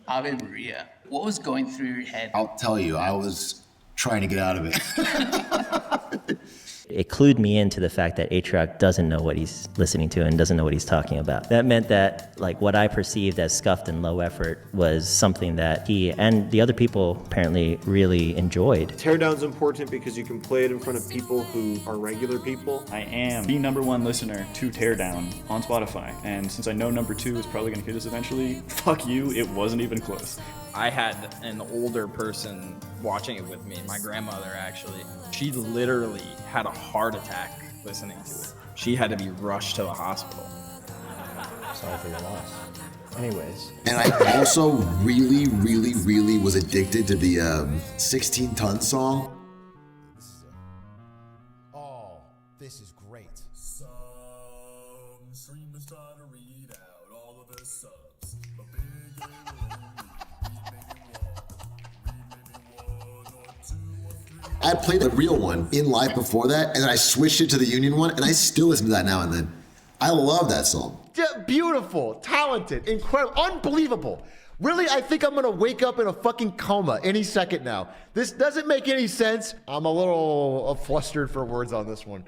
Ave Maria. What was going through your head? I'll tell you, I was trying to get out of it. It clued me into the fact that Atrioc doesn't know what he's listening to and doesn't know what he's talking about. That meant that like what I perceived as scuffed and low effort was something that he and the other people apparently really enjoyed. Teardown's important because you can play it in front of people who are regular people. I am the #1 listener to Teardown on Spotify, and since I know #2 is probably gonna hit us eventually, fuck you, it wasn't even close. I had an older person watching it with me, my grandmother actually. She literally had a heart attack listening to it. She had to be rushed to the hospital. Sorry for your loss. Anyways. And I also really was addicted to the 16-ton song. Oh, this is great. Some streamers try to read out all of the subs. But I played the real one in live before that, and then I switched it to the Union one, and I still listen to that now and then. I love that song. Beautiful, talented, incredible, unbelievable. Really, I think I'm gonna wake up in a fucking coma any second now. This doesn't make any sense. I'm a little flustered for words on this one.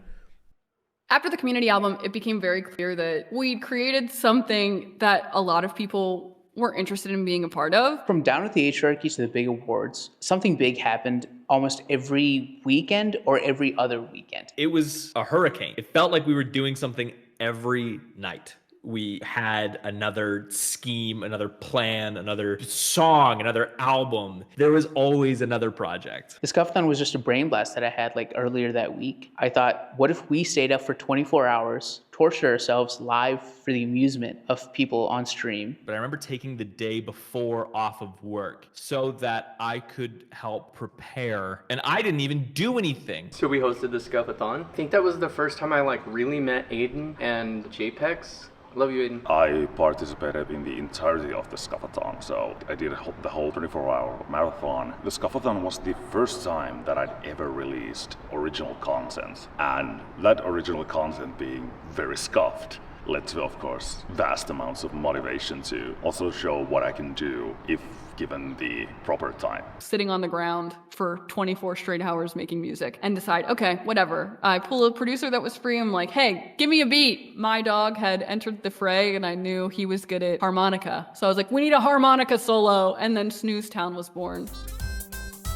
After the community album, it became very clear that we created something that a lot of people were interested in being a part of. From Down with the Atrioc to the big awards, something big happened almost every weekend or every other weekend. It was a hurricane. It felt like we were doing something every night. We had another scheme, another plan, another song, another album. There was always another project. The Scuffthon was just a brain blast that I had like earlier that week. I thought, what if we stayed up for 24 hours, tortured ourselves live for the amusement of people on stream? But I remember taking the day before off of work so that I could help prepare. And I didn't even do anything. So we hosted the Scuffethon. I think that was the first time I really met Aiden and JPEX. Love you, Aiden. I participated in the entirety of the Scuffethon, so I did the whole 24-hour marathon. The Scuffethon was the first time that I'd ever released original content, and that original content being very scuffed led to, of course, vast amounts of motivation to also show what I can do if given the proper time. Sitting on the ground for 24 straight hours making music and decide, okay, whatever. I pull a producer that was free. I'm like, hey, give me a beat. My dog had entered the fray and I knew he was good at harmonica. So I was like, we need a harmonica solo. And then Snooze Town was born.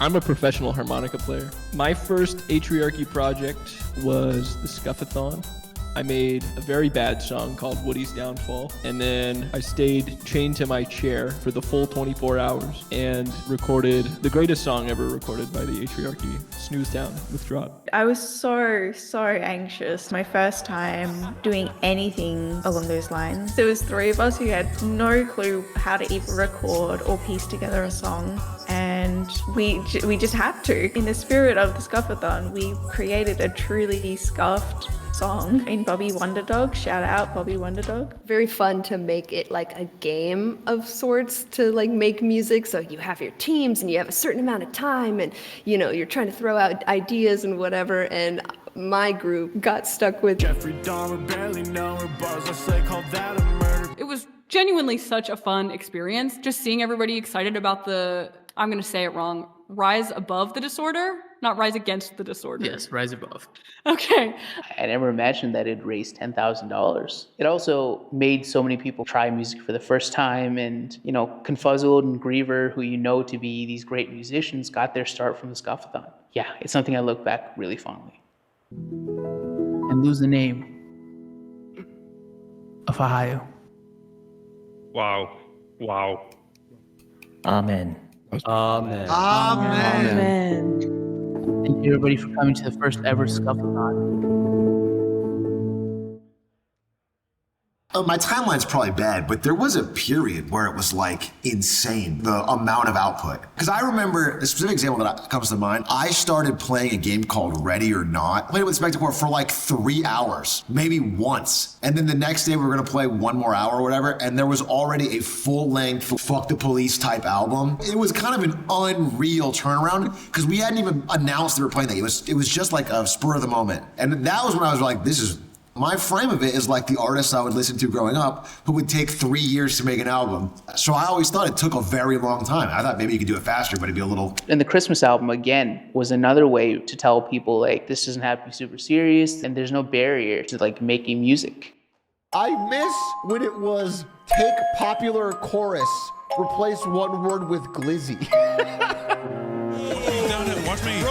I'm a professional harmonica player. My first Atriarchy project was the Scuffethon. I made a very bad song called Woody's Downfall, and then I stayed chained to my chair for the full 24 hours and recorded the greatest song ever recorded by the Atriarchy, Snooze Town with Drop. I was so anxious. My first time doing anything along those lines. There was 3 of us who had no clue how to even record or piece together a song, and and we just had to. In the spirit of the Scuff-a-thon, we created a truly scuffed song in Bobby Wonderdog. Shout out Bobby Wonderdog. Very fun to make it like a game of sorts to like make music. So you have your teams and you have a certain amount of time and you're trying to throw out ideas and whatever. And my group got stuck with Jeffrey Dahmer, barely know her bars. I say call that a murder. It was genuinely such a fun experience. Just seeing everybody excited about the, I'm going to say it wrong, rise above the disorder, not rise against the disorder. Yes, rise above. Okay. I never imagined that it'd raise $10,000. It also made so many people try music for the first time, and Confuzzled and Griever, who to be these great musicians, got their start from the Scuff-a-thon. Yeah, it's something I look back really fondly. And lose the name of Ohio. Wow. Amen. Amen. Amen. Thank you everybody for coming to the first ever Scuff-a-thon. My timeline's probably bad, but there was a period where it was like insane, the amount of output. Because I remember a specific example that comes to mind. I started playing a game called Ready or Not. I played it with Spectacore for like 3 hours, maybe once. And then the next day we were gonna play 1 more hour or whatever, and there was already a full-length Fuck the Police type album. It was kind of an unreal turnaround, because we hadn't even announced that we were playing that. It was just like a spur of the moment. And that was when I was like, my frame of it is like the artists I would listen to growing up who would take 3 years to make an album. So I always thought it took a very long time. I thought maybe you could do it faster, but it'd be a little... And the Christmas album, again, was another way to tell people, like, this doesn't have to be super serious, and there's no barrier to, like, making music. I miss when it was take popular chorus, replace one word with glizzy. Watch me.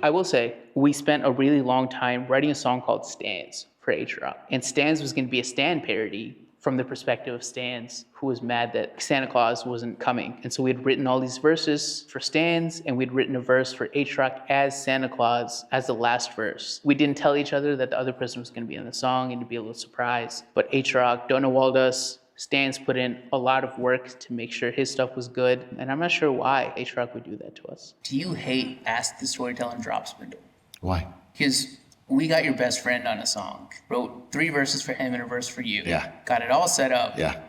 I will say, we spent a really long time writing a song called Stans for Atrioc. And Stans was going to be a Stan parody from the perspective of Stans, who was mad that Santa Claus wasn't coming. And so we had written all these verses for Stans, and we'd written a verse for Atrioc as Santa Claus as the last verse. We didn't tell each other that the other person was going to be in the song, and to be a little surprise. But Atrioc, Don't Know Walled us, Stans put in a lot of work to make sure his stuff was good, and I'm not sure why Atrioc would do that to us. Do you hate Ask the Storyteller and Drop Spindle? Why? Because we got your best friend on a song, wrote 3 verses for him and a verse for you. Yeah. Got it all set up. Yeah.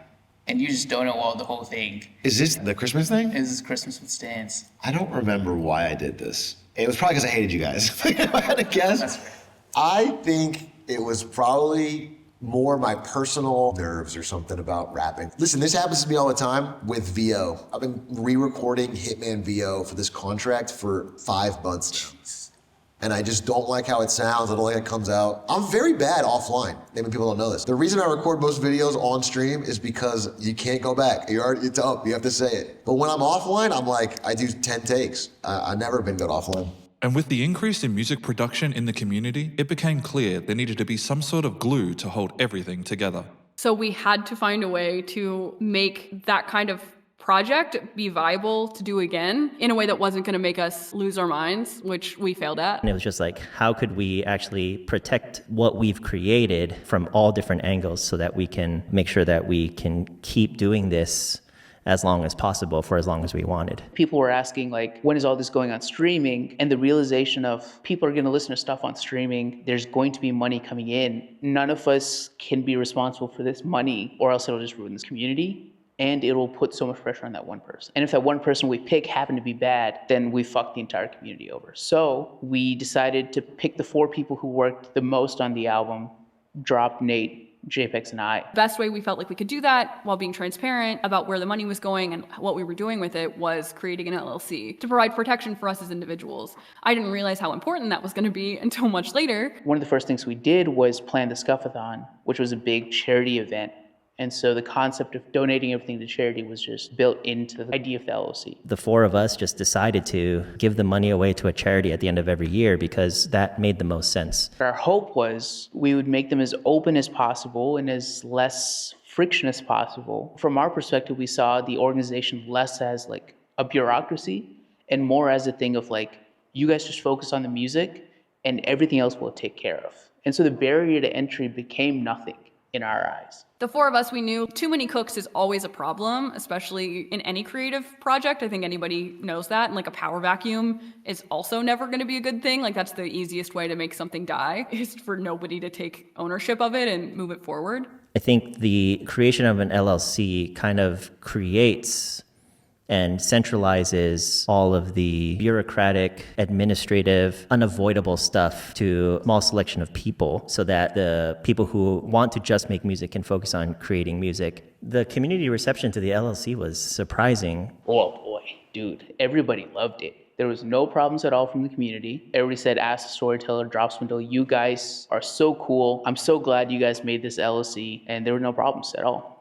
And you just don't know all the whole thing. Is this the Christmas thing? This is Christmas with Stans. I don't remember why I did this. It was probably because I hated you guys. If I had to guess. That's fair. I think it was probably more my personal nerves or something about rapping. Listen, this happens to me all the time with VO. I've been re-recording Hitman VO for this contract for 5 months now. And I just don't like how it sounds. I don't like how it comes out. I'm very bad offline. Maybe people don't know this. The reason I record most videos on stream is because you can't go back. It's up. You have to say it. But when I'm offline, I'm like, I do 10 takes. I've never been good offline. And with the increase in music production in the community, it became clear there needed to be some sort of glue to hold everything together. So we had to find a way to make that kind of project be viable to do again in a way that wasn't going to make us lose our minds, which we failed at. And it was just like, how could we actually protect what we've created from all different angles so that we can make sure that we can keep doing this as long as possible for as long as we wanted. People were asking, like, when is all this going on streaming? And the realization of people are going to listen to stuff on streaming, there's going to be money coming in. None of us can be responsible for this money, or else it'll just ruin this community. And it will put so much pressure on that one person. And if that one person we pick happened to be bad, then we fucked the entire community over. So we decided to pick the 4 people who worked the most on the album, Drop, Nate, JPEX, and I. Best way we felt like we could do that while being transparent about where the money was going and what we were doing with it was creating an LLC to provide protection for us as individuals. I didn't realize how important that was going to be until much later. One of the first things we did was plan the Scuff-a-thon, which was a big charity event. And so the concept of donating everything to charity was just built into the idea of the LLC. The 4 of us just decided to give the money away to a charity at the end of every year because that made the most sense. Our hope was we would make them as open as possible and as less friction as possible. From our perspective, we saw the organization less as like a bureaucracy and more as a thing of like, You guys just focus on the music and everything else we'll take care of. And so the barrier to entry became nothing in our eyes. The four of us, we knew too many cooks is always a problem, especially in any creative project. I think anybody knows that. And like a power vacuum is also never going to be a good thing. Like that's the easiest way to make something die, is for nobody to take ownership of it and move it forward. I think the creation of an LLC kind of creates and centralizes all of the bureaucratic, administrative, unavoidable stuff to a small selection of people so that the people who want to just make music can focus on creating music. The community reception to the LLC was surprising. Oh boy, dude, everybody loved it. There was no problems at all from the community. Everybody said, ask the storyteller, drop spindle, you guys are so cool. I'm so glad you guys made this LLC, and there were no problems at all.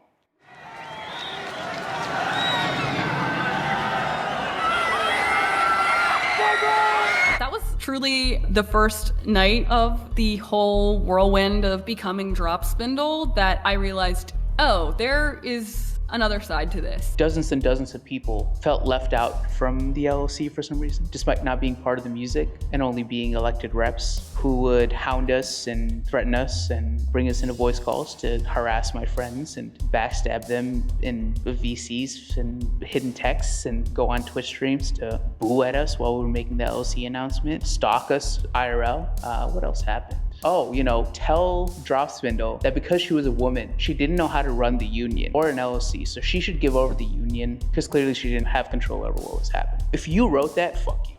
That was truly the first night of the whole whirlwind of becoming Drop Spindle that I realized, oh, there is another side to this. Dozens and dozens of people felt left out from the LLC for some reason, despite not being part of the music and only being elected reps, who would hound us and threaten us and bring us into voice calls to harass my friends and backstab them in VCs and hidden texts and go on Twitch streams to boo at us while we were making the LLC announcement, stalk us IRL. What else happened? Oh, tell Drop Spindle that because she was a woman, she didn't know how to run the union or an LLC, so she should give over the union because clearly she didn't have control over what was happening. If you wrote that, fuck you.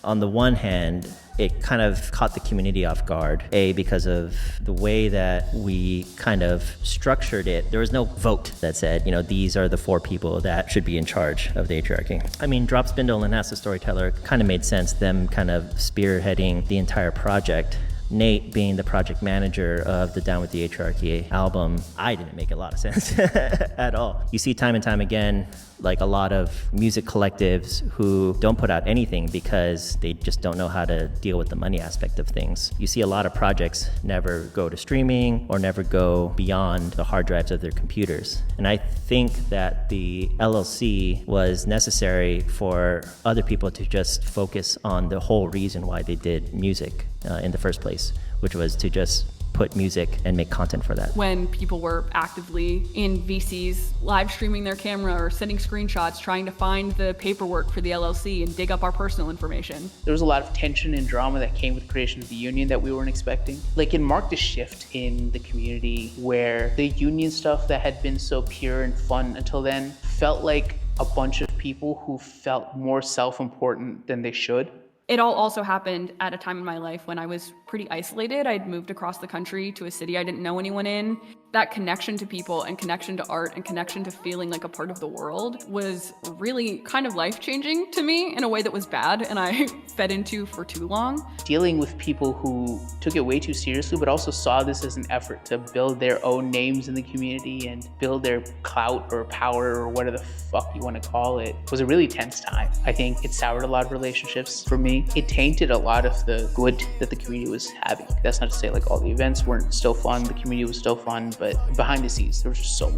On the one hand, it kind of caught the community off guard, because of the way that we kind of structured it. There was no vote that said, these are the four people that should be in charge of the Atrioc. I mean, Drop Spindle and Ask the Storyteller kind of made sense, them kind of spearheading the entire project. Nate being the project manager of the Down with the Atrioc album, I didn't make a lot of sense at all. You see time and time again, like a lot of music collectives who don't put out anything because they just don't know how to deal with the money aspect of things. You see a lot of projects never go to streaming or never go beyond the hard drives of their computers. And I think that the LLC was necessary for other people to just focus on the whole reason why they did music in the first place, which was to just put music and make content for that. When people were actively in VCs live streaming their camera or sending screenshots trying to find the paperwork for the LLC and dig up our personal information. There was a lot of tension and drama that came with the creation of the union that we weren't expecting. Like, it marked a shift in the community where the union stuff that had been so pure and fun until then felt like a bunch of people who felt more self-important than they should. It all also happened at a time in my life when I was pretty isolated. I'd moved across the country to a city I didn't know anyone in. That connection to people and connection to art and connection to feeling like a part of the world was really kind of life-changing to me in a way that was bad and I fed into for too long. Dealing with people who took it way too seriously, but also saw this as an effort to build their own names in the community and build their clout or power or whatever the fuck you want to call it, was a really tense time. I think it soured a lot of relationships for me. It tainted a lot of the good that the community was having. That's not to say like all the events weren't still fun, the community was still fun, but behind the scenes, there was just so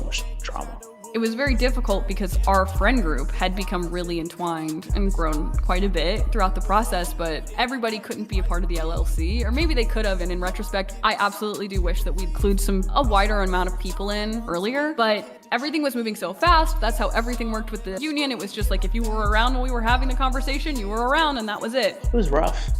much drama. It was very difficult because our friend group had become really entwined and grown quite a bit throughout the process, but everybody couldn't be a part of the LLC, or maybe they could have, and in retrospect, I absolutely do wish that we'd include a wider amount of people in earlier, but everything was moving so fast. That's how everything worked with the union. It was just like, if you were around when we were having the conversation, you were around and that was it. It was rough,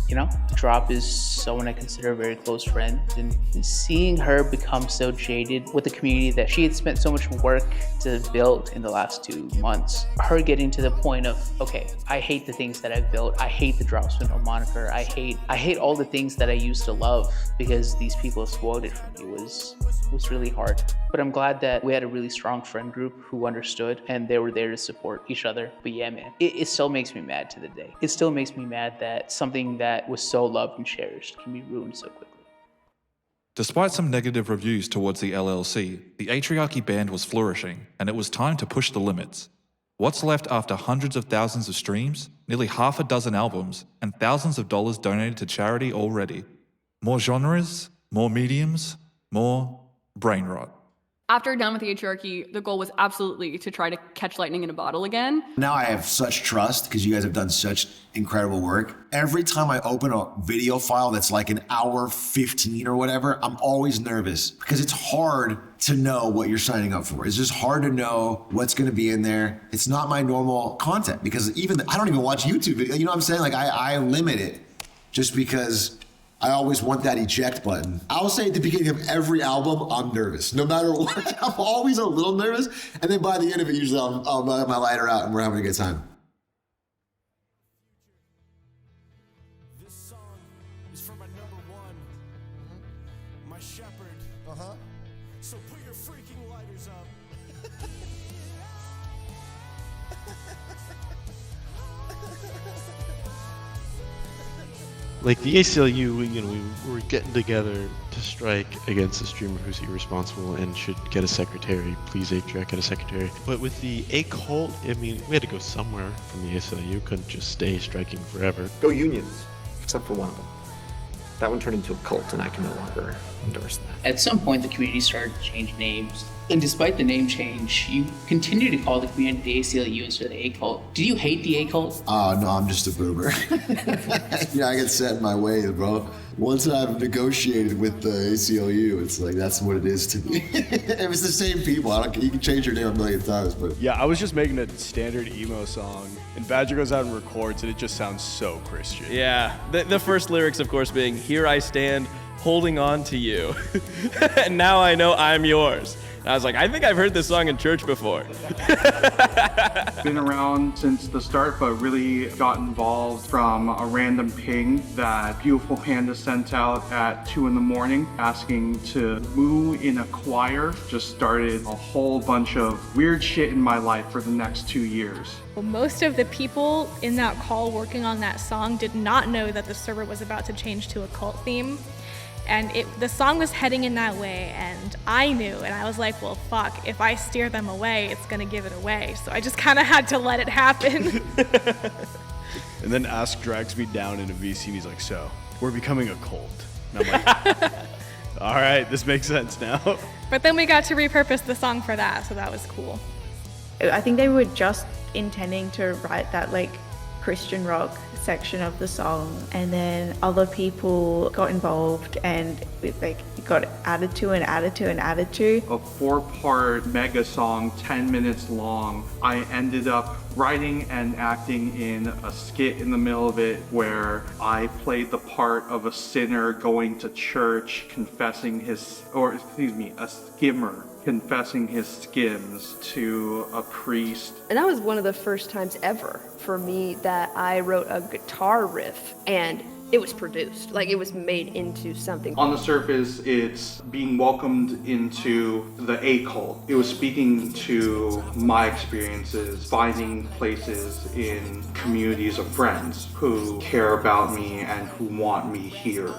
Drop is someone I consider a very close friend, and seeing her become so jaded with the community that she had spent so much work to build in the last 2 months. Her getting to the point of, okay, I hate the things that I've built. I hate the Drop Spindle moniker. I hate all the things that I used to love because these people spoiled it for me was really hard. But I'm glad that we had a really strong friend group who understood and they were there to support each other. But yeah, man, it still makes me mad to the day. It still makes me mad that something that was so loved and cherished can be ruined so quickly. Despite some negative reviews towards the LLC, the Atrioc band was flourishing, and it was time to push the limits. What's left after hundreds of thousands of streams, nearly half a dozen albums, and thousands of dollars donated to charity already? More genres, more mediums, more brain rot. After Down with the Atriarchy, the goal was absolutely to try to catch lightning in a bottle again. Now I have such trust because you guys have done such incredible work. Every time I open a video file that's like an hour 15 or whatever, I'm always nervous because it's hard to know what you're signing up for. It's just hard to know what's going to be in there. It's not my normal content because I don't even watch YouTube videos. You know what I'm saying? Like I limit it just because I always want that eject button. I'll say at the beginning of every album, I'm nervous. No matter what, I'm always a little nervous. And then by the end of it, usually I'll let my lighter out and we're having a good time. This song is for my number one, my shepherd. So put your freaking lighters up. Like the ACLU, we were getting together to strike against the streamer who's irresponsible and should get a secretary. Please, Atrioc, get a secretary. But with the A-Cult, I mean, we had to go somewhere from the ACLU. Couldn't just stay striking forever. Go unions, except for one of them. That one turned into a cult, and I can no longer endorse that. At some point, the community started to change names. And despite the name change, you continue to call the community the ACLU instead of the A-Cult. Do you hate the A-Cult? Oh, no, I'm just a boomer. I get set in my ways, bro. Once I've negotiated with the ACLU, it's like, that's what it is to me. If it's the same people, you can change your name a million times, but. Yeah, I was just making a standard emo song, and Badger goes out and records, and it just sounds so Christian. Yeah, the first lyrics, of course, being, "Here I stand, holding on to you, and now I know I'm yours." And I was like, I think I've heard this song in church before. Been around since the start, but really got involved from a random ping that Beautiful Panda sent out at 2 in the morning asking to moo in a choir. Just started a whole bunch of weird shit in my life for the next 2 years. Most of the people in that call working on that song did not know that the server was about to change to a cult theme. And the song was heading in that way, and I knew, and I was like, well, fuck, if I steer them away, it's gonna give it away. So I just kind of had to let it happen. And then Ask drags me down into VC, and he's like, so, we're becoming a cult. And I'm like, all right, this makes sense now. But then we got to repurpose the song for that, so that was cool. I think they were just intending to write that like Christian rock section of the song, and then other people got involved and it got added to and added to and added to. A 4-part mega song, 10 minutes long. I ended up writing and acting in a skit in the middle of it where I played the part of a sinner going to church confessing a skimmer confessing his skims to a priest. And that was one of the first times ever for me that I wrote a guitar riff and it was produced, like it was made into something. On the surface, it's being welcomed into the A-Cult. It was speaking to my experiences, finding places in communities of friends who care about me and who want me here.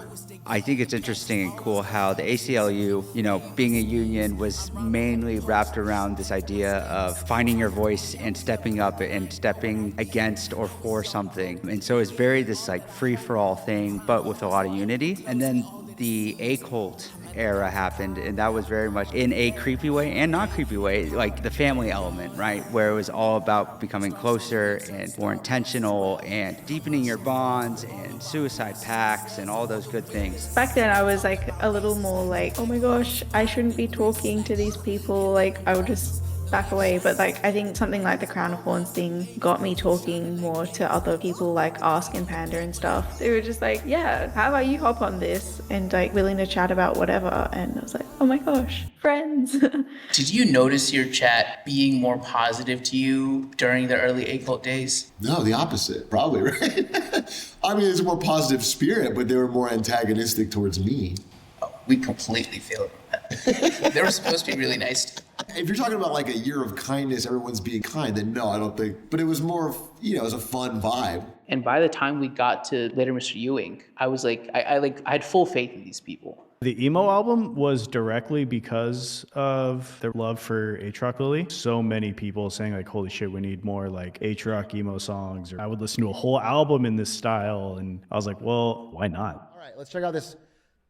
I think it's interesting and cool how the ACLU, being a union was mainly wrapped around this idea of finding your voice and stepping up and stepping against or for something. And so it's very this like free-for-all thing, but with a lot of unity. And then the A-Cult era happened, and that was very much in a creepy way and not creepy way, like the family element, right? Where it was all about becoming closer and more intentional and deepening your bonds and suicide pacts and all those good things. Back then I was like a little more like, oh my gosh, I shouldn't be talking to these people, like I would just back away. But like I think something like the Crown of Thorns thing got me talking more to other people like Ask and Panda and stuff. They were just like, yeah, how about you hop on this, and like willing to chat about whatever. And I was like, oh my gosh, friends. Did you notice your chat being more positive to you during the early A-Cult days? No, the opposite, probably, right? I mean, it's a more positive spirit, but they were more antagonistic towards me. Oh, we completely failed that. They were supposed to be really nice. If you're talking about like a year of kindness, everyone's being kind, then no, I don't think. But it was more of, it was a fun vibe. And by the time we got to Later Mr. Ewing, I was like, I had full faith in these people. The emo album was directly because of their love for Atrioc Lily. So many people saying like, holy shit, we need more like Atrioc emo songs. Or I would listen to a whole album in this style. And I was like, well, why not? All right, let's check out this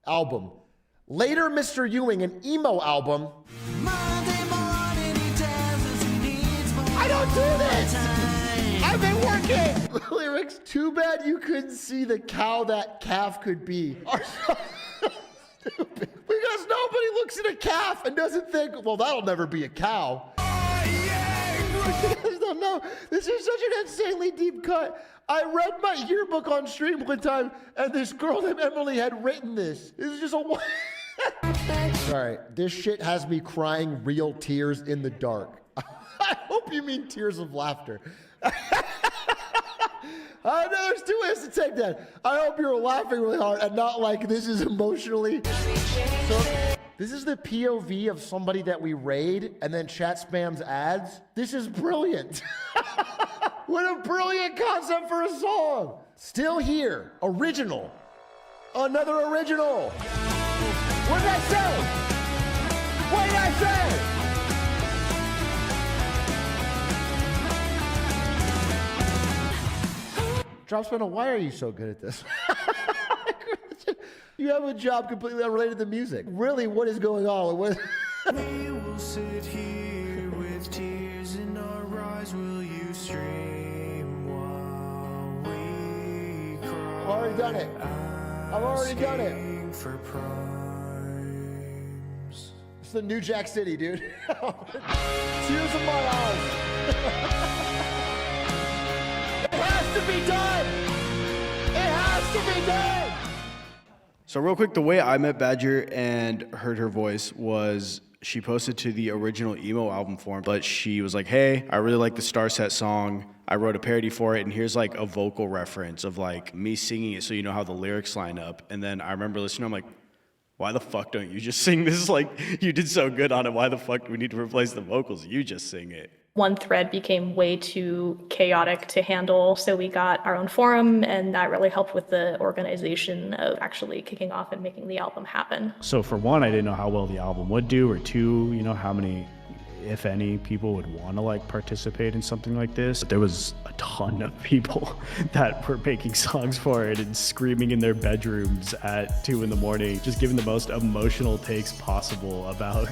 album. Later Mr. Ewing, an emo album. Okay, lyrics. Too bad you couldn't see the cow that calf could be. Are so stupid. Because nobody looks at a calf and doesn't think, well, that'll never be a cow. You guys don't know. This is such an insanely deep cut. I read my yearbook on stream one time, and this girl named Emily had written this. This is just a... Sorry, this shit has me crying real tears in the dark. I hope you mean tears of laughter. No, there's two ways to take that. I hope you're laughing really hard and not like this is emotionally. So, this is the POV of somebody that we raid and then chat spams ads. This is brilliant. What a brilliant concept for a song. Still here. Original. Another original. What did I say? What did I say? Dropspinner, why are you so good at this? You have a job completely unrelated to music. Really, what is going on? We will sit here with tears in our eyes. Will you stream while we cry? I've already done it. I've already done it. It's the new Jack City, dude. Tears in my eyes. It has to be done! It has to be done! So real quick, the way I met Badger and heard her voice was she posted to the original emo album forum, but she was like, hey, I really like the Star Set song. I wrote a parody for it, and here's like a vocal reference of like me singing it so you know how the lyrics line up. And then I remember listening, I'm like, why the fuck don't you just sing this? Like, you did so good on it. Why the fuck do we need to replace the vocals? You just sing it. One thread became way too chaotic to handle, so we got our own forum, and that really helped with the organization of actually kicking off and making the album happen. So for one, I didn't know how well the album would do, or two, you know, how many, if any, people would want to like participate in something like this. There was a ton of people that were making songs for it and screaming in their bedrooms at 2 a.m, just giving the most emotional takes possible about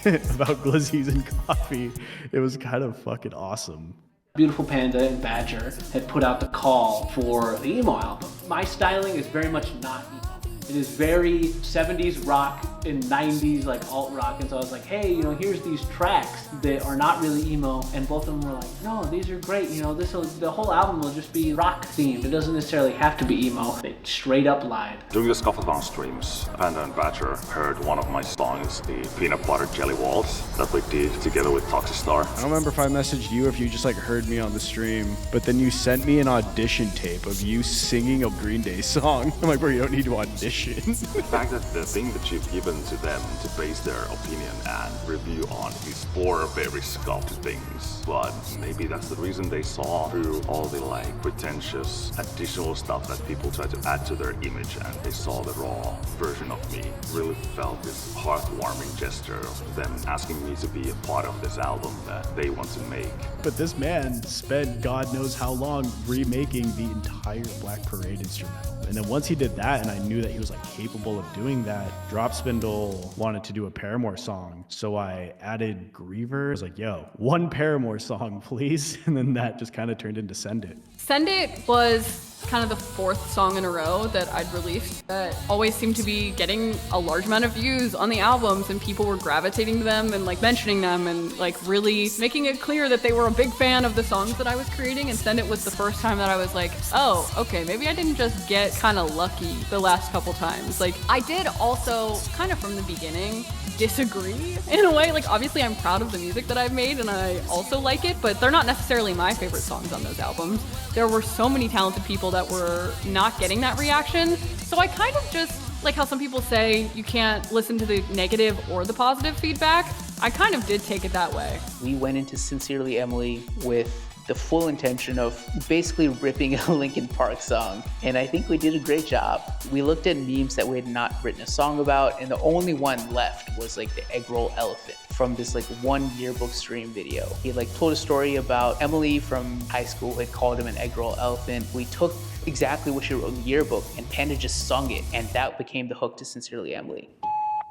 about glizzies and coffee. It was kind of fucking awesome. Beautiful Panda and Badger had put out the call for the emo album. My styling is very much not emo. It is very 70s rock and 90s like alt rock, and so I was like, hey, you know, here's these tracks that are not really emo, and both of them were like, no, these are great, you know, the whole album will just be rock themed. It doesn't necessarily have to be emo. They straight up lied. During the Scuffleton streams, Panda and Badger heard one of my songs, the Peanut Butter Jelly Waltz, that we did together with Toxistar. I don't remember if I messaged you or if you just like heard me on the stream, but then you sent me an audition tape of you singing a Green Day song. I'm like, bro, you don't need to audition. The fact that the thing that you've given to them to base their opinion and review on is 4 very scuffed things, but maybe that's the reason they saw through all the like pretentious additional stuff that people try to add to their image, and they saw the raw version of me. Really felt this heartwarming gesture of them asking me to be a part of this album that they want to make. But this man spent God knows how long remaking the entire Black Parade instrumental. And then once he did that, and I knew that he was like capable of doing that, Drop Spindle wanted to do a Paramore song. So I added Griever. I was like, yo, one Paramore song, please. And then that just kind of turned into Send It. Send It was kind of the 4th song in a row that I'd released that always seemed to be getting a large amount of views on the albums, and people were gravitating to them and like mentioning them and like really making it clear that they were a big fan of the songs that I was creating. And Send It was the first time that I was like, oh, okay, maybe I didn't just get kind of lucky the last couple times. Like, I did also kind of from the beginning disagree in a way. Like, obviously I'm proud of the music that I've made and I also like it, but they're not necessarily my favorite songs on those albums. There were so many talented people that were not getting that reaction. So I kind of just, like how some people say you can't listen to the negative or the positive feedback, I kind of did take it that way. We went into Sincerely Emily with the full intention of basically ripping a Linkin Park song, and I think we did a great job. We looked at memes that we had not written a song about, and the only one left was like the egg roll elephant from this like one yearbook stream video. He like told a story about Emily from high school who had called him an egg roll elephant. We took exactly what she wrote in the yearbook, and Panda just sung it, and that became the hook to Sincerely Emily.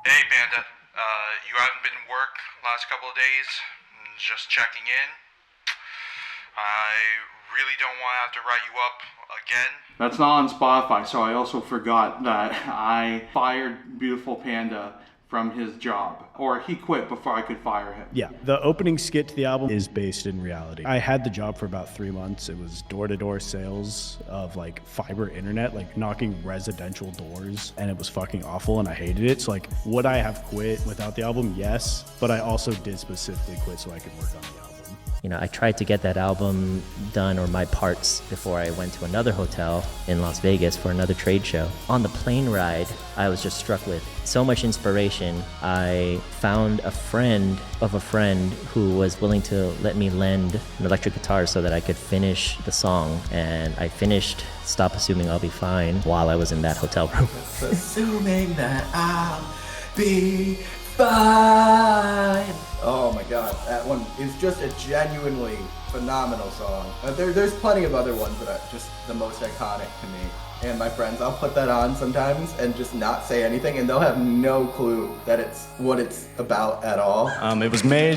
Hey Panda, you haven't been to work last couple of days? Just checking in. I really don't want to have to write you up again? That's not on Spotify, so I also forgot that I fired Beautiful Panda from his job, or he quit before I could fire him. Yeah, the opening skit to the album is based in reality. I had the job for about 3 months. It was door-to-door sales of like fiber internet, like knocking residential doors, and it was fucking awful and I hated it. So like, would I have quit without the album? Yes, but I also did specifically quit so I could work on the album. You know, I tried to get that album done, or my parts, before I went to another hotel in Las Vegas for another trade show. On the plane ride, I was just struck with so much inspiration. I found a friend of a friend who was willing to let me lend an electric guitar so that I could finish the song. And I finished Stop Assuming I'll Be Fine while I was in that hotel room. Assuming that I'll be fine. Oh my god, that one is just a genuinely phenomenal song. There's plenty of other ones that are just the most iconic to me. And my friends, I'll put that on sometimes and just not say anything, and they'll have no clue that it's what it's about at all. It was made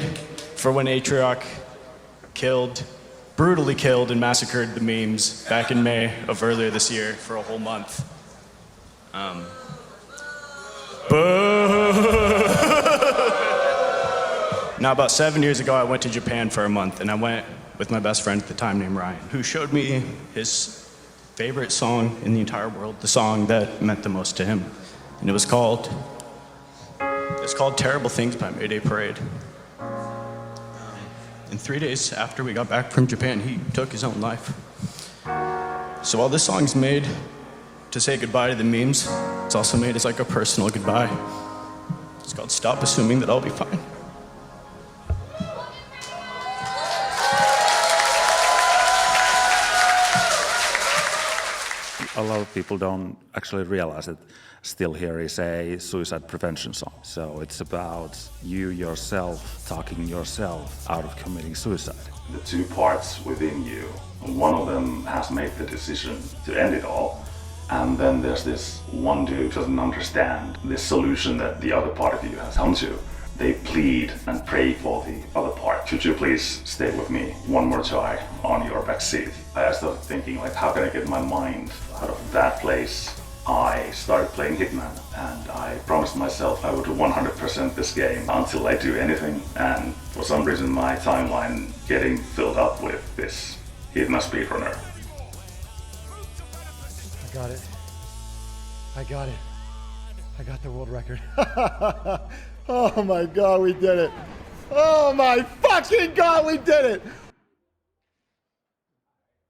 for when Atrioc brutally killed and massacred the memes back in May of earlier this year for a whole month. Now, about 7 years ago, I went to Japan for a month, and I went with my best friend at the time named Ryan, who showed me his favorite song in the entire world, the song that meant the most to him. And it was called Terrible Things by Mayday Parade. And 3 days after we got back from Japan, he took his own life. So while this song's made to say goodbye to the memes, it's also made as like a personal goodbye. It's called Stop Assuming That I'll Be Fine. A lot of people don't actually realize that Still Here is a suicide prevention song. So it's about you yourself talking yourself out of committing suicide. The two parts within you, one of them has made the decision to end it all, and then there's this one dude who doesn't understand the solution that the other part of you has come to. They plead and pray for the other part. Should you please stay with me one more try on your back seat? I started thinking, like, how can I get my mind out of that place? I started playing Hitman, and I promised myself I would 100% this game until I do anything. And for some reason, my timeline getting filled up with this Hitman speedrunner. I got it. I got it. I got the world record. Oh my god, we did it. Oh my fucking god, we did it.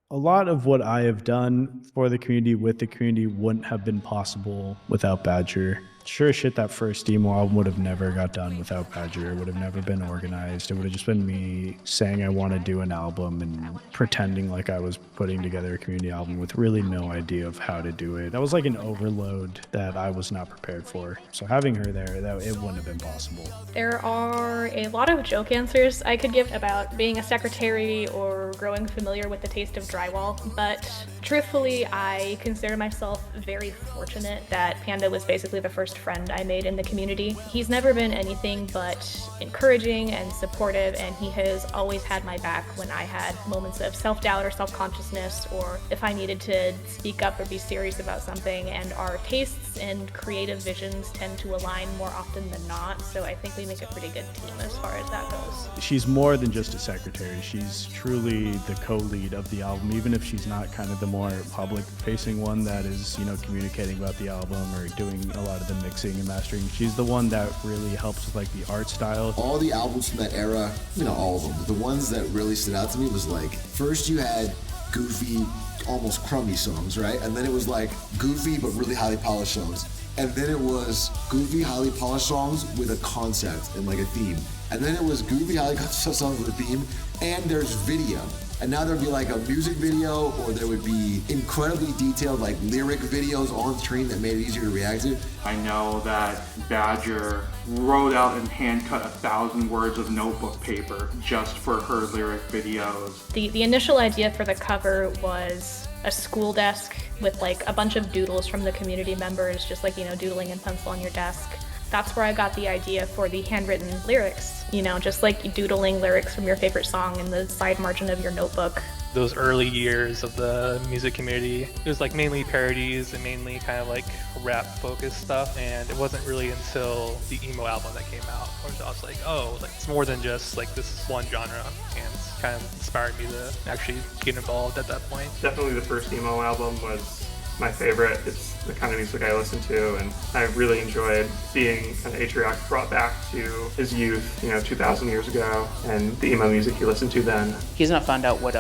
A lot of what I have done for the community, with the community, wouldn't have been possible without Badger. Sure as shit, that first emo album would have never got done without Badger. It would have never been organized. It would have just been me saying I want to do an album and pretending like I was putting together a community album with really no idea of how to do it. That was like an overload that I was not prepared for. So having her there, it wouldn't have been possible. There are a lot of joke answers I could give about being a secretary or growing familiar with the taste of drywall, but truthfully, I consider myself very fortunate that Panda was basically the first friend I made in the community. He's never been anything but encouraging and supportive, and he has always had my back when I had moments of self-doubt or self-consciousness, or if I needed to speak up or be serious about something, and our tastes and creative visions tend to align more often than not, so I think we make a pretty good team as far as that goes. She's more than just a secretary. She's truly the co-lead of the album, even if she's not kind of the more public-facing one that is, you know, communicating about the album or doing a lot of the mixing and mastering. She's the one that really helps with like the art style. All the albums from that era, you know, all of them, the ones that really stood out to me was like, first you had goofy, almost crummy songs, right? And then it was like goofy but really highly polished songs. And then it was goofy, highly polished songs with a concept and like a theme. And then it was goofy, highly polished songs with a theme, and there's video. And now there'd be like a music video, or there would be incredibly detailed like lyric videos on screen that made it easier to react to. I know that Badger wrote out and hand cut 1,000 words of notebook paper just for her lyric videos. The initial idea for the cover was a school desk with like a bunch of doodles from the community members, just like, you know, doodling in pencil on your desk. That's where I got the idea for the handwritten lyrics, you know, just like doodling lyrics from your favorite song in the side margin of your notebook. those early years of the music community. It was like mainly parodies and mainly kind of like rap focused stuff, and it wasn't really until the emo album that came out where I was like, oh, like it's more than just like this one genre, and it's kind of inspired me to actually get involved at that point. Definitely the first emo album was my favorite. It's the kind of music I listen to, and I really enjoyed seeing kind of Atrioc brought back to his youth, 2,000 years ago, and the emo music he listened to then. He's not found out what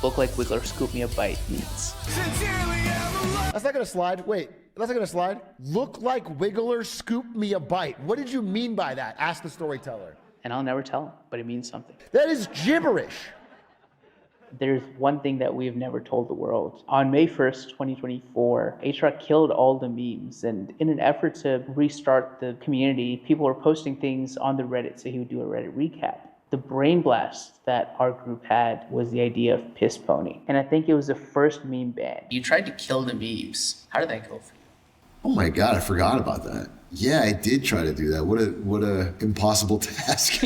look like Wiggler, scoop me a bite means. That's not gonna slide. Wait, that's not gonna slide. Look like Wiggler, scoop me a bite. What did you mean by that? Ask the storyteller. And I'll never tell him, but it means something. That is gibberish. There's one thing that we've never told the world. On May 1st, 2024, Atrioc killed all the memes, and in an effort to restart the community, people were posting things on the Reddit, so he would do a Reddit recap. The brain blast that our group had was the idea of Piss Pony, and I think it was the first meme ban. You tried to kill the memes. How did that go for you? Oh my God, I forgot about that. Yeah, I did try to do that. What a impossible task.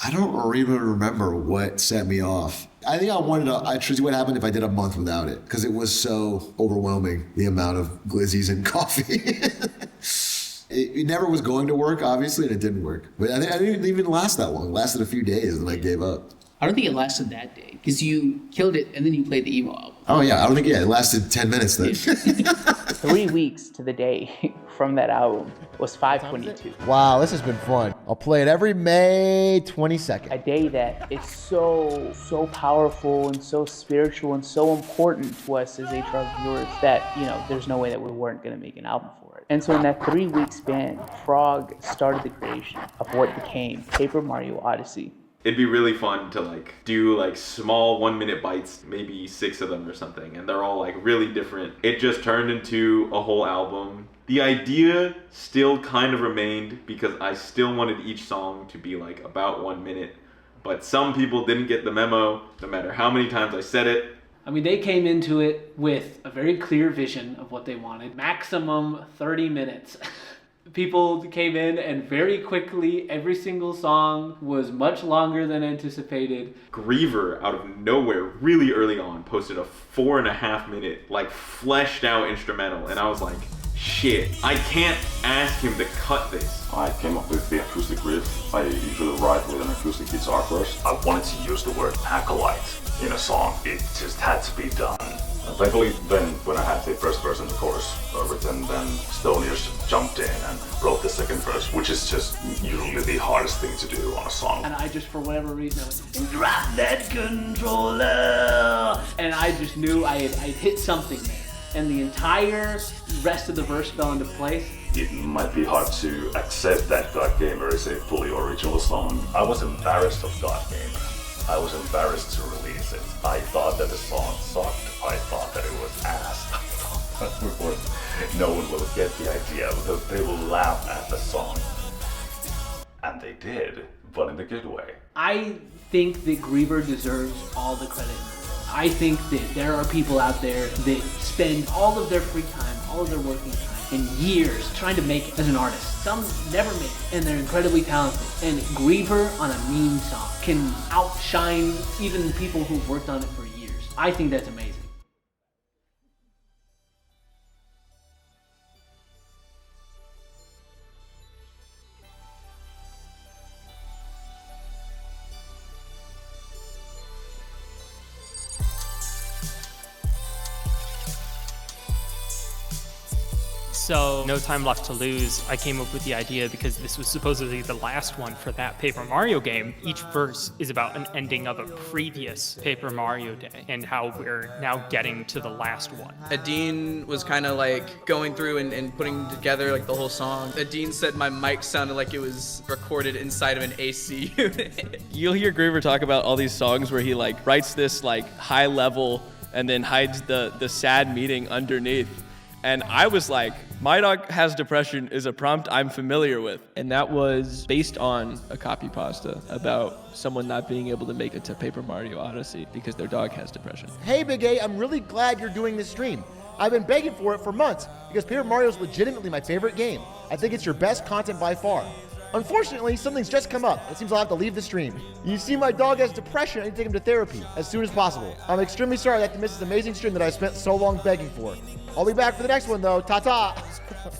I don't even remember what set me off. I think I should see what happened if I did a month without it, because it was so overwhelming, the amount of glizzies and coffee. It never was going to work, obviously, and it didn't work. But I didn't even last that long. It lasted a few days, and then I gave up. I don't think it lasted that day, because you killed it and then you played the emo album. Oh yeah, I don't think, it lasted 10 minutes then. 3 weeks to the day from that album was 5/22. Wow, this has been fun. I'll play it every May 22nd. A day that is so powerful and so spiritual and so important to us as Atrioc viewers that, there's no way that we weren't going to make an album for it. And so in that 3-week span, Frog started the creation of what became Paper Mario Odyssey. It'd be really fun to do small 1-minute bites, maybe 6 of them or something, and they're all really different. It just turned into a whole album. The idea still kind of remained because I still wanted each song to be about 1 minute, but some people didn't get the memo, no matter how many times I said it. I mean, they came into it with a very clear vision of what they wanted. Maximum 30 minutes. People came in and very quickly, every single song was much longer than anticipated. Griever, out of nowhere, really early on, posted a 4.5-minute, fleshed out instrumental, and I was like, shit, I can't ask him to cut this. I came up with the acoustic riff. I usually write with an acoustic guitar first. I wanted to use the word acolyte in a song. It just had to be done. Thankfully, then when I had the first verse and the chorus written, then Stoniers jumped in and wrote the second verse, which is just usually the hardest thing to do on a song. And I just, for whatever reason, I went, drop that controller! And I just knew I had hit something there. And the entire rest of the verse fell into place. It might be hard to accept that God Gamer is a fully original song. I was embarrassed of God Gamer. I was embarrassed to release it. I thought that the song sucked. I thought that it was ass. I thought no one will get the idea because they will laugh at the song. And they did, but in a good way. I think that Griever deserves all the credit. I think that there are people out there that spend all of their free time, all of their working time, and years trying to make it as an artist. Some never make it, and they're incredibly talented. And Griever on a meme song can outshine even people who've worked on it for years. I think that's amazing. So, No Time Left to Lose, I came up with the idea because this was supposedly the last one for that Paper Mario game. Each verse is about an ending of a previous Paper Mario day and how we're now getting to the last one. Adine was kind of going through and putting together the whole song. Adine said my mic sounded like it was recorded inside of an AC unit. You'll hear Griever talk about all these songs where he writes this high level and then hides the sad meaning underneath. And I was like, My Dog Has Depression is a prompt I'm familiar with. And that was based on a copy pasta about someone not being able to make it to Paper Mario Odyssey because their dog has depression. Hey, Big A, I'm really glad you're doing this stream. I've been begging for it for months because Paper Mario is legitimately my favorite game. I think it's your best content by far. Unfortunately, something's just come up. It seems I'll have to leave the stream. You see, my dog has depression. I need to take him to therapy as soon as possible. I'm extremely sorry I had to miss this amazing stream that I spent so long begging for. I'll be back for the next one, though. Ta-ta.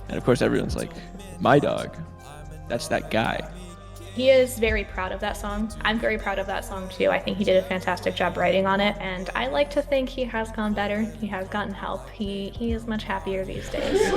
And of course, everyone's like, my dog, that's that guy. He is very proud of that song. I'm very proud of that song too. I think he did a fantastic job writing on it, and I like to think he has gone better. He has gotten help. He is much happier these days.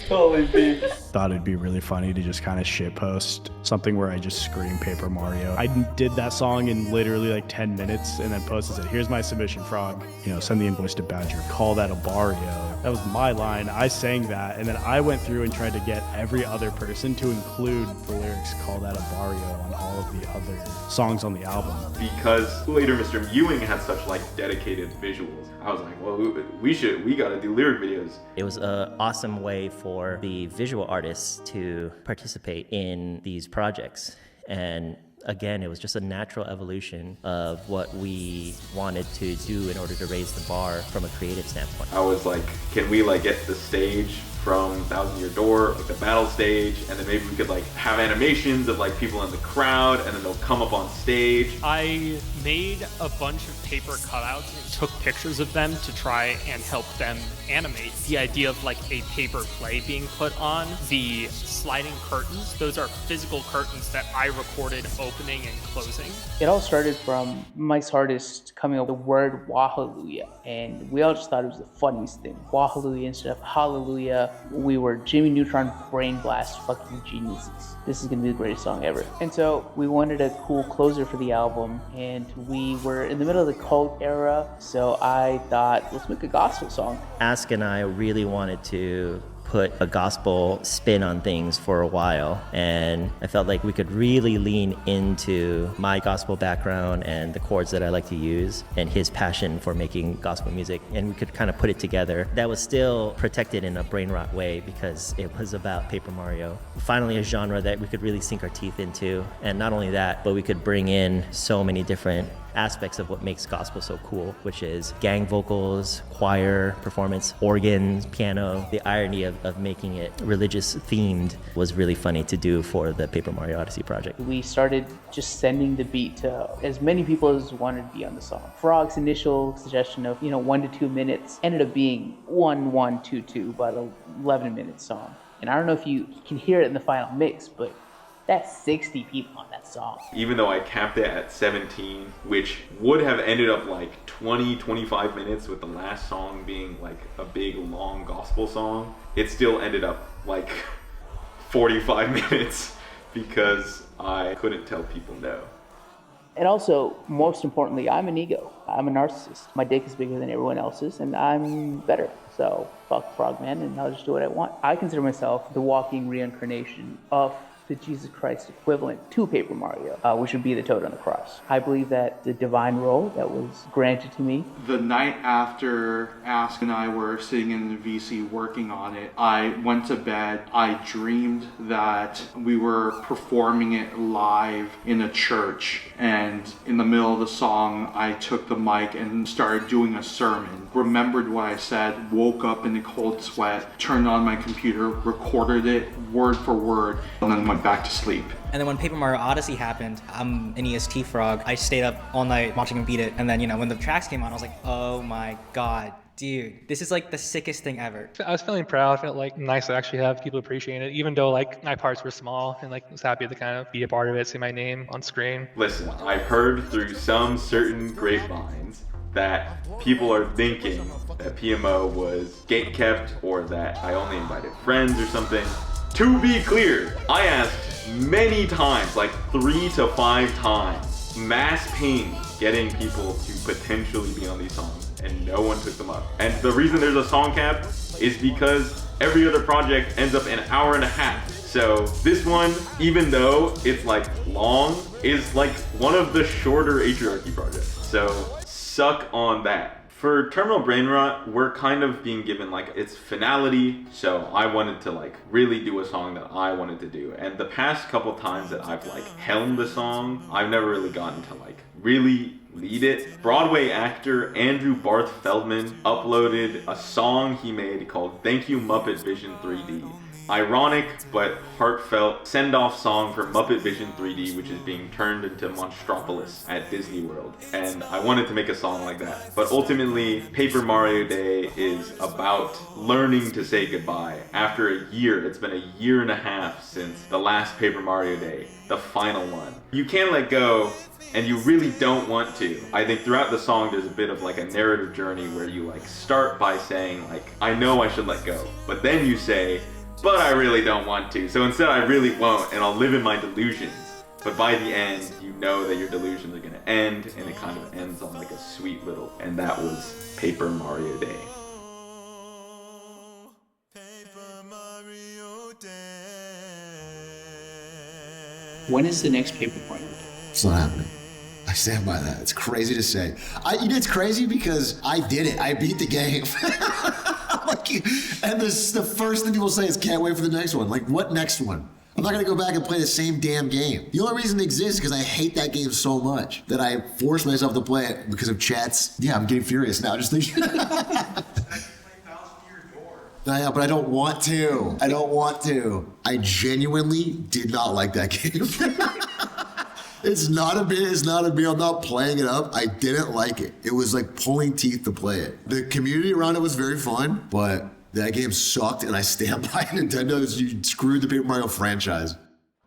Holy beef. Thought it'd be really funny to just kind of shitpost something where I just scream Paper Mario. I did that song in literally like 10 minutes and then posted it. Here's my submission, Frog. You know, send the invoice to Badger. Call that a barrio. That was my line. I sang that, and then I went through and tried to get every other person to include the lyrics "Call That a Barrio" on all of the other songs on the album. Because later Mr. Ewing had such like dedicated visuals, I was like, well, we gotta do lyric videos. It was an awesome way for the visual artists to participate in these projects. And again, it was just a natural evolution of what we wanted to do in order to raise the bar from a creative standpoint. I was like, can we like get the stage from Thousand Year Door, like the battle stage, and then maybe we could like have animations of like people in the crowd, and then they'll come up on stage. I made a bunch of paper cutouts and took pictures of them to try and help them animate. The idea of like a paper play being put on, the sliding curtains, those are physical curtains that I recorded opening and closing. It all started from Mike's artist coming up with the word Wahallelujah, and we all just thought it was the funniest thing. Wahallelujah instead of hallelujah. We were Jimmy Neutron brain blast fucking geniuses. This is gonna be the greatest song ever. And so we wanted a cool closer for the album, and we were in the middle of the cult era, so I thought, let's make a gospel song. Ask and I really wanted to put a gospel spin on things for a while, and I felt like we could really lean into my gospel background and the chords that I like to use and his passion for making gospel music, and we could kind of put it together. That was still protected in a brain rot way because it was about Paper Mario. Finally a genre that we could really sink our teeth into, and not only that, but we could bring in so many different aspects of what makes gospel so cool, which is gang vocals, choir performance, organs, piano. The irony of making it religious themed was really funny to do for the Paper Mario Odyssey project. We started just sending the beat to as many people as wanted to be on the song. Frog's initial suggestion of 1 to 2 minutes ended up being 1-1-2-2, about an 11-minute song. And I don't know if you can hear it in the final mix, but that's 60 people on that song. Even though I capped it at 17, which would have ended up like 20-25 minutes with the last song being like a big long gospel song, it still ended up like 45 minutes because I couldn't tell people no. And also, most importantly, I'm an ego. I'm a narcissist. My dick is bigger than everyone else's, and I'm better. So fuck Frogman, and I'll just do what I want. I consider myself the walking reincarnation of the Jesus Christ equivalent to Paper Mario, which would be the Toad on the Cross. I believe that the divine role that was granted to me. The night after Ask and I were sitting in the VC working on it, I went to bed. I dreamed that we were performing it live in a church, and in the middle of the song, I took the mic and started doing a sermon. Remembered what I said, woke up in a cold sweat, turned on my computer, recorded it word for word, and then went back to sleep. And then when Paper Mario Odyssey happened, I'm an EST frog. I stayed up all night watching him beat it. And then, when the tracks came on, I was like, oh my God, dude, this is like the sickest thing ever. I was feeling proud. I felt like nice to actually have people appreciate it, even though like my parts were small, and like I was happy to kind of be a part of it, see my name on screen. Listen, I've heard through some certain grapevines that people are thinking that PMO was gatekept or that I only invited friends or something. To be clear, I asked many times, like 3 to 5 times, mass ping getting people to potentially be on these songs, and no one took them up. And the reason there's a song cap is because every other project ends up an hour and a half. So this one, even though it's like long, is like one of the shorter Atrioc projects. So suck on that. For Terminal Brain Rot, we're kind of being given like its finality, so I wanted to like really do a song that I wanted to do. And the past couple times that I've like helmed the song, I've never really gotten to like really lead it. Broadway actor Andrew Barth Feldman uploaded a song he made called Thank You Muppet Vision 3D. ironic but heartfelt send-off song for Muppet Vision 3D, which is being turned into Monstropolis at Disney World. And I wanted to make a song like that. But ultimately, Paper Mario Day is about learning to say goodbye. After a year, it's been a year and a half since the last Paper Mario Day, the final one. You can't let go, and you really don't want to. I think throughout the song there's a bit of like a narrative journey where you like start by saying like, I know I should let go, but then you say, but I really don't want to. So instead I really won't, and I'll live in my delusions. But by the end, you know that your delusions are gonna end, and it kind of ends on like a sweet little, and that was Paper Mario Day. When is the next Paper Mario Day? It's not happening. I stand by that. It's crazy to say. It's crazy because I did it. I beat the game. And the first thing people say is, can't wait for the next one. Like, what next one? I'm not gonna go back and play the same damn game. The only reason it exists is because I hate that game so much that I force myself to play it because of chats. Yeah, I'm getting furious now just thinking. Yeah, but I don't want to. I genuinely did not like that game. It's not a bit. I'm not playing it up. I didn't like it. It was like pulling teeth to play it. The community around it was very fun, but that game sucked, and I stand by Nintendo. You screwed the Paper Mario franchise.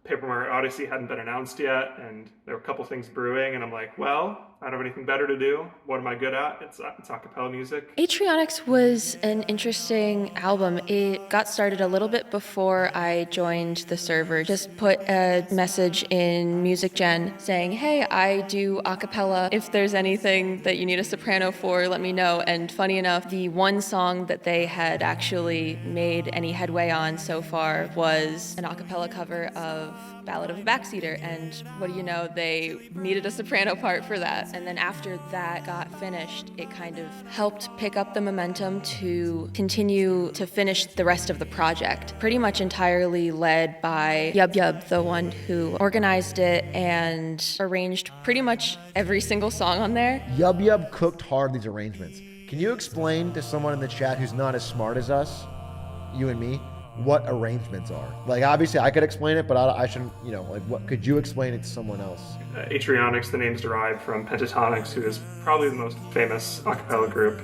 Paper Mario Odyssey hadn't been announced yet, and there were a couple things brewing, and I'm like, well, I don't have anything better to do. What am I good at? It's acapella music. Atrioc was an interesting album. It got started a little bit before I joined the server. Just put a message in Music Gen saying, hey, I do acapella. If there's anything that you need a soprano for, let me know. And funny enough, the one song that they had actually made any headway on so far was an acapella cover of Ballad of a Backseater, and what do you know, they needed a soprano part for that. And then after that got finished, it kind of helped pick up the momentum to continue to finish the rest of the project. Pretty much entirely led by Yub Yub, the one who organized it and arranged pretty much every single song on there. Yub Yub cooked hard these arrangements. Can you explain to someone in the chat who's not as smart as us, you and me, what arrangements are? Like, obviously I could explain it, but I shouldn't, what could you explain it to someone else? Atrionics, the name's derived from Pentatonics, who is probably the most famous a cappella group.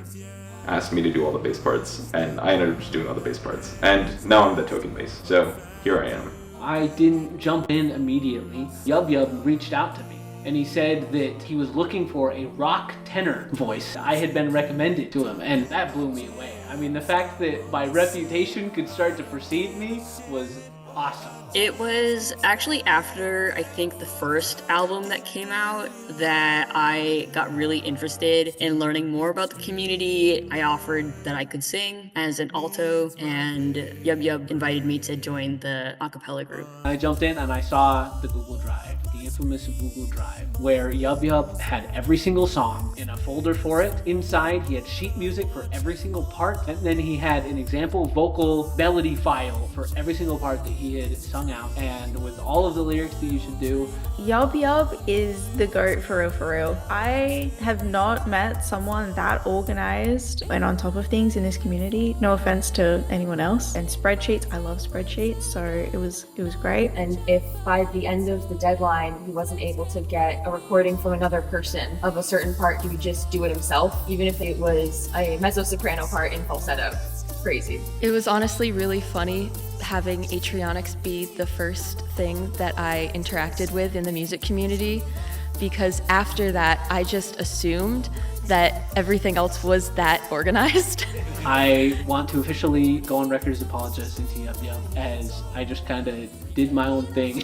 Asked me to do all the bass parts, and I ended up just doing all the bass parts. And now I'm the token bass, so here I am. I didn't jump in immediately. Yub Yub reached out to me, and he said that he was looking for a rock tenor voice. I had been recommended to him, and that blew me away. I mean, the fact that my reputation could start to precede me was awesome. It was actually after, I think, the first album that came out that I got really interested in learning more about the community. I offered that I could sing as an alto, and Yub Yub invited me to join the a cappella group. I jumped in and I saw the Google Drive, the infamous Google Drive, where Yub Yub had every single song in a folder for it. Inside, he had sheet music for every single part, and then he had an example vocal melody file for every single part that he had sung out, and with all of the lyrics that you should do. Yub Yub is the GOAT for real. I have not met someone that organized and on top of things in this community. No offense to anyone else. And spreadsheets, I love spreadsheets, so it was great. And if by the end of the deadline he wasn't able to get a recording from another person of a certain part, he would just do it himself, even if it was a mezzo-soprano part in falsetto. Crazy. It was honestly really funny having Atrionics be the first thing that I interacted with in the music community, because after that I just assumed that everything else was that organized. I want to officially go on record as apologizing to Yub Yub, as I just kind of did my own thing.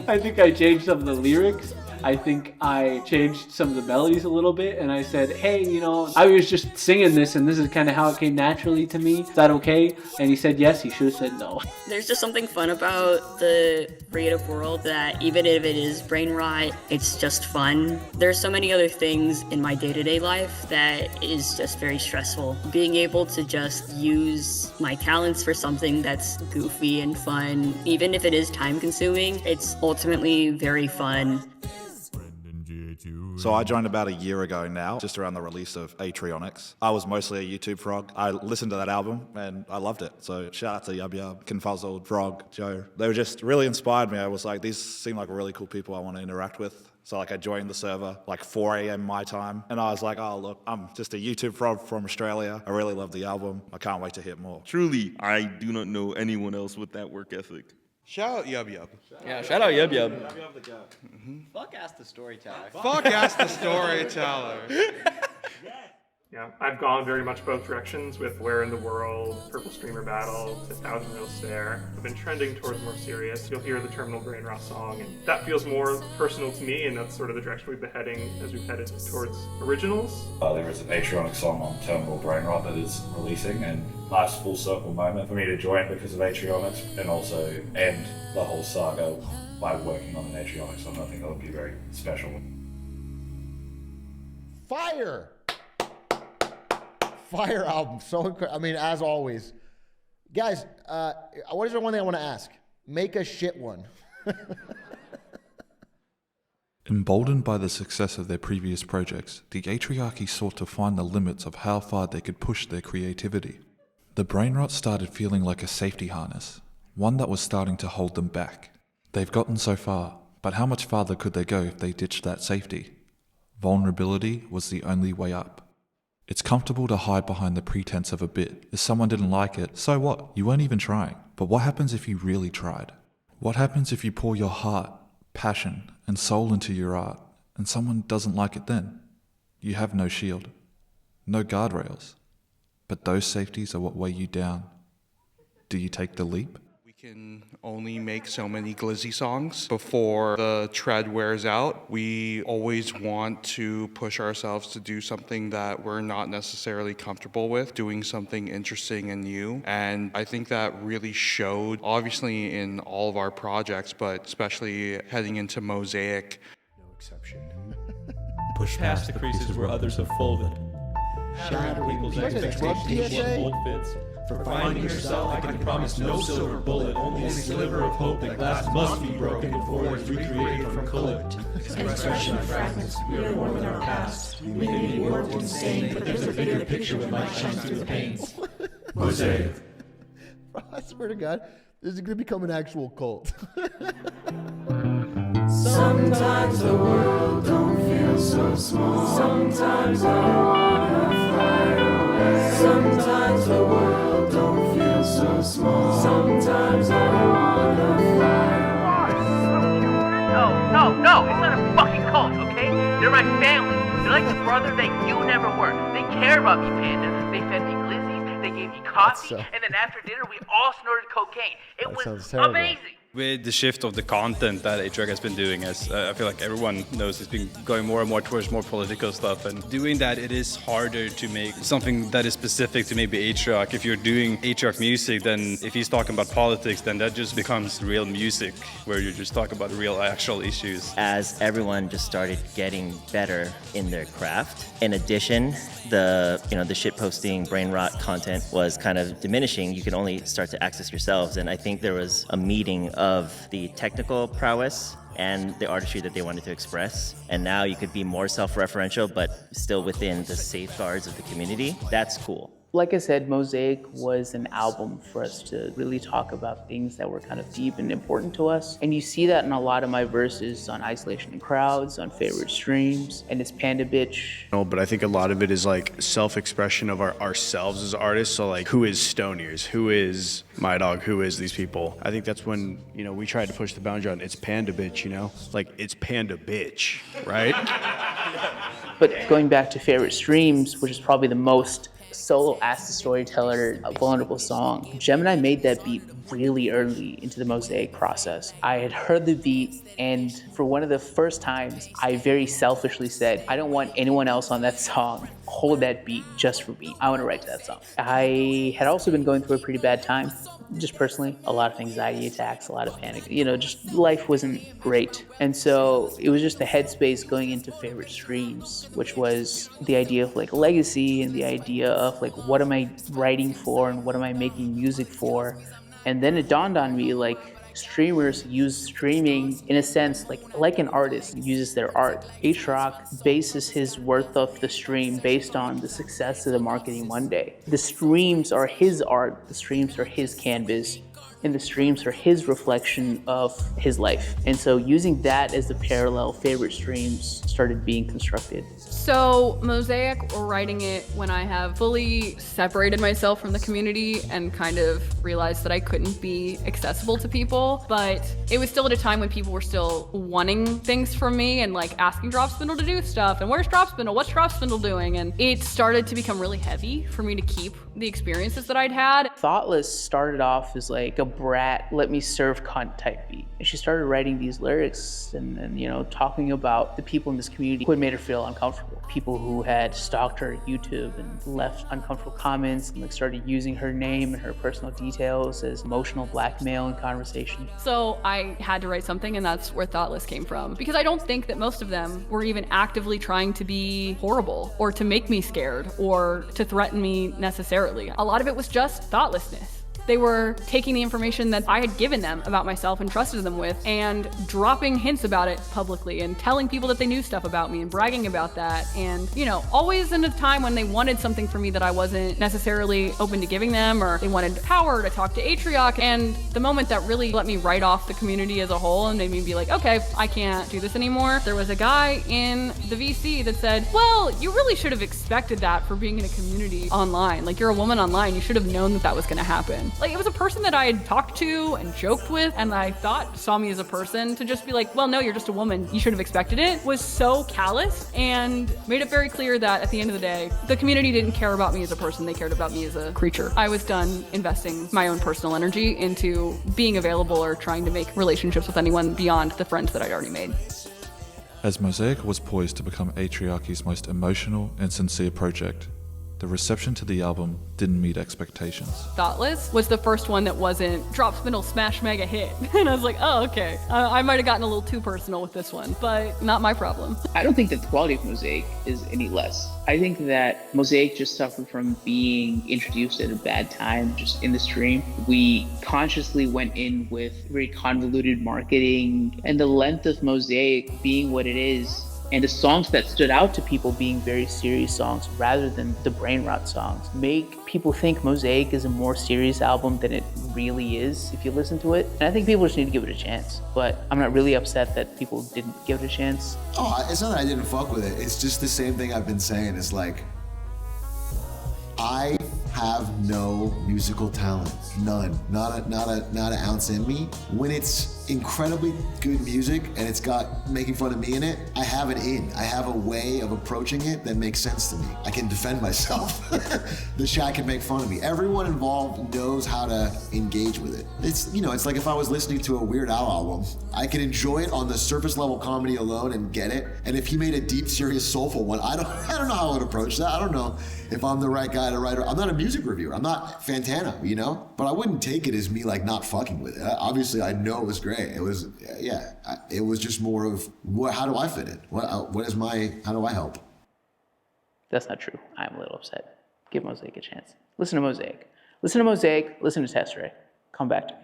I think I changed some of the lyrics. I think I changed some of the melodies a little bit, and I said, hey, I was just singing this, and this is kind of how it came naturally to me. Is that okay? And he said yes. He should have said no. There's just something fun about the creative world that even if it is brain rot, it's just fun. There's so many other things in my day-to-day life that is just very stressful. Being able to just use my talents for something that's goofy and fun, even if it is time-consuming, it's ultimately very fun. So I joined about a year ago now, just around the release of Atrioc. I was mostly a YouTube frog. I listened to that album and I loved it. So shout out to Yub Yub, Confuzzled, Frog, Joe. They were just really inspired me. I was like, these seem like really cool people I want to interact with. So like I joined the server like 4 a.m. my time, and I was like, oh look, I'm just a YouTube frog from Australia. I really love the album. I can't wait to hit more. Truly, I do not know anyone else with that work ethic. Shout out Yub Yub. Yeah, shout out Yub Yub. Fuck Ask the Storyteller. Fuck Ask the Storyteller. Yeah, I've gone very much both directions with Where in the World, Purple Streamer Battle, to Thousand Real Stare. I've been trending towards more serious. You'll hear the Terminal Brain Rot song, and that feels more personal to me, and that's sort of the direction we've been heading as we've headed towards originals. There is an Atrioc song on Terminal Brain Rot that is releasing, and nice full circle moment for me to join because of Atrioc, and also end the whole saga by working on an Atrioc song. I think that would be very special. Fire! Fire album. So, I mean, as always. Guys, what is the one thing I want to ask? Make a shit one. Emboldened by the success of their previous projects, the Atriarchy sought to find the limits of how far they could push their creativity. The brain rot started feeling like a safety harness, one that was starting to hold them back. They've gotten so far, but how much farther could they go if they ditched that safety? Vulnerability was the only way up. It's comfortable to hide behind the pretense of a bit. If someone didn't like it, so what? You weren't even trying. But what happens if you really tried? What happens if you pour your heart, passion, and soul into your art, and someone doesn't like it then? You have no shield, no guardrails. But those safeties are what weigh you down. Do you take the leap? We can only make so many glizzy songs before the tread wears out. We always want to push ourselves to do something that we're not necessarily comfortable with, doing something interesting and new. And I think that really showed, obviously in all of our projects, but especially heading into Mosaic. No exception. Push past the creases where others have folded. Shatter people's expectations of what fits. For finding yourself, I can promise no silver bullet, only a sliver of hope that glass must be broken before it's recreated from color. Expression of fragments, we are more than our past. We may be warped and stained, but there's a bigger picture when light shines through the panes. Mosaic. I swear to God, this is going to become an actual cult. Sometimes the world don't feel so small. Sometimes I wanna fly away. Sometimes the world don't feel so small. Sometimes I wanna fly away. No, it's not a fucking cult, okay? They're my family. They're like the brother that you never were. They care about me, Panda. They fed me glizzies, they gave me coffee, and then after dinner we all snorted cocaine. It was amazing. With the shift of the content that Atrioc has been doing, as I feel like everyone knows, it's been going more and more towards more political stuff. And doing that, it is harder to make something that is specific to maybe Atrioc. If you're doing Atrioc music, then if he's talking about politics, then that just becomes real music, where you're just talking about real actual issues. As everyone just started getting better in their craft, in addition, the shitposting brain rot content was kind of diminishing. You could only start to access yourselves, and I think there was a meeting of the technical prowess and the artistry that they wanted to express. And now you could be more self-referential, but still within the safeguards of the community. That's cool. Like I said, Mosaic was an album for us to really talk about things that were kind of deep and important to us. And you see that in a lot of my verses on Isolation and Crowds, on Favorite Streams, and it's Panda Bitch. No, but I think a lot of it is like self-expression of ourselves as artists. So like, who is Stone Ears? Who is My Dog? Who is these people? I think that's when, we tried to push the boundary on it's Panda Bitch, Like, it's Panda Bitch, right? But going back to Favorite Streams, which is probably the most solo Ask the Storyteller, a vulnerable song. Gemini made that beat really early into the Mosaic process. I had heard the beat, and for one of the first times, I very selfishly said, I don't want anyone else on that song. Hold that beat just for me. I want to write to that song. I had also been going through a pretty bad time, just personally. A lot of anxiety attacks, a lot of panic. Just life wasn't great. And so it was just the headspace going into Favorite Streams, which was the idea of like legacy and the idea of like, what am I writing for and what am I making music for? And then it dawned on me, like, Streamers use streaming in a sense like an artist uses their art. Atrioc bases his worth of the stream based on the success of the marketing Monday. The streams are his art, the streams are his canvas, and the streams are his reflection of his life. And so using that as the parallel, favorite streams started being constructed. So Mosaic, or writing it when I have fully separated myself from the community and kind of realized that I couldn't be accessible to people, but it was still at a time when people were still wanting things from me and like asking Dropspindle to do stuff, and where's Dropspindle, what's Dropspindle doing? And it started to become really heavy for me to keep the experiences that I'd had. Thoughtless started off as like a brat, let me serve cunt type beat. And she started writing these lyrics and you know, talking about the people in this community who had made her feel uncomfortable. People who had stalked her at YouTube and left uncomfortable comments and like started using her name and her personal details as emotional blackmail in conversation. So I had to write something, and that's where Thoughtless came from. Because I don't think that most of them were even actively trying to be horrible or to make me scared or to threaten me necessarily. A lot of it was just thoughtlessness. They were taking the information that I had given them about myself and trusted them with and dropping hints about it publicly and telling people that they knew stuff about me and bragging about that. And, you know, always in a time when they wanted something from me that I wasn't necessarily open to giving them, or they wanted power to talk to Atrioc. And the moment that really let me write off the community as a whole and made me be like, okay, I can't do this anymore. There was a guy in the VC that said, well, you really should have expected that for being in a community online. Like, you're a woman online. You should have known that that was going to happen. Like, it was a person that I had talked to and joked with and I thought saw me as a person. To just be like, well, no, you're just a woman, you should have expected it, was so callous and made it very clear that at the end of the day, the community didn't care about me as a person, they cared about me as a creature. I was done investing my own personal energy into being available or trying to make relationships with anyone beyond the friends that I'd already made. As Mosaic was poised to become Atriarchy's most emotional and sincere project, the reception to the album didn't meet expectations. Thoughtless was the first one that wasn't Dropspindle smash mega hit. And I was like, oh, okay. I might have gotten a little too personal with this one, but not my problem. I don't think that the quality of Mosaic is any less. I think that Mosaic just suffered from being introduced at a bad time just in the stream. We consciously went in with very convoluted marketing, and the length of Mosaic being what it is, and the songs that stood out to people being very serious songs rather than the brain rot songs make people think Mosaic is a more serious album than it really is if you listen to it. And I think people just need to give it a chance. But I'm not really upset that people didn't give it a chance. Oh, it's not that I didn't fuck with it. It's just the same thing I've been saying. It's like, I have no musical talent, none, not an ounce in me. When it's incredibly good music and it's got making fun of me in it, I have it in. I have a way of approaching it that makes sense to me. I can defend myself. The chat can make fun of me. Everyone involved knows how to engage with it. It's, you know, it's like if I was listening to a Weird Al album, I can enjoy it on the surface level comedy alone and get it. And if he made a deep, serious, soulful one, I don't know how I would approach that. I don't know if I'm the right guy to write it. I'm not a music reviewer. I'm not Fantana, you know? But I wouldn't take it as me like not fucking with it. Obviously, I know it was great. It was, yeah, it was just more of, how do I fit in? How do I help? That's not true. I'm a little upset. Give Mosaic a chance. Listen to Mosaic. Listen to Mosaic, listen to Test Ray. Come back to me.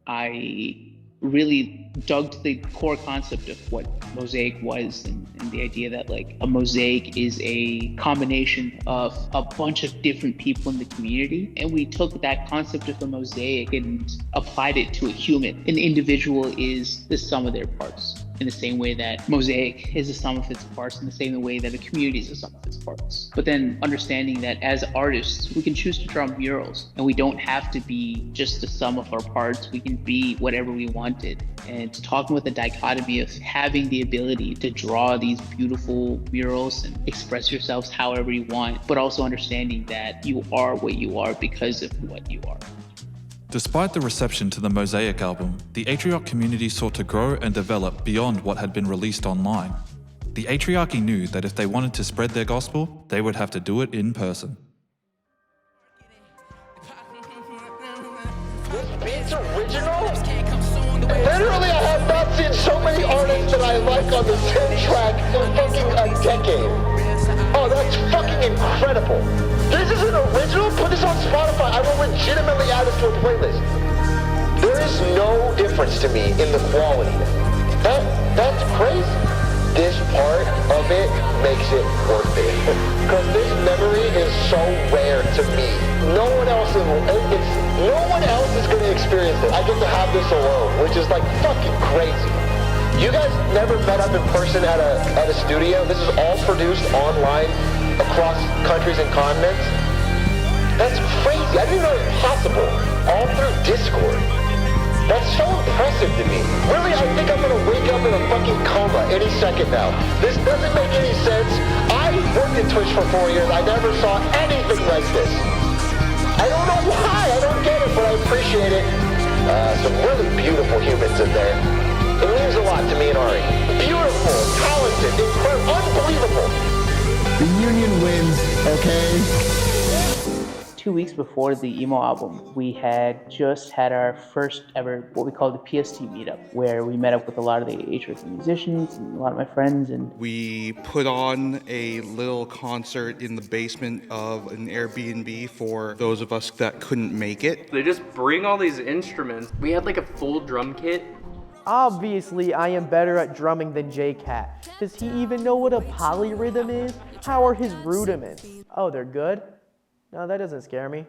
I really dug to the core concept of what Mosaic was and the idea that like a mosaic is a combination of a bunch of different people in the community, and we took that concept of a mosaic and applied it to a human. An individual is the sum of their parts, in the same way that mosaic is the sum of its parts, in the same way that a community is the sum of its parts. But then understanding that as artists, we can choose to draw murals, and we don't have to be just the sum of our parts. We can be whatever we wanted. And talking with the dichotomy of having the ability to draw these beautiful murals and express yourselves however you want, but also understanding that you are what you are because of what you are. Despite the reception to the Mosaic album, the Atrioc community sought to grow and develop beyond what had been released online. The Atriarchy knew that if they wanted to spread their gospel, they would have to do it in person. It's original? Literally, I have not seen so many artists that I like on the same track in fucking a decade. Oh, that's fucking incredible. This is an original? Put this on Spotify. I will legitimately add this to a playlist. There is no difference to me in the quality. That's crazy. This part of it makes it worth it. Because this memory is so rare to me. No one else is going to experience it. I get to have this alone, which is like fucking crazy. You guys never met up in person at a studio? This is all produced online across countries and continents? That's crazy. I didn't know it was possible. All through Discord. That's so impressive to me. Really, I think I'm gonna wake up in a fucking coma any second now. This doesn't make any sense. I worked at Twitch for 4 years. I never saw anything like this. I don't know why. I don't get it, but I appreciate it. Some really beautiful humans in there. It means a lot to me and Ari. Beautiful, talented, incredible, unbelievable. The union wins, okay? 2 weeks before the emo album, we had just had our first ever, what we call the PST meetup, where we met up with a lot of the Atrioc musicians and a lot of my friends. And we put on a little concert in the basement of an Airbnb for those of us that couldn't make it. They just bring all these instruments. We had like a full drum kit. Obviously, I am better at drumming than J-Cat. Does he even know what a polyrhythm is? How are his rudiments? Oh, they're good? No, that doesn't scare me.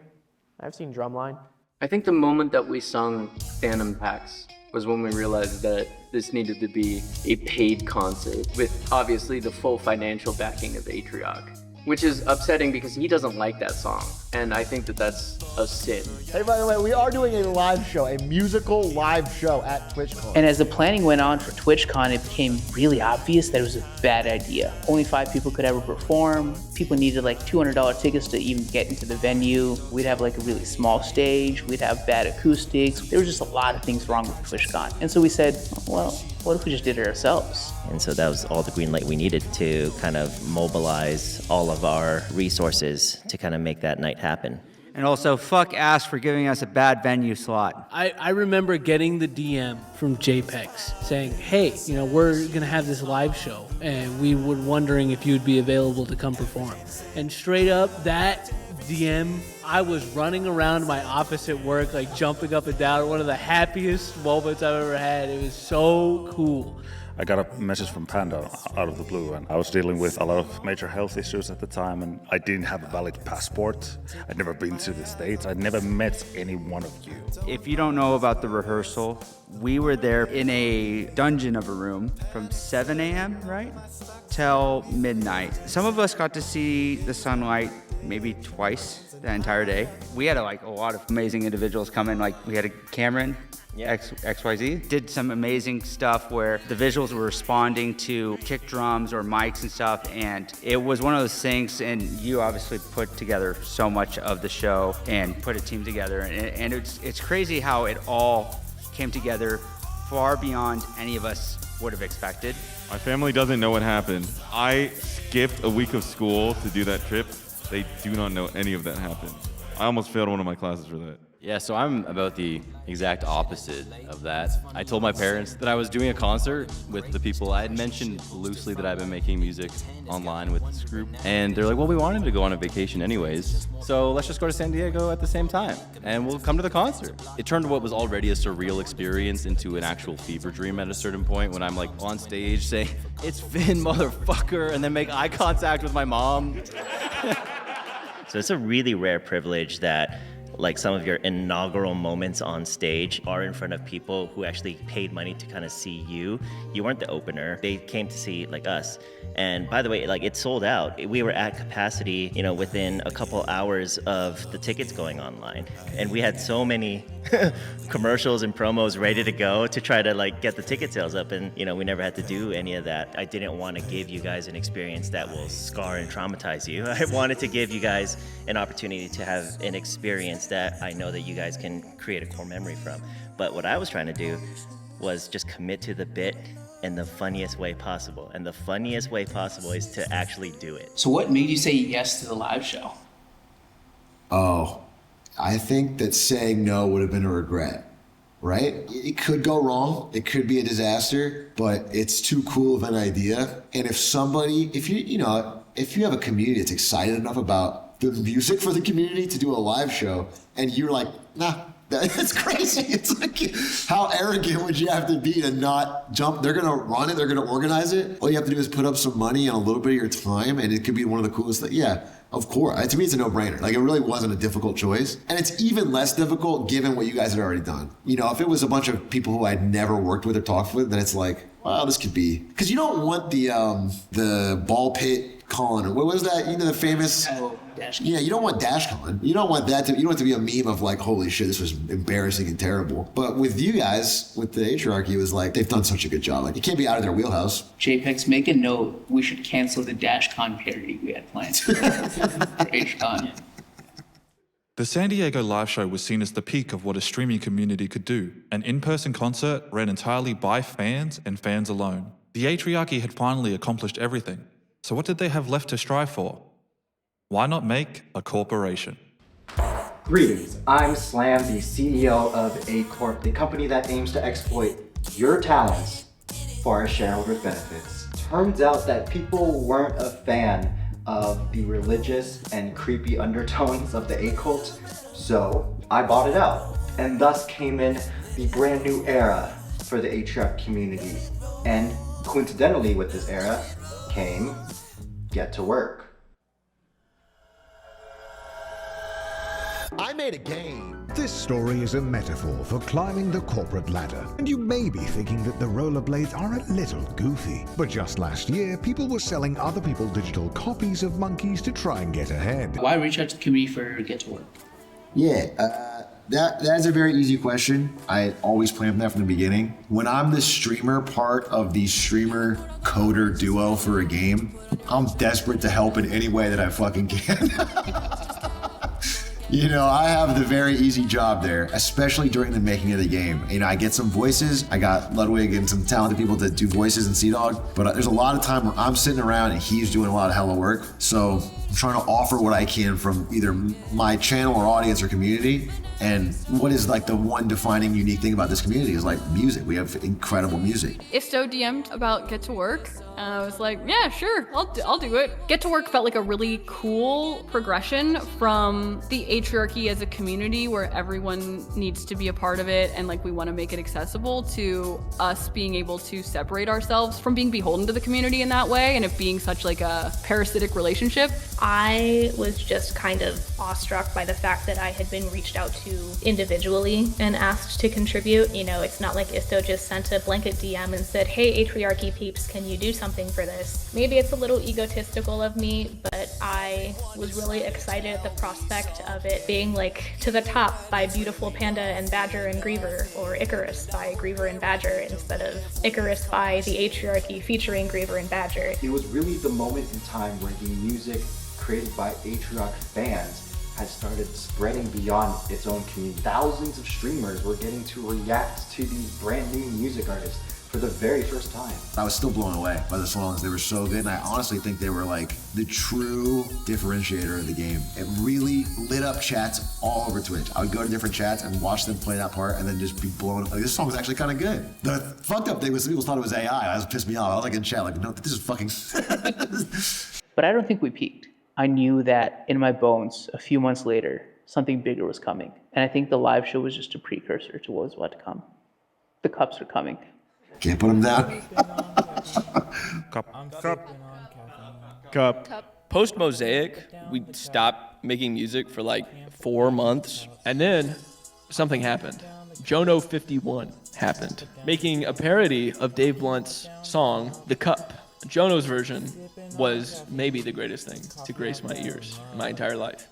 I've seen Drumline. I think the moment that we sung Phantom Packs was when we realized that this needed to be a paid concert with obviously the full financial backing of Atrioc, which is upsetting because he doesn't like that song. And I think that that's a sin. Hey, by the way, we are doing a live show, a musical live show at TwitchCon. And as the planning went on for TwitchCon, it became really obvious that it was a bad idea. Only 5 people could ever perform. People needed like $200 tickets to even get into the venue. We'd have like a really small stage. We'd have bad acoustics. There was just a lot of things wrong with TwitchCon. And so we said, well, what if we just did it ourselves? And so that was all the green light we needed to kind of mobilize all of our resources to kind of make that night happen. And also, fuck Ash for giving us a bad venue slot. I remember getting the DM from JPEX saying, hey, we're going to have this live show, and we were wondering if you'd be available to come perform. And straight up, that DM, I was running around my office at work, like jumping up and down. One of the happiest moments I've ever had. It was so cool. I got a message from Panda out of the blue, and I was dealing with a lot of major health issues at the time, and I didn't have a valid passport. I'd never been to the States. I'd never met any one of you. If you don't know about the rehearsal, we were there in a dungeon of a room from 7 a.m., right, till midnight. Some of us got to see the sunlight maybe twice the entire day. We had a lot of amazing individuals come in. Like we had a Cameron, XYZ, did some amazing stuff where the visuals were responding to kick drums or mics and stuff, and it was one of those things, and you obviously put together so much of the show and put a team together, and it's crazy how it all came together far beyond any of us would have expected. My family doesn't know what happened. I skipped a week of school to do that trip. They do not know any of that happened. I almost failed one of my classes for that. Yeah, so I'm about the exact opposite of that. I told my parents that I was doing a concert with the people. I had mentioned loosely that I've been making music online with this group. And they're like, well, we wanted to go on a vacation anyways, so let's just go to San Diego at the same time, and we'll come to the concert. It turned what was already a surreal experience into an actual fever dream at a certain point when I'm like on stage saying, it's Finn, motherfucker, and then make eye contact with my mom. So it's a really rare privilege that like some of your inaugural moments on stage are in front of people who actually paid money to kind of see you. You weren't the opener. They came to see like us. And by the way, like it sold out. We were at capacity, within a couple hours of the tickets going online. And we had so many commercials and promos ready to go to try to like get the ticket sales up. And, we never had to do any of that. I didn't want to give you guys an experience that will scar and traumatize you. I wanted to give you guys an opportunity to have an experience that I know that you guys can create a core memory from. But what I was trying to do was just commit to the bit in the funniest way possible. And the funniest way possible is to actually do it. So what made you say yes to the live show? Oh, I think that saying no would have been a regret, right? It could go wrong. It could be a disaster, but it's too cool of an idea. And if you have a community that's excited enough about the music for the community to do a live show, and you're like, nah, That's crazy. It's like, how arrogant would you have to be to not jump? They're gonna run it, they're gonna organize it. All you have to do is put up some money and a little bit of your time, and it could be one of the coolest things. Yeah, of course. To me, it's a no-brainer. Like, it really wasn't a difficult choice. And it's even less difficult given what you guys had already done. You know, if it was a bunch of people who I'd never worked with or talked with, then it's like, well, this could be. Because you don't want the ball pit con. What was that? You know, the famous... Yeah, you don't want DashCon. You don't want that to. You don't want it to be a meme of like, holy shit, this was embarrassing and terrible. But with you guys, with the Atrioc, it was like, they've done such a good job. Like, it can't be out of their wheelhouse. JPEGs, make a note. We should cancel the DashCon parody we had planned for HCon. The San Diego live show was seen as the peak of what a streaming community could do. An in-person concert ran entirely by fans and fans alone. The Atrioc had finally accomplished everything. So what did they have left to strive for? Why not make a corporation? Greetings, I'm Slam, the CEO of A Corp, the company that aims to exploit your talents for our shareholders' benefits. Turns out that people weren't a fan of the religious and creepy undertones of the A Cult, so I bought it out. And thus came in the brand new era for the Atrioc community. And coincidentally with this era came Get to Work. I made a game. This story is a metaphor for climbing the corporate ladder. And you may be thinking that the rollerblades are a little goofy. But just last year, people were selling other people's digital copies of monkeys to try and get ahead. Why reach out to the community for Get to Work? Yeah, that's a very easy question. I always planned that from the beginning. When I'm the streamer part of the streamer coder duo for a game, I'm desperate to help in any way that I fucking can. You know, I have the very easy job there, especially during the making of the game. You know, I get some voices. I got Ludwig and some talented people that do voices and CDawg, but there's a lot of time where I'm sitting around and he's doing a lot of hella work. So I'm trying to offer what I can from either my channel or audience or community. And what is like the one defining unique thing about this community is like music. We have incredible music. Isto DM'd about Get to Work. And I was like, yeah, sure, I'll do it. Get to Work felt like a really cool progression from the Atriarchy as a community where everyone needs to be a part of it and like we want to make it accessible, to us being able to separate ourselves from being beholden to the community in that way and it being such like a parasitic relationship. I was just kind of awestruck by the fact that I had been reached out to individually and asked to contribute. You know, it's not like Isto just sent a blanket DM and said, hey, Atriarchy peeps, can you do something for this? Maybe it's a little egotistical of me, but I was really excited at the prospect of it being like To the Top by Beautiful Panda and Badger and Griever, or Icarus by Griever and Badger, instead of Icarus by the Atriarchy featuring Griever and Badger. It was really the moment in time where the music created by Atrioc fans had started spreading beyond its own community. Thousands of streamers were getting to react to these brand new music artists for the very first time. I was still blown away by the songs. They were so good, and I honestly think they were like the true differentiator of the game. It really lit up chats all over Twitch. I would go to different chats and watch them play that part and then just be blown up. Like, this song was actually kind of good. The fucked up thing was people thought it was AI. That was pissed me off. I was like in chat like, no, this is fucking... But I don't think we peaked. I knew that in my bones, a few months later, something bigger was coming. And I think the live show was just a precursor to what was about to come. The cups are coming. Can't put them down. Cup. Post Mosaic, we stopped making music for like 4 months. And then something happened. Jono 51 happened, making a parody of Dave Blunt's song, The Cup. Jono's version was maybe the greatest thing to grace my ears in my entire life.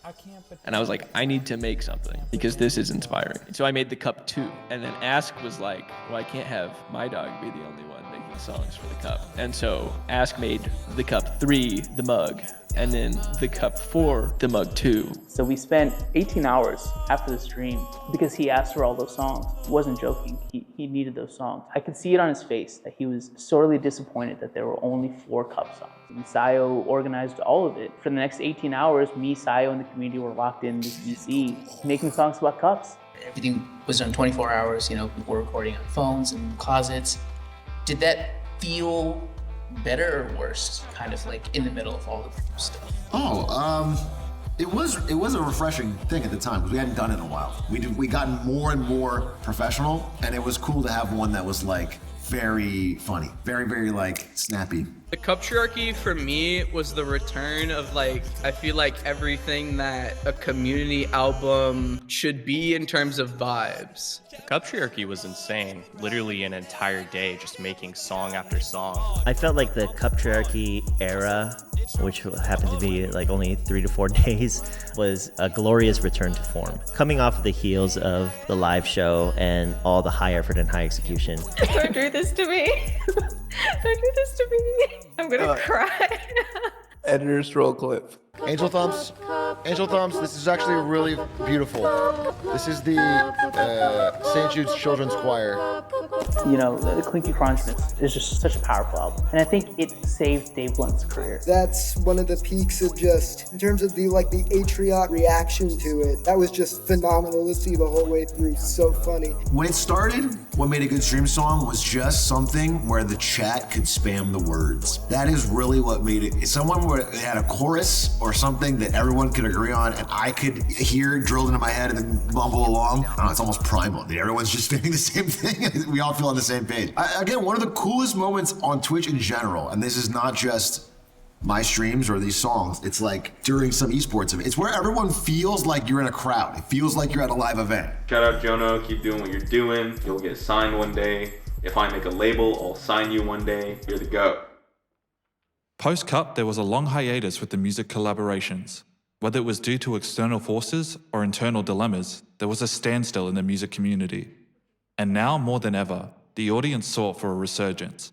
And I was like, I need to make something because this is inspiring. So I made The Cup 2. And then Ask was like, well, I can't have my dog be the only one making songs for The Cup. And so Ask made The Cup 3, The Mug. And then The Cup 4, The Mug 2. So we spent 18 hours after the stream because he asked for all those songs. He wasn't joking. He needed those songs. I could see it on his face that he was sorely disappointed that there were only 4 Cup songs. And Sayo organized all of it. For the next 18 hours, me, Sayo, and the community were locked in this VC making songs about cups. Everything was done 24 hours, you know, people were recording on phones and closets. Did that feel better or worse, kind of like in the middle of all the stuff? It was a refreshing thing at the time because we hadn't done it in a while. We gotten more and more professional, and it was cool to have one that was like very funny, very, very like snappy. The Cuptriarchy for me was the return of like, I feel like everything that a community album should be in terms of vibes. The Cuptriarchy was insane. Literally an entire day just making song after song. I felt like the Cuptriarchy era, which happened to be like only 3 to 4 days, was a glorious return to form. Coming off of the heels of the live show and all the high effort and high execution. Don't do this to me. Don't do this to me. I'm gonna cry. Editor's roll clip. Angel thumbs. Angel thumbs. This is actually really beautiful. This is the St. Jude's Children's Choir. You know, the Clinky Chronicles is just such a powerful album. And I think it saved Dave Blunt's career. That's one of the peaks of just, in terms of the Atrioc reaction to it, that was just phenomenal to see the whole way through. So funny. When it started, what made a good stream song was just something where the chat could spam the words. That is really what made it. Someone where it had a chorus or something that everyone could agree on and I could hear drilled into my head and then mumble along. I don't know, it's almost primal. Everyone's just saying the same thing. We all feel on the same page. Again, one of the coolest moments on Twitch in general, and this is not just my streams or these songs, it's like during some esports event. It's where everyone feels like you're in a crowd. It feels like you're at a live event. Shout out Jono, keep doing what you're doing. You'll get signed one day. If I make a label, I'll sign you one day. You're the GOAT. Post-Cup, there was a long hiatus with the music collaborations. Whether it was due to external forces or internal dilemmas, there was a standstill in the music community. And now, more than ever, the audience sought for a resurgence.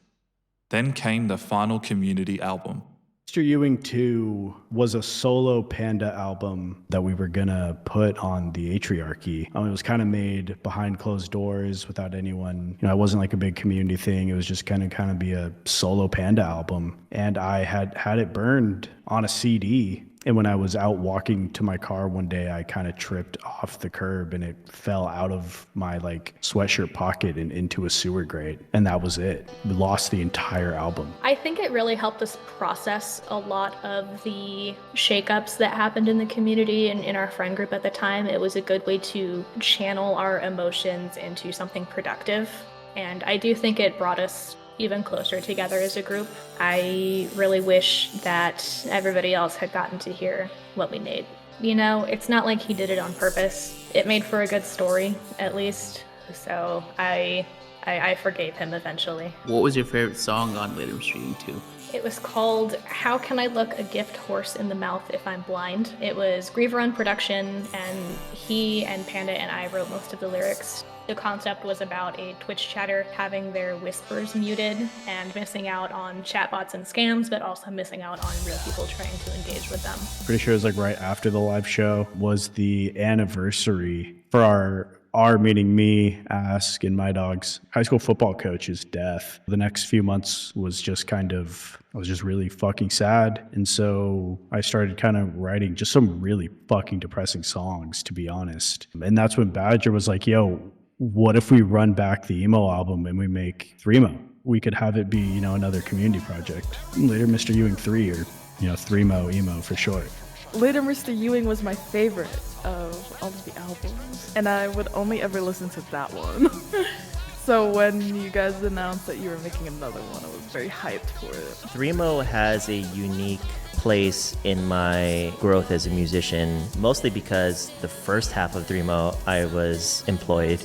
Then came the final community album. Mr. Ewing 2 was a solo Panda album that we were gonna put on the Atriarchy. It was kind of made behind closed doors without anyone, it wasn't like a big community thing. It was just kind of be a solo Panda album. And I had it burned on a CD. And when I was out walking to my car one day, I kind of tripped off the curb and it fell out of my sweatshirt pocket and into a sewer grate. And that was it. We lost the entire album. I think it really helped us process a lot of the shakeups that happened in the community and in our friend group at the time. It was a good way to channel our emotions into something productive. And I do think it brought us even closer together as a group. I really wish that everybody else had gotten to hear what we made. It's not like he did it on purpose. It made for a good story, at least. So I forgave him eventually. What was your favorite song on Later Streaming 2? It was called How Can I Look a Gift Horse in the Mouth If I'm Blind? It was Griever on production, and he and Panda and I wrote most of the lyrics. The concept was about a Twitch chatter having their whispers muted and missing out on chatbots and scams, but also missing out on real people trying to engage with them. Pretty sure it was right after the live show was the anniversary for our meaning me, Ask, and my dog's high school football coach's death. The next few months was just I was just really fucking sad. And so I started kind of writing just some really fucking depressing songs, to be honest. And that's when Badger was like, yo, what if we run back the emo album and we make Threemo? We could have it be, another community project. Later Mr. Ewing 3 or, Threemo, emo for short. Later Mr. Ewing was my favorite of all of the albums, and I would only ever listen to that one. So when you guys announced that you were making another one, I was very hyped for it. Threemo has a unique place in my growth as a musician, mostly because the first half of Threemo I was employed,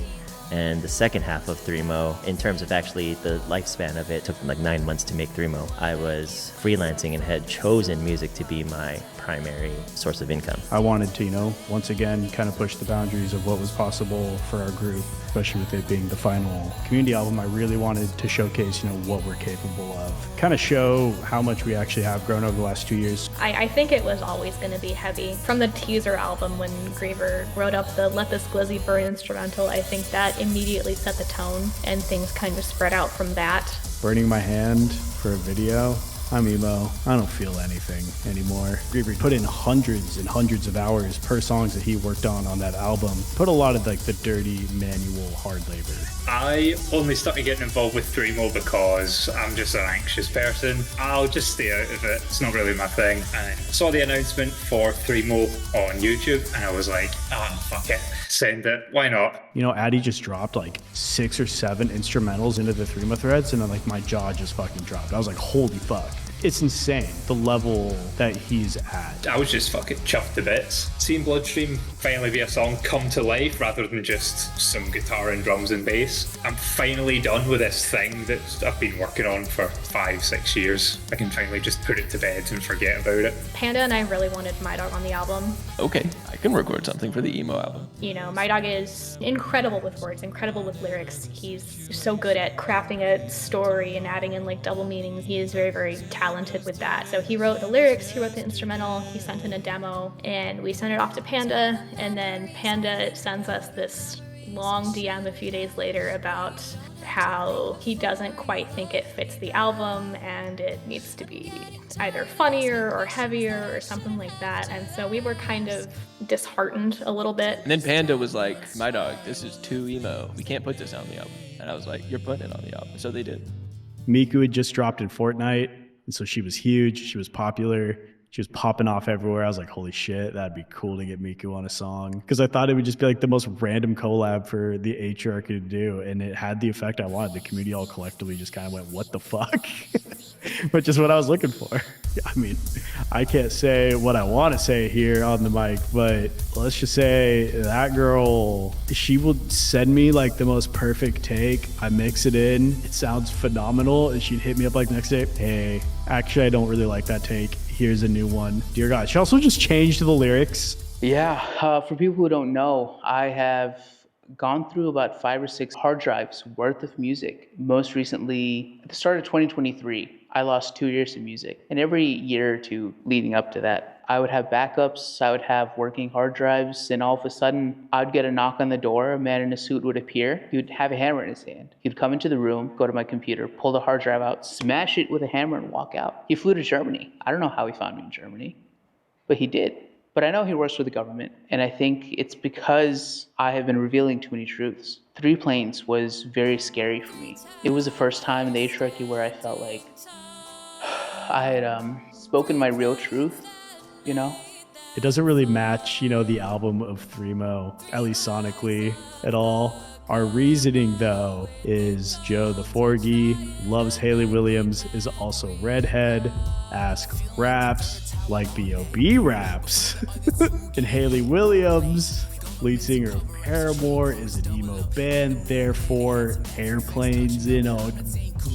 and the second half of Threemo, in terms of actually the lifespan of it, took 9 months to make Threemo. I was freelancing and had chosen music to be my primary source of income. I wanted to, once again, kind of push the boundaries of what was possible for our group, especially with it being the final community album. I really wanted to showcase, what we're capable of. Kind of show how much we actually have grown over the last 2 years. I think it was always going to be heavy. From the teaser album, when Griever wrote up the Let This Glizzy Burn instrumental, I think that immediately set the tone, and things kind of spread out from that. Burning my hand for a video, I'm emo. I don't feel anything anymore. Griever put in hundreds and hundreds of hours per songs that he worked on that album. Put a lot of like the dirty manual hard labor. I only started getting involved with Threemo because I'm just an anxious person. I'll just stay out of it. It's not really my thing. And I saw the announcement for Threemo on YouTube and I was like, oh, fuck it. Send it. Why not? You know, Addy just dropped like 6 or 7 instrumentals into the Threemo threads and then like my jaw just fucking dropped. I was like, holy fuck. It's insane, the level that he's at. I was just fucking chuffed to bits. Seeing Bloodstream finally be a song come to life rather than just some guitar and drums and bass. I'm finally done with this thing that I've been working on for 5-6 years. I can finally just put it to bed and forget about it. Panda and I really wanted My Dog on the album. Okay, I can record something for the emo album. You know, My Dog is incredible with words, incredible with lyrics. He's so good at crafting a story and adding in like double meanings. He is very, very talented with that. So he wrote the lyrics, he wrote the instrumental, he sent in a demo, and we sent it off to Panda, and then Panda sends us this long DM a few days later about how he doesn't quite think it fits the album and it needs to be either funnier or heavier or something like that. And so we were kind of disheartened a little bit. And then Panda was like, My Dog, this is too emo. We can't put this on the album. And I was like, you're putting it on the album. So they did. Miku had just dropped in Fortnite, and so she was huge, she was popular. She was popping off everywhere. I was like, holy shit, that'd be cool to get Miku on a song. Because I thought it would just be like the most random collab for the Atrioc to do. And it had the effect I wanted. The community all collectively just kind of went, what the fuck? Which is what I was looking for. I mean, I can't say what I want to say here on the mic, but let's just say that girl, she will send me like the most perfect take. I mix it in. It sounds phenomenal. And she'd hit me up like next day. Hey, actually, I don't really like that take. Here's a new one. Dear God. She also just changed the lyrics. Yeah, for people who don't know, I have gone through about 5 or 6 hard drives worth of music. Most recently, at the start of 2023, I lost 2 years of music. And every year or two leading up to that, I would have backups, I would have working hard drives, and all of a sudden, I'd get a knock on the door, a man in a suit would appear, he would have a hammer in his hand. He'd come into the room, go to my computer, pull the hard drive out, smash it with a hammer, and walk out. He flew to Germany. I don't know how he found me in Germany, but he did. But I know he works for the government, and I think it's because I have been revealing too many truths. 3 Planes was very scary for me. It was the first time in the Atrioc where I felt like I had spoken my real truth, you know? It doesn't really match, you know, the album of Threemo, at least sonically, at all. Our reasoning, though, is Joe the Forgy loves Hayley Williams, is also redhead, Ask raps like B.O.B. raps. And Hayley Williams, lead singer of Paramore, is an emo band, therefore Airplanes in a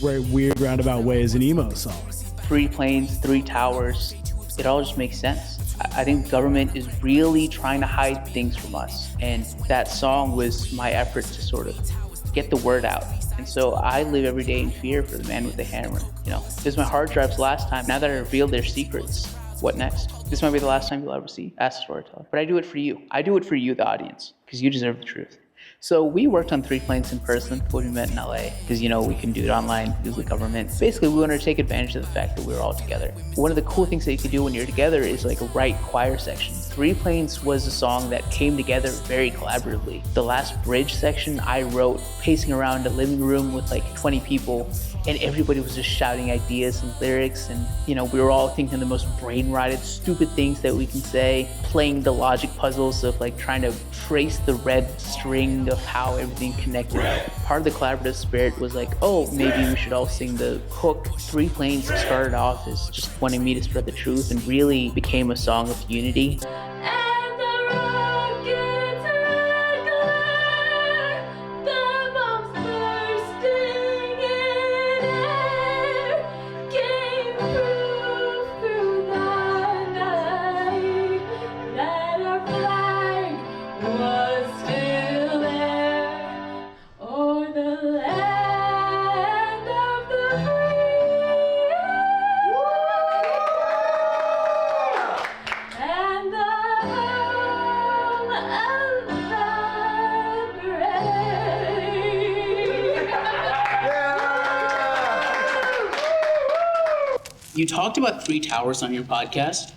weird roundabout way is an emo song. 3 Planes, 3 Towers, it all just makes sense. I think the government is really trying to hide things from us. And that song was my effort to sort of get the word out. And so I live every day in fear for the man with the hammer. You know, this is my hard drives last time. Now that I revealed their secrets, what next? This might be the last time you'll ever see Ask the Storyteller. But I do it for you. I do it for you, the audience, because you deserve the truth. So we worked on 3 Planes in person when we met in LA, because, you know, we can do it online through the government. Basically, we wanted to take advantage of the fact that we were all together. One of the cool things that you can do when you're together is like write choir sections. 3 Planes was a song that came together very collaboratively. The last bridge section I wrote pacing around a living room with like 20 people, and everybody was just shouting ideas and lyrics, and, you know, we were all thinking the most brain-rotted, stupid things that we can say, playing the logic puzzles of like trying to trace the red string of how everything connected up. Part of the collaborative spirit was like, oh, maybe we should all sing the hook. 3 Planes started off as just wanting me to spread the truth and really became a song of unity. And the You talked about Three Towers on your podcast.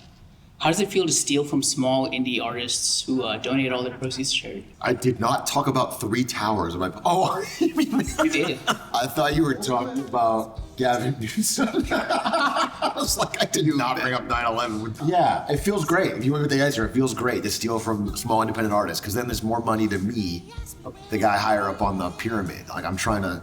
How does it feel to steal from small indie artists who donate all their proceeds to charity? I did not talk about Three Towers. Oh, you did. I thought you were talking about Gavin Newsom. I was like, I did not bring up 9/11. Yeah, it feels great. If you went with the answer, it feels great to steal from small independent artists because then there's more money to me, the guy higher up on the pyramid. Like I'm trying to.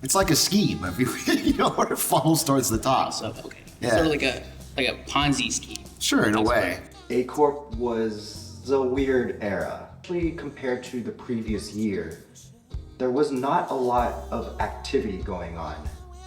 It's like a scheme. If you know where it funnels towards the top. So, okay. Yeah. Sort of like a Ponzi scheme. Sure, in a way. A Corp was a weird era. Actually, compared to the previous year, there was not a lot of activity going on,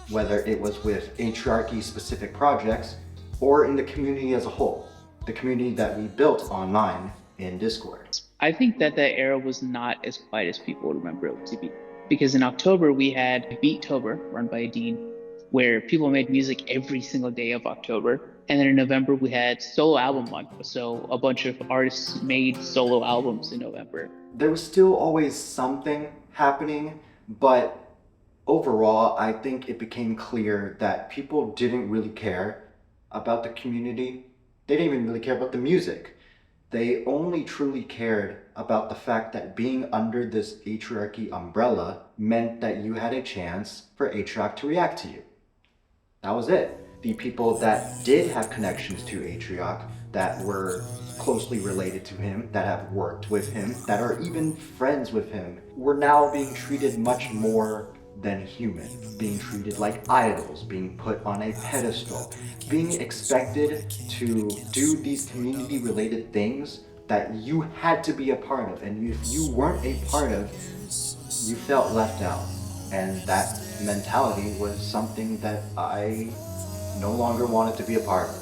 whether it was with Atrioc specific projects or in the community as a whole, the community that we built online in Discord. I think that era was not as quiet as people remember it to be. Because in October, we had Beattober, run by Dean, where people made music every single day of October. And then in November, we had solo album month. So a bunch of artists made solo albums in November. There was still always something happening, but overall, I think it became clear that people didn't really care about the community. They didn't even really care about the music. They only truly cared about the fact that being under this Atrioc umbrella meant that you had a chance for Atrioc to react to you. That was it. The people that did have connections to Atrioc, that were closely related to him, that have worked with him, that are even friends with him, were now being treated much more than human, being treated like idols, being put on a pedestal, being expected to do these community-related things that you had to be a part of, and if you weren't a part of, you felt left out. And that mentality was something that I no longer wanted to be a part of.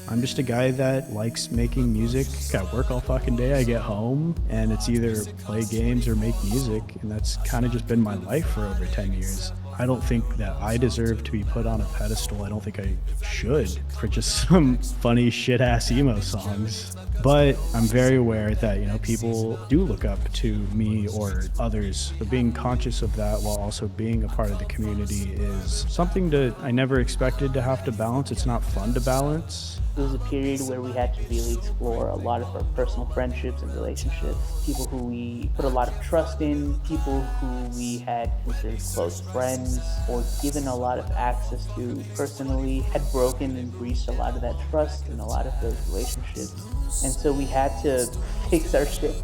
I'm just a guy that likes making music. I work all fucking day, I get home, and it's either play games or make music, and that's kind of just been my life for over 10 years. I don't think that I deserve to be put on a pedestal. I don't think I should for just some funny shit-ass emo songs. But I'm very aware that, you know, people do look up to me or others. But being conscious of that while also being a part of the community is something that I never expected to have to balance. It's not fun to balance. It was a period where we had to really explore a lot of our personal friendships and relationships. People who we put a lot of trust in, people who we had considered close friends or given a lot of access to personally had broken and breached a lot of that trust in a lot of those relationships. And so we had to fix our shit.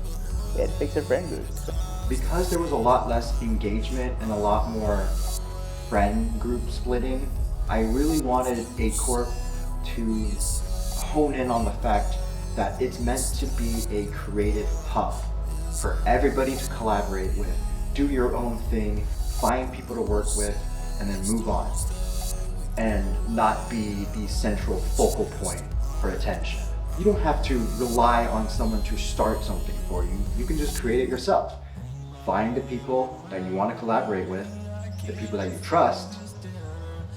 We had to fix our friend groups. Because there was a lot less engagement and a lot more friend group splitting, I really wanted A Corp to hone in on the fact that it's meant to be a creative hub for everybody to collaborate with, do your own thing, find people to work with, and then move on. And not be the central focal point for attention. You don't have to rely on someone to start something for you. You can just create it yourself. Find the people that you want to collaborate with, the people that you trust,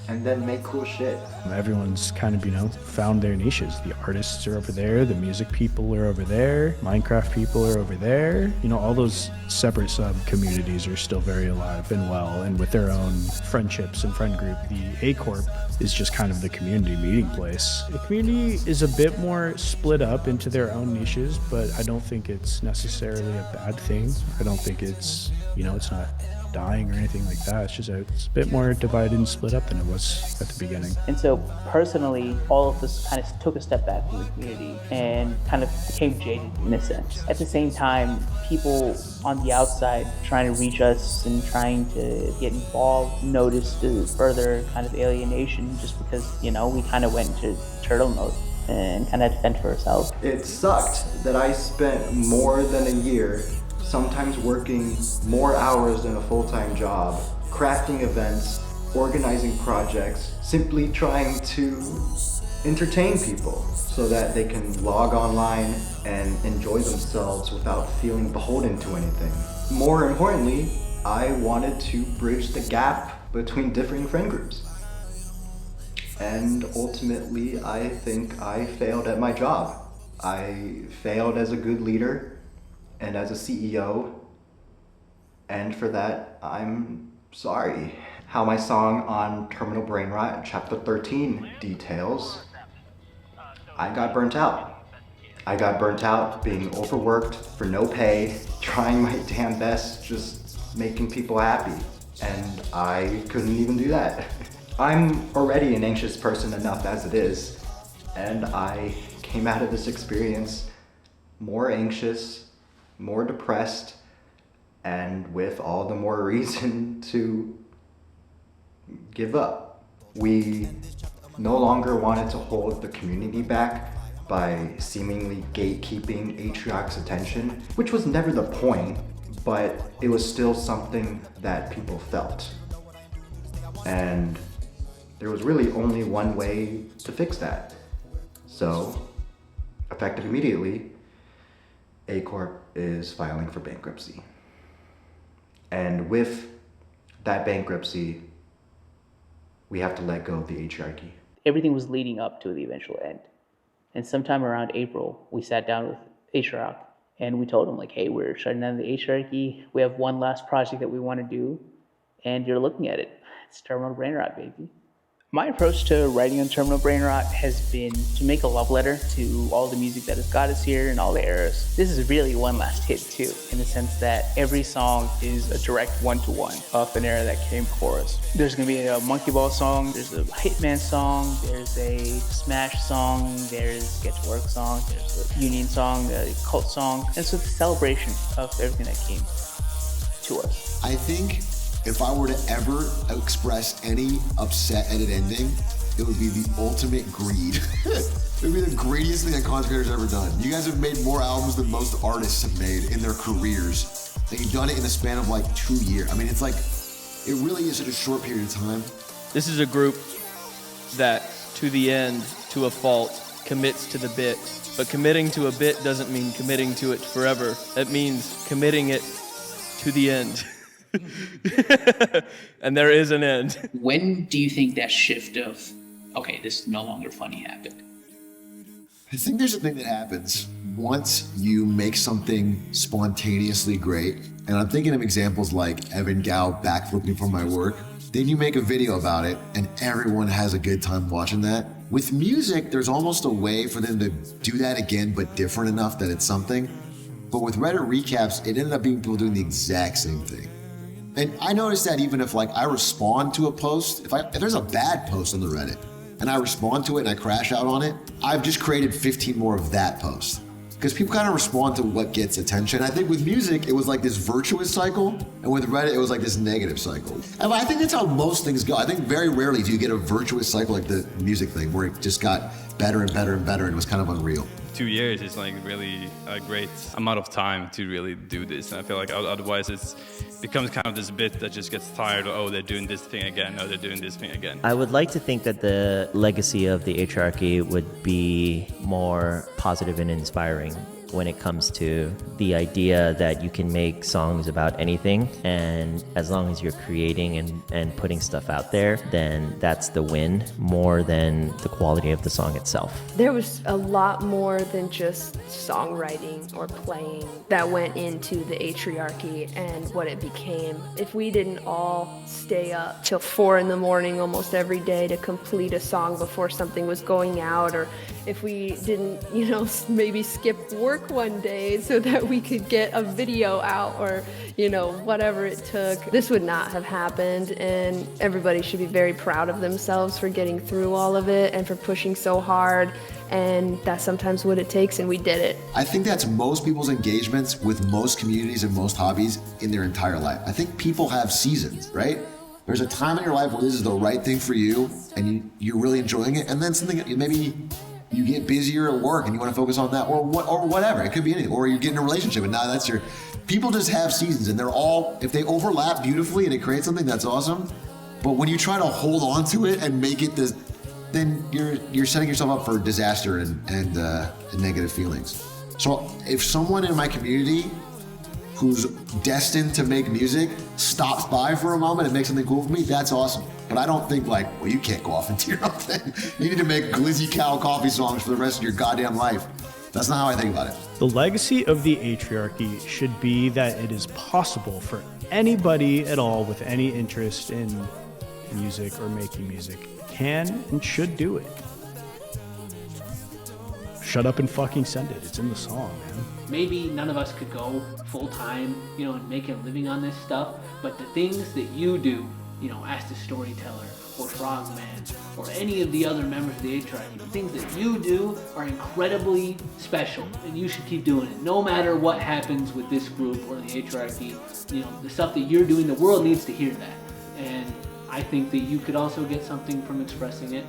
and then make cool shit. Everyone's kind of, you know, found their niches. The artists are over there, the music people are over there, Minecraft people are over there. You know, all those separate sub-communities are still very alive and well, and with their own friendships and friend group. The A Corp is just kind of the community meeting place. The community is a bit more split up into their own niches, but I don't think it's necessarily a bad thing. I don't think it's, you know, it's not dying or anything like that. It's just it's a bit more divided and split up than it was at the beginning. And so personally, all of this kind of took a step back from the community and kind of became jaded in a sense. At the same time, people on the outside trying to reach us and trying to get involved noticed the further kind of alienation just because, you know, we kind of went into turtle mode and kind of had to fend for ourselves. It sucked that I spent more than a year, sometimes working more hours than a full-time job, crafting events, organizing projects, simply trying to entertain people so that they can log online and enjoy themselves without feeling beholden to anything. More importantly, I wanted to bridge the gap between differing friend groups. And ultimately, I think I failed at my job. I failed as a good leader and as a CEO, and for that, I'm sorry. how my song on Terminal Brain Rot, Chapter 13 details, I got burnt out. I got burnt out being overworked for no pay, trying my damn best, just making people happy. And I couldn't even do that. I'm already an anxious person enough as it is, and I came out of this experience more anxious, more depressed, and with all the more reason to give up. We no longer wanted to hold the community back by seemingly gatekeeping Atrioc's attention, which was never the point, but it was still something that people felt. And there was really only one way to fix that. So, effective immediately, A Corp is filing for bankruptcy. And with that bankruptcy, we have to let go of the Atriarchy. Everything was leading up to the eventual end. And sometime around April, we sat down with Atrioc and we told him, like, hey, we're shutting down the Atriarchy. We have one last project that we want to do, and you're looking at it. It's Terminal Brain Rot, baby. My approach to writing on Terminal Brain Rot has been to make a love letter to all the music that has got us here and all the eras. This is really one last hit too, in the sense that every song is a direct one-to-one of an era that came before us. There's gonna be a Monkey Ball song, there's a Hitman song, there's a Smash song, there's Get to Work song, there's a Union song, a Cult song, and so it's a celebration of everything that came to us. I think if I were to ever express any upset at an ending, it would be the ultimate greed. It would be the greediest thing that content creators ever done. You guys have made more albums than most artists have made in their careers, and you've done it in the span of like 2 years. I mean, it's like, it really is such a short period of time. This is a group that, to the end, to a fault, commits to the bit. But committing to a bit doesn't mean committing to it forever. It means committing it to the end. And there is an end. When do you think that shift of, okay, this is no longer funny happened? I think there's a thing that happens once you make something spontaneously great. And I'm thinking of examples like Evan Gao backflipping for my work. Then you make a video about it and everyone has a good time watching that. With music, there's almost a way for them to do that again, but different enough that it's something. But with Reddit recaps, it ended up being people doing the exact same thing. And I noticed that even if like I respond to a post, if there's a bad post on the Reddit and I respond to it and I crash out on it, I've just created 15 more of that post. Because people kind of respond to what gets attention. I think with music, it was like this virtuous cycle, and with Reddit, it was like this negative cycle. And I think that's how most things go. I think very rarely do you get a virtuous cycle like the music thing, where it just got better and better and better, and it was kind of unreal. 2 years is like really a great amount of time to really do this, and I feel like otherwise it becomes kind of this bit that just gets tired. Oh, they're doing this thing again. Oh, they're doing this thing again. I would like to think that the legacy of the Atriarchy would be more positive and inspiring when it comes to the idea that you can make songs about anything, and as long as you're creating and putting stuff out there, then that's the win more than the quality of the song itself. There was a lot more than just songwriting or playing that went into the Atriarchy and what it became. If we didn't all stay up till 4 a.m. almost every day to complete a song before something was going out, or if we didn't, maybe skip work one day so that we could get a video out, or, whatever it took, this would not have happened. And everybody should be very proud of themselves for getting through all of it and for pushing so hard. And that's sometimes what it takes, and we did it. I think that's most people's engagements with most communities and most hobbies in their entire life. I think people have seasons, right? There's a time in your life where this is the right thing for you and you're really enjoying it, and then something, maybe you get busier at work and you want to focus on that, or whatever. It could be anything. Or you get in a relationship and now that's your... People just have seasons, and they're all, if they overlap beautifully and it creates something, that's awesome. But when you try to hold on to it and make it this, then you're setting yourself up for disaster and negative feelings. So if someone in my community who's destined to make music stops by for a moment and makes something cool for me, that's awesome. But I don't think like, well, you can't go off and do your own thing. You need to make glizzy cow coffee songs for the rest of your goddamn life. That's not how I think about it. The legacy of the Atriarchy should be that it is possible for anybody at all with any interest in music or making music can and should do it. Shut up and fucking send it. It's in the song, man. Maybe none of us could go full time, and make a living on this stuff, but the things that you do, as the storyteller or Frogman or any of the other members of the Atrioc, the things that you do are incredibly special, and you should keep doing it. No matter what happens with this group or the Atrioc, the stuff that you're doing, the world needs to hear that. And I think that you could also get something from expressing it,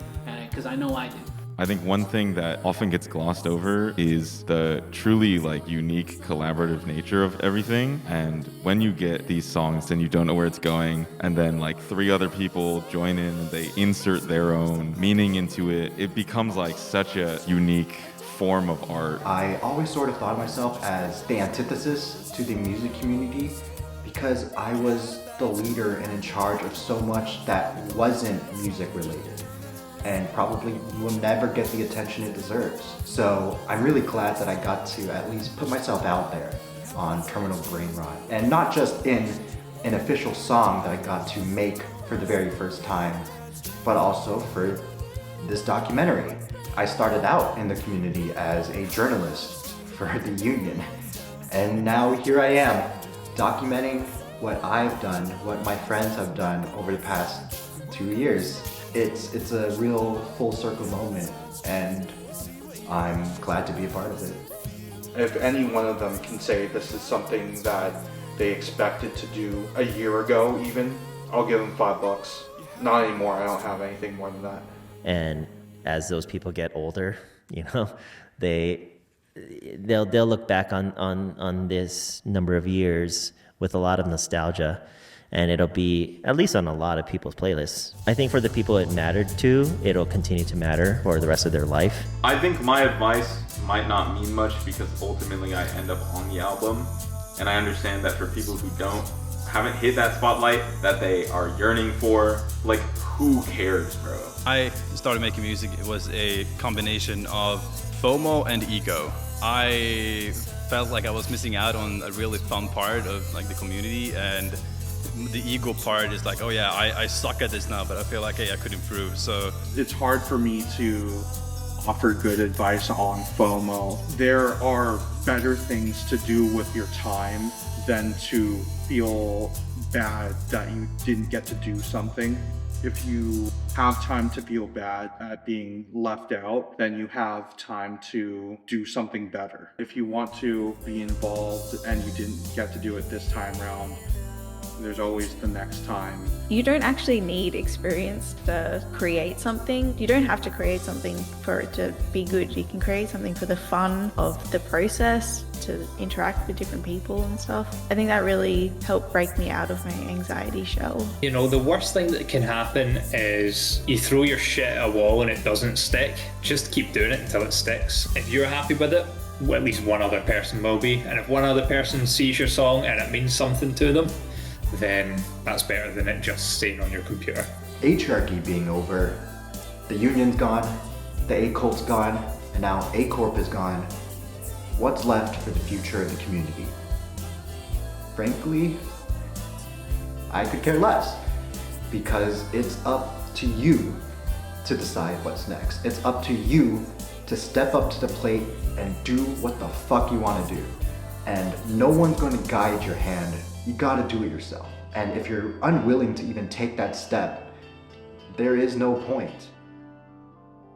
because I know I do. I think one thing that often gets glossed over is the truly unique collaborative nature of everything. And when you get these songs and you don't know where it's going, and then 3 other people join in and they insert their own meaning into it, it becomes such a unique form of art. I always sort of thought of myself as the antithesis to the music community because I was the leader and in charge of so much that wasn't music related, and probably will never get the attention it deserves. So I'm really glad that I got to at least put myself out there on Terminal Brain Rot. And not just in an official song that I got to make for the very first time, but also for this documentary. I started out in the community as a journalist for the union, and now here I am documenting what I've done, what my friends have done over the past 2 years. It's a real full circle moment, and I'm glad to be a part of it. If any one of them can say this is something that they expected to do a year ago even, I'll give them $5. Not anymore, I don't have anything more than that. And as those people get older, they'll look back on this number of years with a lot of nostalgia. And it'll be, at least on a lot of people's playlists. I think for the people it mattered to, it'll continue to matter for the rest of their life. I think my advice might not mean much because ultimately I end up on the album. And I understand that for people who haven't hit that spotlight that they are yearning for, who cares, bro? I started making music. It was a combination of FOMO and ego. I felt like I was missing out on a really fun part of the community, and the ego part is oh yeah, I suck at this now, but I feel like, hey, I could improve. So it's hard for me to offer good advice on FOMO. There are better things to do with your time than to feel bad that you didn't get to do something. If you have time to feel bad at being left out, then you have time to do something better. If you want to be involved and you didn't get to do it this time around, there's always the next time. You don't actually need experience to create something. You don't have to create something for it to be good. You can create something for the fun of the process, to interact with different people and stuff. I think that really helped break me out of my anxiety shell. The worst thing that can happen is you throw your shit at a wall and it doesn't stick. Just keep doing it until it sticks. If you're happy with it, well, at least one other person will be. And if one other person sees your song and it means something to them, then that's better than it just staying on your computer. Atriarchy being over, the union's gone, the A-Cult's gone, and now A-Corp is gone. What's left for the future of the community? Frankly, I could care less, because it's up to you to decide what's next. It's up to you to step up to the plate and do what the fuck you want to do. And no one's going to guide your hand. You gotta do it yourself. And if you're unwilling to even take that step, there is no point.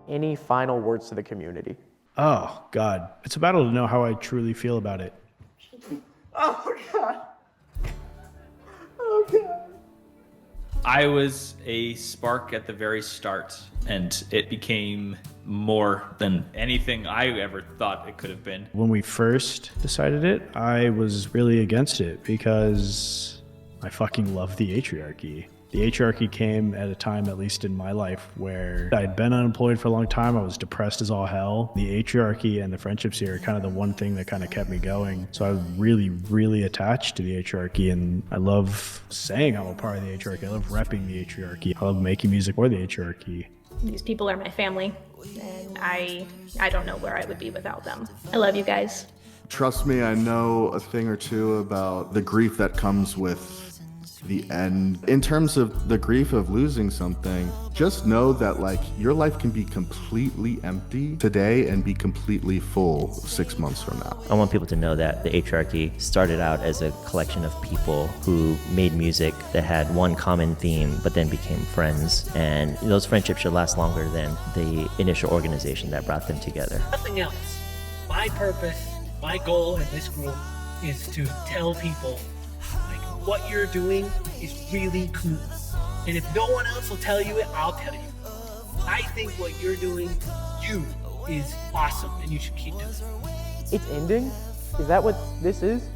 Any final words to the community? Oh, God. It's a battle to know how I truly feel about it. Oh, God. Oh, God. I was a spark at the very start, and it became more than anything I ever thought it could have been. When we first decided it, I was really against it because I fucking love the Atriarchy. The Atriarchy came at a time, at least in my life, where I'd been unemployed for a long time. I was depressed as all hell. The Atriarchy and the friendships here are kind of the one thing that kind of kept me going. So I was really, really attached to the Atriarchy, and I love saying I'm a part of the Atriarchy. I love repping the Atriarchy. I love making music for the Atriarchy. These people are my family, and I don't know where I would be without them. I love you guys. Trust me, I know a thing or two about the grief that comes with the end. In terms of the grief of losing something, just know that like your life can be completely empty today and be completely full 6 months from now. I want people to know that the Atriarchy started out as a collection of people who made music that had one common theme, but then became friends. And those friendships should last longer than the initial organization that brought them together. Nothing else. My purpose, my goal in this group is to tell people like what you're doing is really cool. And if no one else will tell you it, I'll tell you. I think what you're doing, is awesome and you should keep doing it. It's ending? Is that what this is?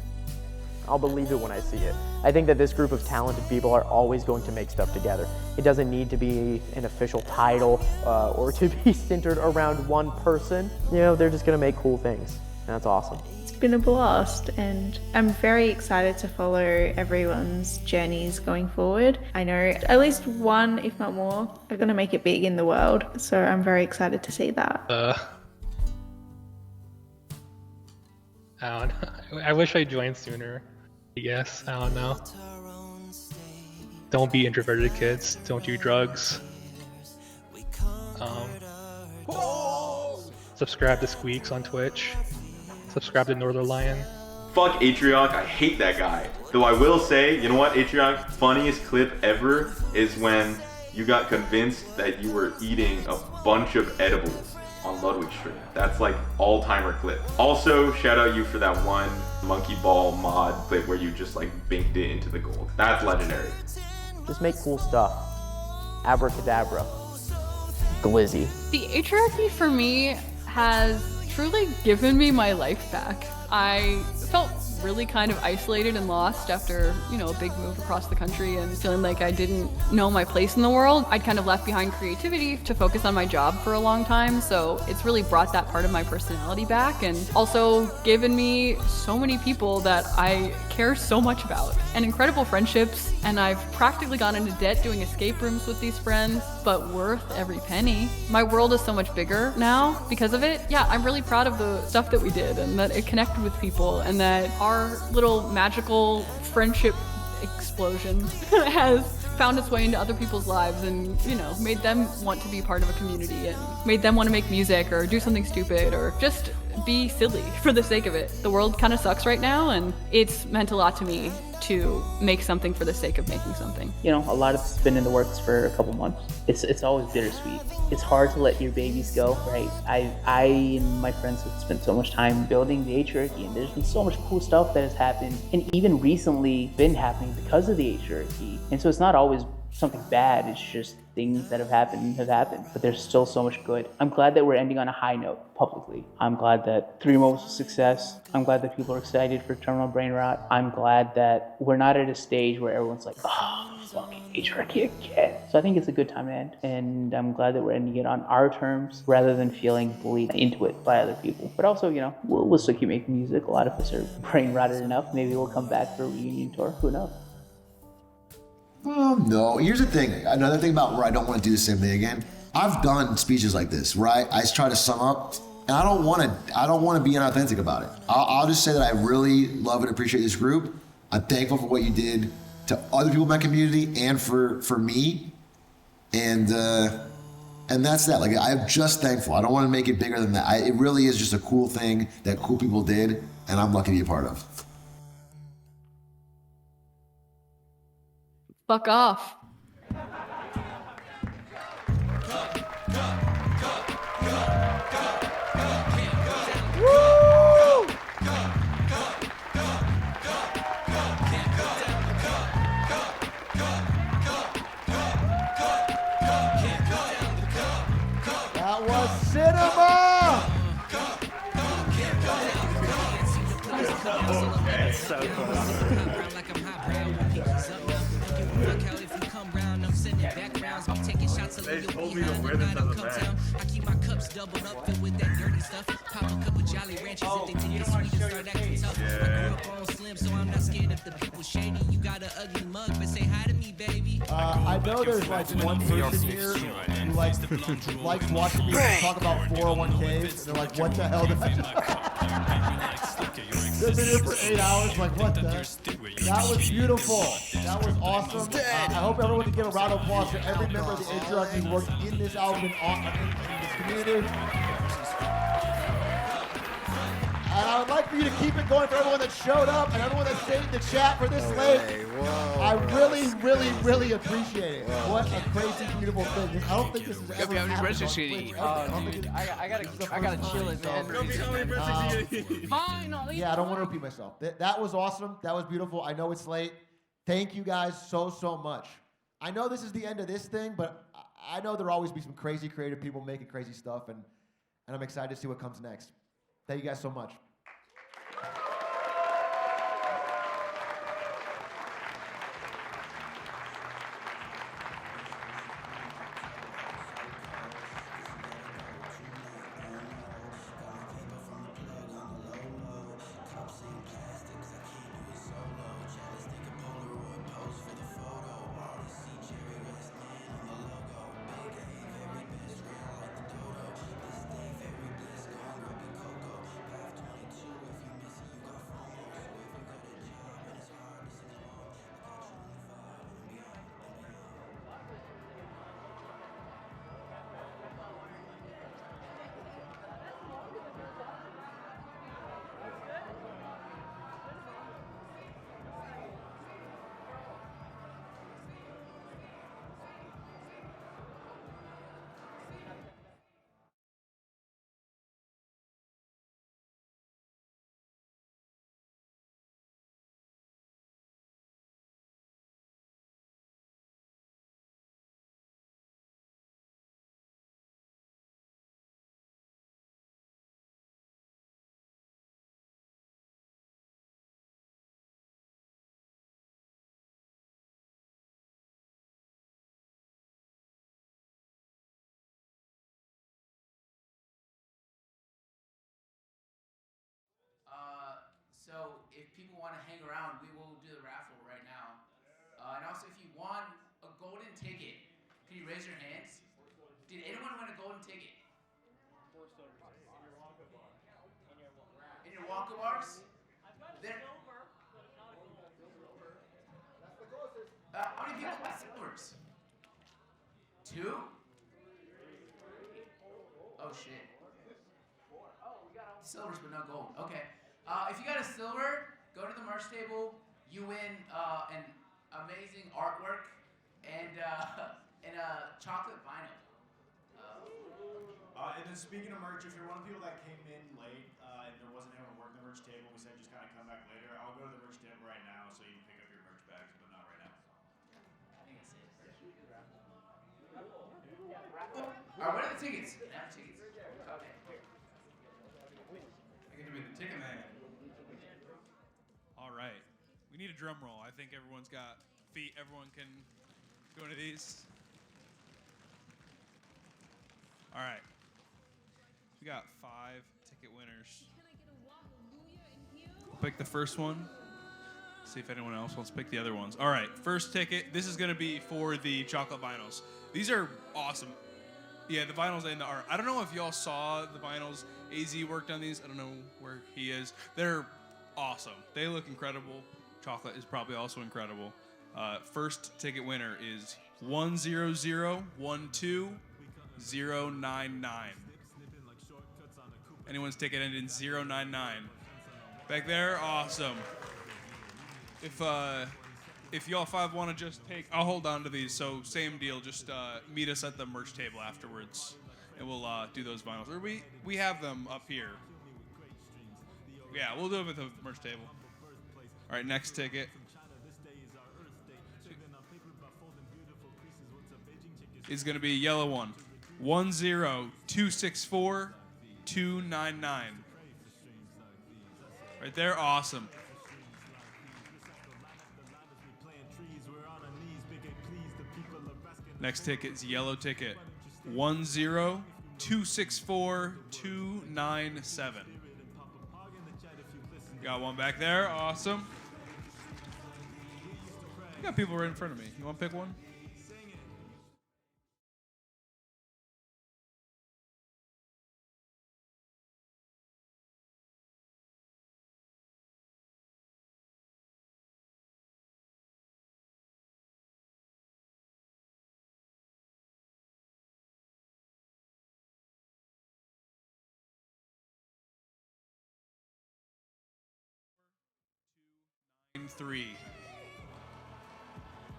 I'll believe it when I see it. I think that this group of talented people are always going to make stuff together. It doesn't need to be an official title or to be centered around one person. You know, they're just gonna make cool things. And that's awesome. It's been a blast, and I'm very excited to follow everyone's journeys going forward. I know at least one, if not more, are going to make it big in the world, so I'm very excited to see that. I don't know. I wish I joined sooner. I guess. I don't know. Don't be introverted, kids. Don't do drugs. Subscribe to Squeaks on Twitch. Subscribe to Northern Lion. Fuck Atrioc, I hate that guy. Though I will say, you know what, Atrioc, funniest clip ever is when you got convinced that you were eating a bunch of edibles on Ludwig's stream. That's like all-timer clip. Also, shout out you for that one monkey ball mod clip where you just like binked it into the gold. That's legendary. Just make cool stuff. Abracadabra. Glizzy. The Atriarchy for me has truly given me my life back. I felt really kind of isolated and lost after, a big move across the country and feeling like I didn't know my place in the world. I'd kind of left behind creativity to focus on my job for a long time, so it's really brought that part of my personality back and also given me so many people that I care so much about and incredible friendships, and I've practically gone into debt doing escape rooms with these friends, but worth every penny. My world is so much bigger now because of it. Yeah, I'm really proud of the stuff that we did and that it connected with people and that our little magical friendship explosion has found its way into other people's lives and, made them want to be part of a community and made them want to make music or do something stupid or just be silly for the sake of it. The world kind of sucks right now, and it's meant a lot to me to make something for the sake of making something. A lot of it's been in the works for a couple months. It's always bittersweet. It's hard to let your babies go, right? I and my friends have spent so much time building the Atriarchy, and there's been so much cool stuff that has happened, and even recently been happening because of the Atriarchy. And so it's not always something bad, it's just things that have happened, but there's still so much good. I'm glad that we're ending on a high note publicly. I'm glad that 3 Moments of Success, I'm glad that people are excited for Terminal Brain Rot. I'm glad that we're not at a stage where everyone's like, oh, fucking Atriarchy again. So I think it's a good time to end, and I'm glad that we're ending it on our terms rather than feeling bullied into it by other people. But also, we'll still keep making music. A lot of us are brain rotted enough. Maybe we'll come back for a reunion tour. Who knows? No. Here's the thing. Another thing about where I don't want to do the same thing again. I've done speeches like this, right? I try to sum up, and I don't want to be inauthentic about it. I'll just say that I really love and appreciate this group. I'm thankful for what you did to other people in my community and for me, and that's that. Like, I'm just thankful. I don't want to make it bigger than that. It really is just a cool thing that cool people did, and I'm lucky to be a part of. Fuck off. Woo! That was cinema! That's so cool. They told me to wear this as a bag. I keep my cups doubled up filled with that dirty stuff. Pop a couple Jolly Ranchers if they think it's sweet and start acting tough. I grew up on Slim, so I'm not scared if the people shady. You got an ugly mug, but say hi to me, baby. I know there's like one person here who likes watching me talk about 401ks, and they're like, what the hell did I just... They've been here for 8 hours. Like, what the? That was beautiful. That was awesome. I hope everyone can give a round of applause for every member of the Atrioc who worked in this album in this community. And I would like for you to keep it going for everyone that showed up and everyone that stayed in the chat for this late. I really, really, really appreciate it. What a crazy, beautiful thing. I don't think this is ever happened on Twitch ever. I gotta chill it, man. Finally. Yeah, I don't want to repeat myself. That was awesome. That was beautiful. I know it's late. Thank you guys so much. I know this is the end of this thing, but I know there'll always be some crazy creative people making crazy stuff, and I'm excited to see what comes next. Thank you guys so much. So if people want to hang around, we will do the raffle right now. And also, if you want a golden ticket, can you raise your hands? Did anyone win a golden ticket? In your Wonka bars? There. How many people got silvers? 2? Oh shit. Silvers but no gold. Okay. If you got a silver, go to the merch table. You win an amazing artwork and a chocolate vinyl. And then speaking of merch, if you're one of the people that came in late and there wasn't anyone working the merch table, we said just kind of come back later. I'll go to the merch table right now so you can pick up your merch bags, but not right now. I think that's it. Alright, what are the tickets? Can I have tickets? Okay. I get to be the ticket man. All right. We need a drum roll. I think everyone's got feet. Everyone can go into these. All right. We got 5 ticket winners. Pick the first one. See if anyone else wants to pick the other ones. All right. First ticket. This is going to be for the chocolate vinyls. These are awesome. Yeah, the vinyls and the art. I don't know if y'all saw the vinyls. AZ worked on these. I don't know where he is. They're awesome. They look incredible. Chocolate is probably also incredible. First ticket winner is 100120099. Anyone's ticket ended in 099. Back there, awesome. If y'all 5 want to just take, I'll hold on to these. So same deal. Just meet us at the merch table afterwards, and we'll do those vinyls. Or we have them up here. Yeah, we'll do it at the merch table. All right, next ticket. Is going to be a yellow one. 10264-299. Right there, awesome. Next ticket is yellow ticket. 10264-297. Got one back there, awesome. You got people right in front of me. You want to pick one? Game 3.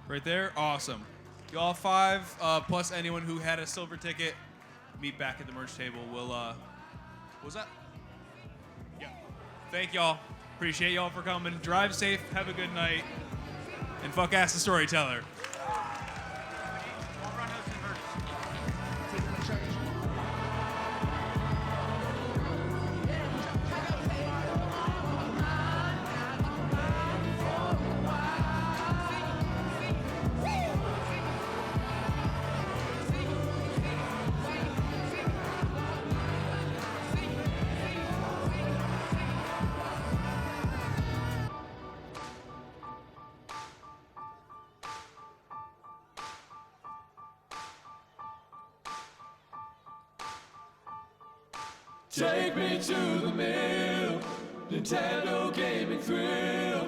Right there? Awesome. Y'all 5, plus anyone who had a silver ticket, meet back at the merch table. We'll, what was that? Yeah. Thank y'all. Appreciate y'all for coming. Drive safe, have a good night, and fuck ass the storyteller. Take me to the mill, Nintendo gaming thrill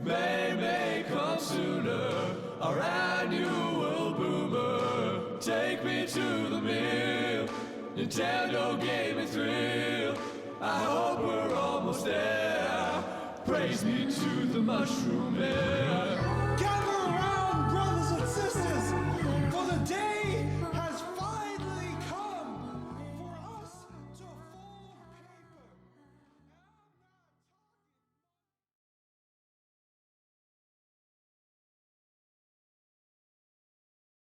may come sooner, our annual boomer. Take me to the mill, Nintendo gaming thrill, I hope we're almost there. Praise me to the mushroom man. Gather around, brothers and sisters.